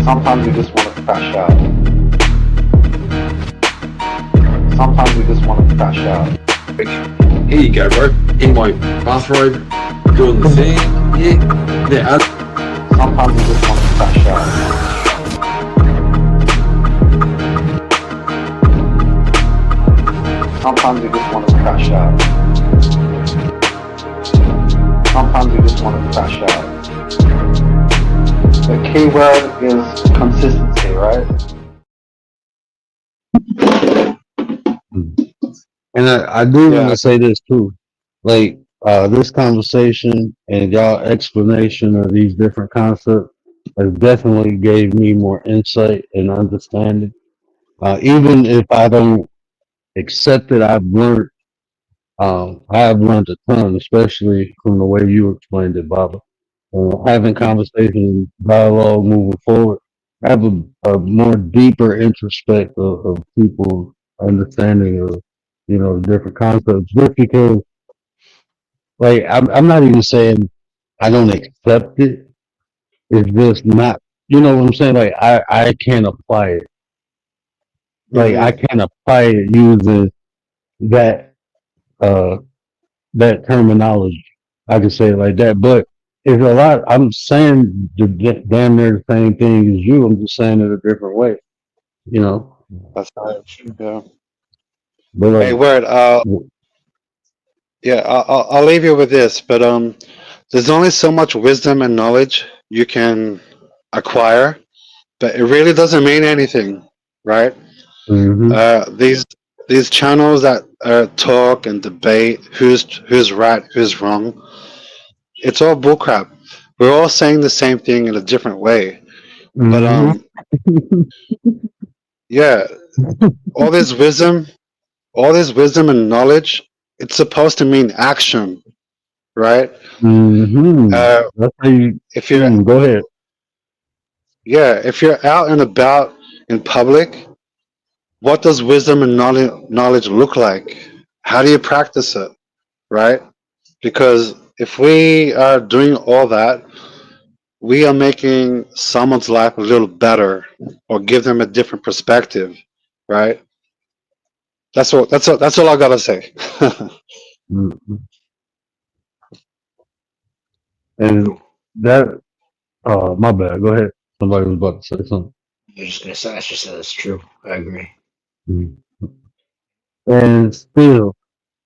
Sometimes you just want to crash out. Sometimes you just want to crash out. Here you go, bro. In my bathrobe, doing the thing. Yeah. Sometimes you just want to crash out. Sometimes you just want to crash out. Sometimes you just want to crash out. The key word is consistency, right? And I do want to say this too. Like this conversation and y'all explanation of these different concepts has definitely gave me more insight and understanding. Even if I don't accept it, I have learned a ton, especially from the way you explained it, Baba. Having conversation, dialogue, moving forward, I have a more deeper introspect of people's understanding of, different concepts. Just because, like, I'm not even saying I don't accept it. It's just not, you know what I'm saying? Like, I can't apply it. Like, I can't apply it using that, that terminology. I can say it like that, but it's a lot. I'm saying damn near the same thing as you. I'm just saying it a different way. That's right. Yeah. But Hey, word. Yeah, I'll leave you with this. But there's only so much wisdom and knowledge you can acquire, but it really doesn't mean anything, right? These channels that talk and debate who's right, who's wrong, it's all bullcrap. We're all saying the same thing in a different way, but yeah, all this wisdom and knowledge, it's supposed to mean action, right? That's how you. If you're Go ahead. Yeah, if you're out and about in public, what does wisdom and knowledge look like? How do you practice it, right? Because if we are doing all that, we are making someone's life a little better or give them a different perspective, right? That's all I gotta say. And that, my bad. Go ahead. Somebody was about to say something. I just said that's true. I agree. Mhm. And still,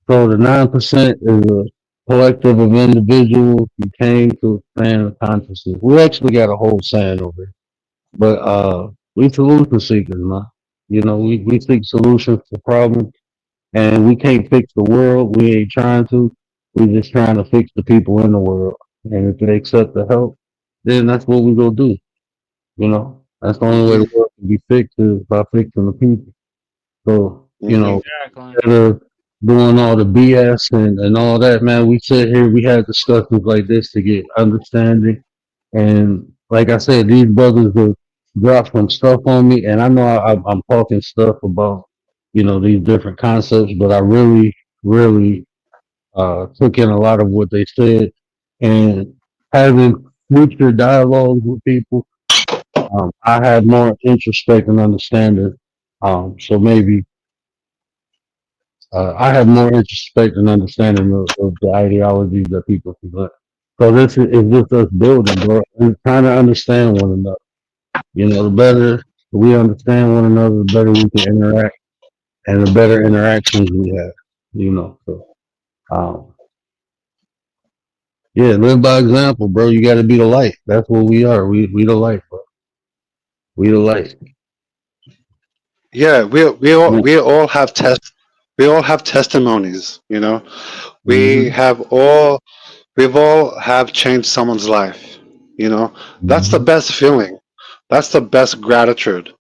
so the 9% is a collective of individuals who came to a stand of consciousness. We actually got a whole saying over it. But we solution seekers, man. You know, we seek solutions to problems, and we can't fix the world. We ain't trying to. We just trying to fix the people in the world. And if they accept the help, then that's what we gonna do. You know, that's the only way the world can be fixed is by fixing the people. So, you know, Exactly. instead of doing all the BS and all that, man, we sit here, we have discussions like this to get understanding. And like I said, these brothers will drop some stuff on me, and I know I'm talking stuff about, you know, these different concepts, but I really, really took in a lot of what they said, and having future dialogues with people, I had more introspect and understanding. So maybe I have more introspect and understanding of the ideologies that people present. So this is just us building, bro, and trying to understand one another. You know, the better we understand one another, the better we can interact, and the better interactions we have. You know, so um, yeah, live by example, bro. You got to be the light. That's what we are. We the light, bro. We the light. Yeah, we all have testimonies, you know. Mm-hmm. We've all have changed someone's life, you know. That's the Mm-hmm. best feeling. That's the best gratitude.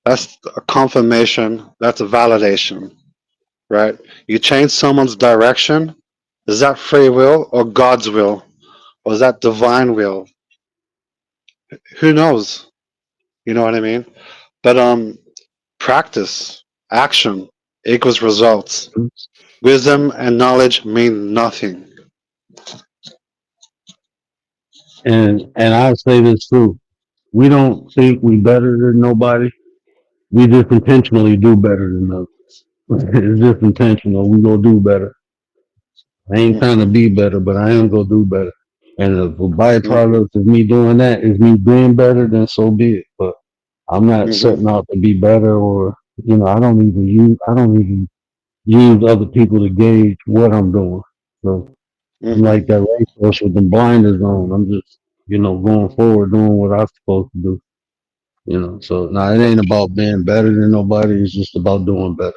That's a confirmation, that's a validation, right? You change someone's direction, is that free will or God's will? Or is that divine will? Who knows? You know what I mean? But practice, action equals results. Wisdom and knowledge mean nothing. And I say this too. We don't think we better than nobody. We just intentionally do better than others. It's just intentional. We gonna do better. I ain't trying to be better, but I am gonna do better. And the byproduct of me doing that is me being better, then so be it. But I'm not setting out to be better, or you know, I don't even use other people to gauge what I'm doing. So I'm like that racehorse with the blinders on. I'm just, you know, going forward, doing what I'm supposed to do. You know, so now it ain't about being better than nobody. It's just about doing better.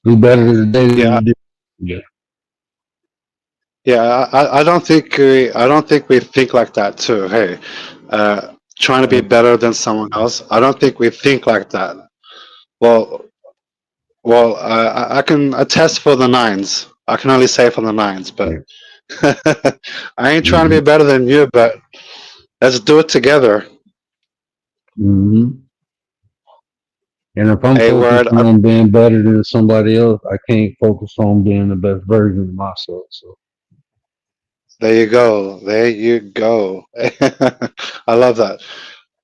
Do better today than Yeah, you did. Yeah. yeah. I don't think we think like that too. Hey, trying to be better than someone else. I don't think we think like that. Well, I can attest for the nines. I can only say for the nines, but I ain't trying to be better than you. But let's do it together. Mm-hmm. And if I'm Hey, word. focusing on being better than somebody else, I can't focus on being the best version of myself. So There you go. There you go. I love that.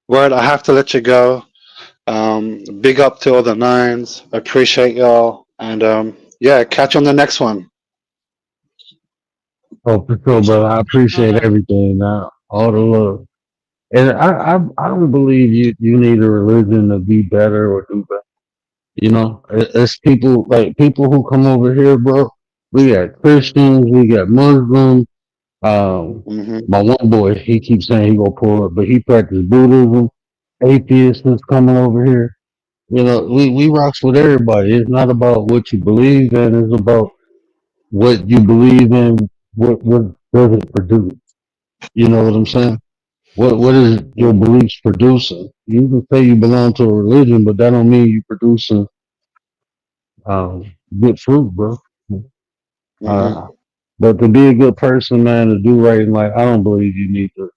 Word, I have to let you go. Big up to all the nines. Appreciate y'all. And yeah, catch you on the next one. oh, for sure, brother. I appreciate everything now. All the love. And I don't believe you need a religion to be better or do better. You know, it's people who come over here, bro. We got Christians, we got Muslims. My one boy, he keeps saying he gonna pull up, but he practices Buddhism. Atheists is coming over here. You know, we rocks with everybody. It's not about what you believe in. It's about what you believe in. What does it produce? You know what I'm saying? What is your beliefs producing? You can say you belong to a religion, but that don't mean you producing good fruit, bro. But to be a good person, man, to do right in life, I don't believe you need to.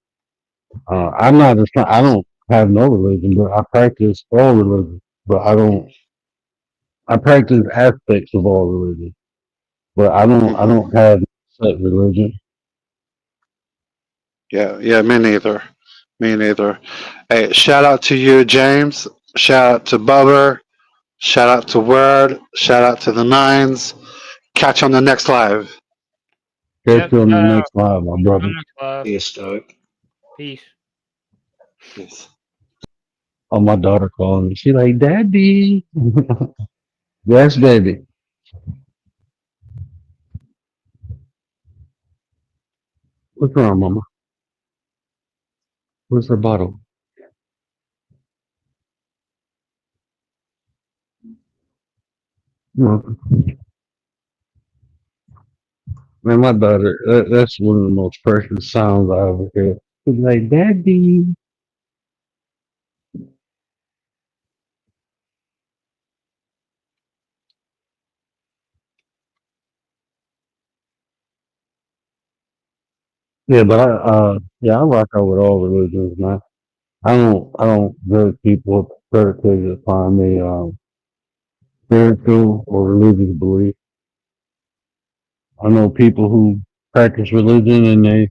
I'm not. I don't have no religion, but I practice all religion. But I don't. I practice aspects of all religion, but I don't. I don't have set religion. Yeah, me neither. Me neither. Hey, shout out to you, James. Shout out to Bubber. Shout out to Word. Shout out to the nines. Catch you on the next live. Catch you on the next live, my brother. Peace, Stoic. Peace. Peace. Oh, my daughter calling me. She like, Daddy. Yes, baby. What's wrong, Mama? Where's her bottle? No. Man, my daughter, that's one of the most precious sounds I ever heard. She's like, Daddy. Yeah, but I rock out with all religions, man. I don't judge people predicated upon their spiritual or religious belief. I know people who practice religion and they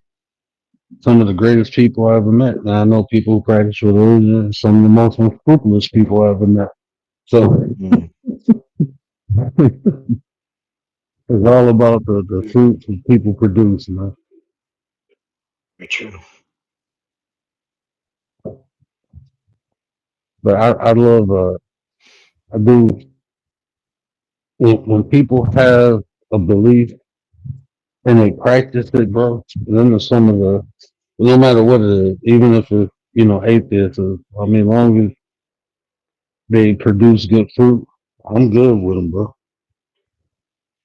some of the greatest people I ever met. And I know people who practice religion and some of the most unscrupulous people I ever met. So it's all about the fruits that people produce, man. Very true. But I love I do when people have a belief and they practice it, bro. Then there's some of the no matter what it is, even if it's atheists. I mean, long as they produce good fruit, I'm good with them, bro.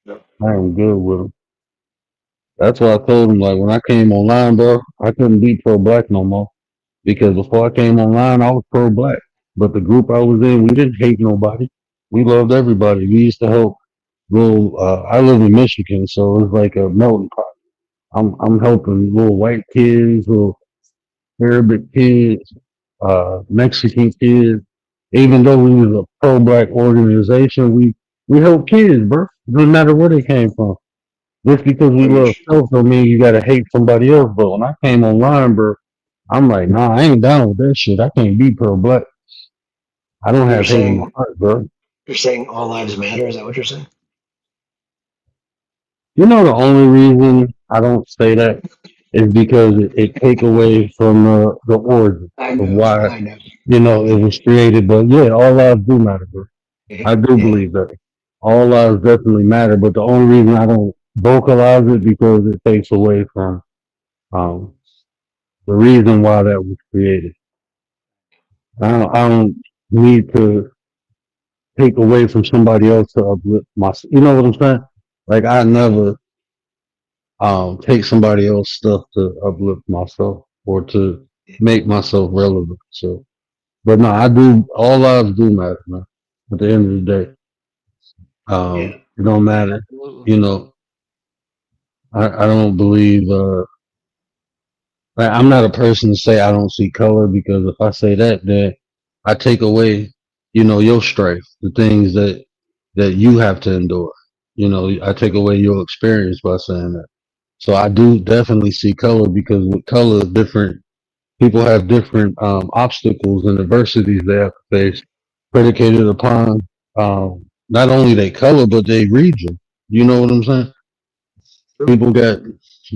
I am good with them. That's why I told him, like, when I came online, bro, I couldn't be pro-black no more. Because before I came online, I was pro-black. But the group I was in, we didn't hate nobody. We loved everybody. We used to help little, I live in Michigan, so it's like a melting pot. I'm helping little white kids, little Arabic kids, Mexican kids. Even though we was a pro-black organization, we help kids, bro. No matter where they came from. Just because we love self don't mean you gotta hate somebody else. But when I came online, bro, I'm like, nah, I ain't down with that shit. I can't be pro-black. I don't You're have hate in my saying heart, bro. you're saying all lives matter. Is that what you're saying? You know, the only reason I don't say that is because it take away from the origin I of know. why I know. it was created. But yeah, all lives do matter, bro. I do believe that all lives definitely matter. But the only reason I don't vocalize it because it takes away from um, the reason why that was created. I don't need to take away from somebody else to uplift myself. You know what I'm saying? Like I never take somebody else's stuff to uplift myself or to make myself relevant. So, but no, I do. All lives do matter, man. At the end of the day, it don't matter. You know, I don't believe. Like, I'm not a person to say I don't see color because if I say that, then I take away, your strife, the things that you have to endure. I take away your experience by saying that. So I do definitely see color because with color, different people have different obstacles and adversities they have to face, predicated upon not only their color but their region. You know what I'm saying? People got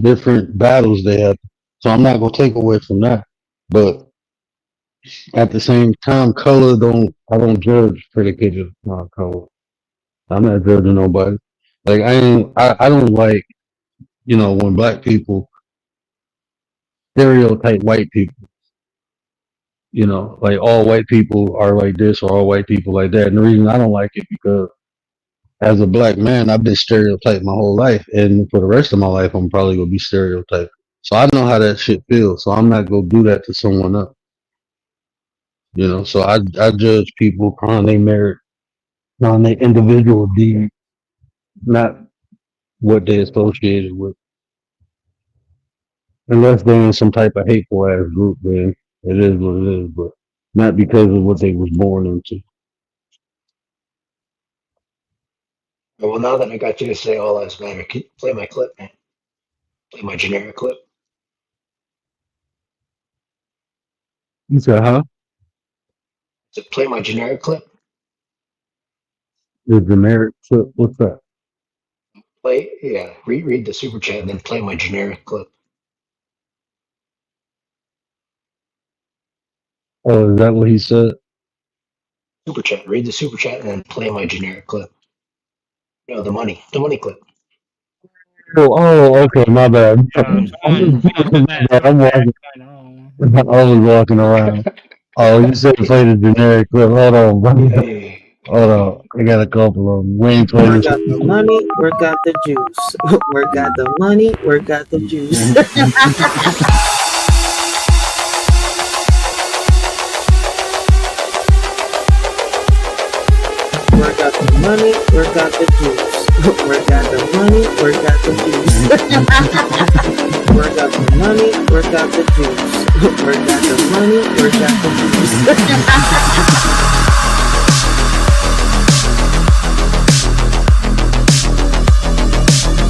different battles they have. So I'm not gonna take away from that. But at the same time, I don't judge predicated upon color. I'm not judging nobody. Like I don't like, when black people stereotype white people, like all white people are like this or all white people like that. And the reason I don't like it because as a black man, I've been stereotyped my whole life, and for the rest of my life, I'm probably gonna be stereotyped. So I know how that shit feels. So I'm not gonna do that to someone else. So I judge people on their merit, on their individual deed, not what they associated with. Unless they're in some type of hateful ass group, then it is what it is. But not because of what they was born into. Well, now that I got you to say all lives matter, can you play my clip, man? Play my generic clip. You said, huh? To play my generic clip. The generic clip. What's that? Read the super chat and then play my generic clip. Oh, is that what he said? Super chat. Read the super chat and then play my generic clip. No, the money clip. Okay, my bad. I'm walking. I was walking around. Oh, you said play the generic clip. Hold on, bro. Hold on. I got a couple of them. We ain't playing Work out the money, work out the juice. Work out the money, work out the juice. Work out the money, work out the juice. Work out the money, work out the juice. Work out the money, work out the juice. Work out the money, work out the juice.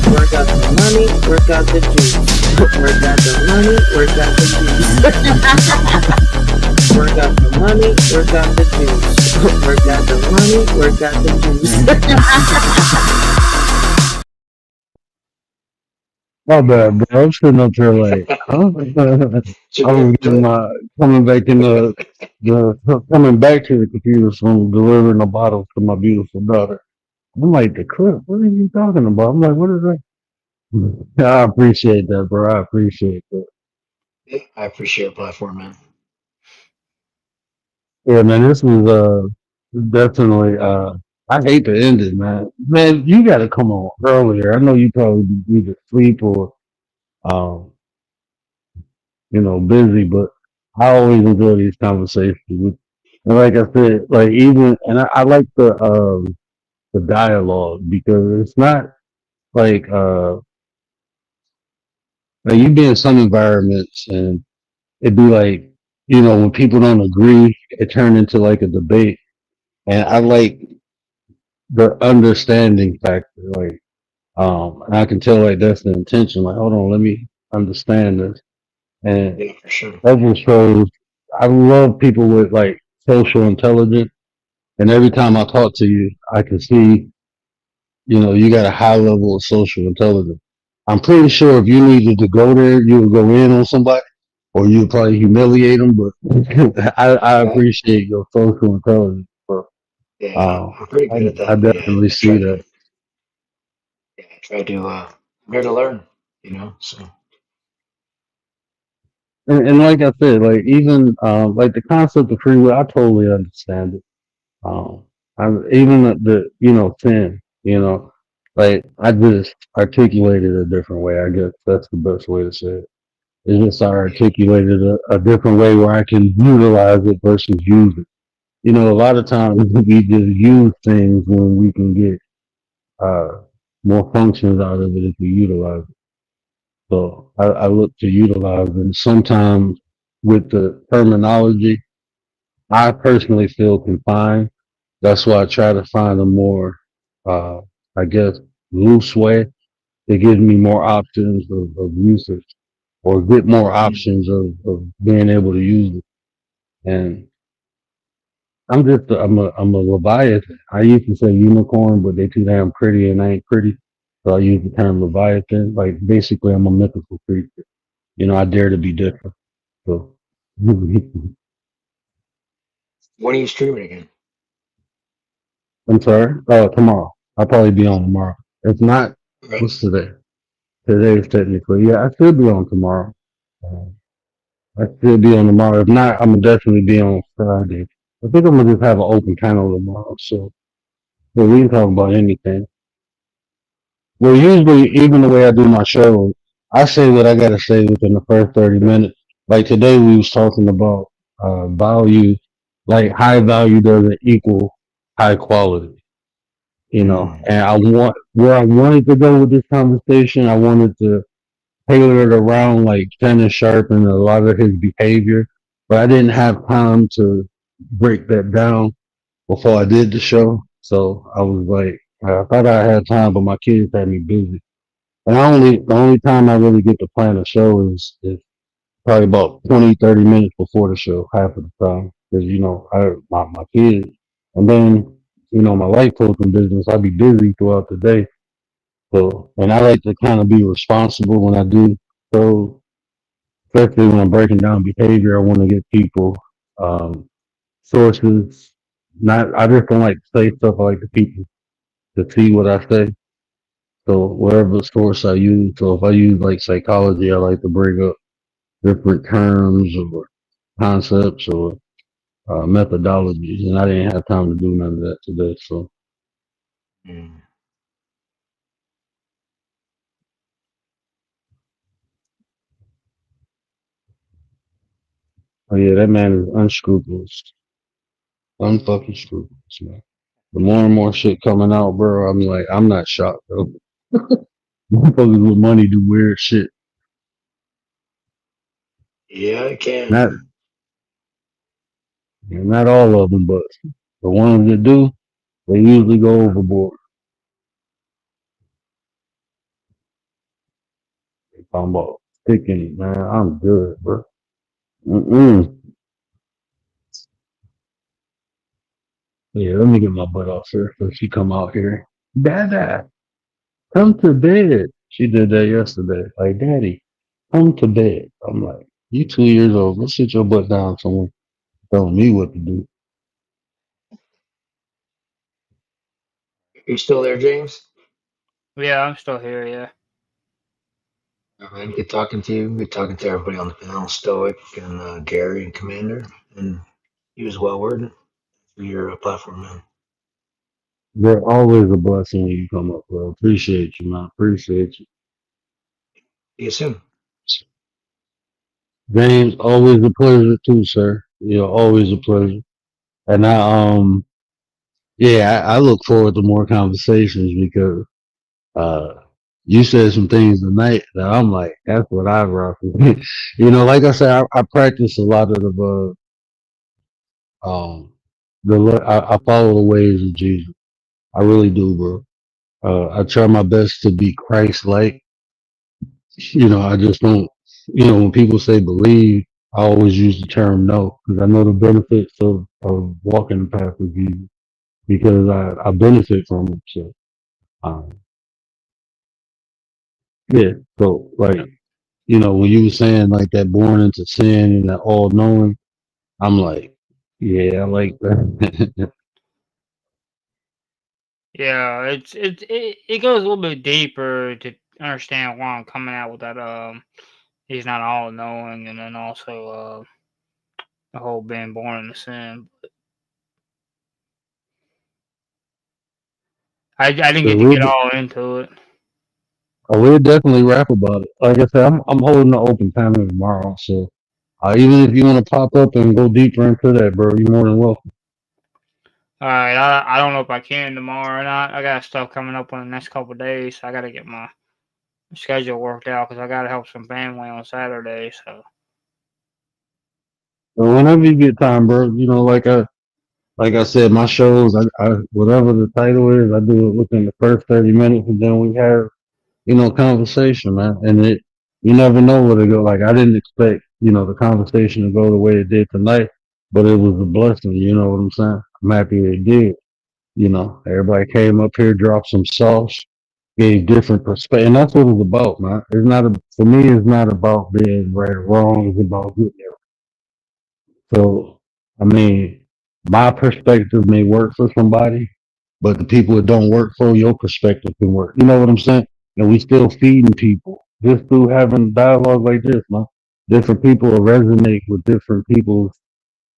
Work out the money, work out the juice. Work out the money, work out the juice. Work out the money, work out the juice. Work out the money, work out the juice. My bad, bro. I'm sitting up here like, huh? I was getting coming back to the computer from delivering a bottle to my beautiful daughter. I'm like, the clip? What are you talking about? I'm like, what is that? I appreciate that, bro. I appreciate that. I appreciate your platform, man. Yeah, man, this was definitely I hate to end it, man. Man, you gotta come on earlier. I know you probably be either sleep or busy, but I always enjoy these conversations. And like I said, like even and I like the dialogue because it's not like you be in some environments and it'd be like, when people don't agree, it turned into like a debate. And I like the understanding factor, like, and I can tell like that's the intention. Like, hold on, let me understand this. And Yeah, for sure. that just shows. I love people with like social intelligence, and every time I talk to you, I can see, you got a high level of social intelligence. I'm pretty sure if you needed to go there, you would go in on somebody, or you'd probably humiliate them. But I appreciate your social intelligence. Bro. Yeah, I'm pretty good at that. I But definitely see that. I try to. I'm here to learn. So. And like I said, like even like the concept of free will, I totally understand it. Even the sin, like I just articulated a different way. I guess that's the best way to say it. It's just I articulated a different way where I can utilize it versus use it. A lot of times we just use things when we can get more functions out of it if we utilize it. So I look to utilize them. Sometimes with the terminology, I personally feel confined. That's why I try to find a more, I guess, loose way that gives me more options of usage or get more options of being able to use it. And I'm a Leviathan. I used to say unicorn, but they too damn pretty and I ain't pretty. So I use the term Leviathan. Like basically I'm a mythical creature. I dare to be different. So When are you streaming again? I'm sorry. Tomorrow. I'll probably be on tomorrow. If not, what's today? Today's technically, yeah, I should be on tomorrow. I should be on tomorrow. If not, I'm gonna definitely be on Friday. I think I'm gonna just have an open panel tomorrow, so we can talk about anything. Well, usually, even the way I do my show, I say what I gotta say within the first 30 minutes. Like today, we was talking about value, like high value doesn't equal high quality. And I where I wanted to go with this conversation, I wanted to tailor it around like Shannon Sharp and a lot of his behavior, but I didn't have time to break that down before I did the show. So I was like, I thought I had time, but my kids had me busy. And the only time I really get to plan a show is probably about 20, 30 minutes before the show, half of the time. Because, my kids, and then, my life coaching business, I be busy throughout the day. So, and I like to kind of be responsible when I do shows, especially when I'm breaking down behavior. I want to get people sources, not I just don't like to say stuff. I like the people to see what I say. So whatever source I use. So if I use like psychology, I like to bring up different terms or concepts or methodologies, and I didn't have time to do none of that today. So oh yeah, that man is unscrupulous, unfucking scrupulous, man. The more and more shit coming out, bro, I'm like, I'm not shocked though. Motherfuckers with money do weird shit. Yeah, I can. Not not all of them, but the ones that do, they usually go overboard. If I'm about sticking it, man, I'm good, bro. Mm-mm. Yeah, let me get my butt off here so she come out here. Dada, come to bed. She did that yesterday. Like, Daddy, come to bed. I'm like, you 2 years old. Go sit your butt down somewhere. Telling me what to do. You still there, James? Yeah, I'm still here. Yeah. All right, good talking to you. Good talking to everybody on the panel, Stoic and Gary and Commander. And you as well, Word, for your platform, man. They're always a blessing when you come up, bro. Appreciate you, man. Appreciate you. See you soon. James, always a pleasure too, sir. You know, always a pleasure. And I look forward to more conversations because you said some things tonight that I'm like, that's what I rock with. You know, like I said, I practice a lot of I follow the ways of Jesus. I really do, bro. I try my best to be Christ-like. You know, I just don't. You know, when people say believe, I always use the term know because I know the benefits of walking the path with Jesus because I benefit from it. So, um, yeah. So, like, you know, when you were saying like that born into sin and that all knowing, I'm like, yeah, I like that. Yeah, it goes a little bit deeper to understand why I'm coming out with that. He's not all knowing, and then also the whole being born in the sin. I didn't So get to get all into it. we'll definitely rap about it. Like I said, I'm holding an open panel tomorrow, so even if you want to pop up and go deeper into that, bro, you're more than welcome. All right, I don't know if I can tomorrow or not. I got stuff coming up in the next couple of days. So I got to get my schedule worked out because I got to help some family on Saturday. So But whenever you get time, bro, you know, like I said, my shows, I whatever the title is, I do it within the first 30 minutes, and then we have, you know, conversation, man. And you never know where to go. Like I didn't expect, you know, the conversation to go the way it did tonight, but it was a blessing. You know what I'm saying? I'm happy it did. You know, everybody came up here, dropped some sauce, gave different perspective, and that's what it's about, man. It's not for me. It's not about being right or wrong. It's about good. So, I mean, my perspective may work for somebody, but the people that don't work for your perspective can work. You know what I'm saying? And we still feeding people just through having dialogue like this, man. Different people will resonate with different people's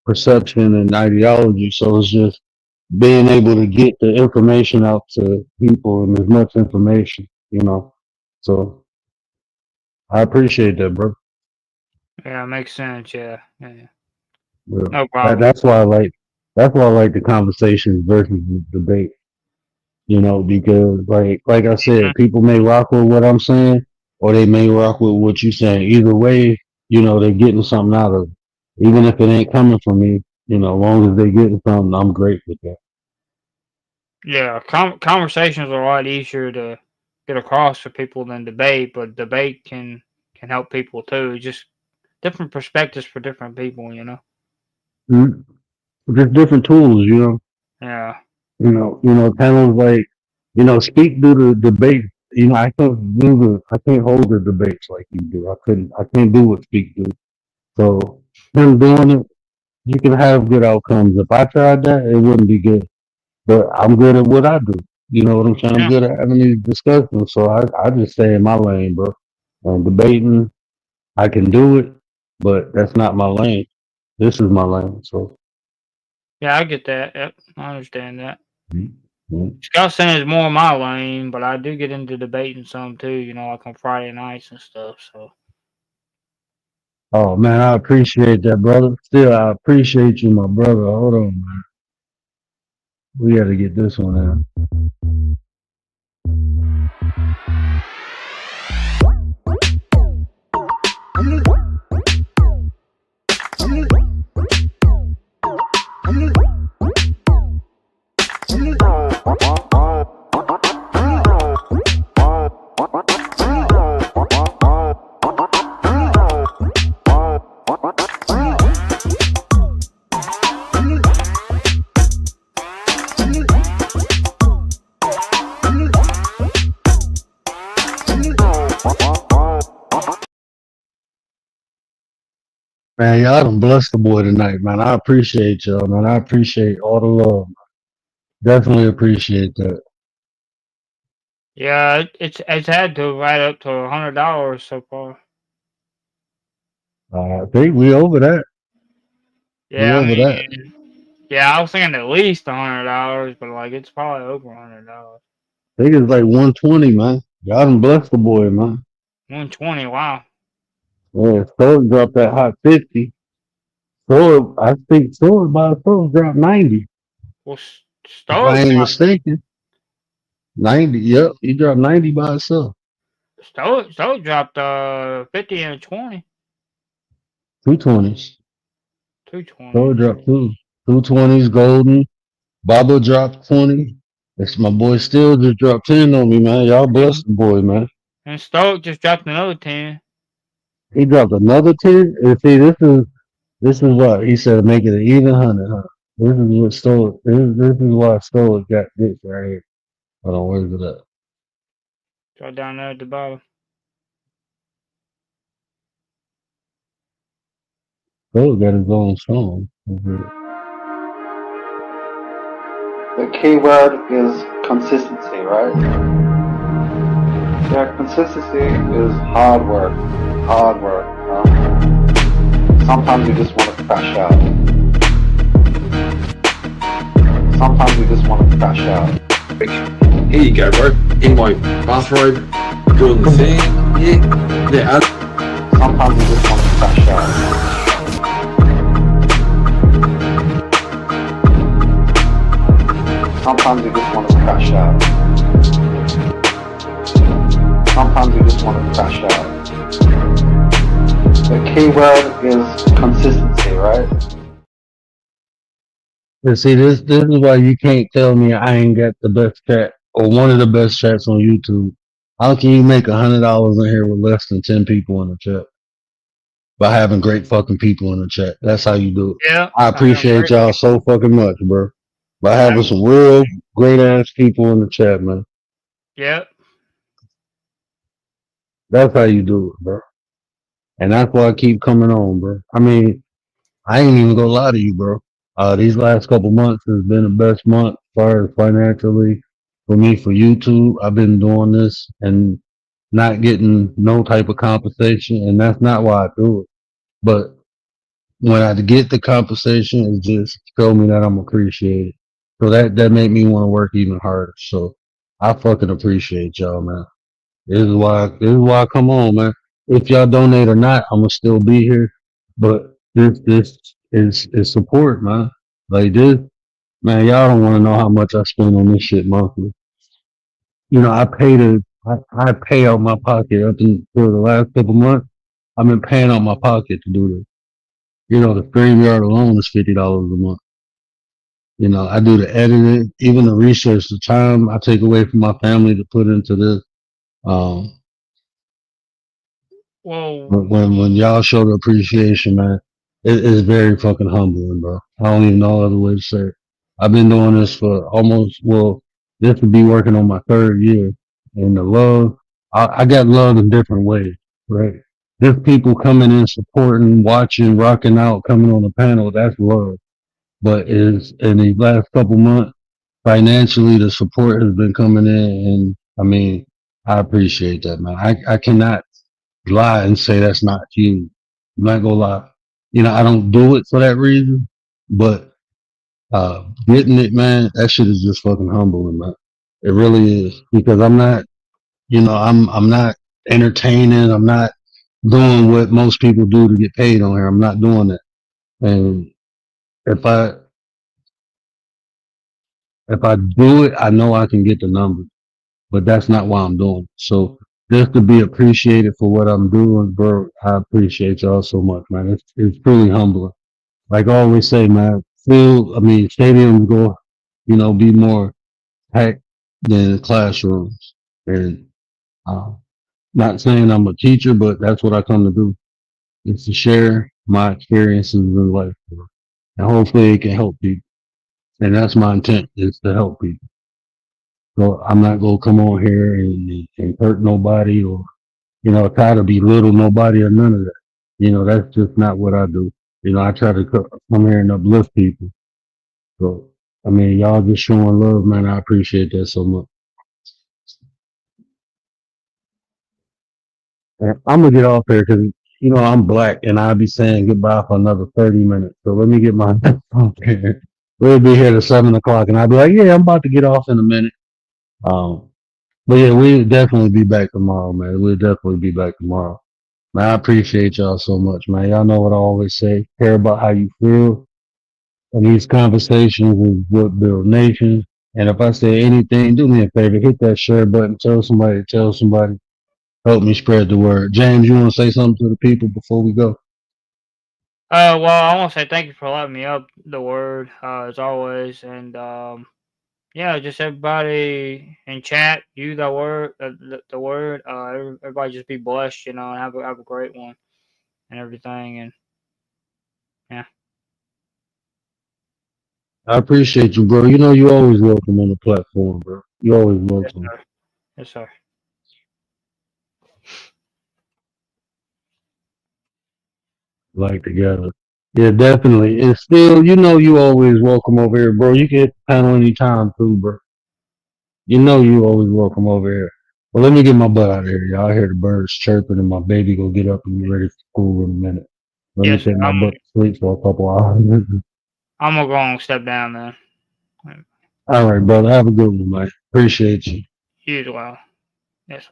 perception and ideology. So it's just being able to get the information out to people and as much information, you know. So I appreciate that, bro. yeah, it makes sense. Yeah. Yeah. No problem. That's why I like the conversations versus the debate. You know, because like I said, people may rock with what I'm saying, or they may rock with what you're saying. Either way, you know, they're getting something out of it. Even if it ain't coming from me, you know, as long as they're getting something, I'm great with that. Yeah, conversations are a lot easier to get across for people than debate, but debate can help people too. Just different perspectives for different people, you know. Just different tools, you know. Yeah. You know, panels like, you know, speak through the debate. You know, I can't hold the debates like you do. I can't do what speak do. So him doing it, you can have good outcomes. If I tried that, it wouldn't be good. But I'm good at what I do. You know what I'm saying? I'm Yeah. good at having these discussions. So I just stay in my lane, bro. Debating, I can do it, but that's not my lane. This is my lane. So Yeah, I get that. Yep, I understand that. mm. Scout Center is more my lane, but I do get into debating some too. You know, like on Friday nights and stuff. So Oh man, I appreciate that, brother. Still, I appreciate you, my brother. Hold on, man. We got to get this one out. Man, y'all done blessed the boy tonight, man. I appreciate y'all, man. I appreciate all the love. Definitely appreciate that. yeah, it's had to right up to $100 so far. I think we over that. Yeah, I We over that. mean, yeah, I was thinking at least $100, but like it's probably over $100. I think it's like 120, man. Y'all done blessed the boy, man. 120. Wow. Yeah, Sword dropped that hot 50. Sword, I think Sword by itself dropped 90. Well, If Stoic I ain't dropped, mistaken. 90, yep. He dropped 90 by itself. Stoic dropped 50 and 20, 220s. 220. Sword dropped 220s, golden. Baba dropped 20. That's my boy Still just dropped 10 on me, man. Y'all bless the boy, man. And Stoic just dropped another 10. He dropped another 10. And see, this is what he said, make it an even 100, huh? This is what Stoic, this is why Stoic got this right here. Hold on, where's it at? Drop down there at the bottom. Stoic got his own song. The key word is consistency, right? Yeah, consistency is hard work. Hard work. Sometimes you just want to crash out. Sometimes you just want to crash out. Here you go, bro. In my bathrobe, doing the thing. Yeah. Sometimes you just want to crash out. Sometimes you just want to crash out. Sometimes you just want to crash out. The key word is consistency, right? And see, this is why you can't tell me I ain't got the best chat or one of the best chats on YouTube. How can you make $100 in here with less than 10 people in the chat? By having great fucking people in the chat. That's how you do it. Yeah. I appreciate y'all so fucking much, bro. By having some real great ass people in the chat, man. Yep. That's how you do it, bro. And that's why I keep coming on, bro. I mean, I ain't even gonna lie to you, bro. These last couple months has been the best month as far as financially for me for YouTube. I've been doing this and not getting no type of compensation, and that's not why I do it. But when I get the compensation, it just show me that I'm appreciated. So that made me want to work even harder. So I fucking appreciate y'all, man. This is why I come on, man. If y'all donate or not, I'm gonna still be here. But this is support, man. Like this, man. Y'all don't want to know how much I spend on this shit monthly. You know, I pay out my pocket up until the last couple months. I've been paying out my pocket to do this. You know, the StreamYard alone is $50 a month. You know, I do the editing, even the research, the time I take away from my family to put into this. Well, When y'all show the appreciation, man, it's very fucking humbling, bro. I don't even know other way to say it. I've been doing this for this would be working on my 3rd year. And the love, I got love in different ways, right? just people coming in, supporting, watching, rocking out, coming on the panel. That's love. But is in these last couple months, financially, the support has been coming in, and I mean, I appreciate that, man. I cannot lie and say that's not huge. I'm not gonna lie. You know, I don't do it for that reason, but getting it, man, that shit is just fucking humbling, man. It really is, because I'm not, you know, I'm not entertaining. I'm not doing what most people do to get paid on here. I'm not doing that. And if I do it, I know I can get the numbers, but that's not why I'm doing it. So just to be appreciated for what I'm doing, bro, I appreciate y'all so much, man. It's truly humbling. Like I always say, man, stadiums go, you know, be more packed than classrooms. And not saying I'm a teacher, but that's what I come to do. It's to share my experiences in life, bro. And hopefully it can help people. And that's my intent, is to help people. So I'm not gonna come on here and hurt nobody, or, you know, try to belittle nobody, or none of that. You know, that's just not what I do. You know, I try to come here and uplift people. So, I mean, y'all just showing love, man. I appreciate that so much. And I'm gonna get off here because, you know, I'm black and I'll be saying goodbye for another 30 minutes. So let me get my off here. We'll be here till 7 o'clock, and I'll be like, yeah, I'm about to get off in a minute. But yeah, we'll definitely be back tomorrow, man. We'll definitely be back tomorrow. Man, I appreciate y'all so much, man. Y'all know what I always say. Care about how you feel. And these conversations is what build nations. And if I say anything, do me a favor, hit that share button, tell somebody, help me spread the word. James, you want to say something to the people before we go? Well, I want to say thank you for letting me up the word, as always, and yeah, just everybody in chat, use that word, the word. Everybody just be blessed, you know, and have a great one and everything, and yeah. I appreciate you, bro. You know you always welcome on the platform, bro. You always welcome. Yes, sir. Yes, sir. Like together. Yeah, definitely. And still, you know you always welcome over here, bro. You can hit the panel anytime too, bro. You know you always welcome over here. Well, let me get my butt out of here, y'all. I hear the birds chirping and my baby go get up and get ready for school in a minute. Let Yes, me take my butt to sleep for a couple hours. I'm gonna go and step down then. All right, brother. Have a good one, man. Appreciate you. You as well. Yes.